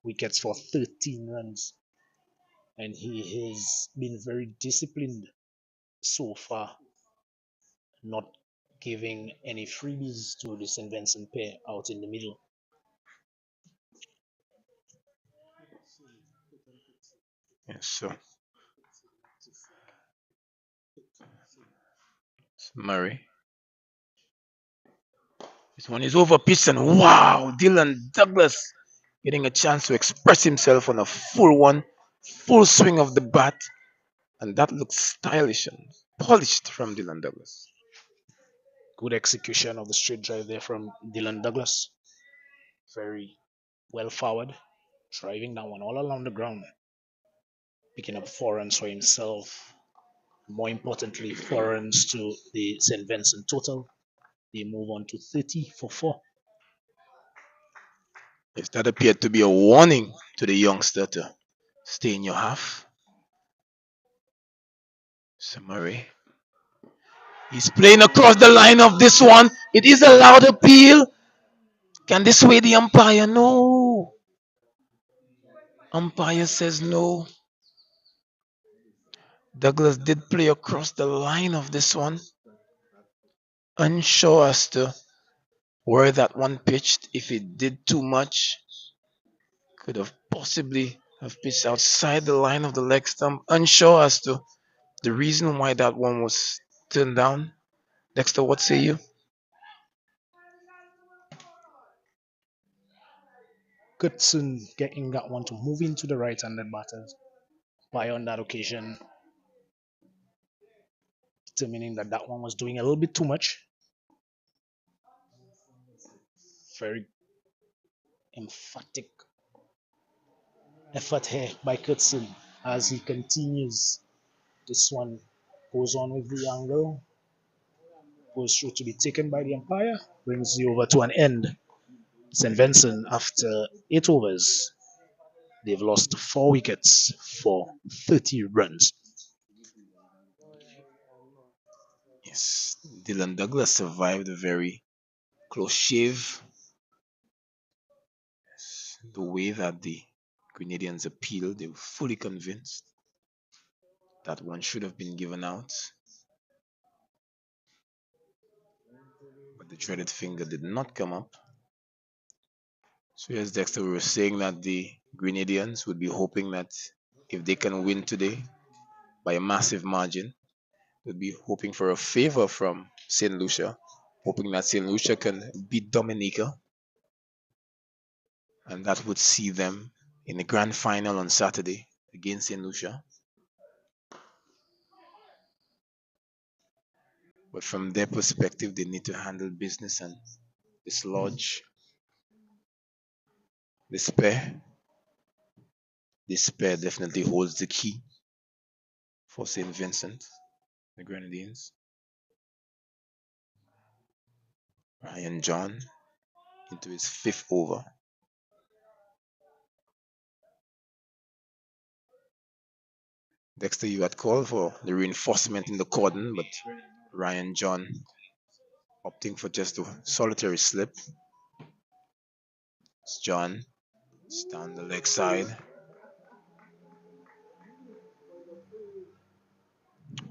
wickets for 13 runs. And he has been very disciplined so far, not giving any freebies to the St. Vincent pair out in the middle. Yes, so Murray. This one is over pitched, and wow, Dylan Douglas getting a chance to express himself on a full swing of the bat, and that looks stylish and polished from Dylan Douglas. Good execution of the straight drive there from Dylan Douglas. Very well forward, driving that one all along the ground, picking up 4 runs for himself. More importantly, 4 runs to the St. Vincent total. They move on to 30 for 4. Yes, that appeared to be a warning to the youngster to stay in your half. So Murray, he's playing across the line of this one. It is a loud appeal. Can this sway the umpire? No. Umpire says no. Douglas did play across the line of this one. Unsure as to where that one pitched. If it did too much, could have possibly have pitched outside the line of the leg stump. Unsure as to the reason why that one was turned down. Dexter, what say you? Goodson getting that one to move into the right-handed batters. By on that occasion, determining that that one was doing a little bit too much. Very emphatic effort here by Goodson as he continues. This one goes on with the angle, goes through to be taken by the umpire, brings the over to an end. St. Vincent, after 8 overs, they've lost 4 wickets for 30 runs. Yes, Dylan Douglas survived a very close shave. The way that the Grenadians appealed, they were fully convinced that one should have been given out. But the dreaded finger did not come up. So yes, Dexter, we were saying that the Grenadians would be hoping that if they can win today by a massive margin, they'd be hoping for a favor from St. Lucia, hoping that St. Lucia can beat Dominica, and that would see them in the grand final on Saturday against St. Lucia. But from their perspective, they need to handle business and dislodge despair. Despair definitely holds the key for St. Vincent, the Grenadines. Ryan John into his 5th over. Dexter, you had called for the reinforcement in the cordon, but Ryan John opting for just a solitary slip. It's John. It's down the leg side.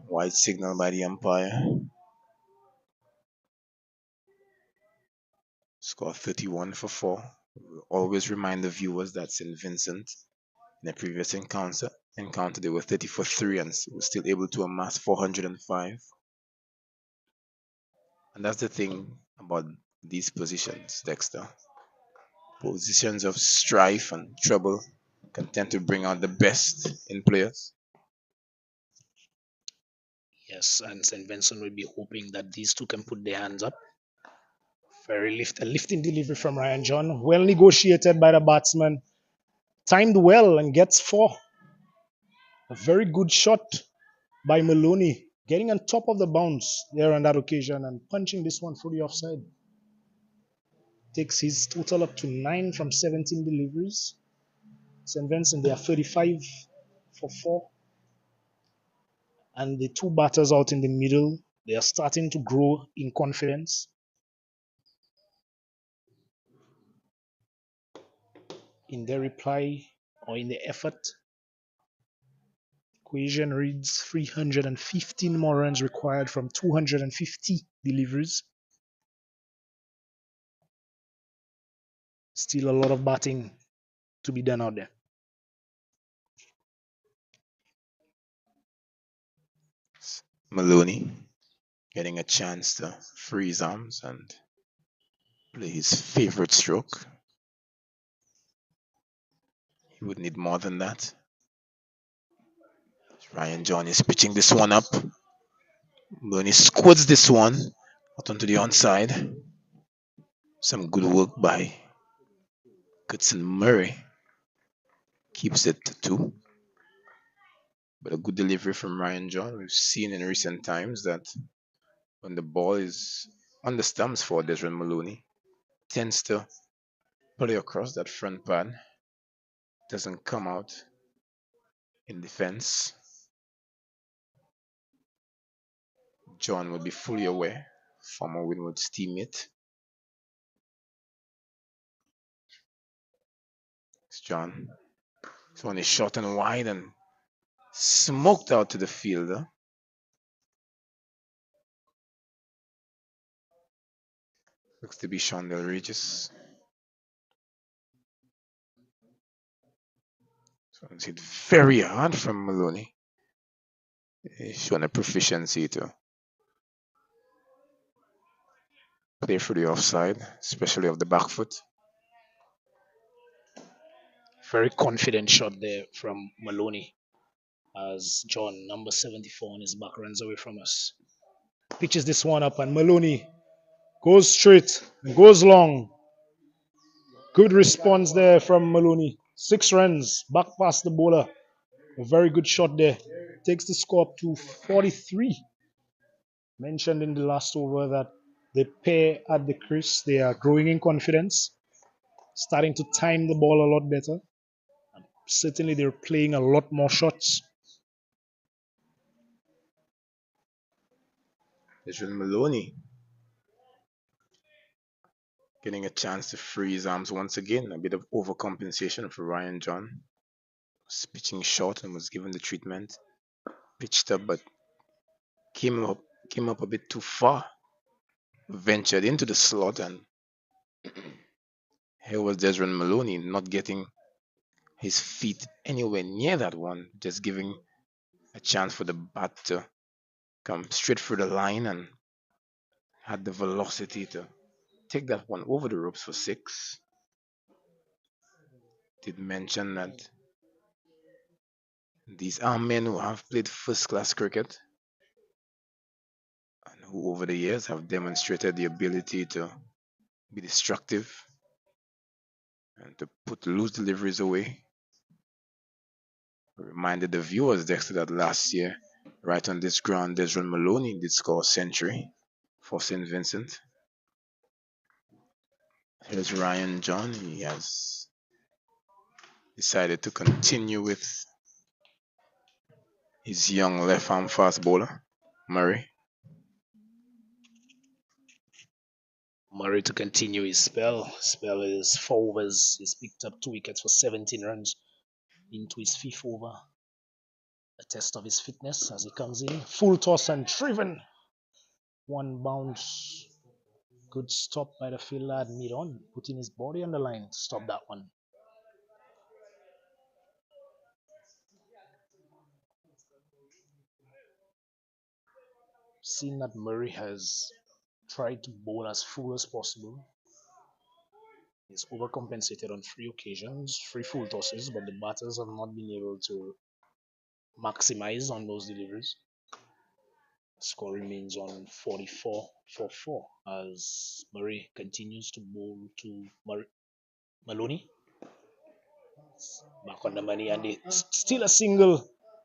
Wide signal by the umpire. Score 31 for 4. We'll always remind the viewers that St. Vincent, in a previous encounter they were 30 for 3 and were still able to amass 405. And that's the thing about these positions, Dexter. Positions of strife and trouble can tend to bring out the best in players. Yes, and St. Vincent will be hoping that these two can put their hands up. A lifting delivery from Ryan John. Well negotiated by the batsman. Timed well and gets 4. A very good shot by Maloney. Getting on top of the bounce there on that occasion and punching this one through the offside. Takes his total up to 9 from 17 deliveries. St. Vincent, they are 35 for 4. And the two batters out in the middle, they are starting to grow in confidence. In their reply or in the effort, equation reads 315 more runs required from 250 deliveries. Still a lot of batting to be done out there. Maloney getting a chance to free his arms and play his favorite stroke. He would need more than that. Ryan John is pitching this one up. Maloney squirts this one out onto the onside. Some good work by Goodson Murray. Keeps it to 2. But a good delivery from Ryan John. We've seen in recent times that when the ball is on the stumps for Desmond Maloney, tends to play across that front pad. Doesn't come out in defense. John would be fully aware, former Windward's teammate. It's John. This one is short and wide and smoked out to the fielder. Looks to be Shondell Regis. So it's hit very hard from Maloney. He's shown a proficiency to play for the offside, especially of the back foot. Very confident shot there from Maloney as John, number 74 on his back, runs away from us. Pitches this one up and Maloney goes straight, goes long. Good response there from Maloney. 6 runs back past the bowler. A very good shot there. Takes the score up to 43. Mentioned in the last over that the pair at the crease, they are growing in confidence. starting to time the ball a lot better. Certainly, they're playing a lot more shots. Adrian Maloney getting a chance to free his arms once again. A bit of overcompensation for Ryan John. Was pitching short and was given the treatment. Pitched up, but came up a bit too far. Ventured into the slot, and here was Desmond Maloney not getting his feet anywhere near that one, just giving a chance for the bat to come straight through the line, and had the velocity to take that one over the ropes for 6. Did mention that these are men who have played first class cricket and who over the years have demonstrated the ability to be destructive and to put loose deliveries away. Reminded the viewers, Dexter, that last year, right on this ground, Desmond Maloney did score a century for St. Vincent. Here's Ryan John. He has decided to continue with his young left-arm fast bowler, Murray. Murray to continue his spell. Spell is 4 overs. He's picked up 2 wickets for 17 runs into his 5th over. A test of his fitness as he comes in. Full toss and driven. One bounce. Good stop by the fielder at mid-on, putting his body on the line to stop that one. Seeing that Murray has tried to bowl as full as possible. He's overcompensated on 3 occasions, 3 full tosses, but the batters have not been able to maximize on those deliveries. The score remains on 44-4 as Murray continues to bowl to Maloney. Back on the money, and it's still a single.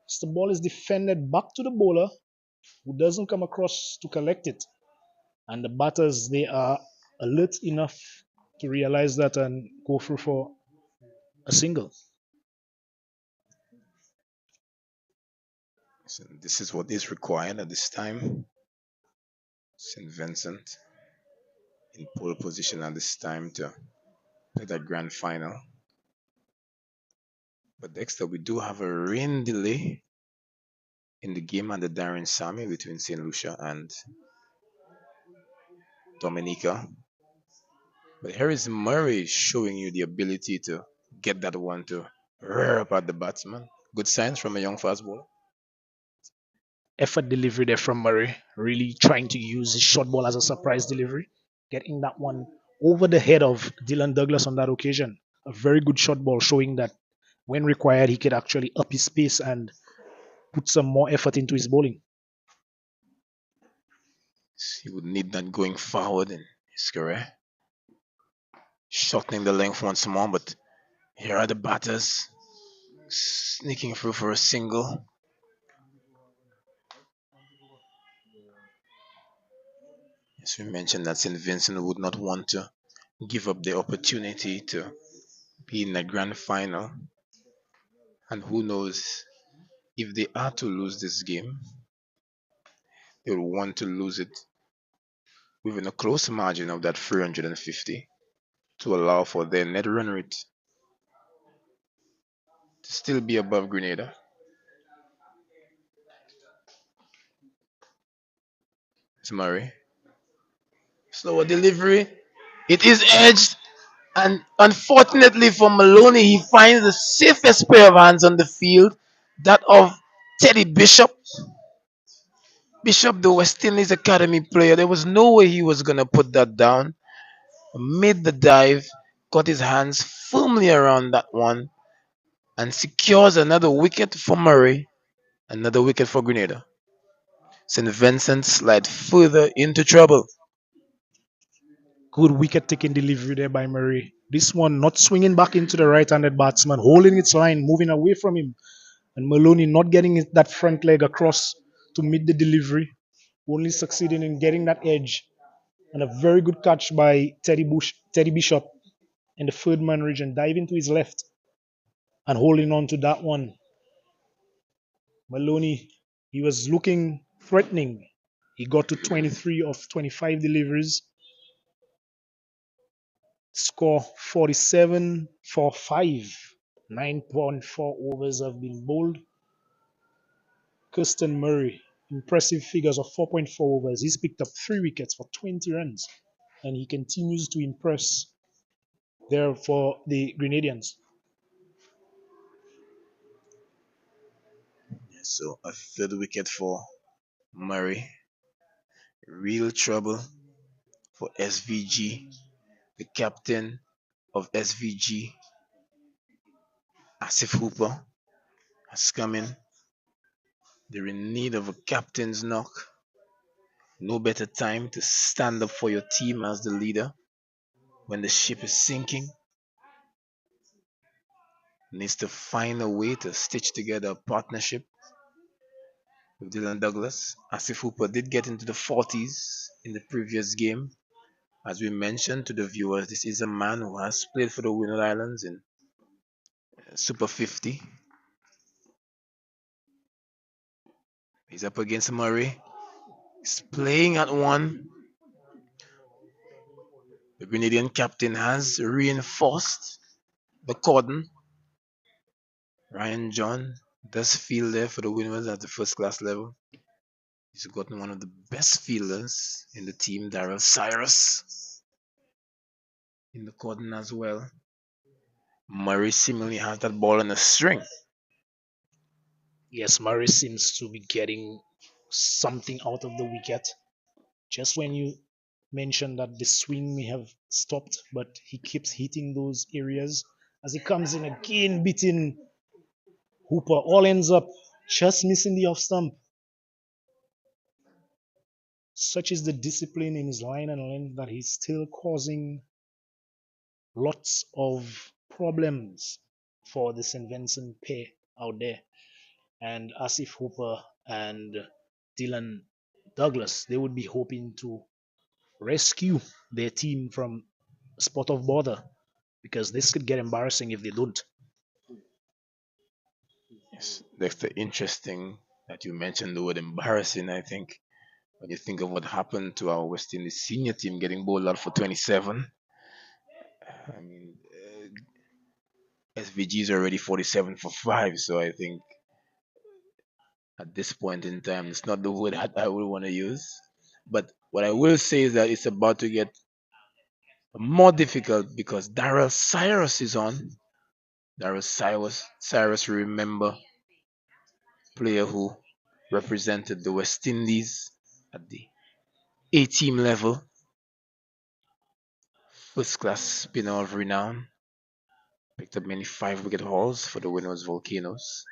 So the ball is defended back to the bowler, who doesn't come across to collect it. And the batters, they are alert enough to realize that and go through for a single. So this is what is required at this time. St. Vincent in pole position at this time to play that grand final. But Dexter, we do have a rain delay in the game at the Darren Sami between St. Lucia and Dominica. But here is Murray showing you the ability to get that one to rear up at the batsman. Good signs from a young fast bowler. Effort delivery there from Murray, really trying to use his short ball as a surprise delivery, getting that one over the head of Dylan Douglas on that occasion. A very good short ball showing that when required, he could actually up his pace and put some more effort into his bowling. He would need that going forward in his career. Shortening the length once more, but here are the batters sneaking through for a single. As we mentioned, that St. Vincent would not want to give up the opportunity to be in the grand final. And who knows, if they are to lose this game, they will want to lose it within a close margin of that 350 to allow for their net run rate to still be above Grenada. It's Murray. Slower delivery. It is edged. And unfortunately for Maloney, he finds the safest pair of hands on the field, that of Teddy Bishop. Bishop, the West Indies Academy player, there was no way he was going to put that down. Made the dive, got his hands firmly around that one, and secures another wicket for Murray, another wicket for Grenada. St. Vincent slide further into trouble. Good wicket taking delivery there by Murray. This one not swinging back into the right-handed batsman, holding its line, moving away from him. And Maloney not getting that front leg across to meet the delivery, only succeeding in getting that edge. And a very good catch by Teddy Bishop. in the third man region, diving to his left and holding on to that one. Maloney, he was looking threatening. He got to 23 of 25 deliveries, score 47 for 5. 9.4 overs have been bowled. Kirsten Murray, impressive figures of 4.4 overs. He's picked up 3 wickets for 20 runs, and he continues to impress there for the Grenadians. So a third wicket for Murray. Real trouble for SVG. The captain of SVG, Asif Hooper, has come in. They're in need of a captain's knock. No better time to stand up for your team as the leader when the ship is sinking. Needs to find a way to stitch together a partnership with Dylan Douglas. Asif Hooper did get into the 40s in the previous game. As we mentioned to the viewers, this is a man who has played for the Windward Islands in Super 50. He's up against Murray. He's playing at one. The Grenadian captain has reinforced the cordon. Ryan John does field there for the Windward at the first class level. He's gotten one of the best fielders in the team, Daryl Cyrus, in the cordon as well. Murray seemingly has that ball on a string. Yes, Murray seems to be getting something out of the wicket. Just when you mentioned that the swing may have stopped, but he keeps hitting those areas as he comes in again, beating Hooper. All ends up just missing the off stump. Such is the discipline in his line and length that he's still causing lots of problems for the St. Vincent pair out there. And Asif Hooper and Dylan Douglas, they would be hoping to rescue their team from a spot of bother, because this could get embarrassing if they don't. Yes, that's the interesting that you mentioned the word embarrassing. I think when you think of what happened to our West Indies senior team getting bowled out for 27, I mean, SVG is already 47 for 5, so I think at this point in time, it's not the word that I would want to use. But what I will say is that it's about to get more difficult because Daryl Cyrus is on. Daryl Cyrus, remember, player who represented the West Indies at the A team level, first class spinner of renown, picked up many 5 wicket hauls for the Windward Volcanoes.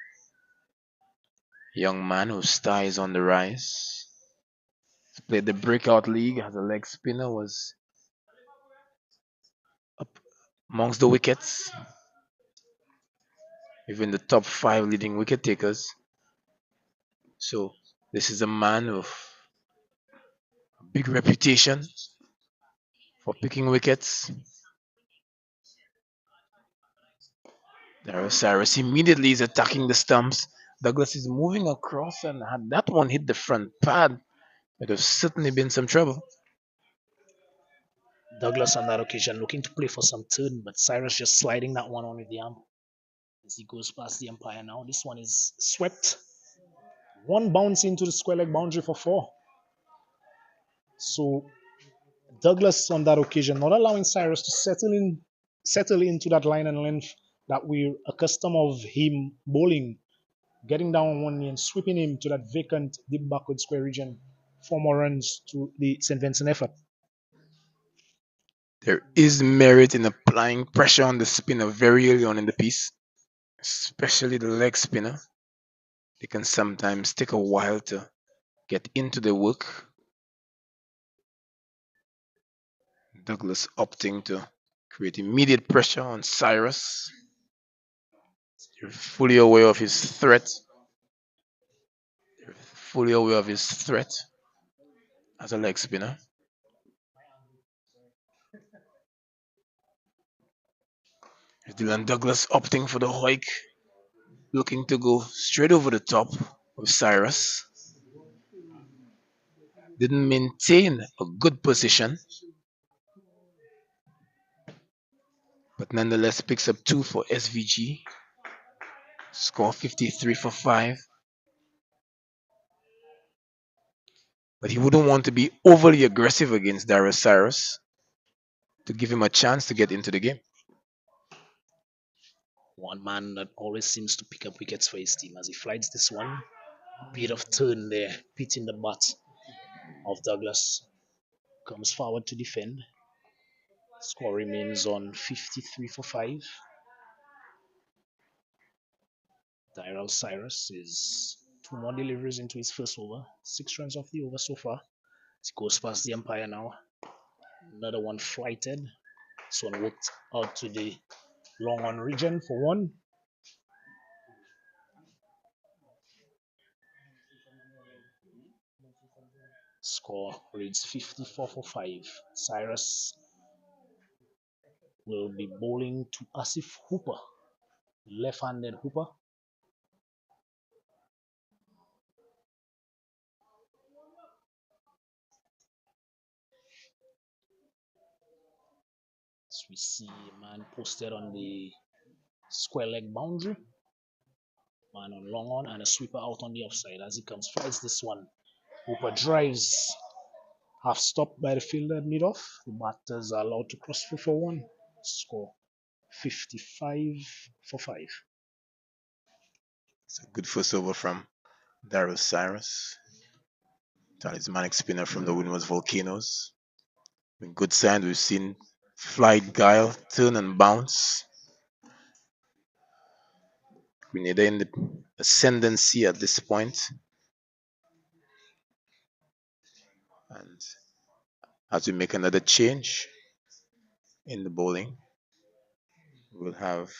Young man whose star is on the rise. Played the breakout league as a leg spinner, was up amongst the wickets, even the top 5 leading wicket takers. So this is a man with a big reputation for picking wickets. There Cyrus immediately is attacking the stumps. Douglas is moving across, and had that one hit the front pad, it would have certainly been some trouble. Douglas on that occasion looking to play for some turn, but Cyrus just sliding that one on with the arm as he goes past the umpire now. This one is swept. One bounce into the square leg boundary for 4. So Douglas on that occasion not allowing Cyrus to settle into that line and length that we're accustomed of him bowling, getting down on one knee and sweeping him to that vacant deep backward square region. 4 more runs to the St. Vincent effort. There is merit in applying pressure on the spinner very early on in the piece, especially the leg spinner. They can sometimes take a while to get into the work. Douglas opting to create immediate pressure on Cyrus. You're fully aware of his threat. You're fully aware of his threat as a leg spinner. Dylan Douglas opting for the hike, looking to go straight over the top of Cyrus. Didn't maintain a good position, but nonetheless picks up 2 for SVG. Score 53 for 5. But he wouldn't want to be overly aggressive against Darius Cyrus to give him a chance to get into the game. One man that always seems to pick up wickets for his team as he flights this one. Bit of turn there, pitching the butt of Douglas. Comes forward to defend. Score remains on 53 for 5. Darius Cyrus is 2 more deliveries into his first over. 6 runs off the over so far. He goes past the umpire now. Another one flighted. This one worked out to the long on region for 1. Score reads 54 for 5. Cyrus will be bowling to Asif Hooper, left-handed Hooper. So we see a man posted on the square leg boundary. Man on long on and a sweeper out on the offside as he comes flies this one. Hooper drives, half stopped by the fielder at mid-off. The batters are allowed to cross for 1. Score 55 for 5. It's a good first over from Darius Cyrus, talismanic spinner from the Windward Volcanoes. Been good sign. We've seen flight, guile, turn and bounce. Grenada in the ascendancy at this point. And as we make another change in the bowling, we'll have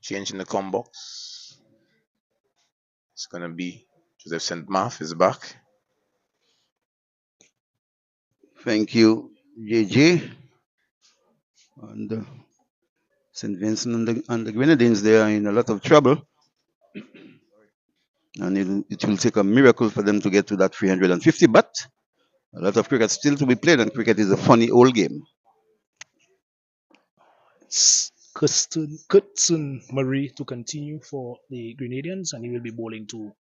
change in the com box. It's going to be Joseph St. Marth is back. Thank you, JJ. And St. Vincent and the Grenadines, they are in a lot of trouble. And it will take a miracle for them to get to that 350. But a lot of cricket still to be played, and cricket is a funny old game. It's Kurtzun Murray to continue for the Grenadians, and he will be bowling to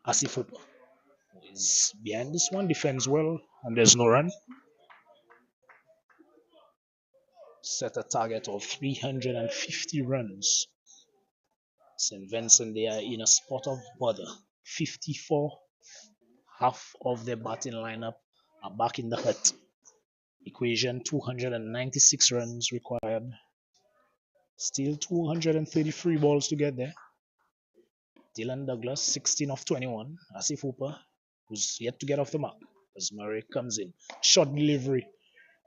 Asif Hooper. He's behind this one, defends well, and there's no run. Set a target of 350 runs. St. Vincent, they are in a spot of bother. 54. Half of their batting lineup are back in the hut. Equation 296 runs required. Still 233 balls to get there. Dylan Douglas, 16 of 21. Asif Hooper, who's yet to get off the mark as Murray comes in. Short delivery.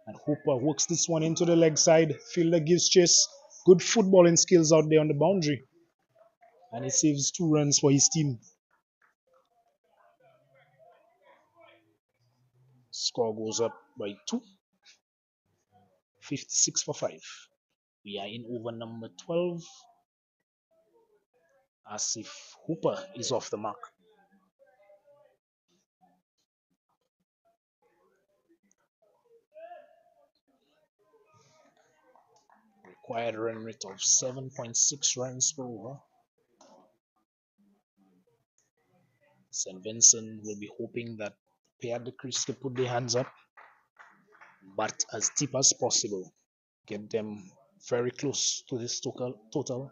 And Hooper works this one into the leg side. Fielder gives chase. Good footballing skills out there on the boundary. And he saves 2 runs for his team. Score goes up by 2. 56 for 5. We are in over number 12. Asif Hooper is off the mark. Required run rate of 7.6 runs per over. St. Vincent will be hoping that the pair at the crease to put their hands up, but as deep as possible. Get them very close to this total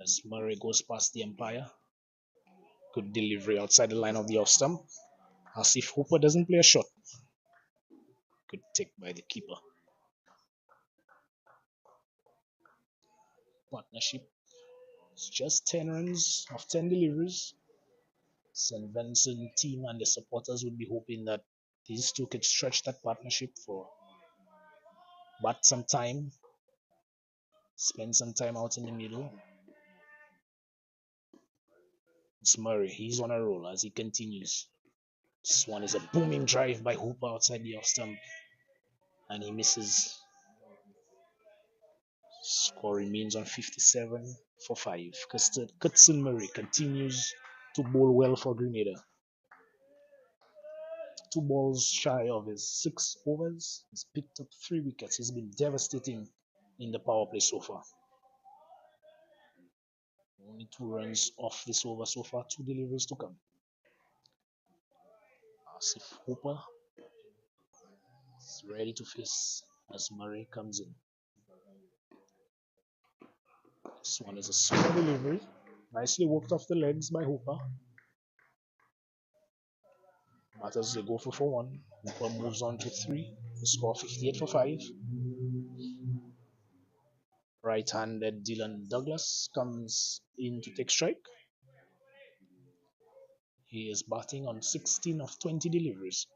as Murray goes past the umpire. Good delivery outside the line of the off stump. As if Hooper doesn't play a shot. Good take by the keeper. Partnership. It's just 10 runs of 10 deliveries. St. Vincent team and the supporters would be hoping that these two could stretch that partnership for but some time, spend some time out in the middle. It's Murray, he's on a roll as he continues. This one is a booming drive by Hooper outside the off stump, and he misses. Score remains on 57 for 5. Cutson Murray continues to bowl well for Grenada. 2 balls shy of his 6 overs. He's picked up 3 wickets. He's been devastating in the power play so far. Only 2 runs off this over so far, 2 deliveries to come. Asif Hooper is ready to face as Murray comes in. This one is a small delivery. Nicely worked off the legs by Hooper. Matters they go for 1. Hooper moves on to 3. The score 58 for 5. Right-handed Dylan Douglas comes in to take strike. He is batting on 16 of 20 deliveries.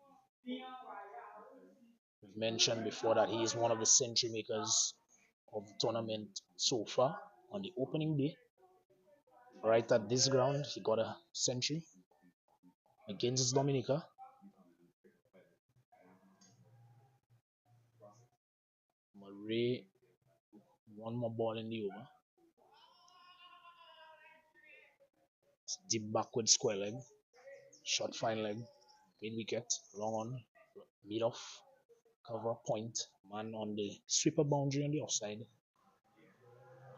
We've mentioned before that he is one of the century makers of the tournament so far on the opening day. Right at this ground, he got a century against Dominica. Murray, one more ball in the over. It's deep backward square leg, short fine leg, mid wicket, long on, mid off, cover point, man on the sweeper boundary on the offside,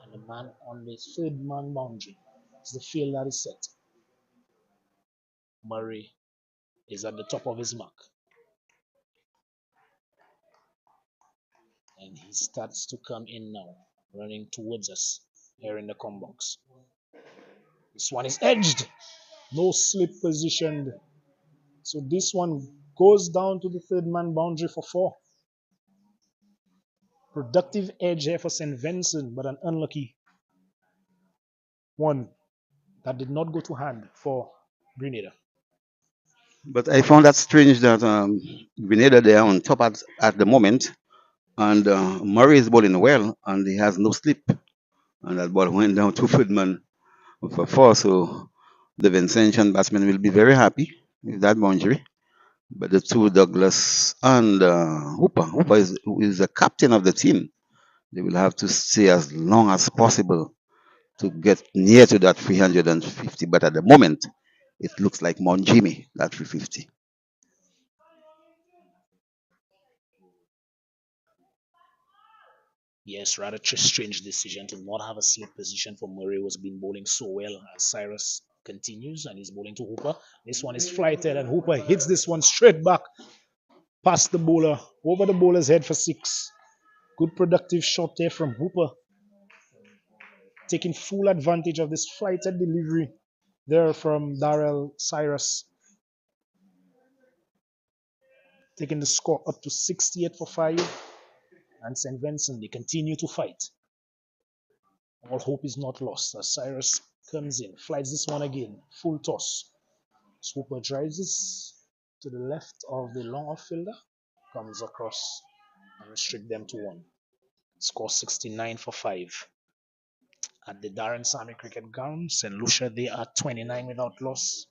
and the man on the third man boundary. It's the field that is set. Murray is at the top of his mark. And he starts to come in now, running towards us here in the com box. This one is edged. No slip positioned. So this one goes down to the third man boundary for 4. Productive edge here for St. Vincent, but an unlucky one that did not go to hand for Grenada. But I found that strange that Grenada they are on top at the moment, and Murray is bowling well, and he has no slip, and that ball went down to Friedman for 4. So the Vincentian batsman will be very happy with that boundary. But the two Douglas and Hooper who is the captain of the team. They will have to stay as long as possible to get near to that 350. But at the moment, it looks like Mount Jimmy, that 350. Yes, rather strange decision to not have a slip position for Murray, was been bowling so well as Cyrus continues and he's bowling to Hooper. This one is flighted and Hooper hits this one straight back past the bowler, over the bowler's head for 6. Good productive shot there from Hooper, taking full advantage of this flighted delivery there from Darrell Cyrus, taking the score up to 68 for 5. And St. Vincent, they continue to fight. All hope is not lost as Cyrus comes in, flights this one again, full toss. Hooper drives this to the left of the long off fielder, comes across and restrict them to 1. Score 69 for 5. At the Darren Sammy Cricket Ground, St. Lucia, they are 29 without loss,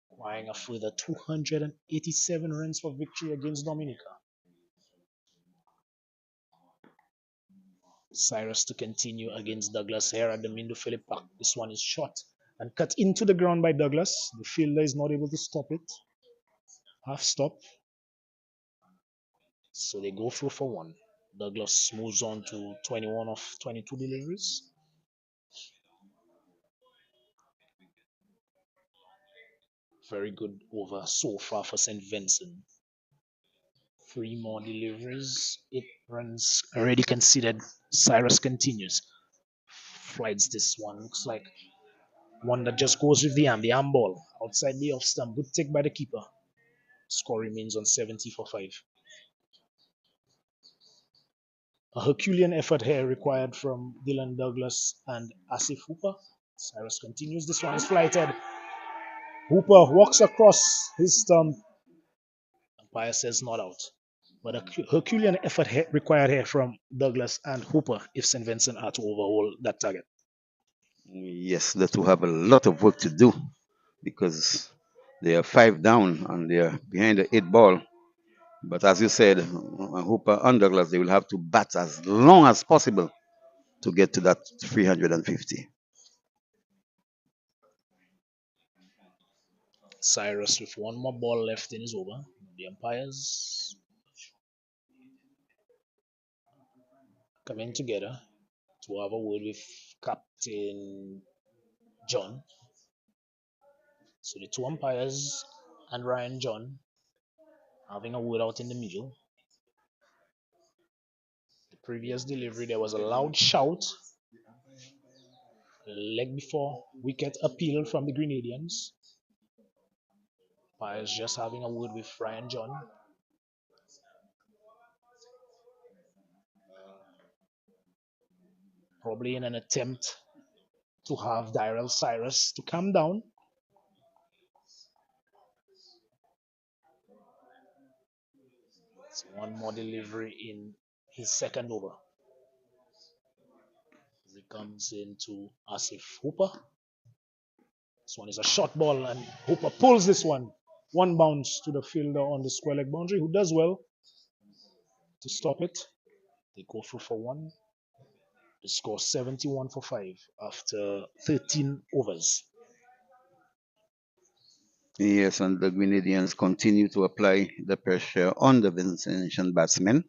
requiring a further 287 runs for victory against Dominica. Cyrus to continue against Douglas here at the Mindoo Phillip Park. This one is shot and cut into the ground by Douglas. The fielder is not able to stop it. Half stop. So they go through for 1. Douglas moves on to 21 of 22 deliveries. Very good over so far for St. Vincent. 3 more deliveries. 8 runs already conceded. Cyrus continues. Flights this one. Looks like one that just goes with the arm ball. Outside the off stump. Good take by the keeper. Score remains on 70 for 5. A Herculean effort here required from Dylan Douglas and Asif Hooper. Cyrus continues. This one is flighted. Hooper walks across his stump. Umpire says not out. But a Herculean effort required here from Douglas and Hooper if St. Vincent are to overhaul that target. Yes, the two have a lot of work to do because they are 5 down and they are behind the 8 ball. But as you said, Hooper and Douglas, they will have to bat as long as possible to get to that 350. Cyrus with one more ball left in his over. The umpires coming together to have a word with Captain John. So the two umpires and Ryan John having a word out in the middle. The previous delivery, there was a loud shout. Leg before wicket appeal from the Grenadians. Umpires just having a word with Ryan John. Probably in an attempt to have Daryl Cyrus to calm down. So one more delivery in his second over. As he comes into Asif Hooper. This one is a short ball and Hooper pulls this one. One bounce to the fielder on the square leg boundary, who does well to stop it. They go through for one. They score 71 for 5 after 13 overs. Yes, and the Grenadians continue to apply the pressure on the Vincentian batsmen.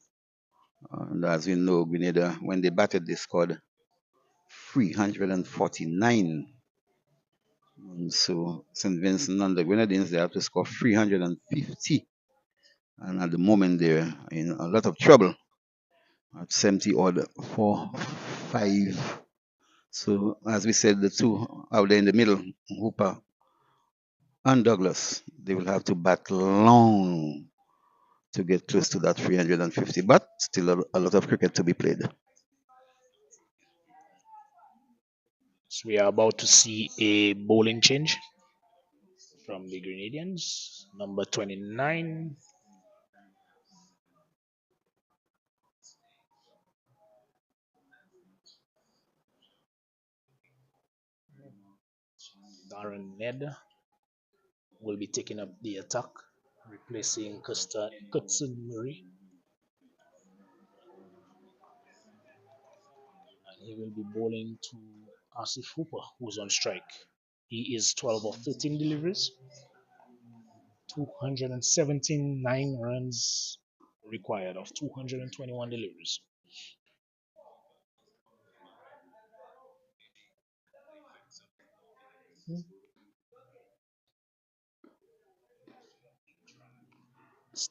And as you know, Grenada, when they batted, they scored 349. And so St. Vincent and the Grenadines, they have to score 350. And at the moment, they're in a lot of trouble at 70 odd for 5. So, as we said, the two out there in the middle, Hooper and Douglas, they will have to bat long to get close to that 350, but still a lot of cricket to be played. So we are about to see a bowling change from the Grenadians. Number 29. Darren Ned will be taking up the attack, replacing Cutson Murray. And he will be bowling to Asif Hooper, who's on strike. He is 12 of 13 deliveries, 279 runs required of 221 deliveries.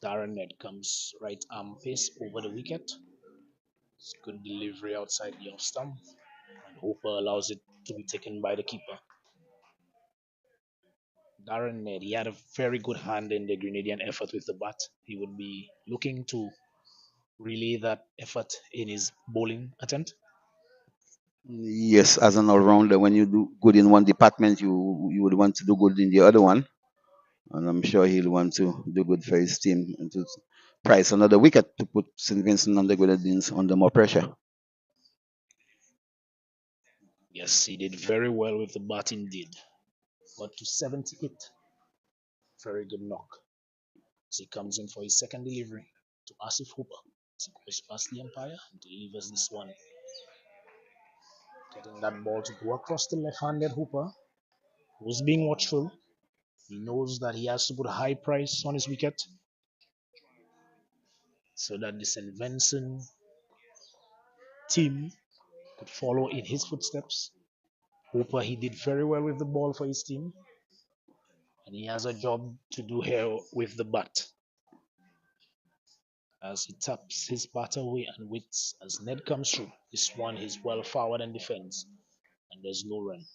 Darren Ned comes right arm pace over the wicket. It's good delivery outside the off stump, and Hooper allows it to be taken by the keeper. Darren Ned, he had a very good hand in the Grenadian effort with the bat. He would be looking to relay that effort in his bowling attempt. Yes, as an all-rounder, when you do good in one department, you would want to do good in the other one. And I'm sure he'll want to do good for his team and to price another wicket to put St. Vincent and the Grenadines under more pressure. Yes, he did very well with the bat indeed. Got to 78. Very good knock. As he comes in for his second delivery to Asif Hooper. As he goes past the umpire and delivers this one. Getting that ball to go across the left-handed Hooper, who's being watchful. He knows that he has to put a high price on his wicket so that the St. Vincent team could follow in his footsteps. Hooper, he did very well with the ball for his team, and he has a job to do here with the bat. As he taps his bat away and waits as Ned comes through. This one is well forward and defense, and there's no run.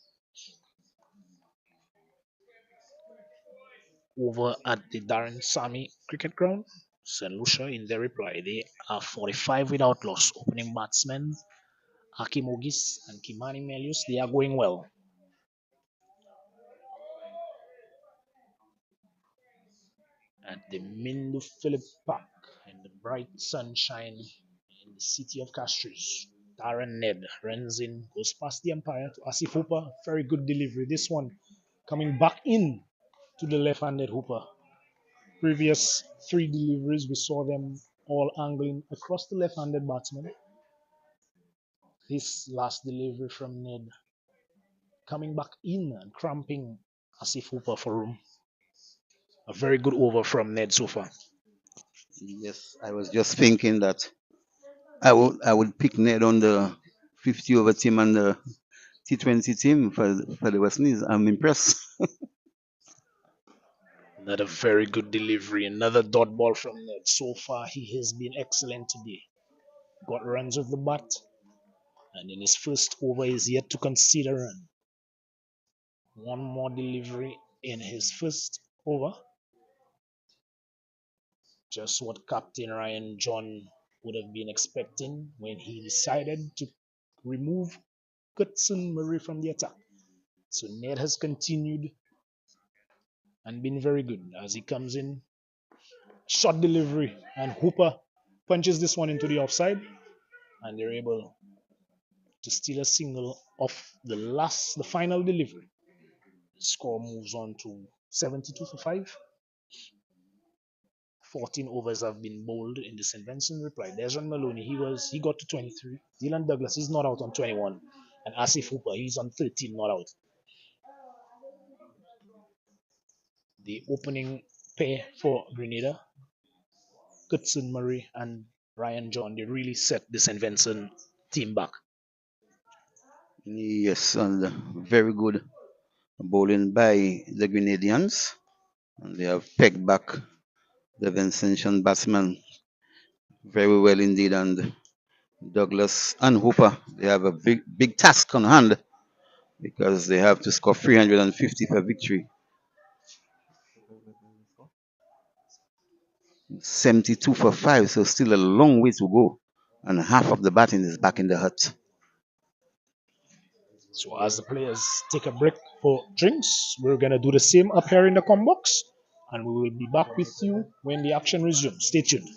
Over at the Darren Sami cricket ground, St. Lucia in their reply, they are 45 without loss. Opening batsmen Hakim Ogis and Kimani Melius, they are going well. At the Mindoo Phillip Park in the bright sunshine in the city of Castries, Darren Ned runs in, goes past the umpire to Asif Hooper. Very good delivery. This one coming back in to the left-handed Hooper. Previous three deliveries, we saw them all angling across the left-handed batsman. This last delivery from Ned coming back in and cramping Asif Hooper for room. A very good over from Ned so far. Yes, I was just thinking that I would pick Ned on the 50 over team and the T20 team for the West Indies. I'm impressed. Another very good delivery, another dot ball from Ned. So far, he has been excellent today. Got runs with the bat, and in his first over, is yet to concede a run. One more delivery in his first over. Just what Captain Ryan John would have been expecting when he decided to remove Goodson Murray from the attack. So Ned has continued and been very good as he comes in. Shot delivery, and Hooper punches this one into the offside, and they're able to steal a single off the final delivery. The score moves on to 72 for 5. 14 overs have been bowled in the St. Vincent reply. Desmond Maloney, he got to 23. Dylan Douglas, he's not out on 21. And Asif Hooper, he's on 13, not out. The opening pair for Grenada, Goodson Murray and Ryan John, they really set the St. Vincent team back. Yes, and very good bowling by the Grenadians. And they have pegged back the Vincentian batsman very well indeed. And Douglas and Hooper, they have a big task on hand because they have to score 350 for victory. 72 for 5, so still a long way to go. And half of the batting is back in the hut. So as the players take a break for drinks, we're going to do the same up here in the com box, and we will be back with you when the action resumes. Stay tuned.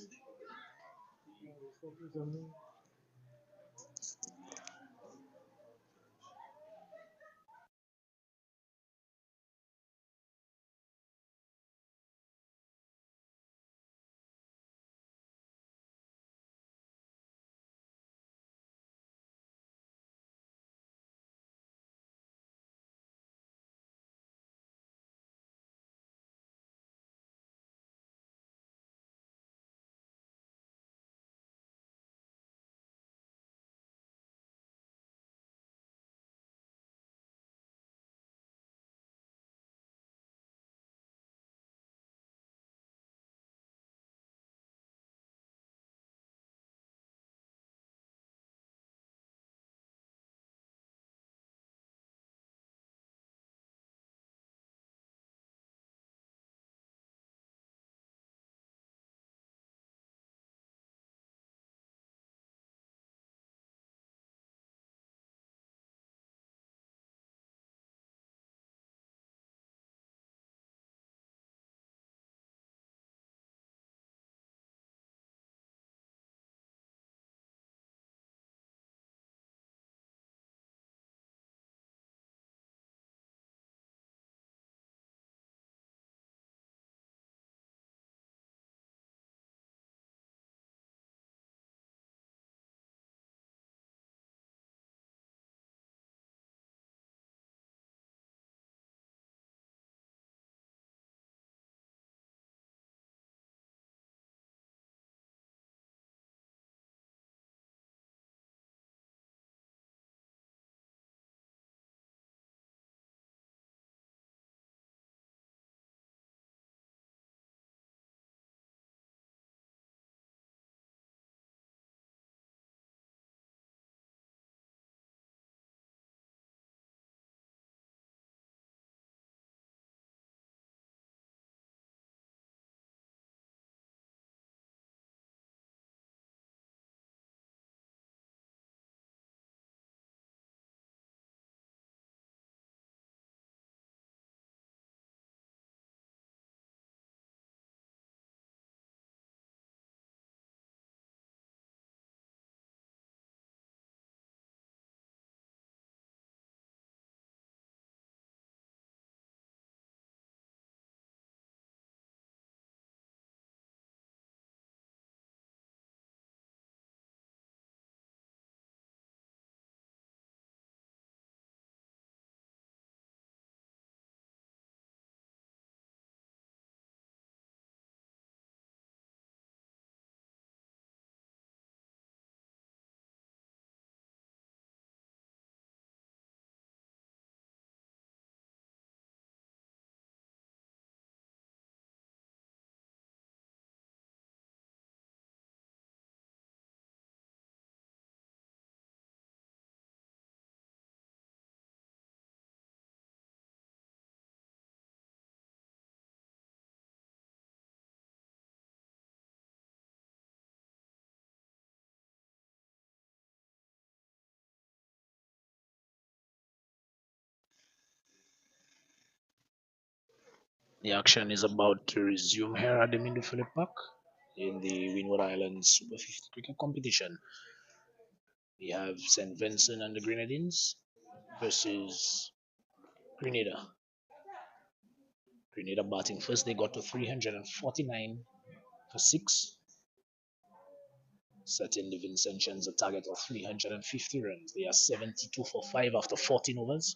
The action is about to resume here at the Mindoo Phillip Park in the Windward Islands Super 50 cricket competition. We have St. Vincent and the Grenadines versus Grenada. Grenada batting first, they got to 349 for 6, setting the Vincentians a target of 350 runs. They are 72 for 5 after 14 overs,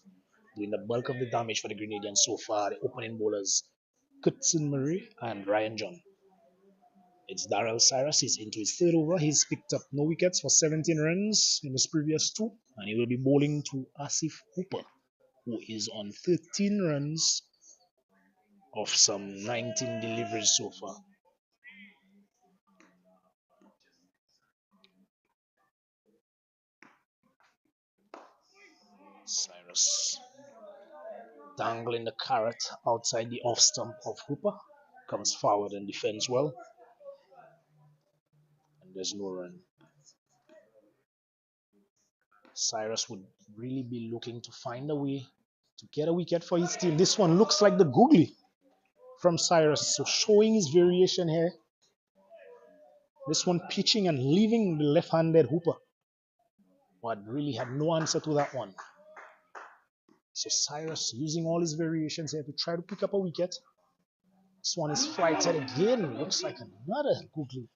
doing the bulk of the damage for the Grenadians so far. The opening bowlers, Kutson Murray and Ryan John. It's Darrell Cyrus. He's into his third over. He's picked up no wickets for 17 runs in his previous two, and he will be bowling to Asif Hooper, who is on 13 runs of some 19 deliveries so far. Cyrus dangling the carrot outside the off stump of Hooper, comes forward and defends well, and there's no run. Cyrus would really be looking to find a way to get a wicket for his team. This one looks like the googly from Cyrus, so showing his variation here. This one pitching and leaving the left-handed Hooper, but really had no answer to that one. So Cyrus using all his variations here to try to pick up a wicket. This one is flighted again. Looks like another googly.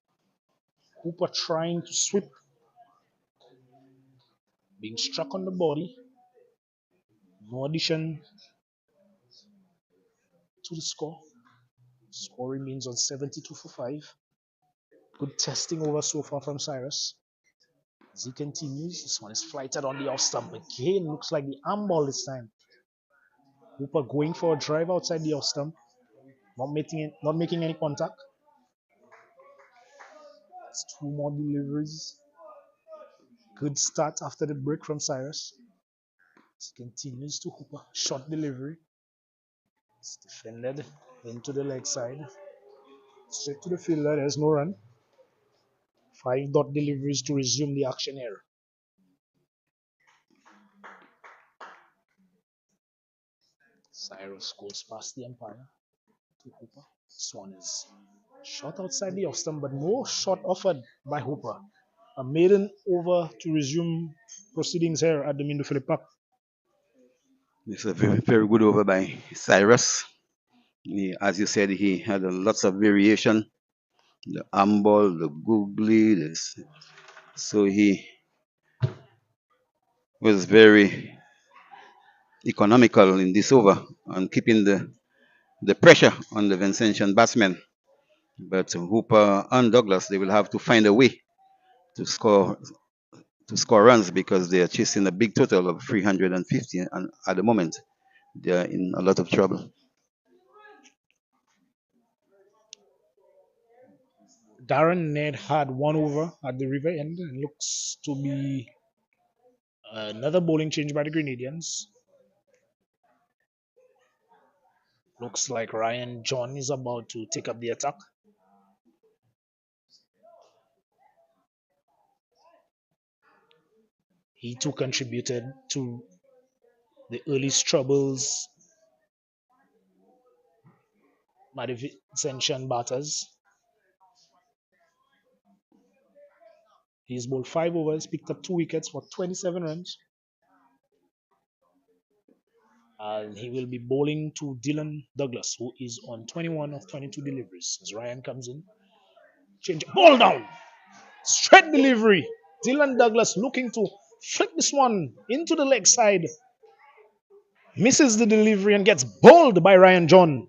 Hooper trying to sweep, being struck on the body. No addition to the score. Score remains on 72 for 5. Good testing over so far from Cyrus. As he continues, this one is flighted on the off stump again. Looks like the arm ball this time. Hooper going for a drive outside the off stump, not making any contact. It's 2 more deliveries. Good start after the break from Cyrus. He continues to Hooper. Short delivery. It's defended into the leg side. Straight to the fielder. There's no run. 5 dot deliveries to resume the action here. Cyrus goes past the umpire to Hooper. This one is shot outside the off stump, but no shot offered by Hooper. A maiden over to resume proceedings here at the Mindoo Phillip Park. It's a very, very good over by Cyrus. As you said, he had lots of variation. The arm ball, the googly, so he was very economical in this over and keeping the pressure on the Vincentian batsmen. But Hooper and Douglas, they will have to find a way to score runs because they are chasing a big total of 350, and at the moment they are in a lot of trouble. Darren Ned had 1 over at the river end and looks to be another bowling change by the Grenadians. Looks like Ryan John is about to take up the attack. He too contributed to the early troubles by the Vincentian batters. He's bowled 5 overs, picked up 2 wickets for 27 runs. And he will be bowling to Dylan Douglas, who is on 21 of 22 deliveries. As Ryan comes in, change ball down, straight delivery. Dylan Douglas looking to flick this one into the leg side, misses the delivery and gets bowled by Ryan John.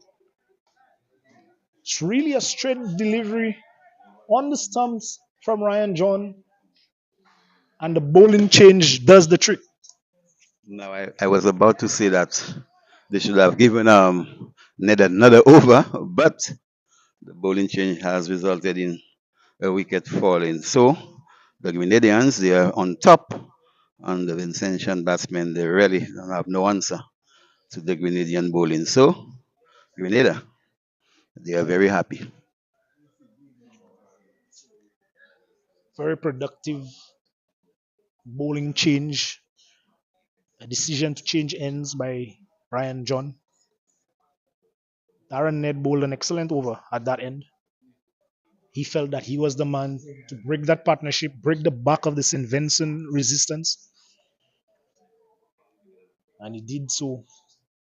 It's really a straight delivery on the stumps from Ryan John, and the bowling change does the trick. Now I was about to say that they should have given Ned another over, but the bowling change has resulted in a wicket falling. So the Grenadians, they are on top, and the Vincentian batsmen, they really don't have no answer to the Grenadian bowling. So Grenada, they are very happy. Very productive bowling change. A decision to change ends by Ryan John. Darren Ned bowled an excellent over at that end. He felt that he was the man to break that partnership, break the back of the St. Vincent resistance, and he did so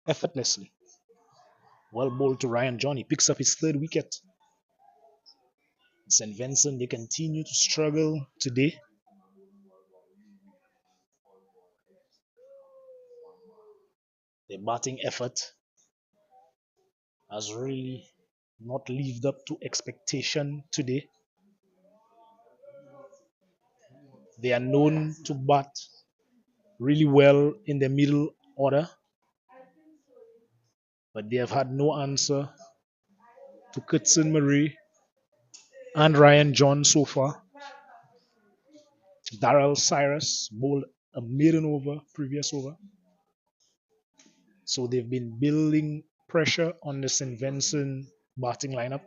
effortlessly. Well bowled to Ryan John. He picks up his third wicket. St. Vincent, they continue to struggle today. Their batting effort has really not lived up to expectation today. They are known to bat really well in the middle order, but they have had no answer to Kitson Murray and Ryan John so far. Darrell Cyrus bowled a maiden over, previous over. So they've been building pressure on the St. Vincent batting lineup.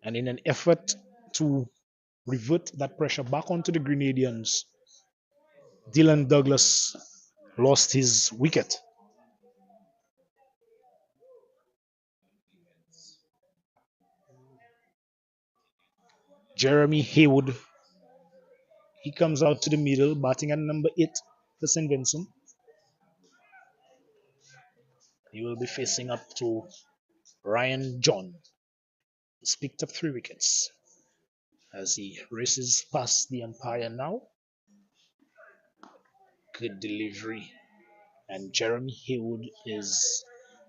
And in an effort to revert that pressure back onto the Grenadians, Dylan Douglas lost his wicket. Jeremy Haywood, he comes out to the middle, batting at number 8 for St. Vincent. He will be facing up to Ryan John. He's picked up 3 wickets as he races past the umpire now. Good delivery. And Jeremy Haywood is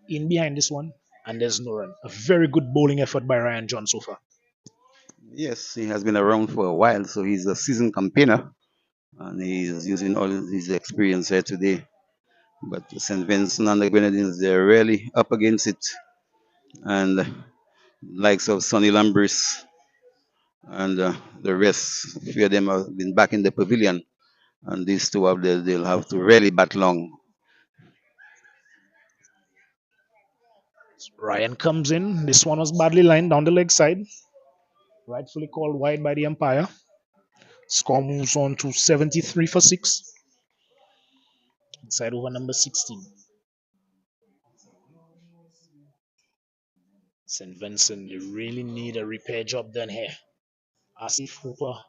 in behind this one, and there's no run. A very good bowling effort by Ryan John so far. Yes, he has been around for a while, so he's a seasoned campaigner, and he's using all his experience here today. But St. Vincent and the Grenadines, they're really up against it. And likes of Sonny Lambris and the rest, a few of them have been back in the pavilion. And these two of them, they'll have to really bat long. Ryan comes in. This one was badly lined down the leg side. Rightfully called wide by the umpire. Score moves on to 73 for 6. Inside over number 16. St. Vincent, they really need a repair job done here. Asif Hooper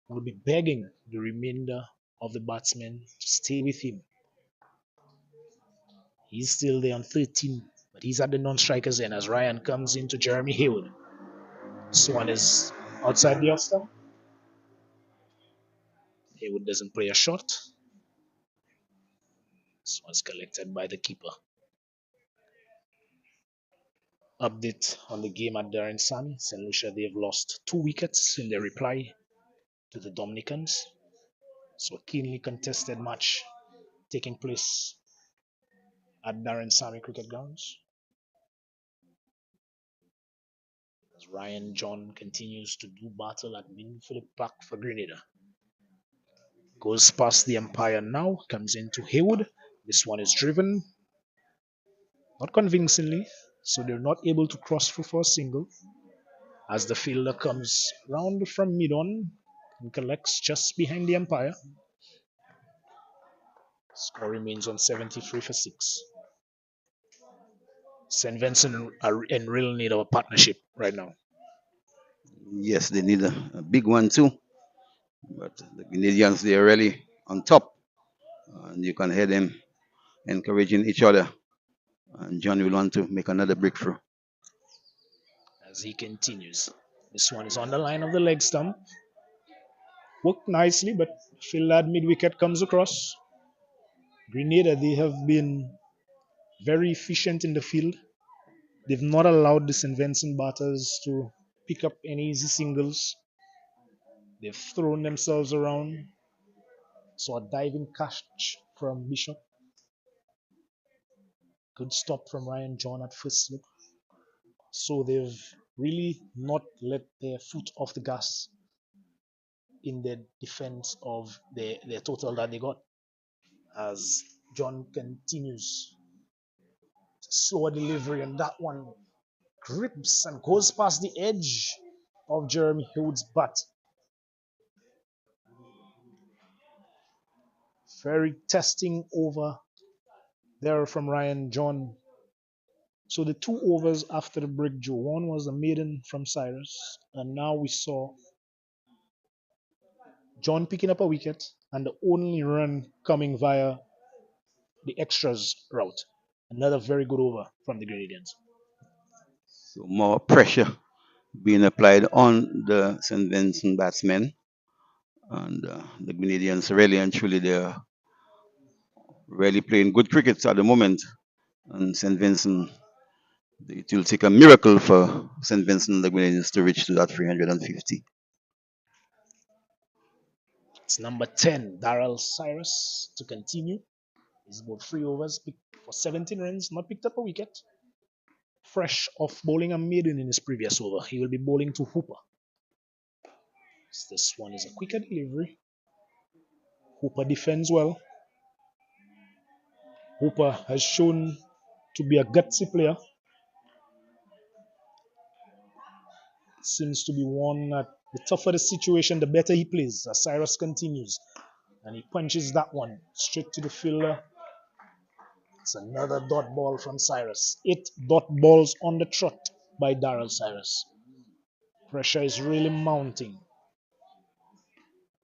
will be begging the remainder of the batsmen to stay with him. He's still there on 13, but he's at the non-strikers end as Ryan comes into Jeremy Haywood. This one is outside the off stump. Haywood doesn't play a shot. This one's collected by the keeper. Update on the game at Darren Sami. St. Lucia, they've lost 2 wickets in their reply to the Dominicans. So a keenly contested match taking place at Darren Sami Cricket Grounds. As Ryan John continues to do battle at Phillip Park for Grenada. Goes past the umpire now, comes into Haywood. This one is driven, not convincingly, so they're not able to cross through for a single. As the fielder comes round from mid-on and collects just behind the umpire. Score remains on 73 for 6. St. Vincent are in real need of a partnership right now. Yes, they need a big one too. But the Canadians, they're really on top. And you can hear them encouraging each other. And John will want to make another breakthrough. As he continues. This one is on the line of the leg stump. Worked nicely, but Phil Ladd mid-wicket comes across. Grenada, they have been very efficient in the field. They've not allowed the St. Vincent batters to pick up any easy singles. They've thrown themselves around. So a diving catch from Bishop. Good stop from Ryan John at first slip. So they've really not let their foot off the gas in the defense of their total that they got. As John continues. Slower delivery, and that one grips and goes past the edge of Jeremy Haywood's bat. Very testing over They're from Ryan John. So the 2 overs after the break, Joe. One was a maiden from Cyrus, and now we saw John picking up a wicket and the only run coming via the extras route. Another very good over from the Grenadians. So more pressure being applied on the St. Vincent batsmen. And the Grenadians really and truly, they're really playing good cricket at the moment. And St. Vincent, it will take a miracle for St. Vincent and the Grenadians to reach to that 350. It's number 10, Darrell Cyrus, to continue. He's about 3 overs for 17 runs, not picked up a wicket. Fresh off bowling a maiden in his previous over. He will be bowling to Hooper. This one is a quicker delivery. Hooper defends well. Hooper has shown to be a gutsy player. Seems to be one that the tougher the situation, the better he plays. As Cyrus continues, and he punches that one straight to the fielder. It's another dot ball from Cyrus. 8 dot balls on the trot by Darrell Cyrus. Pressure is really mounting.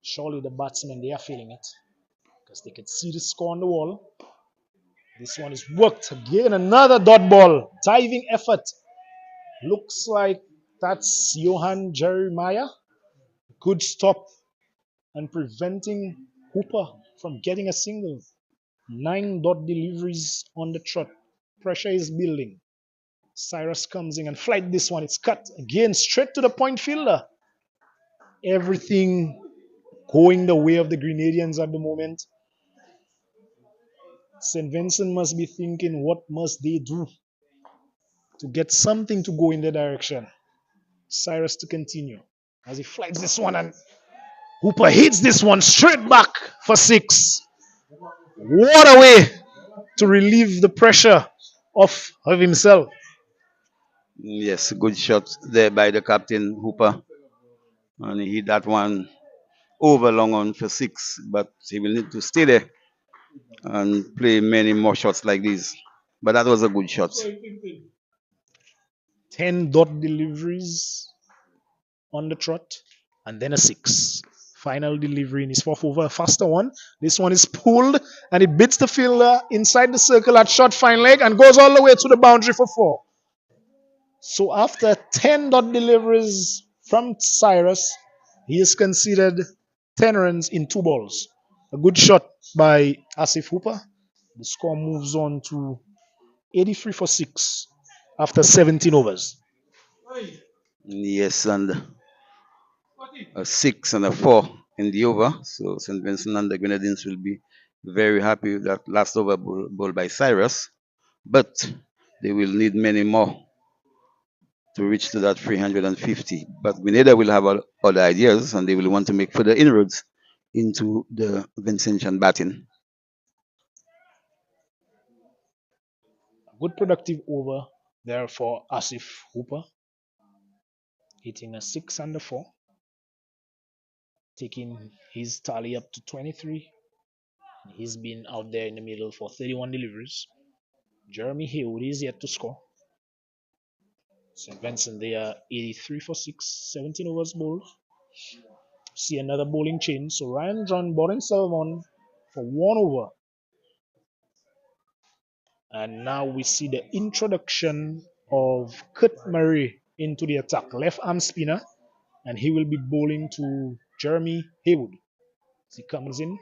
Surely the batsmen, they are feeling it because they could see the score on the wall. This one is worked again. Another dot ball. Diving effort. Looks like that's Johan Jeremiah. Good stop and preventing Hooper from getting a single. 9 dot deliveries on the trot. Pressure is building. Cyrus comes in and flight this one. It's cut again straight to the point fielder. Everything going the way of the Grenadians at the moment. St. Vincent must be thinking, what must they do to get something to go in their direction? Cyrus to continue as he flights this one, and Hooper hits this one straight back for 6. What a way to relieve the pressure of himself. Yes, good shot there by the captain Hooper. And he hit that one over long on for 6. But he will need to stay there and play many more shots like this. But that was a good shot. 10 dot deliveries on the trot, and then a 6. Final delivery in his 4th over, a faster one. This one is pulled, and it beats the fielder inside the circle at short fine leg and goes all the way to the boundary for 4. So after 10 dot deliveries from Cyrus, he is conceded 10 runs in 2 balls. A good shot by Asif Hooper. The score moves on to 83 for 6 after 17 overs. Yes, and a 6 and a 4 in the over. So St. Vincent and the Grenadians will be very happy with that last over ball by Cyrus. But they will need many more to reach to that 350. But Grenada will have other ideas and they will want to make further inroads into the Vincentian batting. A good productive over there for Asif Hooper, hitting a 6 and a 4, taking his tally up to 23. He's been out there in the middle for 31 deliveries. Jeremy Haywood is yet to score. St. Vincent, they are 83 for 6, 17 overs bowled. See another bowling change. So Ryan John brought himself on for 1 over. And now we see the introduction of Kurt Murray into the attack. Left arm spinner. And he will be bowling to Jeremy Haywood. As he comes in,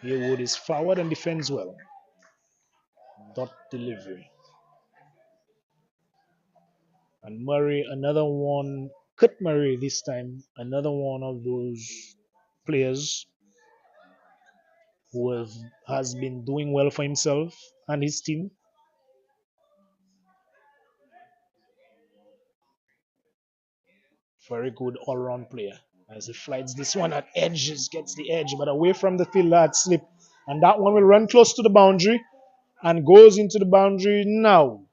Haywood is forward and defends well. Dot delivery. And Murray, another one, Kurt Murray this time, another one of those players who has been doing well for himself and his team. Very good all-round player. As he flights this one at edges, gets the edge, but away from the fielder at slip. And that one will run close to the boundary and goes into the boundary now.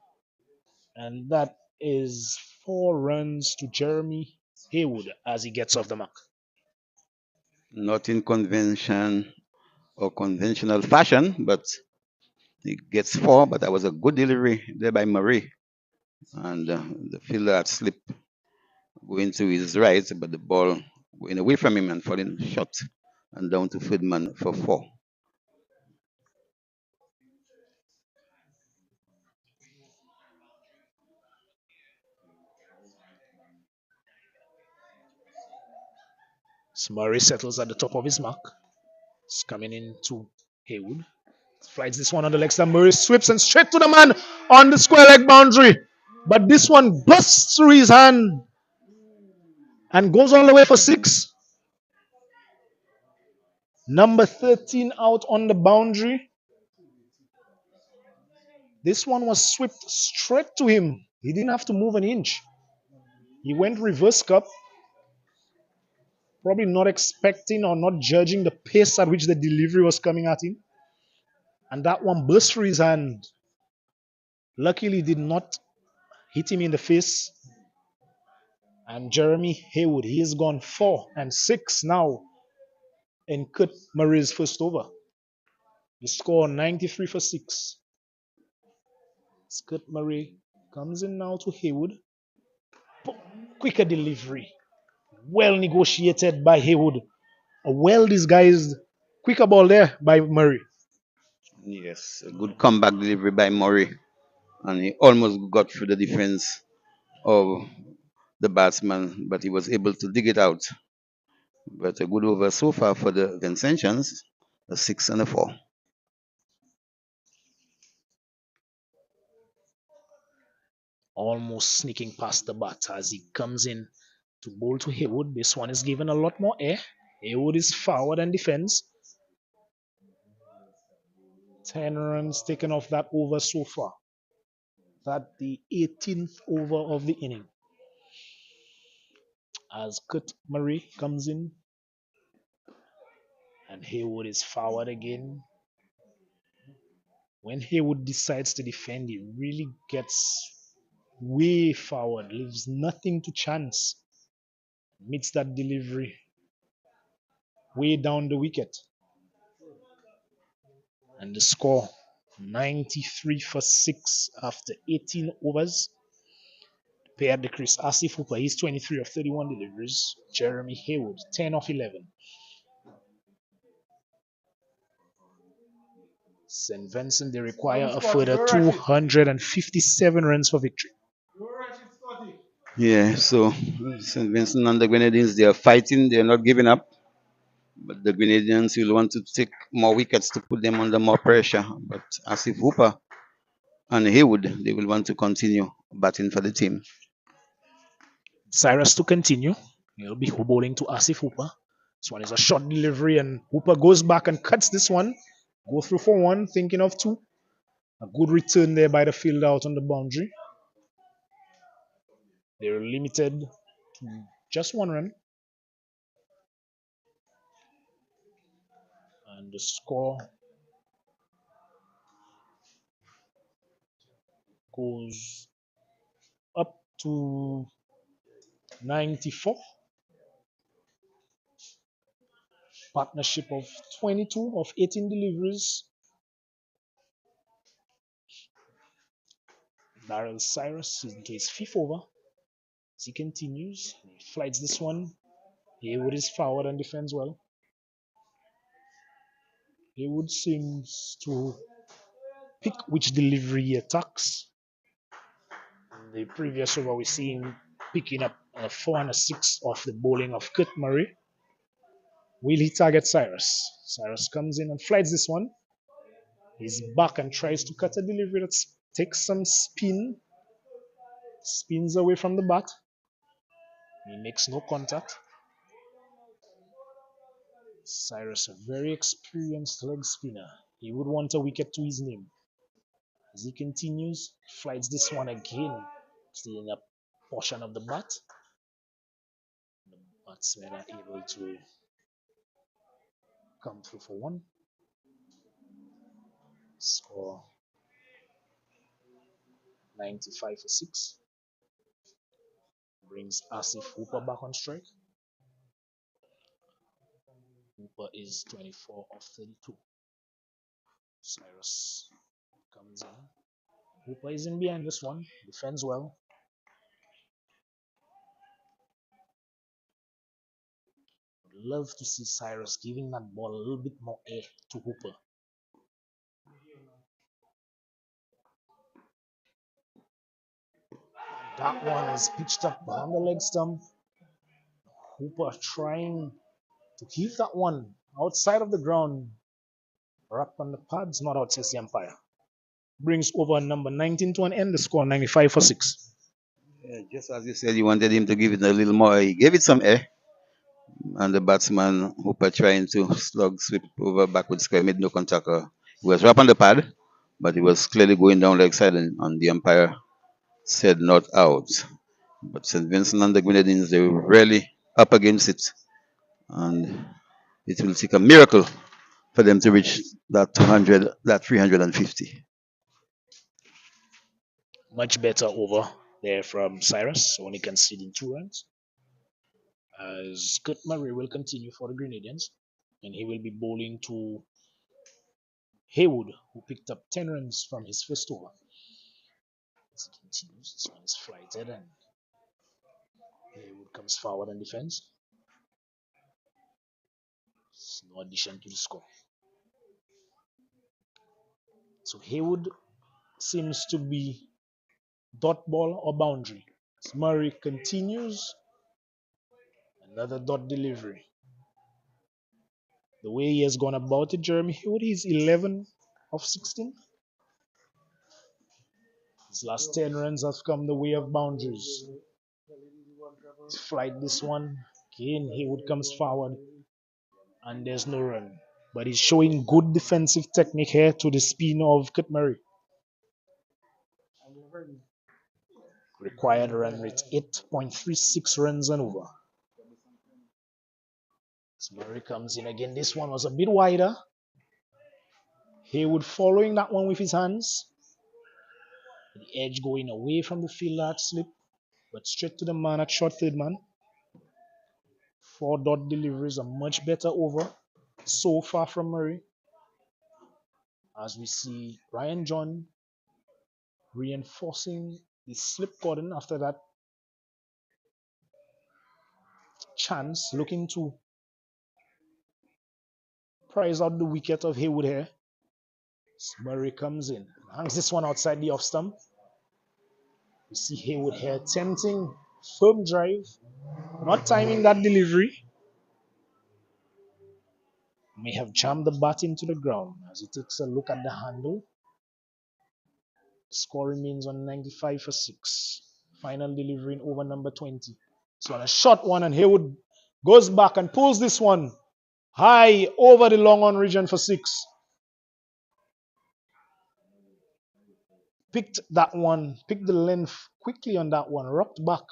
And that is 4 runs to Jeremy Haywood as he gets off the mark. Not in convention or conventional fashion, but He gets 4, but that was a good delivery there by Murray. And the fielder had slipped going to his right, but the ball going away from him and falling short and down to Friedman for 4. So Murray settles at the top of his mark. It's coming into Haywood. Flights this one on the leg side. Murray sweeps and straight to the man on the square leg boundary. But this one busts through his hand and goes all the way for 6. Number 13 out on the boundary. This one was swept straight to him. He didn't have to move an inch. He went reverse cup, probably not expecting or not judging the pace at which the delivery was coming at him. And that one burst through his hand. Luckily, did not hit him in the face. And Jeremy Haywood, he has gone 4 and 6 now in Kurt Murray's first over. The score 93 for 6. Kurt Murray comes in now to Haywood. Quicker delivery. Well negotiated by Haywood. A well disguised quicker ball there by Murray. Yes, a good comeback delivery by Murray. And he almost got through the defense of the batsman, but he was able to dig it out. But a good over so far for the Vincentians, a 6 and a 4. Almost sneaking past the bat as he comes in to bowl to Haywood. This one is given a lot more air. Haywood is forward and defends. 10 runs taken off that over so far. That the 18th over of the inning. As Kurt Murray comes in and Haywood is forward again. When Haywood decides to defend, he really gets way forward, leaves nothing to chance. Meets that delivery way down the wicket. And the score 93 for 6 after 18 overs. Pair at the crease. Asif Hooper, he's 23 of 31 deliveries. Jeremy Haywood, 10 of 11. St. Vincent, they require a further 257 runs for victory. Yeah, so St. Vincent and the Grenadians, they are fighting, they are not giving up. But the Grenadians will want to take more wickets to put them under more pressure. But Asif Hooper and Haywood, they will want to continue batting for the team. Cyrus to continue. He'll be bowling to Asif Hooper. This one is a short delivery, and Hooper goes back and cuts this one. Go through for 1, thinking of 2. A good return there by the fielder out on the boundary. They're limited to just 1 run. And the score goes up to 94. Partnership of 22 of 18 deliveries. Darrell Cyrus is into his 5th over. As he continues, he flights this one. Haywood is forward and defends well. Haywood seems to pick which delivery he attacks. In the previous over, we see him picking up a 4 and a 6 off the bowling of Kurt Murray. Will he target Cyrus? Cyrus comes in and flights this one. He's back and tries to cut a delivery that takes some spin. Spins away from the bat. He makes no contact. Cyrus, a very experienced leg spinner. He would want a wicket to his name. As he continues, flights this one again, stealing a portion of the bat. The batsmen are able to come through for 1. Score 95 for 6. Brings Asif Hooper back on strike. Hooper is 24 of 32. Cyrus Comes in. Hooper is in behind this one. Defends well. Love to see Cyrus giving that ball a little bit more air to Hooper. That one is pitched up behind the leg stump. Hooper trying to keep that one outside of the ground. Wrapped on the pads, not out, says the umpire. Brings over number 19 to an end, the score 95 for 6. Yeah, just as you said, you wanted him to give it a little more. He gave it some air. And the batsman, Hooper, trying to slug, sweep over backward square, made no contact. He was right on the pad, but he was clearly going down leg side, and the umpire said not out. But St. Vincent and the Grenadines, they were really up against it. And it will take a miracle for them to reach that 200, that 350. Much better over there from Cyrus, only conceding 2 runs. As Scott Murray will continue for the Grenadians, and he will be bowling to Haywood, who picked up 10 runs from his first over. As he continues, this one is flighted, and Haywood comes forward and defends. No addition to the score. So Haywood seems to be dot ball or boundary. As Murray continues, another dot delivery. The way he has gone about it, Jeremy Haywood, he's 11 of 16. His last 10 runs have come the way of boundaries. Flight this one. Again, Haywood comes forward, and there's no run. But he's showing good defensive technique here to the spin of Kurt Murray. Required run rate 8.36 runs and over. So Murray comes in again. This one was a bit wider. Haywood following that one with his hands. The edge going away from the fielder at slip, but straight to the man at short third man. 4 dot deliveries, a much better over so far from Murray. As we see Ryan John reinforcing the slip cordon after that chance, looking to prize out the wicket of Haywood here. Murray comes in, hangs this one outside the off stump. We see Haywood here attempting firm drive, not timing that delivery. May have jammed the bat into the ground. As he takes a look at the handle, score remains on 95 for 6. Final delivery in over number 20. So on a short one, and Haywood goes back and pulls this one high over the long on region for 6. Picked that one, picked the length quickly on that one, rocked back.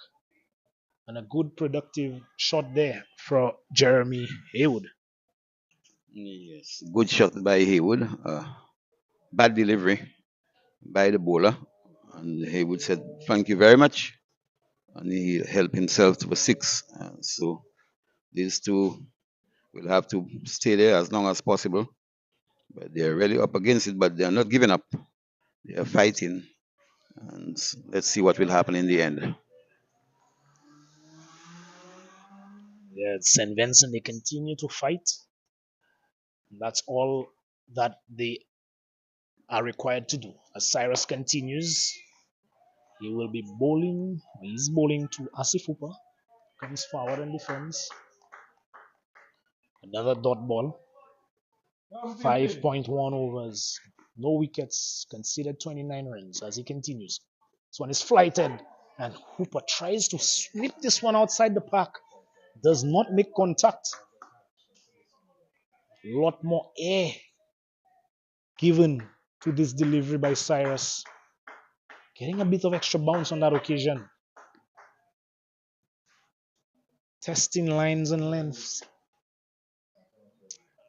And a good productive shot there for Jeremy Haywood. Yes, good shot by Haywood. Bad delivery by the bowler. And Haywood said, "Thank you very much." And he helped himself to a 6. So these two will have to stay there as long as possible. But they're really up against it, but they're not giving up. They are fighting. And let's see what will happen in the end. Yeah, St. Vincent, they continue to fight. That's all that they are required to do. As Cyrus continues, he will be bowling. He's bowling to Asif Hooper. Comes forward and defends. Another dot ball. 5.1 overs. No wickets. Conceded 29 runs as he continues. This one is flighted. And Hooper tries to sweep this one outside the park. Does not make contact. A lot more air given to this delivery by Cyrus. Getting a bit of extra bounce on that occasion. Testing lines and lengths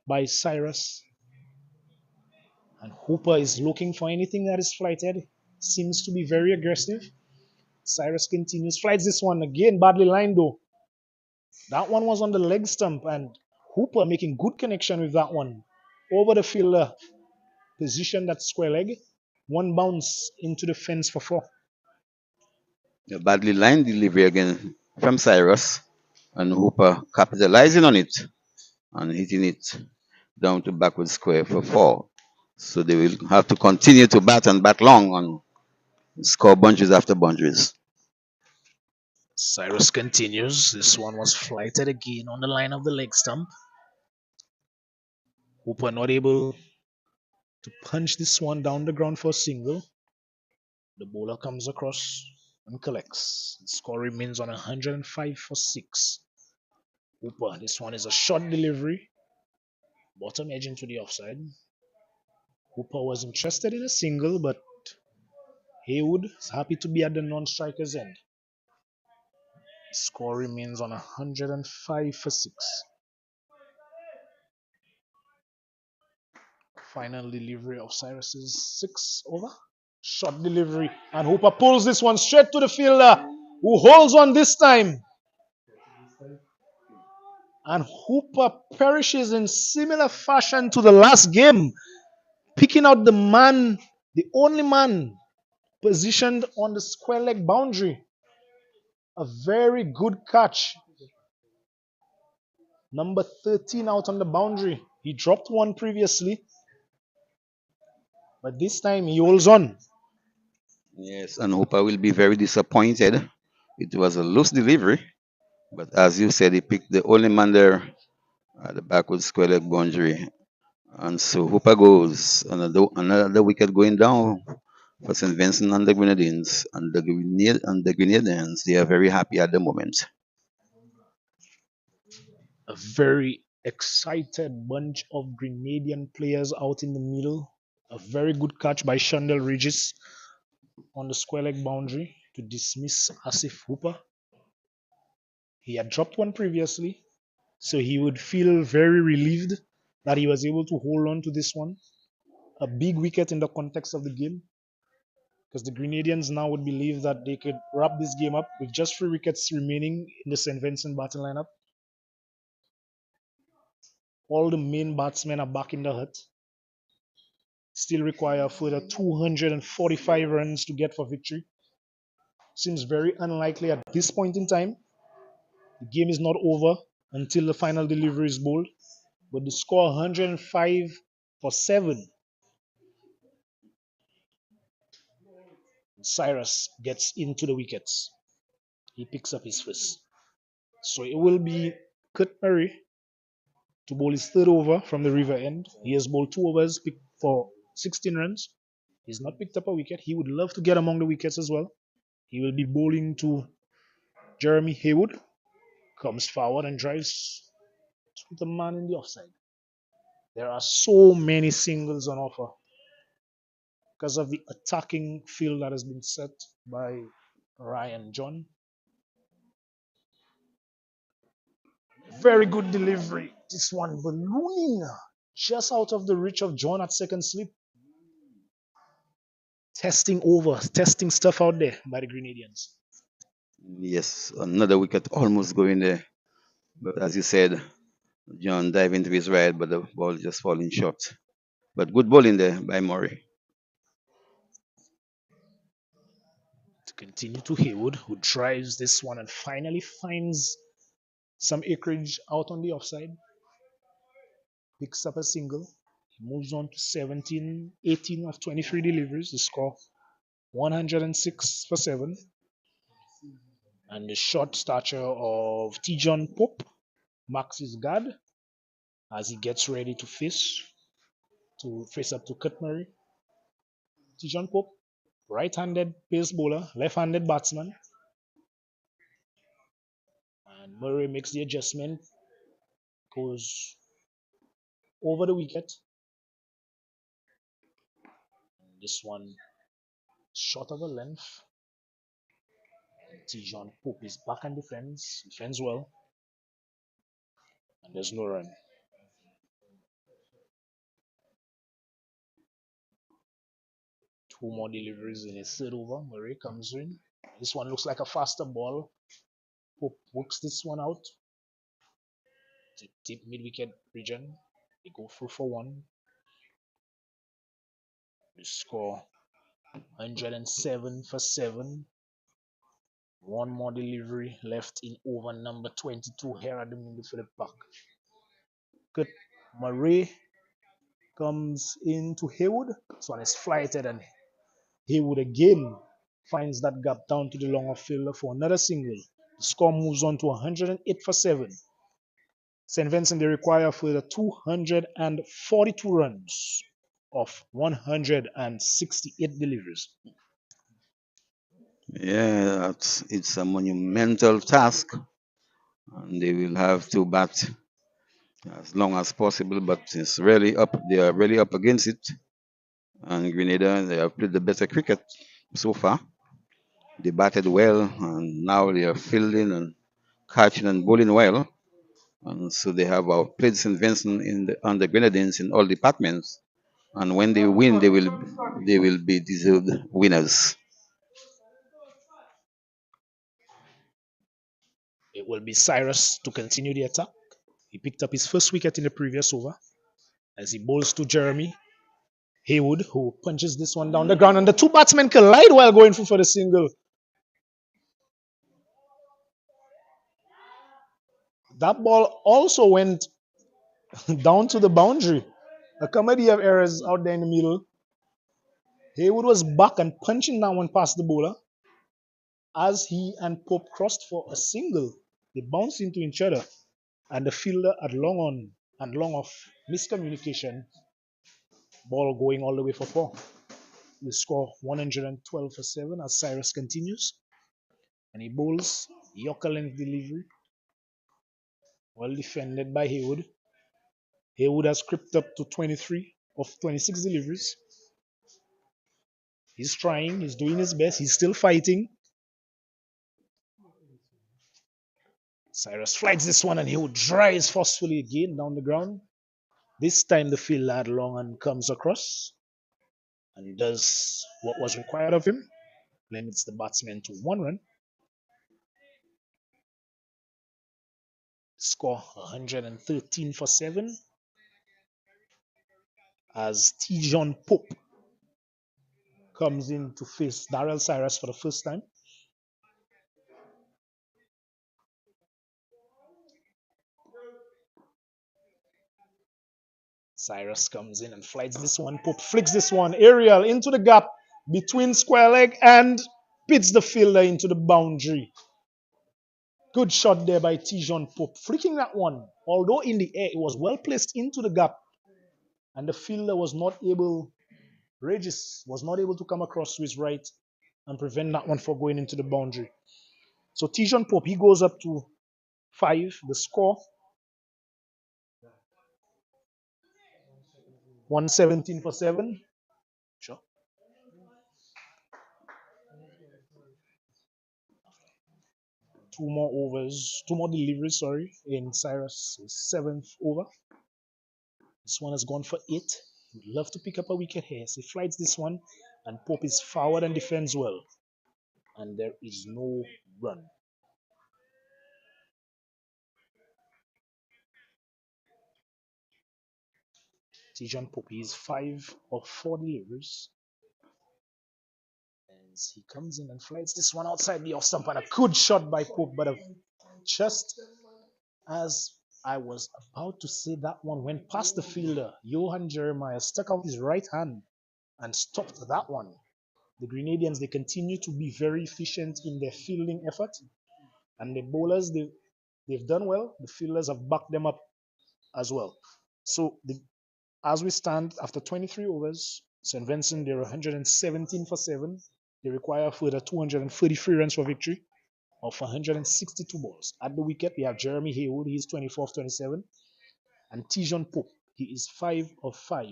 by Cyrus. And Hooper is looking for anything that is flighted. Seems to be very aggressive. Cyrus continues. Flights this one again. Badly lined though. That one was on the leg stump. And Hooper making good connection with that one. Over the fielder. Position that square leg. One bounce into the fence for 4. A badly lined delivery again from Cyrus, and Hooper capitalizing on it and hitting it down to backward square for 4. So they will have to continue to bat and bat long and score bunches after bunches. Cyrus continues. This one was flighted again on the line of the leg stump. Hooper not able to punch this one down the ground for a single. The bowler comes across and collects. The score remains on 105 for 6. Hooper, this one is a short delivery. Bottom edge into the offside. Hooper was interested in a single, but Haywood is happy to be at the non-striker's end. The score remains on 105 for 6. Final delivery of Cyrus's 6 over. Short delivery, and Hooper pulls this one straight to the fielder, who holds on this time. And Hooper perishes in similar fashion to the last game, picking out the man, the only man positioned on the square leg boundary. A very good catch. Number 13 out on the boundary. He dropped one previously, but this time he holds on. Yes, and Hooper will be very disappointed. It was a loose delivery, but as you said, he picked the only man there at the backward square leg boundary. And so Hooper goes. Another wicket going down for St. Vincent and the Grenadines. And the Grenadians, they are very happy at the moment. A very excited bunch of Grenadian players out in the middle. A very good catch by Shandel Regis on the square leg boundary to dismiss Asif Hooper. He had dropped one previously, so he would feel very relieved that he was able to hold on to this one. A big wicket in the context of the game, because the Grenadians now would believe that they could wrap this game up with just 3 wickets remaining in the St. Vincent batting lineup. All the main batsmen are back in the hut. Still require a further 245 runs to get for victory. Seems very unlikely at this point in time. The game is not over until the final delivery is bowled. But the score 105 for 7. Cyrus gets into the wickets. He picks up his first. So it will be Kurt Murray to bowl his 3rd over from the river end. He has bowled 2 overs for 16 runs. He's not picked up a wicket. He would love to get among the wickets as well. He will be bowling to Jeremy Haywood. Comes forward and drives to the man in the offside. There are so many singles on offer because of the attacking field that has been set by Ryan John. Very good delivery. This one ballooning just out of the reach of John at second slip. Testing stuff out there by the Grenadians. Yes, another wicket almost going there. But as you said, John dived into his right, but the ball just falling short. But good bowling there by Murray. To continue to Haywood, who drives this one and finally finds some acreage out on the offside. Picks up a single. He moves on to 18 of 23 deliveries. The score 106 for 7. And the short stature of Tijon Pope marks his guard as he gets ready to face up to Kurt Murray. Tijon Pope, right-handed pace bowler, left-handed batsman. And Murray makes the adjustment, goes over the wicket. And this one short of a length. Tijon Pope is back and defends well. And there's no run. Two more deliveries in his 3rd over. Murray comes in. This one looks like a faster ball. Pope works this one out. To deep mid-wicket region. They go through for 1. The score 107 for 7. One more delivery left in over number 22 here at the Mindoo Phillip Park. Good. Murray comes into Haywood. This one is flighted, and Haywood again finds that gap down to the longer fielder for another single. The score moves on to 108 for 7. St. Vincent, they require further 242 runs of 168 deliveries. Yeah, it's a monumental task, and they will have to bat as long as possible. But it's really up. They are really up against it. And Grenada, they have played the better cricket so far. They batted well, and now they are fielding and catching and bowling well. And so they have outplayed St. Vincent on the Grenadines in all departments. And when they win, they will be deserved winners. It will be Cyrus to continue the attack. He picked up his first wicket in the previous over as he bowls to Jeremy Haywood, who punches this one down the ground, and the two batsmen collide while going for the single. That ball also went down to the boundary. A comedy of errors out there in the middle. Haywood was back and punching that one past the bowler. As he and Pope crossed for a single, they bounced into each other, and the fielder had long on and long off miscommunication. Ball going all the way for 4. The score 112 for 7 as Cyrus continues. And he bowls Yorker length delivery. Well defended by Haywood. Haywood has crept up to 23 of 26 deliveries. He's trying, he's doing his best, he's still fighting. Cyrus flights this one, and Haywood drives forcefully again down the ground. This time the fielder had long and comes across and does what was required of him. Limits the batsman to 1 run. Score 113 for 7 as Tijon Pope comes in to face Darrell Cyrus for the first time. Cyrus comes in and flights this one. Pope flicks this one. Aerial into the gap between square leg and pits the fielder into the boundary. Good shot there by Tijon Pope. Flicking that one. Although in the air, it was well placed into the gap. And the fielder was not able, Regis was not able to come across to his right and prevent that one from going into the boundary. So Tijon Pope, he goes up to 5. The score 117 for 7. Sure. Two more deliveries, in Cyrus' 7th over. This one has gone for 8. He would love to pick up a wicket here. So he flights this one, and Pope is forward and defends well. And there is no run. Tijon Pope is 5 of 4 deliveries. And he comes in and flights this one outside the off stump, and a good shot by Pope, but just as I was about to say that one went past the fielder, Johan Jeremiah stuck out his right hand and stopped that one. The Grenadians, they continue to be very efficient in their fielding effort, and the bowlers, they've done well. The fielders have backed them up as well. So as we stand after 23 overs, St. Vincent, they're 117 for 7. They require further 233 runs for victory of 162 balls. At the wicket, we have Jeremy Haywood. He's 24 of 27. And Tijon Pope, he is 5 of 5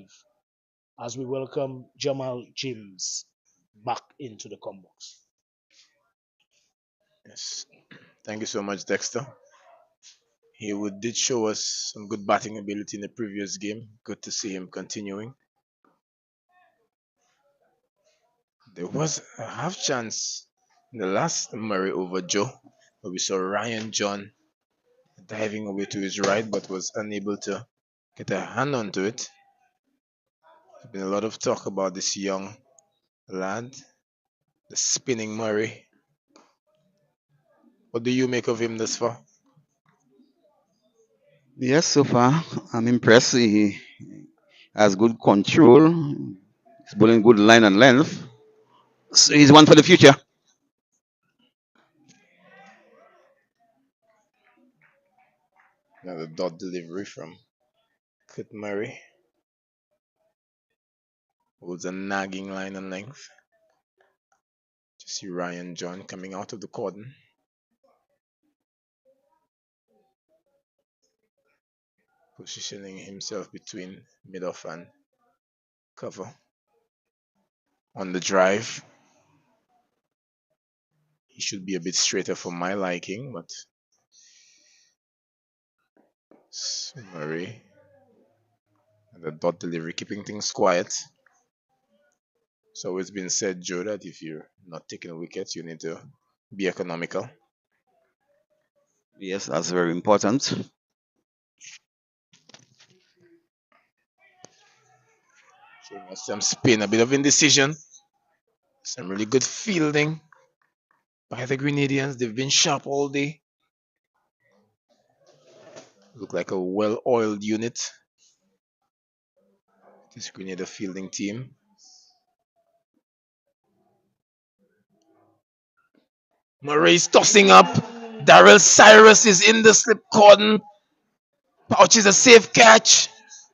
as we welcome Jamal James back into the combox. Yes. Thank you so much, Dexter. He did show us some good batting ability in the previous game. Good to see him continuing. There was a half chance in the last Murray over Joe, where we saw Ryan John diving away to his right but was unable to get a hand onto it. There's been a lot of talk about this young lad. The spinning Murray. What do you make of him thus far? Yes, so far I'm impressed. He has good control. He's bowling good line and length. So he's one for the future. Now the dot delivery from Kurt Murray. Holds a nagging line and length. To see Ryan John coming out of the cordon. Positioning himself between mid-off and cover. On the drive. He should be a bit straighter for my liking, but Murray and the dot delivery keeping things quiet. So it's been said, Joe, that if you're not taking wickets, you need to be economical. Yes, that's very important. Showing us some spin, a bit of indecision, some really good fielding by the Grenadians. They've been sharp all day. Look like a well-oiled unit. This Grenada fielding team. Murray's tossing up. Daryl Cyrus is in the slip cordon. Pouch is a safe catch.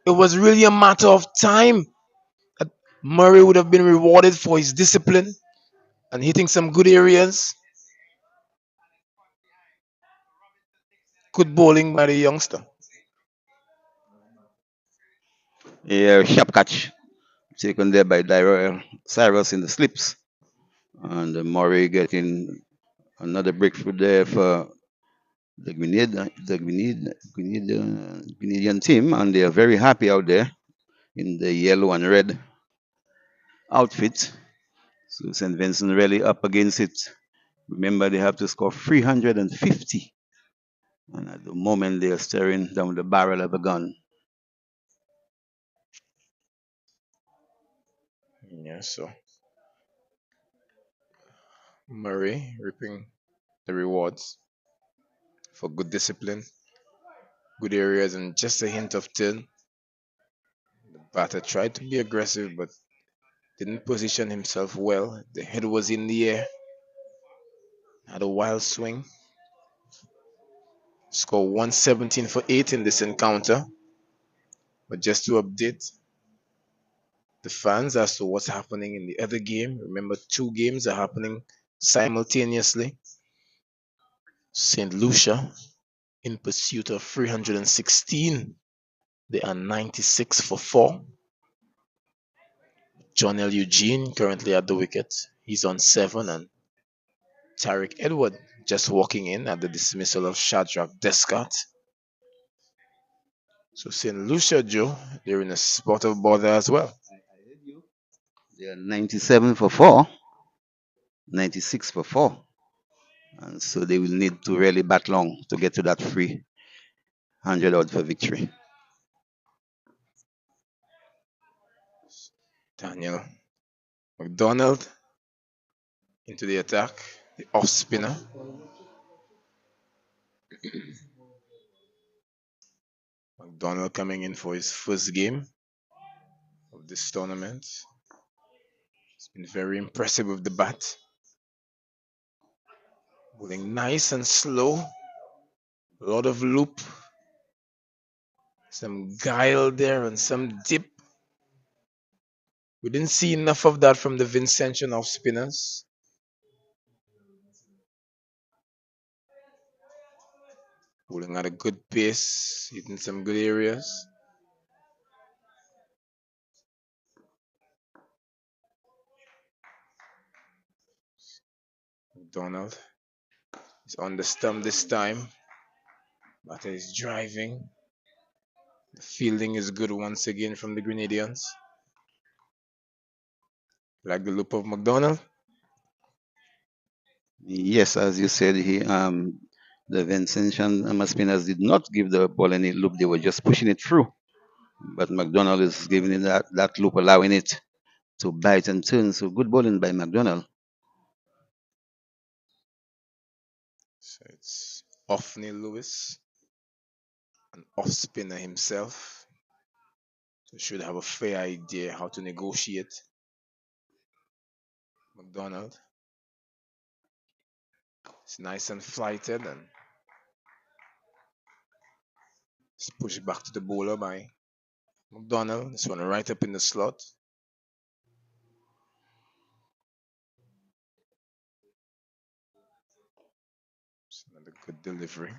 It was really a matter of time that Murray would have been rewarded for his discipline and hitting some good areas. Good bowling by the youngster. Yeah, sharp catch taken there by Daryl Cyrus in the slips. And Murray getting another breakthrough there for the Grenadian team, and they are very happy out there in the yellow and red outfit. So St. Vincent really up against it. Remember, they have to score 350, and at the moment they are staring down the barrel of a gun. Yeah, so Murray reaping the rewards for good discipline, good areas, and just a hint of turn. The batter tried to be aggressive, but didn't position himself well. The head was in the air. Had a wild swing. Score 117 for 8 in this encounter. But just to update the fans as to what's happening in the other game, remember 2 games are happening simultaneously. St. Lucia in pursuit of 316. They are 96 for 4. John L. Eugene currently at the wicket. He's on 7, and Tariq Edward just walking in at the dismissal of Shadrach Descott. So St. Lucia, Joe, they're in a spot of bother as well. They are 97 for 4, 96 for 4. And so they will need to really bat long to get to that 300 odd for victory. Daniel McDonald into the attack, the off spinner. McDonald coming in for his first game of this tournament. He's been very impressive with the bat. Bowling nice and slow. A lot of loop. Some guile there and some dip. We didn't see enough of that from the Vincentian off spinners. Bowling at a good pace, hitting some good areas. McDonald is on the stump this time. Batter is driving. The fielding is good once again from the Grenadians. Like the loop of McDonald. Yes, as you said, the Vincentian spinners did not give the ball any loop; they were just pushing it through. But McDonald is giving it that loop, allowing it to bite and turn. So good bowling by McDonald. So it's Ophni Lewis, an off spinner himself. So should have a fair idea how to negotiate. McDonald. It's nice and flighted and it's pushed back to the bowler by McDonald. This one right up in the slot. It's another good delivery.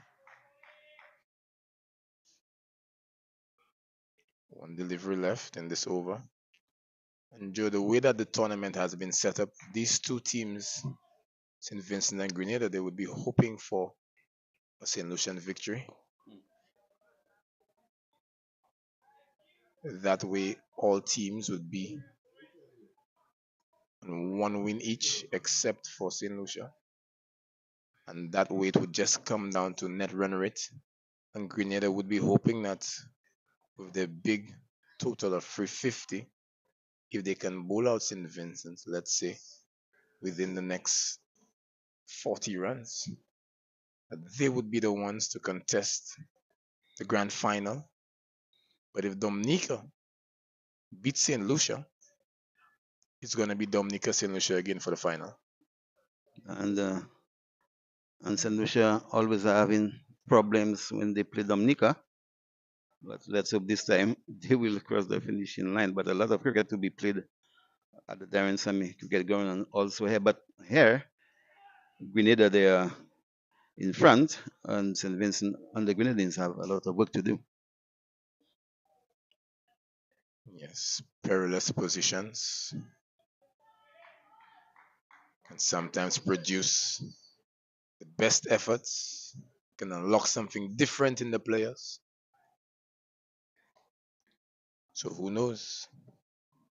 One delivery left in this over. And Joe, the way that the tournament has been set up, these two teams, St. Vincent and Grenada, they would be hoping for a St. Lucian victory. That way, all teams would be on one win each, except for St. Lucia. And that way, it would just come down to net run rate. And Grenada would be hoping that with their big total of 350, if they can bowl out St. Vincent, let's say, within the next 40 runs, they would be the ones to contest the grand final. But if Dominica beats St. Lucia, it's going to be Dominica St. Lucia again for the final. And St. Lucia always are having problems when they play Dominica. But let's hope this time they will cross the finishing line. But a lot of cricket to be played at the Darren Sammy cricket ground and also here. But here, Grenada, they are in front, and St. Vincent and the Grenadines have a lot of work to do. Yes, perilous positions can sometimes produce the best efforts, can unlock something different in the players. So who knows?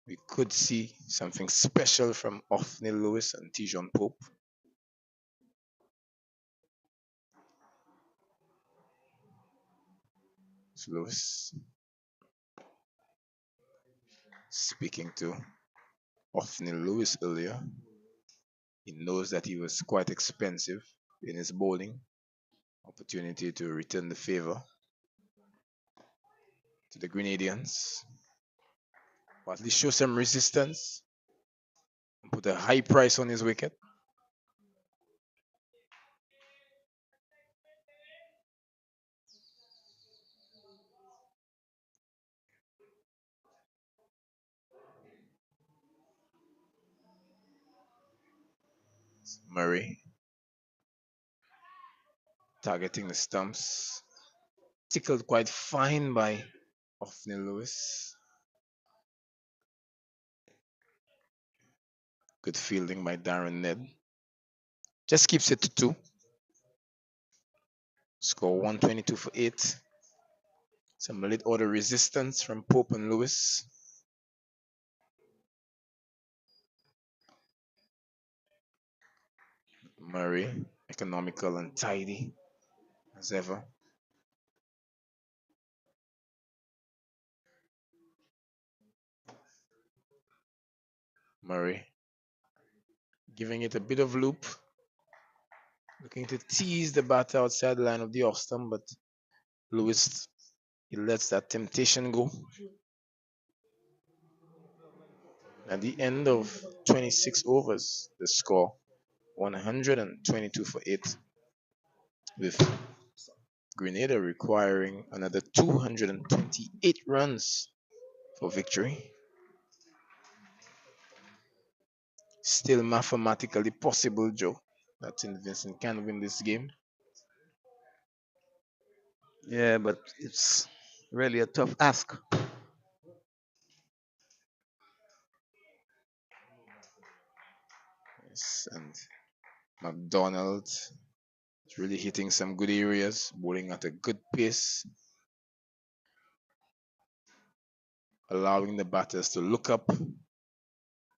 We could see something special from Ophni Lewis and Tijon Pope. It's Lewis speaking to Ophni Lewis earlier. He knows that he was quite expensive in his bowling. Opportunity to return the favor to the Grenadians. Or at least show some resistance and put a high price on his wicket. Murray targeting the stumps. Tickled quite fine by Ophni Lewis. Good fielding by Darren Ned. Just keeps it to 2. Score 122 for 8. Some late order resistance from Pope and Lewis. Murray, economical and tidy as ever. Murray giving it a bit of loop. Looking to tease the batter outside the line of the off stump, but Lewis, he lets that temptation go. At the end of 26 overs, the score 122 for 8, with Grenada requiring another 228 runs for victory. Still mathematically possible, Joe, that St. Vincent can win this game. Yeah, but it's really a tough ask. Yes, and McDonald is really hitting some good areas, bowling at a good pace, allowing the batters to look up,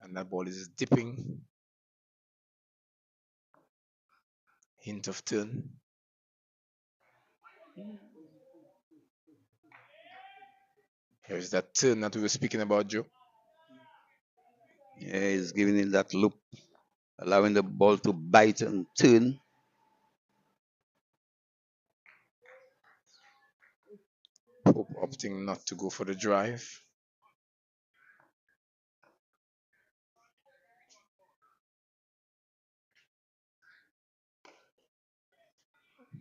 and that ball is dipping. Hint of turn. Here's that turn that we were speaking about, Joe. Yeah, he's giving him that loop, allowing the ball to bite and turn. Pope opting not to go for the drive.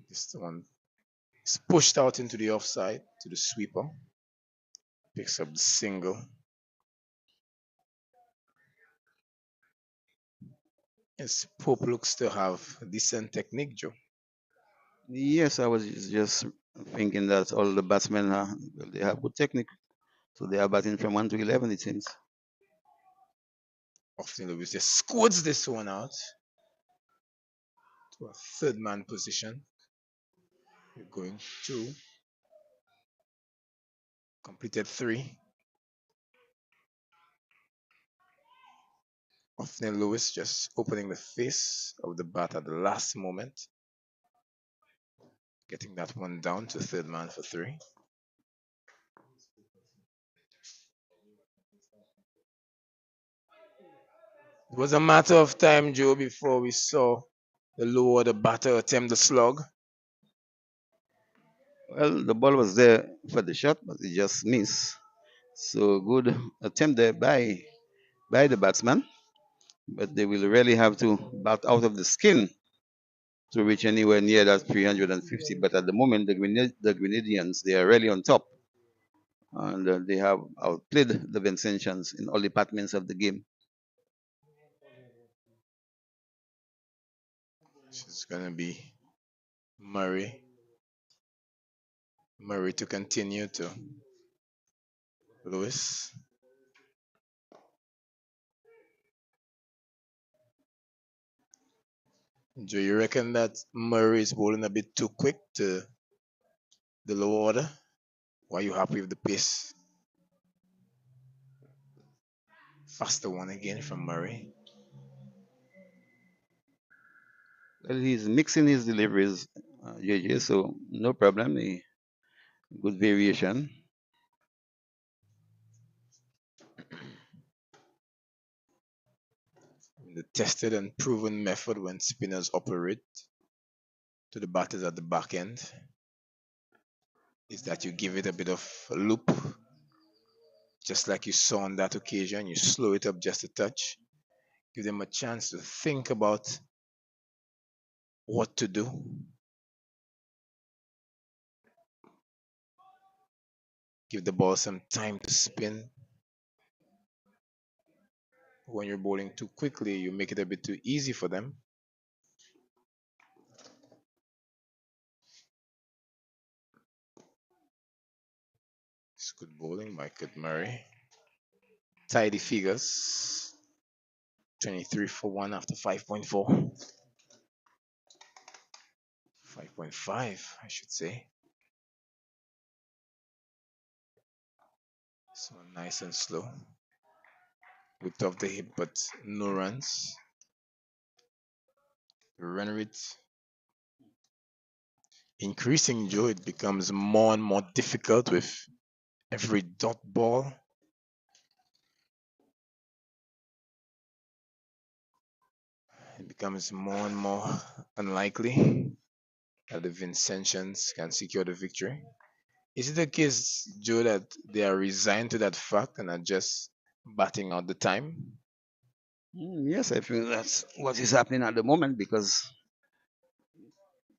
This one is pushed out into the offside to the sweeper. Picks up the single. Yes, Pope looks to have decent technique, Joe. Yes, I was just thinking that all the batsmen they have good technique, so they are batting from 1 to 11. It seems. Often Lewis just squirts this one out to a third man position. We're going 2. Completed 3. Often Lewis just opening the face of the bat at the last moment. Getting that one down to third man for 3. It was a matter of time, Joe, before we saw the low order batter attempt the slug. Well, the ball was there for the shot, but it just missed. So good attempt there by the batsman, but they will really have to bat out of the skin to reach anywhere near that 350. But at the moment, the Grenadians, they are really on top, and they have outplayed the Vincentians in all departments of the game. It's going to be Murray. Murray to continue to Lewis. Do you reckon that Murray is bowling a bit too quick to the low order? Why are you happy with the pace? Faster one again from Murray. Well, he's mixing his deliveries, JJ, so no problem. Good variation. The tested and proven method when spinners operate to the batters at the back end is that you give it a bit of a loop, just like you saw on that occasion. You slow it up just a touch, give them a chance to think about what to do. Give the ball some time to spin. When you're bowling too quickly, you make it a bit too easy for them. It's good bowling by Kid Murray. Tidy figures. 23 for 1 after 5.4. 5.5, I should say. This one nice and slow. Whipped off the hip, but no runs. The run rate increasing, Joe. It becomes more and more difficult with every dot ball. It becomes more and more unlikely that the Vincentians can secure the victory. Is it the case, Joe, that they are resigned to that fact and are just batting out the time? Yes, I feel that's what is happening at the moment because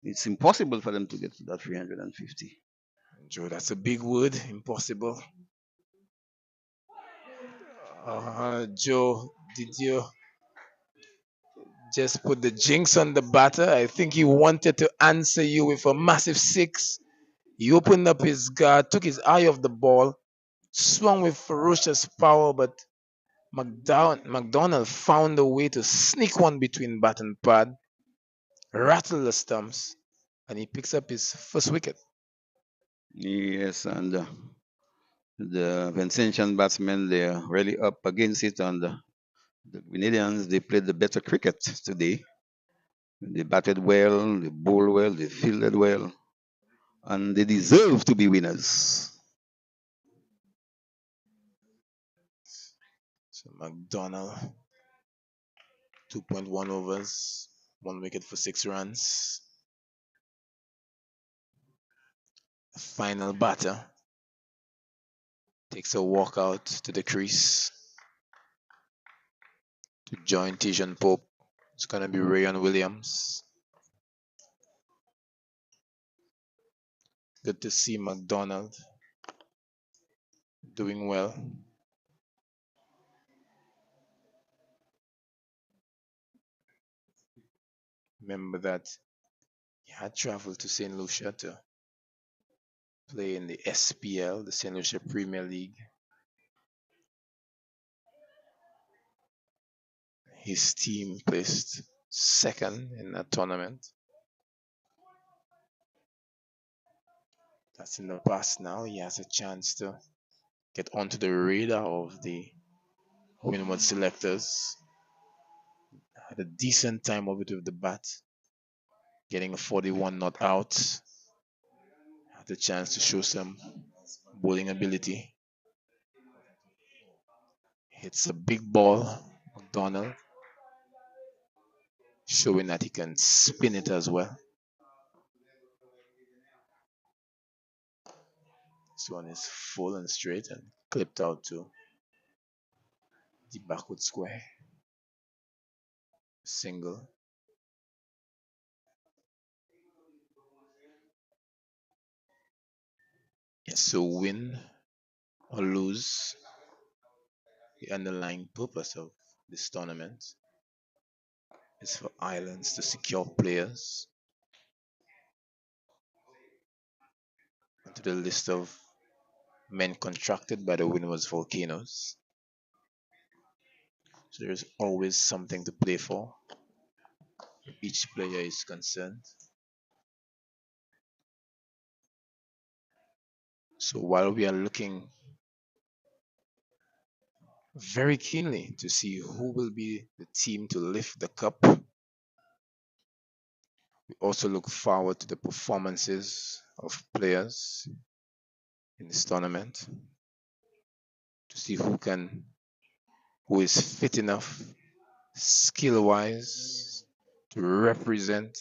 it's impossible for them to get to that 350. Joe, that's a big word, impossible. Joe, did you just put the jinx on the batter? I think he wanted to answer you with a massive 6. He opened up his guard, took his eye off the ball, swung with ferocious power, but McDonald found a way to sneak one between bat and pad, rattle the stumps, and he picks up his first wicket. Yes, and the Vincentian batsmen, they're really up against it, and the Grenadians, they played the better cricket today. They batted well, they bowled well, they fielded well, and they deserve to be winners. So McDonald, 2.1 overs, 1 wicket for 6 runs. The final batter takes a walk out to the crease to join Tijan Pope. It's going to be Rayon Williams. Good to see McDonald doing well. Remember that he had traveled to St. Lucia to play in the SPL, the St. Lucia Premier League. His team placed second in that tournament. That's in the past now. He has a chance to get onto the radar of the Windward selectors. Had a decent time of it with the bat, getting a 41 not out. Had a chance to show some bowling ability. Hits a big ball, McDonald, showing that he can spin it as well. This one is full and straight and clipped out to the backward square. Single. Yes, so win or lose, the underlying purpose of this tournament is for islands to secure players onto the list of men contracted by the Windward's volcanoes. So there's always something to play for. Each player is concerned. So while we are looking very keenly to see who will be the team to lift the cup, we also look forward to the performances of players in this tournament to see who is fit enough, skill-wise, to represent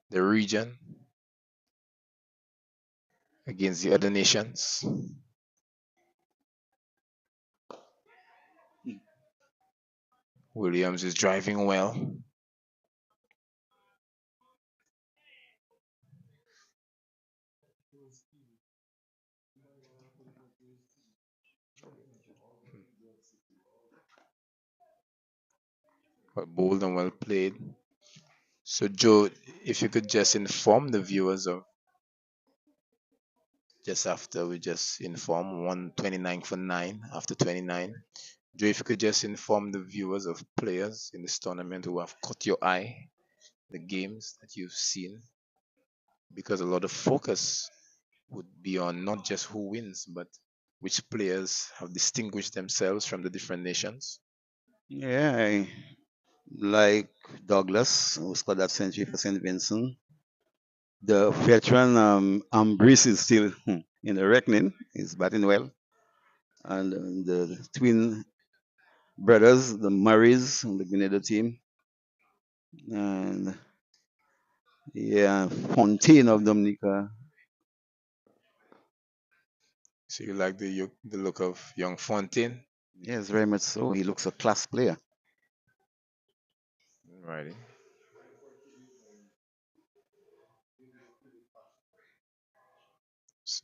the region against the other nations. Williams is driving well. But bold and well played. So Joe, if you could just inform the viewers of just after we just inform 129 for 9 after 29. Joe, if you could just inform the viewers of players in this tournament who have caught your eye, the games that you've seen, because a lot of focus would be on not just who wins, but which players have distinguished themselves from the different nations. Yeah, I like Douglas, who scored that century for St. Vincent. The veteran Ambris is still in the reckoning. He's batting well. And the twin brothers, the Murrays, on the Grenada team. And yeah, Fontaine of Dominica. So you like the look of young Fontaine? Yes, very much so. He looks a class player. Righty.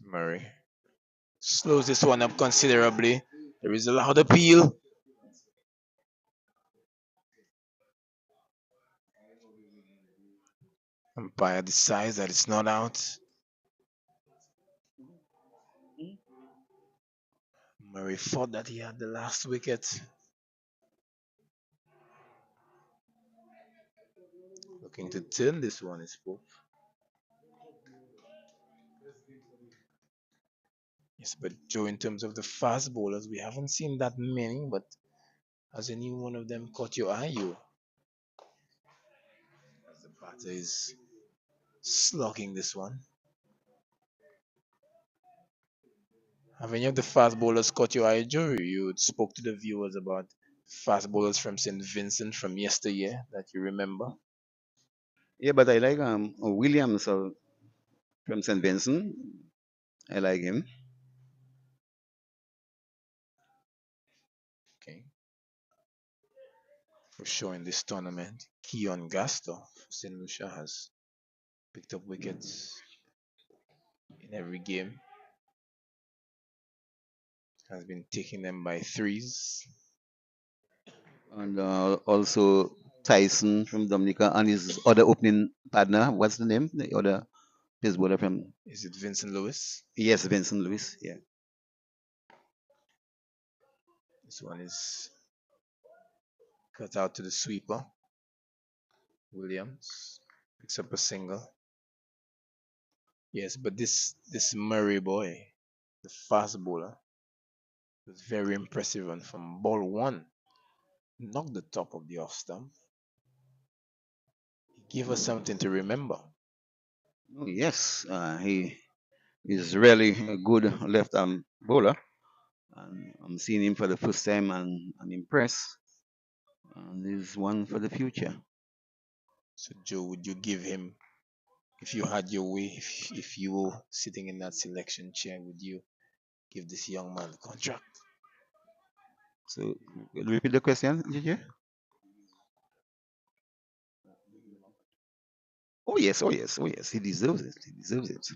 Murray slows this one up considerably. There is a loud appeal. Umpire decides that it's not out. Murray thought that he had the last wicket. Looking to turn this one is Pope. Yes, but Joe, in terms of the fast bowlers, we haven't seen that many, but has any one of them caught your eye, you? As the batter is slugging this one. Have any of the fast bowlers caught your eye, Joe? You spoke to the viewers about fast bowlers from St. Vincent from yesteryear that you remember? Yeah, but I like Williams from St. Vincent. I like him. Okay. For sure in this tournament, Keon Gasto, St. Lucia has picked up wickets in every game, has been taking them by threes. And also Tyson from Dominica and his other opening partner. What's the name? The other pace bowler from. Is it Vincent Lewis? Yes, Vincent Lewis. Yeah. This one is cut out to the sweeper. Williams picks up a single. Yes, but this Murray boy, the fast bowler, was very impressive and from ball one, knocked the top of the off stump. He gave us something to remember. Oh, yes, he is really a good left arm bowler. And I'm seeing him for the first time and I'm impressed. And he's one for the future. So Joe, would you give him, if you had your way, if you were sitting in that selection chair, would you give this young man a contract? So repeat the question, JJ. Oh yes, oh yes, oh yes. He deserves it. He deserves it.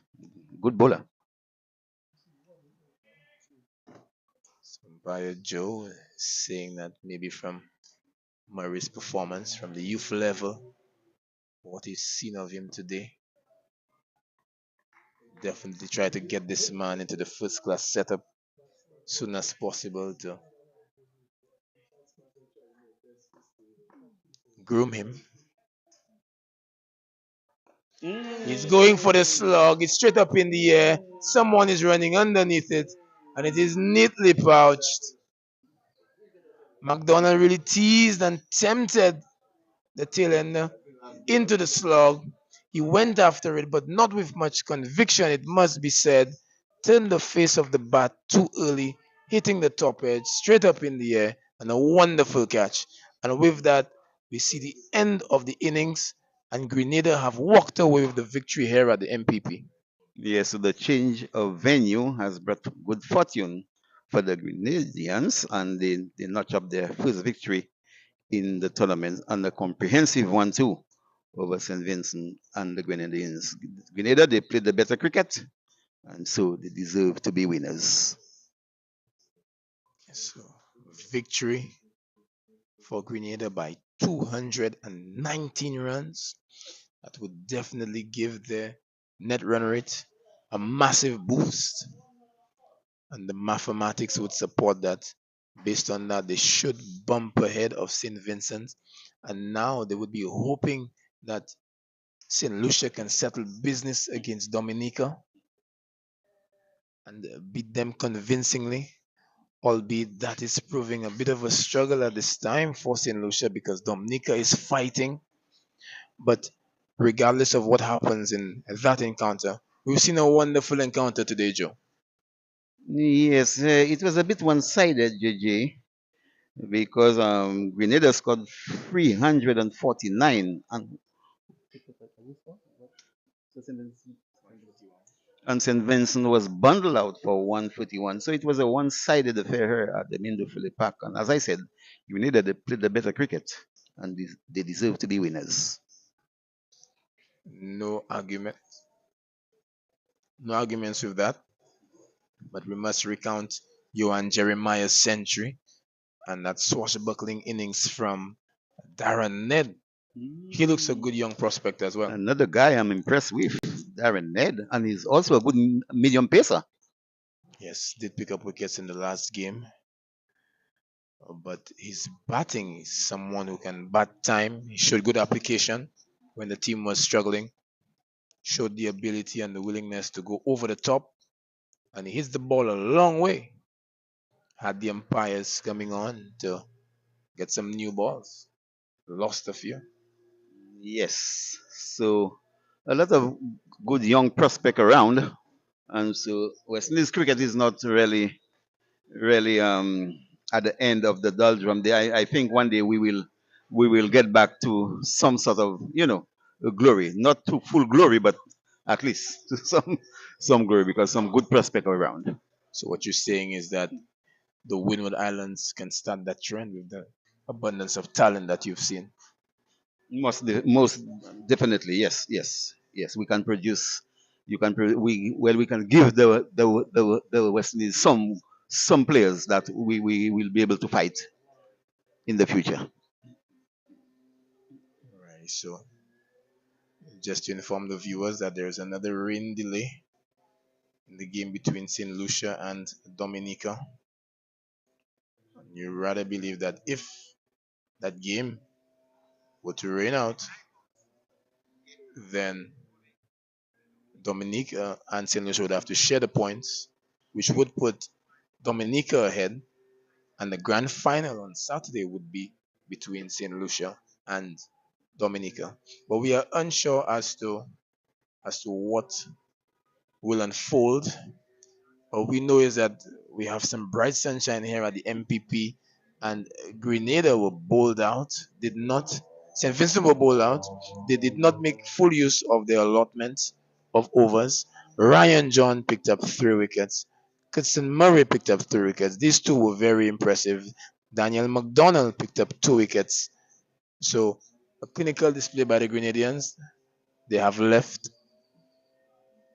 Good bowler. So Umpire Joe is saying that maybe from Murray's performance from the youth level, what he's seen of him today, definitely try to get this man into the first class setup soon as possible to groom him. He's going for the slug. It's straight up in the air. Someone is running underneath it, and it is neatly pouched. McDonald really teased and tempted the tail ender into the slug. He went after it, but not with much conviction, it must be said. Turned the face of the bat too early, hitting the top edge straight up in the air, and a wonderful catch. And with that, we see the end of the innings, and Grenada have walked away with the victory here at the MPP. Yes, so the change of venue has brought good fortune for the Grenadians, and they notch up their first victory in the tournament and a comprehensive one too over St. Vincent and the Grenadians. Grenada, they played the better cricket, and so they deserve to be winners. So, victory for Grenada by 219 runs. That would definitely give their net run rate a massive boost. And the mathematics would support that. Based on that, they should bump ahead of St. Vincent. And now they would be hoping that St. Lucia can settle business against Dominica and beat them convincingly, albeit that is proving a bit of a struggle at this time for St. Lucia because Dominica is fighting. But regardless of what happens in that encounter, we've seen a wonderful encounter today, Joe. Yes, it was a bit one-sided, JJ, because Grenada scored 349 and St. Vincent was bundled out for 141. So it was a one-sided affair here at the Mindoo Phillip Park. And as I said, Grenada, they played the better cricket and they deserve to be winners. No argument. No arguments with that. But we must recount Johan Jeremiah's century and that swashbuckling innings from Darren Ned. He looks a good young prospect as well. Another guy I'm impressed with, Darren Ned, and he's also a good medium pacer. Yes, did pick up wickets in the last game. But his batting is someone who can bat time. He showed good application when the team was struggling. Showed the ability and the willingness to go over the top. And he hits the ball a long way. Had the umpires coming on to get some new balls. Lost a few. Yes. So a lot of good young prospect around. And so West Indies cricket is not really at the end of the doldrum day. I think one day we will get back to some sort of glory, not to full glory, but at least to some glory because some good prospect around. So what you're saying is that the Windward Islands can start that trend with the abundance of talent that you've seen. Most definitely, yes, yes, yes. We can produce. You can we can give the West Indies some players that we will be able to fight in the future. Right. So just to inform the viewers that there's another rain delay in the game between St. Lucia and Dominica. And you rather believe that if that game were to rain out, then Dominica and St. Lucia would have to share the points, which would put Dominica ahead, and the grand final on Saturday would be between St. Lucia and Dominica. But we are unsure as to what will unfold. All we know is that we have some bright sunshine here at the MPP, and Grenada were bowled out. Did not St. Vincent were bowled out. They did not make full use of their allotment of overs. Ryan John picked up 3 wickets. Kudson Murray picked up 3 wickets. These two were very impressive. Daniel McDonald picked up 2 wickets. So a clinical display by the Grenadians. They have left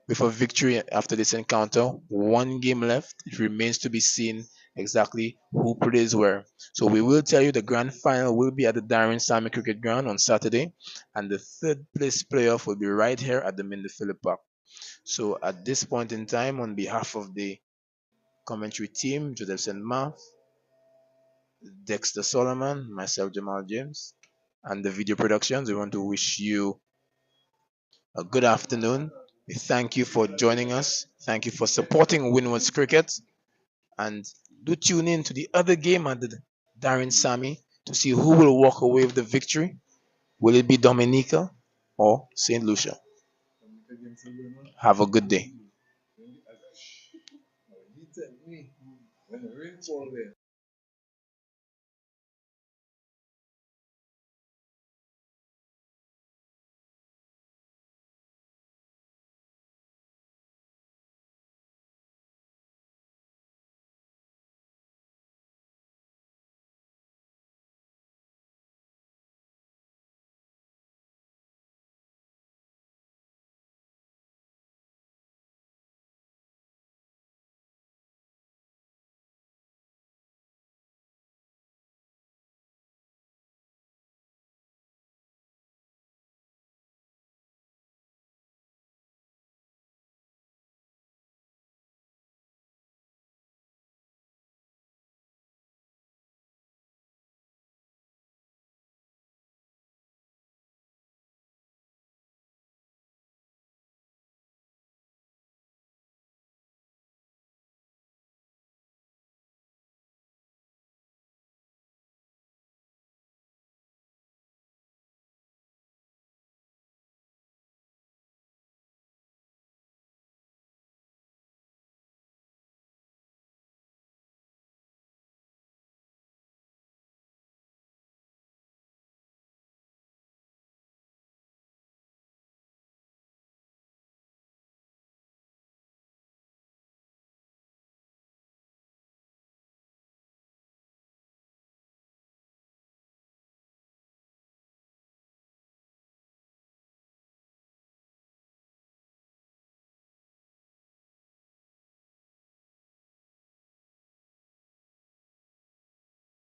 with a victory after this encounter. 1 game left. It remains to be seen exactly who plays where. So we will tell you the grand final will be at the Darren Sammy Cricket Ground on Saturday, and the third place playoff will be right here at the Mindoo Phillip Park. So at this point in time, on behalf of the commentary team, Joseph St. Mark, Dexter Solomon, myself, Jamal James, and the video productions, we want to wish you a good afternoon. We thank you for joining us. Thank you for supporting Windward's cricket. And do tune in to the other game at the Darren Sammy to see who will walk away with the victory. Will it be Dominica or St. Lucia? Have a good day.